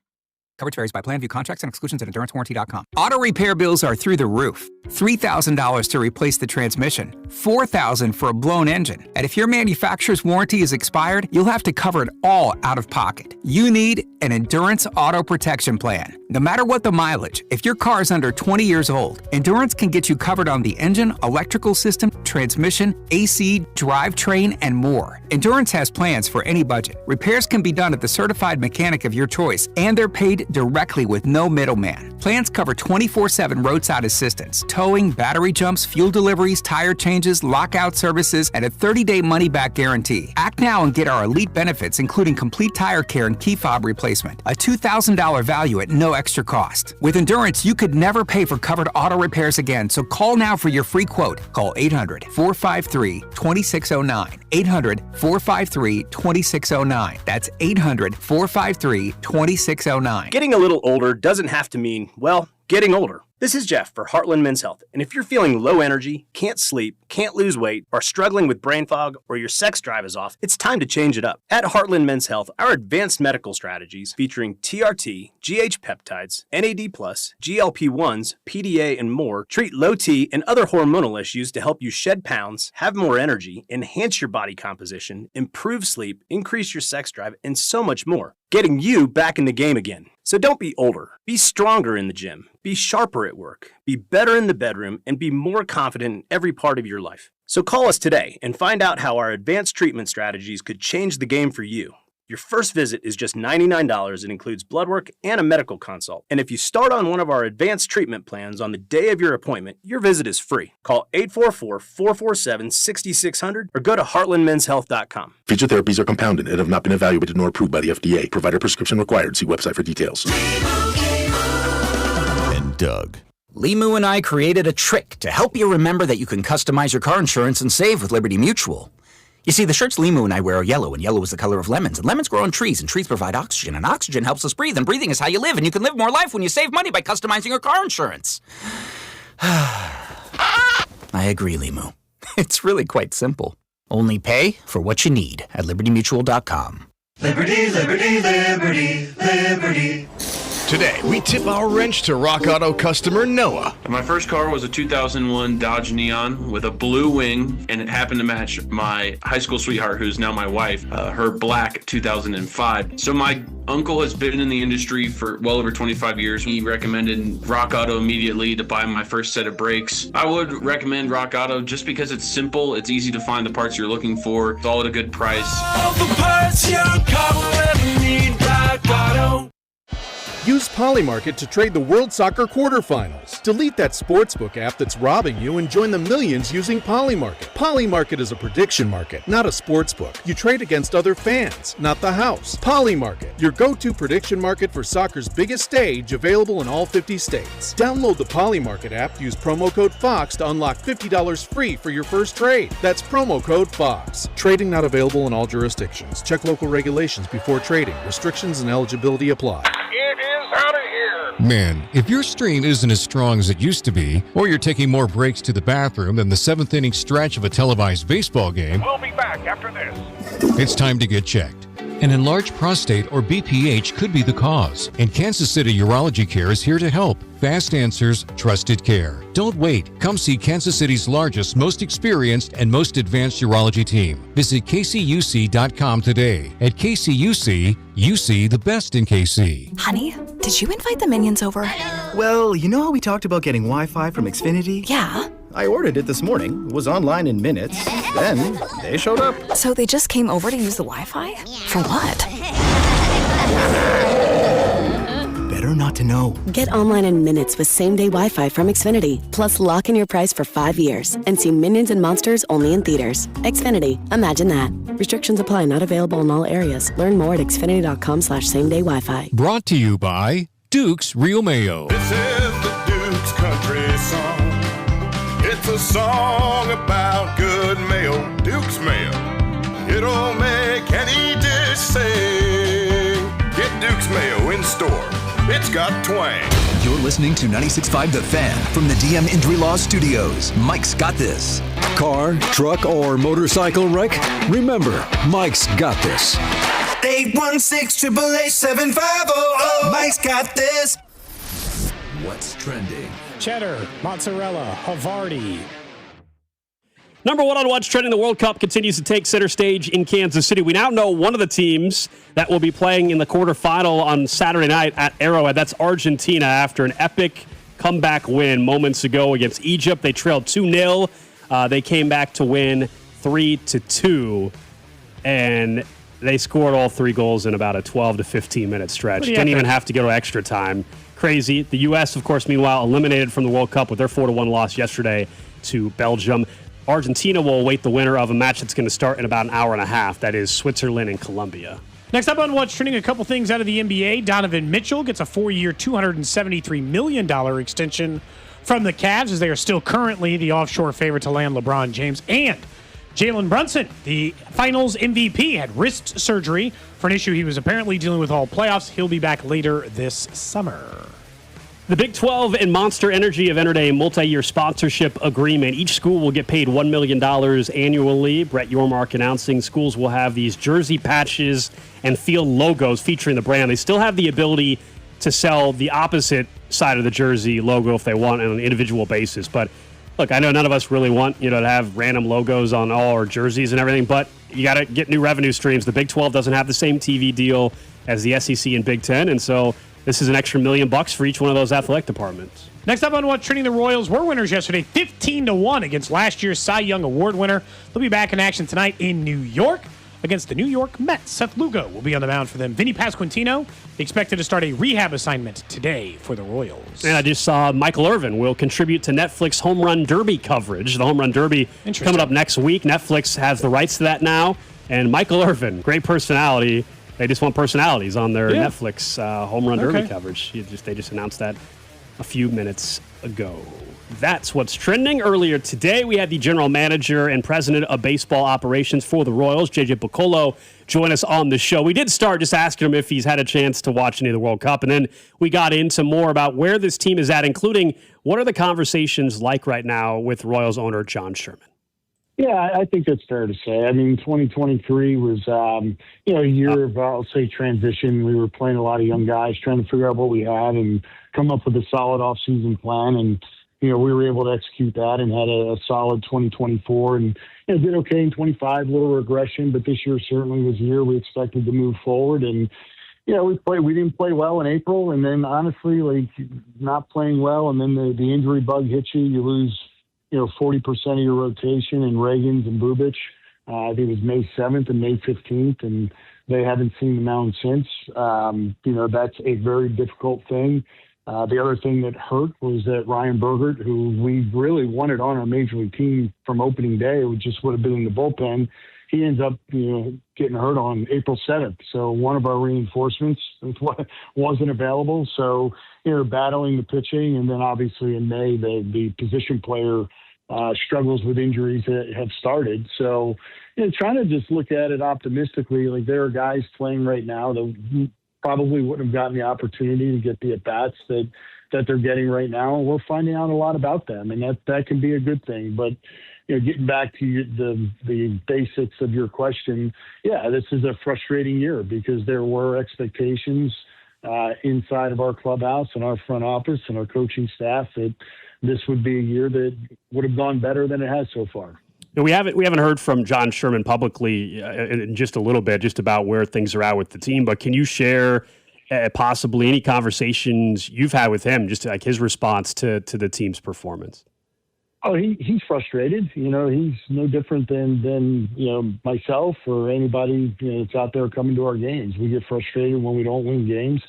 Coverage varies by plan, view contracts and exclusions at endurancewarranty.com. Auto repair bills are through the roof. $3,000 to replace the transmission, $4,000 for a blown engine. And if your manufacturer's warranty is expired, you'll have to cover it all out of pocket. You need an Endurance Auto Protection Plan. No matter what the mileage, if your car is under 20 years old, Endurance can get you covered on the engine, electrical system, transmission, AC, drivetrain, and more. Endurance has plans for any budget. Repairs can be done at the certified mechanic of your choice, and they're paid directly with no middleman. Plans cover 24/7 roadside assistance, towing, battery jumps, fuel deliveries, tire changes, lockout services, and a 30-day money-back guarantee. Act now and get our elite benefits, including complete tire care and key fob replacement. A $2,000 value at no extra cost. With Endurance, you could never pay for covered auto repairs again, so call now for your free quote. Call 800-453-2609. 800-453-2609. That's 800-453-2609. Getting a little older doesn't have to mean, well, getting older. This is Jeff for Heartland Men's Health, and if you're feeling low energy, can't sleep, can't lose weight, are struggling with brain fog, or your sex drive is off, it's time to change it up. At Heartland Men's Health, our advanced medical strategies featuring TRT, GH peptides, NAD+, GLP-1s, PDA, and more treat low T and other hormonal issues to help you shed pounds, have more energy, enhance your body composition, improve sleep, increase your sex drive, and so much more. Getting you back in the game again. So don't be older. Be stronger in the gym. Be sharper at work. Be better in the bedroom and be more confident in every part of your life. So call us today and find out how our advanced treatment strategies could change the game for you. Your first visit is just $99 and includes blood work and a medical consult. And if you start on one of our advanced treatment plans on the day of your appointment, your visit is free. Call 844-447-6600 or go to heartlandmenshealth.com. Feature therapies are compounded and have not been evaluated nor approved by the FDA. Provider prescription required. See website for details. And Doug. Limu and I created a trick to help you remember that you can customize your car insurance and save with Liberty Mutual. You see, the shirts Limu and I wear are yellow, and yellow is the color of lemons, and lemons grow on trees, and trees provide oxygen, and oxygen helps us breathe, and breathing is how you live, and you can live more life when you save money by customizing your car insurance. I agree, Limu. It's really quite simple. Only pay for what you need at libertymutual.com. Liberty, liberty, liberty, liberty. Today, we tip our wrench to Rock Auto customer Noah. My first car was a 2001 Dodge Neon with a blue wing, and it happened to match my high school sweetheart, who's now my wife, her black 2005. So my uncle has been in the industry for well over 25 years. He recommended Rock Auto immediately to buy my first set of brakes. I would recommend Rock Auto just because it's simple, it's easy to find the parts you're looking for, it's all at a good price. All the parts your car will ever need, Rock Auto. Use Polymarket to trade the World Soccer quarterfinals. Delete that sportsbook app that's robbing you and join the millions using Polymarket. Polymarket is a prediction market, not a sportsbook. You trade against other fans, not the house. Polymarket, your go-to prediction market for soccer's biggest stage, available in all 50 states. Download the Polymarket app, use promo code FOX to unlock $50 free for your first trade. That's promo code FOX. Trading not available in all jurisdictions. Check local regulations before trading. Restrictions and eligibility apply. It is out of here. Man, if your stream isn't as strong as it used to be, or you're taking more breaks to the bathroom than the 7th inning stretch of a televised baseball game, we'll be back after this. it's time to get checked. An enlarged prostate or BPH could be the cause, and Kansas City Urology Care is here to help. Fast answers, trusted care. Don't wait. Come see Kansas City's largest, most experienced, and most advanced urology team. Visit kcuc.com today. At KCUC, you see the best in KC. Honey, did you invite the minions over? Well, you know how we talked about getting Wi-Fi from Xfinity? Yeah. I ordered it this morning, was online in minutes, then they showed up. So they just came over to use the Wi-Fi? For what? Better not to know. Get online in minutes with same-day Wi-Fi from Xfinity. Plus, lock in your price for 5 years and see Minions and Monsters only in theaters. Xfinity. Imagine that. Restrictions apply. Not available in all areas. Learn more at xfinity.com/same-day Wi-Fi. Brought to you by Duke's Real Mayo. This is the Duke's Country Song. It's a song about good mayo, Duke's Mayo. It'll make any dish sing. Get Duke's Mayo in store. It's got twang. You're listening to 96.5 The Fan from the DM Injury Law Studios. Mike's got this. Car, truck, or motorcycle wreck? Remember, Mike's got this. 816-888-7500. Mike's got this. What's trending? Cheddar, mozzarella, Havarti. Number one on What's Trending, the World Cup continues to take center stage in Kansas City. We now know one of the teams that will be playing in the quarterfinal on Saturday night at Arrowhead. That's Argentina after an epic comeback win moments ago against Egypt. They trailed 2-0. They came back to win 3-2. And they scored all 3 goals in about a 12 to 15-minute stretch. Didn't even have to go to extra time. Crazy. The U.S., of course, meanwhile, eliminated from the World Cup with their 4-1 loss yesterday to Belgium. Argentina will await the winner of a match that's going to start in about an hour and a half. That is Switzerland and Colombia. Next up on What's Trending, a couple things out of the NBA. Donovan Mitchell gets a 4-year, $273 million extension from the Cavs, as they are still currently the offshore favorite to land LeBron James. And Jalen Brunson, the finals MVP, had wrist surgery for an issue he was apparently dealing with all playoffs. He'll be back later this summer. The Big 12 and Monster Energy have entered a multi-year sponsorship agreement. Each school will get paid $1 million annually. Brett Yormark announcing schools will have these jersey patches and field logos featuring the brand. They still have the ability to sell the opposite side of the jersey logo if they want on an individual basis. But look, I know none of us really want, to have random logos on all our jerseys and everything, but you got to get new revenue streams. The Big 12 doesn't have the same TV deal as the SEC and Big 10, and so this is an extra $1 million for each one of those athletic departments. Next up on What's Trending, the Royals were winners yesterday, 15-1 against last year's Cy Young Award winner. They'll be back in action tonight in New York against the New York Mets. Seth Lugo will be on the mound for them. Vinny Pasquantino expected to start a rehab assignment today for the Royals. And I just saw Michael Irvin will contribute to Netflix Home Run Derby coverage. The Home Run Derby coming up next week. Netflix has the rights to that now. And Michael Irvin, great personality. They just want personalities on their Netflix Home Run Derby coverage. They just announced that a few minutes ago. That's what's trending. Earlier today, we had the general manager and president of baseball operations for the Royals, JJ Picollo, join us on the show. We did start just asking him if he's had a chance to watch any of the World Cup, and then we got into more about where this team is at, including what are the conversations like right now with Royals owner John Sherman. Yeah, I think that's fair to say. I mean, 2023 was, a year of, I'll say, transition. We were playing a lot of young guys, trying to figure out what we had and come up with a solid off-season plan. And, we were able to execute that and had a solid 2024 and, did okay in 25, a little regression, but this year certainly was a year we expected to move forward. And, we didn't play well in April. And then honestly, not playing well. And then the injury bug hits you, you lose 40% of your rotation in Reagans and Bubic. I think it was May 7th and May 15th, and they haven't seen the mound since. That's a very difficult thing. The other thing that hurt was that Ryan Bergert, who we really wanted on our major league team from opening day, it just would have been in the bullpen. He ends up, getting hurt on April 7th. So one of our reinforcements wasn't available. So, battling the pitching. And then obviously in May, the position player struggles with injuries that have started. So, trying to just look at it optimistically, like there are guys playing right now that probably wouldn't have gotten the opportunity to get the at-bats that they're getting right now. We're finding out a lot about them, and that can be a good thing. But, getting back to the basics of your question, yeah, this is a frustrating year because there were expectations inside of our clubhouse and our front office and our coaching staff that this would be a year that would have gone better than it has so far. We haven't heard from John Sherman publicly in just a little bit, just about where things are at with the team. But can you share possibly any conversations you've had with him, just like his response to the team's performance? Oh, he's frustrated. He's no different than myself or anybody that's out there coming to our games. We get frustrated when we don't win games,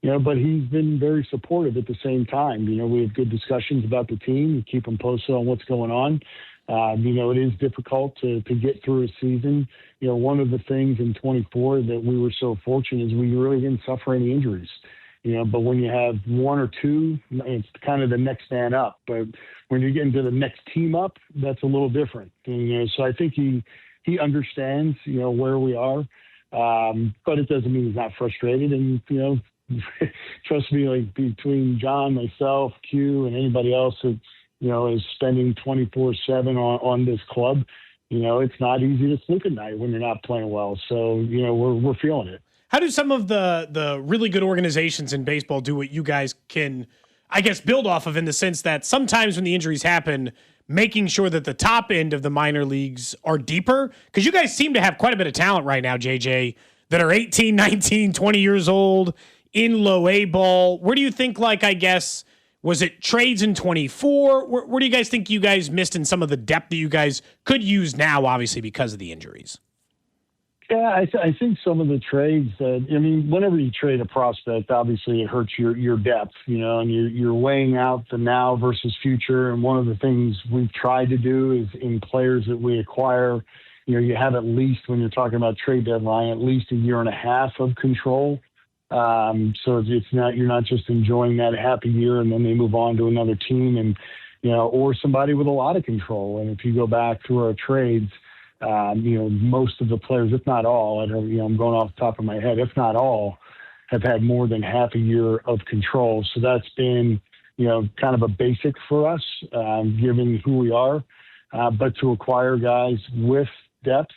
but he's been very supportive at the same time. We have good discussions about the team. We keep him posted on what's going on. It is difficult to get through a season. One of the things in 24 that we were so fortunate is we really didn't suffer any injuries. But when you have one or two, it's kind of the next man up. But when you get into the next team up, that's a little different. So I think he understands, where we are. But it doesn't mean he's not frustrated. And, trust me, like between John, myself, Q, and anybody else that, is spending 24/7 on this club, it's not easy to sleep at night when you're not playing well. So, we're feeling it. How do some of the really good organizations in baseball do what you guys can, I guess, build off of, in the sense that sometimes when the injuries happen, making sure that the top end of the minor leagues are deeper? Because you guys seem to have quite a bit of talent right now, JJ, that are 18, 19, 20 years old in low A ball. Where do you think, was it trades in 24? Where do you guys think you guys missed in some of the depth that you guys could use now, obviously, because of the injuries? Yeah, I think some of the trades whenever you trade a prospect, obviously it hurts your depth, and you're weighing out the now versus future. And one of the things we've tried to do is in players that we acquire, you have at least, when you're talking about trade deadline, at least a year and a half of control. So you're not just enjoying that happy year and then they move on to another team and, or somebody with a lot of control. And if you go back through our trades, most of the players, if not all, I'm going off the top of my head, if not all, have had more than half a year of control. So that's been, kind of a basic for us, given who we are. But to acquire guys with depth,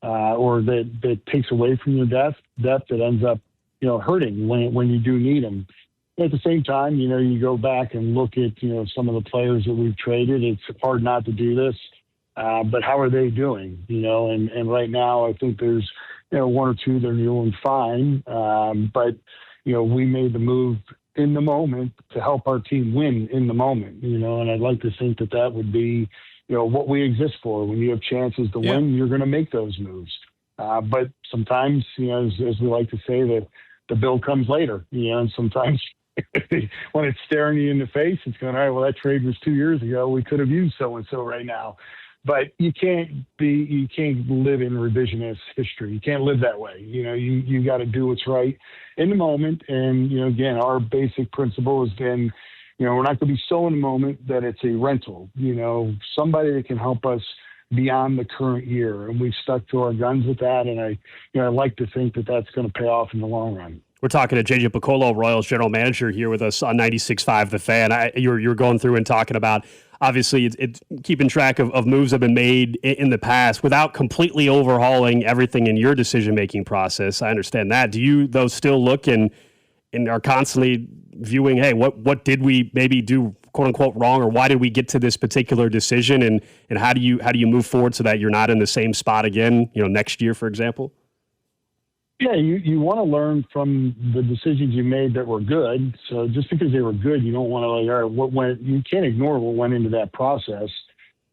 or that takes away from your depth that ends up, hurting when you do need them. At the same time, you go back and look at, some of the players that we've traded. It's hard not to do this. But how are they doing? And right now I think there's, one or two that are doing fine. But, we made the move in the moment to help our team win in the moment, and I'd like to think that would be, what we exist for. When you have chances to win, you're going to make those moves. But sometimes, as we like to say, that the bill comes later, and sometimes when it's staring you in the face, it's going, all right, well, that trade was 2 years ago. We could have used so-and-so right now. But you can't live in revisionist history. You can't live that way. You got to do what's right in the moment. And, again, our basic principle has been, we're not going to be so in the moment that it's a rental, somebody that can help us beyond the current year. And we've stuck to our guns with that. And I like to think that that's going to pay off in the long run. We're talking to JJ Picollo, Royals general manager, here with us on 96.5 The Fan. You're going through and talking about, obviously, it's keeping track of moves that have been made in the past without completely overhauling everything in your decision-making process. I understand that. Do you, though, still look and are constantly viewing, hey, what did we maybe do, quote-unquote, wrong, or why did we get to this particular decision, and how do you move forward so that you're not in the same spot again, next year, for example? Yeah, you want to learn from the decisions you made that were good. So just because they were good, you don't want to you can't ignore what went into that process.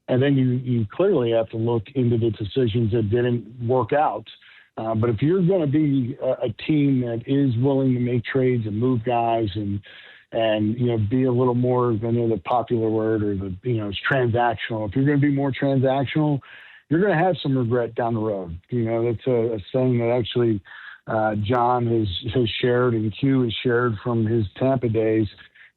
And then you clearly have to look into the decisions that didn't work out. But if you're going to be a team that is willing to make trades and move guys and be a little more than the popular word or it's transactional. If you're going to be more transactional, you're going to have some regret down the road. That's a saying that actually John has shared and Q has shared from his Tampa days.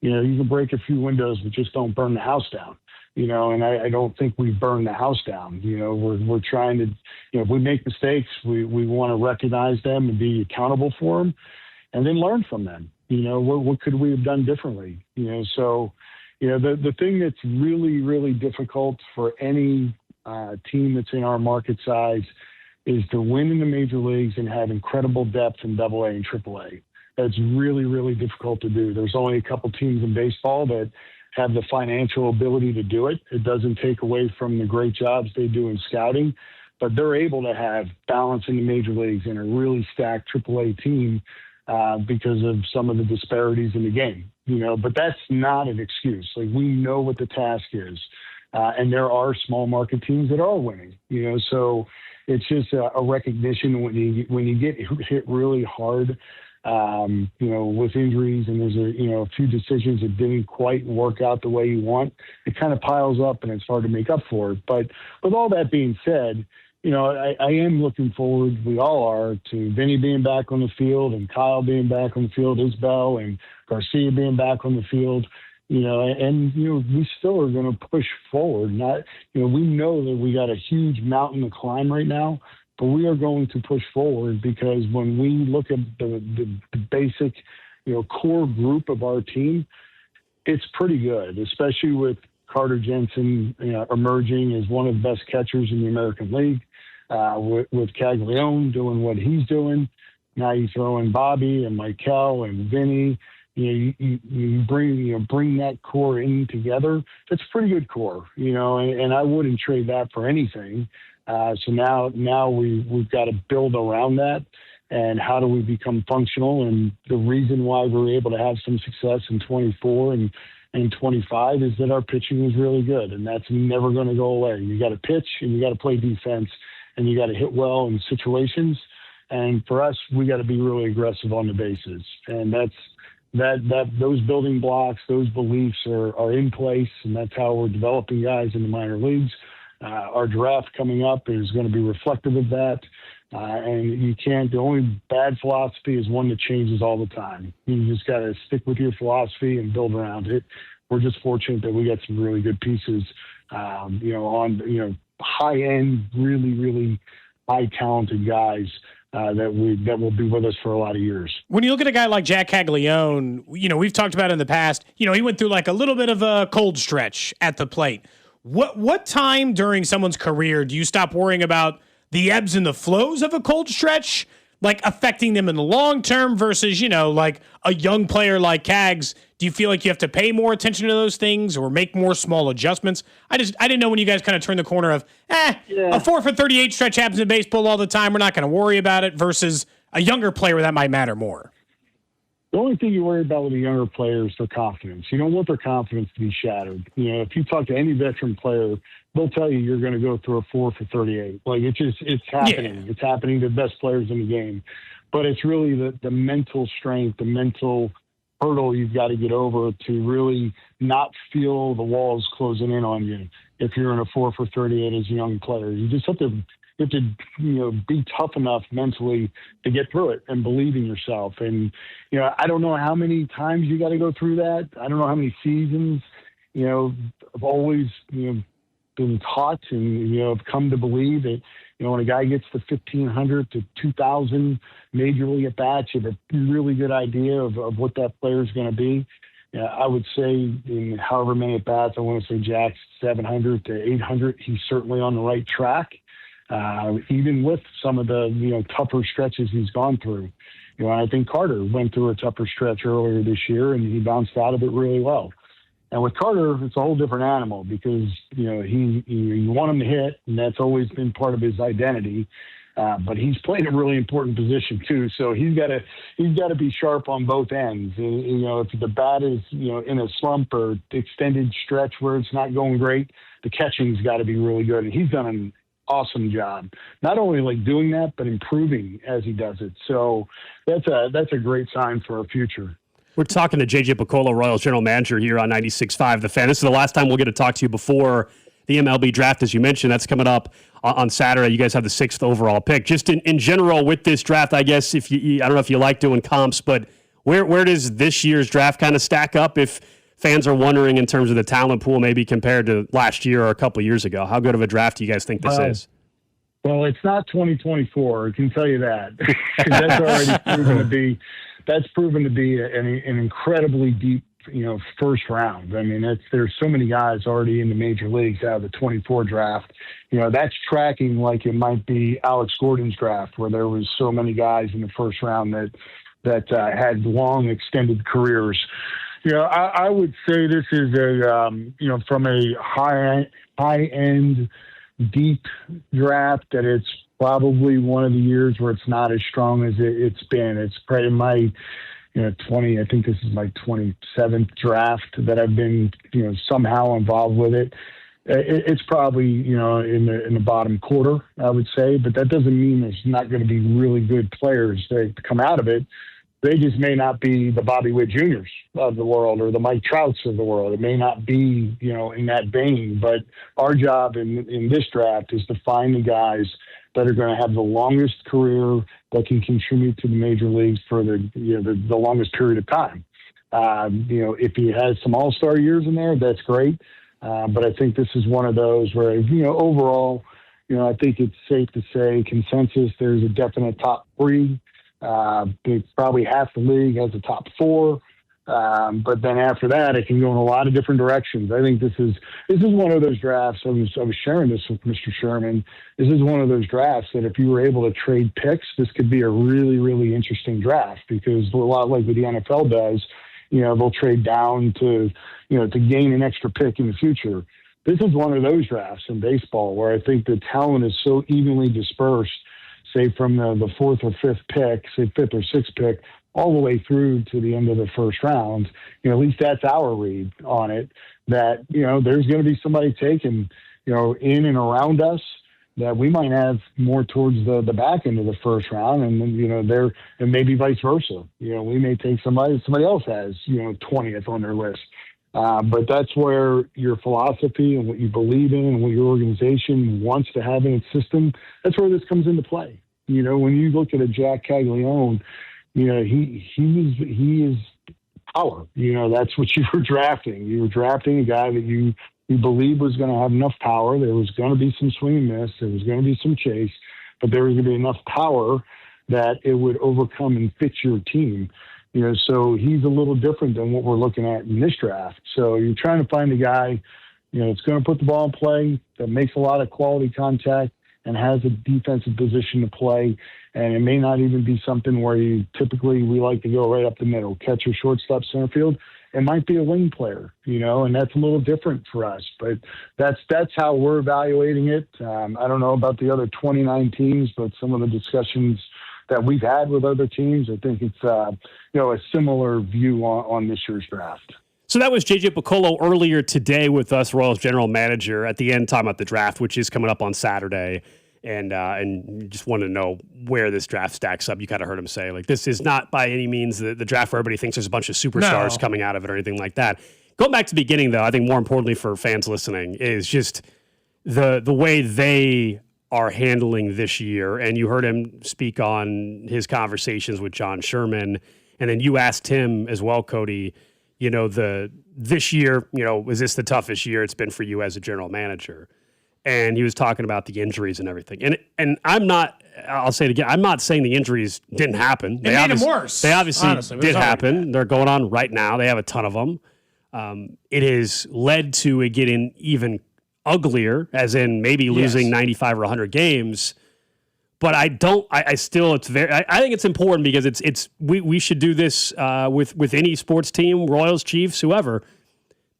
You can break a few windows, but just don't burn the house down. And I don't think we burn the house down. We're trying to, if we make mistakes, we want to recognize them and be accountable for them. and then learn from them. What could we have done differently? So the thing that's really, really difficult for any team that's in our market size is to win in the major leagues and have incredible depth in AA and AAA. That's really, really difficult to do. There's only a couple teams in baseball that have the financial ability to do it. It doesn't take away from the great jobs they do in scouting, but they're able to have balance in the major leagues and a really stacked AAA team because of some of the disparities in the game. But that's not an excuse. Like, we know what the task is, and there are small market teams that are winning. So it's just a recognition when you get hit really hard, with injuries, and there's a few decisions that didn't quite work out the way you want. It kind of piles up, and it's hard to make up for it. But with all that being said, I am looking forward, we all are, to Vinny being back on the field and Kyle being back on the field, Isbell and Garcia being back on the field. We still are going to push forward. We know that we got a huge mountain to climb right now, but we are going to push forward, because when we look at the basic, core group of our team, it's pretty good, especially with Carter Jensen emerging as one of the best catchers in the American League, with Caglione doing what he's doing. Now you throw in Bobby and Michael and Vinny. You bring that core in together. That's a pretty good core, and I wouldn't trade that for anything. So now we've got to build around that, and how do we become functional? And the reason why we were able to have some success in 24 and 25 is that our pitching was really good, and that's never going to go away. You got to pitch, and you got to play defense, and you got to hit well in situations. And for us, we got to be really aggressive on the bases, and those building blocks, those beliefs are in place, and that's how we're developing guys in the minor leagues. Our draft coming up is going to be reflective of that. And the only bad philosophy is one that changes all the time. You just got to stick with your philosophy and build around it. We're just fortunate that we got some really good pieces, on high end, really, really high talented guys that will be with us for a lot of years. When you look at a guy like Jack Caglione, we've talked about it in the past. He went through like a little bit of a cold stretch at the plate. What time during someone's career do you stop worrying about the ebbs and the flows of a cold stretch, like affecting them in the long term versus, like a young player like Cags? Do you feel like you have to pay more attention to those things or make more small adjustments? I didn't know when you guys kind of turned the corner of, a 4 for 38 stretch happens in baseball all the time, we're not going to worry about it, versus a younger player where that might matter more. The only thing you worry about with a younger player is their confidence. You don't want their confidence to be shattered. If you talk to any veteran player, they'll tell you you're going to go through a 4 for 38. Like, it's happening. Yeah. It's happening to the best players in the game. But it's really the mental strength, the mental hurdle you've got to get over to really not feel the walls closing in on you if you're in a 4 for 38 as a young player. You just have to be tough enough mentally to get through it and believe in yourself. And, I don't know how many times you got to go through that. I don't know how many seasons, I've always, been taught and, have come to believe that, when a guy gets to 1,500 to 2,000 major league at bats, you have a really good idea of what that player is going to be. I would say in however many at bats, I want to say Jack's 700 to 800. He's certainly on the right track. Even with some of the, tougher stretches he's gone through. I think Carter went through a tougher stretch earlier this year, and he bounced out of it really well. And with Carter, it's a whole different animal because, you want him to hit, and that's always been part of his identity. But he's playing a really important position too. So he's got to be sharp on both ends. If the bat is, in a slump or extended stretch where it's not going great, the catching's got to be really good. And he's done an awesome job, not only like doing that, but improving as he does it. So that's a great sign for our future. We're talking to JJ Picollo, Royals general manager here on 96.5 The Fan. This is the last time we'll get to talk to you before the MLB draft, as you mentioned. That's coming up on Saturday. You guys have the 6th overall pick. Just in general with this draft, I guess, I don't know if you like doing comps, but where does this year's draft kind of stack up if fans are wondering in terms of the talent pool, maybe compared to last year or a couple years ago? How good of a draft do you guys think this is? Well, it's not 2024. I can tell you that. That's already proven to be that's proven to be an incredibly deep, first round. I mean, there's so many guys already in the major leagues out of the 24 draft. That's tracking like it might be Alex Gordon's draft, where there was so many guys in the first round that had long extended careers. I would say this is from a high end deep draft, that it's probably one of the years where it's not as strong as it's been. It's probably my 20, I think this is my 27th draft that I've been, somehow involved with it. It's probably, in the bottom quarter, I would say, but that doesn't mean there's not going to be really good players that come out of it. They just may not be the Bobby Witt Juniors of the world or the Mike Trouts of the world. It may not be, in that vein, but our job in this draft is to find the guys that are going to have the longest career, that can contribute to the major leagues for the longest period of time. If he has some all-star years in there, that's great. But I think this is one of those where, overall, I think it's safe to say consensus, there's a definite top three. Probably half the league has a top four. But then after that, it can go in a lot of different directions. I think this is one of those drafts. I was sharing this with Mr. Sherman. This is one of those drafts that if you were able to trade picks, this could be a really, really interesting draft, because a lot like what the NFL does, they'll trade down to gain an extra pick in the future. This is one of those drafts in baseball where I think the talent is so evenly dispersed, say from the fourth or fifth pick, say fifth or sixth pick, all the way through to the end of the first round. At least that's our read on it, that, there's going to be somebody taken, in and around us that we might have more towards the back end of the first round. And then, and maybe vice versa. We may take somebody else has, 20th on their list. But that's where your philosophy and what you believe in and what your organization wants to have in its system, that's where this comes into play. When you look at a Jack Caglione, he is power. That's what you were drafting. You were drafting a guy that you believed was going to have enough power. There was going to be some swing and miss. There was going to be some chase, but there was going to be enough power that it would overcome and fit your team. So he's a little different than what we're looking at in this draft. So you're trying to find a guy, that's going to put the ball in play, that makes a lot of quality contact and has a defensive position to play. And it may not even be something where we like to go right up the middle, catcher, shortstop, center field. It might be a wing player, and that's a little different for us. But that's how we're evaluating it. I don't know about the other 29 teams, but some of the discussions that we've had with other teams, I think it's a similar view on this year's draft. So that was JJ Picollo earlier today with us, Royals general manager, at the end talking about the draft, which is coming up on Saturday. And just wanted to know where this draft stacks up. You kind of heard him say, like, this is not by any means the draft where everybody thinks there's a bunch of superstars coming out of it or anything like that. Going back to the beginning, though, I think more importantly for fans listening is just the way they are handling this year. And you heard him speak on his conversations with John Sherman. And then you asked him as well, Cody, this year, is this the toughest year it's been for you as a general manager? And he was talking about the injuries and everything. And I'll say it again, I'm not saying the injuries didn't happen. They made them worse. They obviously did happen. They're going on right now. They have a ton of them. It has led to it getting even uglier, as in maybe losing 95 or 100 games. But I think it's important because we should do this with any sports team, Royals, Chiefs, whoever.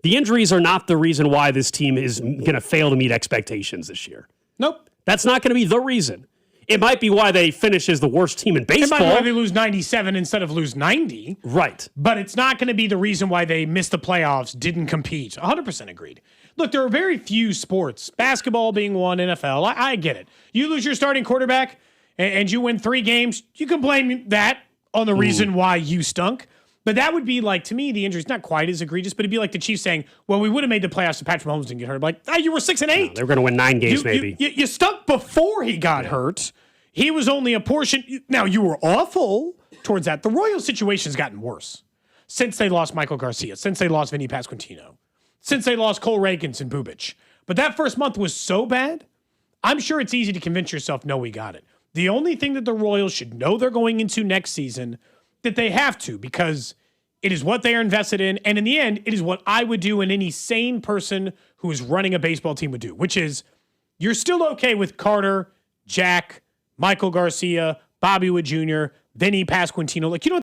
The injuries are not the reason why this team is going to fail to meet expectations this year. Nope. That's not going to be the reason. It might be why they finish as the worst team in baseball. It might be why they lose 97 instead of lose 90. Right. But it's not going to be the reason why they missed the playoffs, didn't compete. 100% agreed. Look, there are very few sports, basketball being one, NFL. I get it. You lose your starting quarterback and you win 3 games, you can blame that on the reason why you stunk. But that would be like, to me, the injury's not quite as egregious, but it'd be like the Chiefs saying, well, we would have made the playoffs if Patrick Mahomes didn't get hurt. Like, you were 6-8. No, they were going to win 9 games, maybe. You stunk before he got hurt. He was only a portion. Now, you were awful towards that. The Royals situation's gotten worse since they lost Michael Garcia, since they lost Vinny Pasquantino, since they lost Cole Reagans and Bubic. But that first month was so bad, I'm sure it's easy to convince yourself, no, we got it. The only thing that the Royals should know they're going into next season that they have to, because it is what they are invested in. And in the end, it is what I would do and any sane person who is running a baseball team would do, which is you're still okay with Carter, Jack, Michael Garcia, Bobby Wood Jr., Vinny Pasquantino. Like, you know what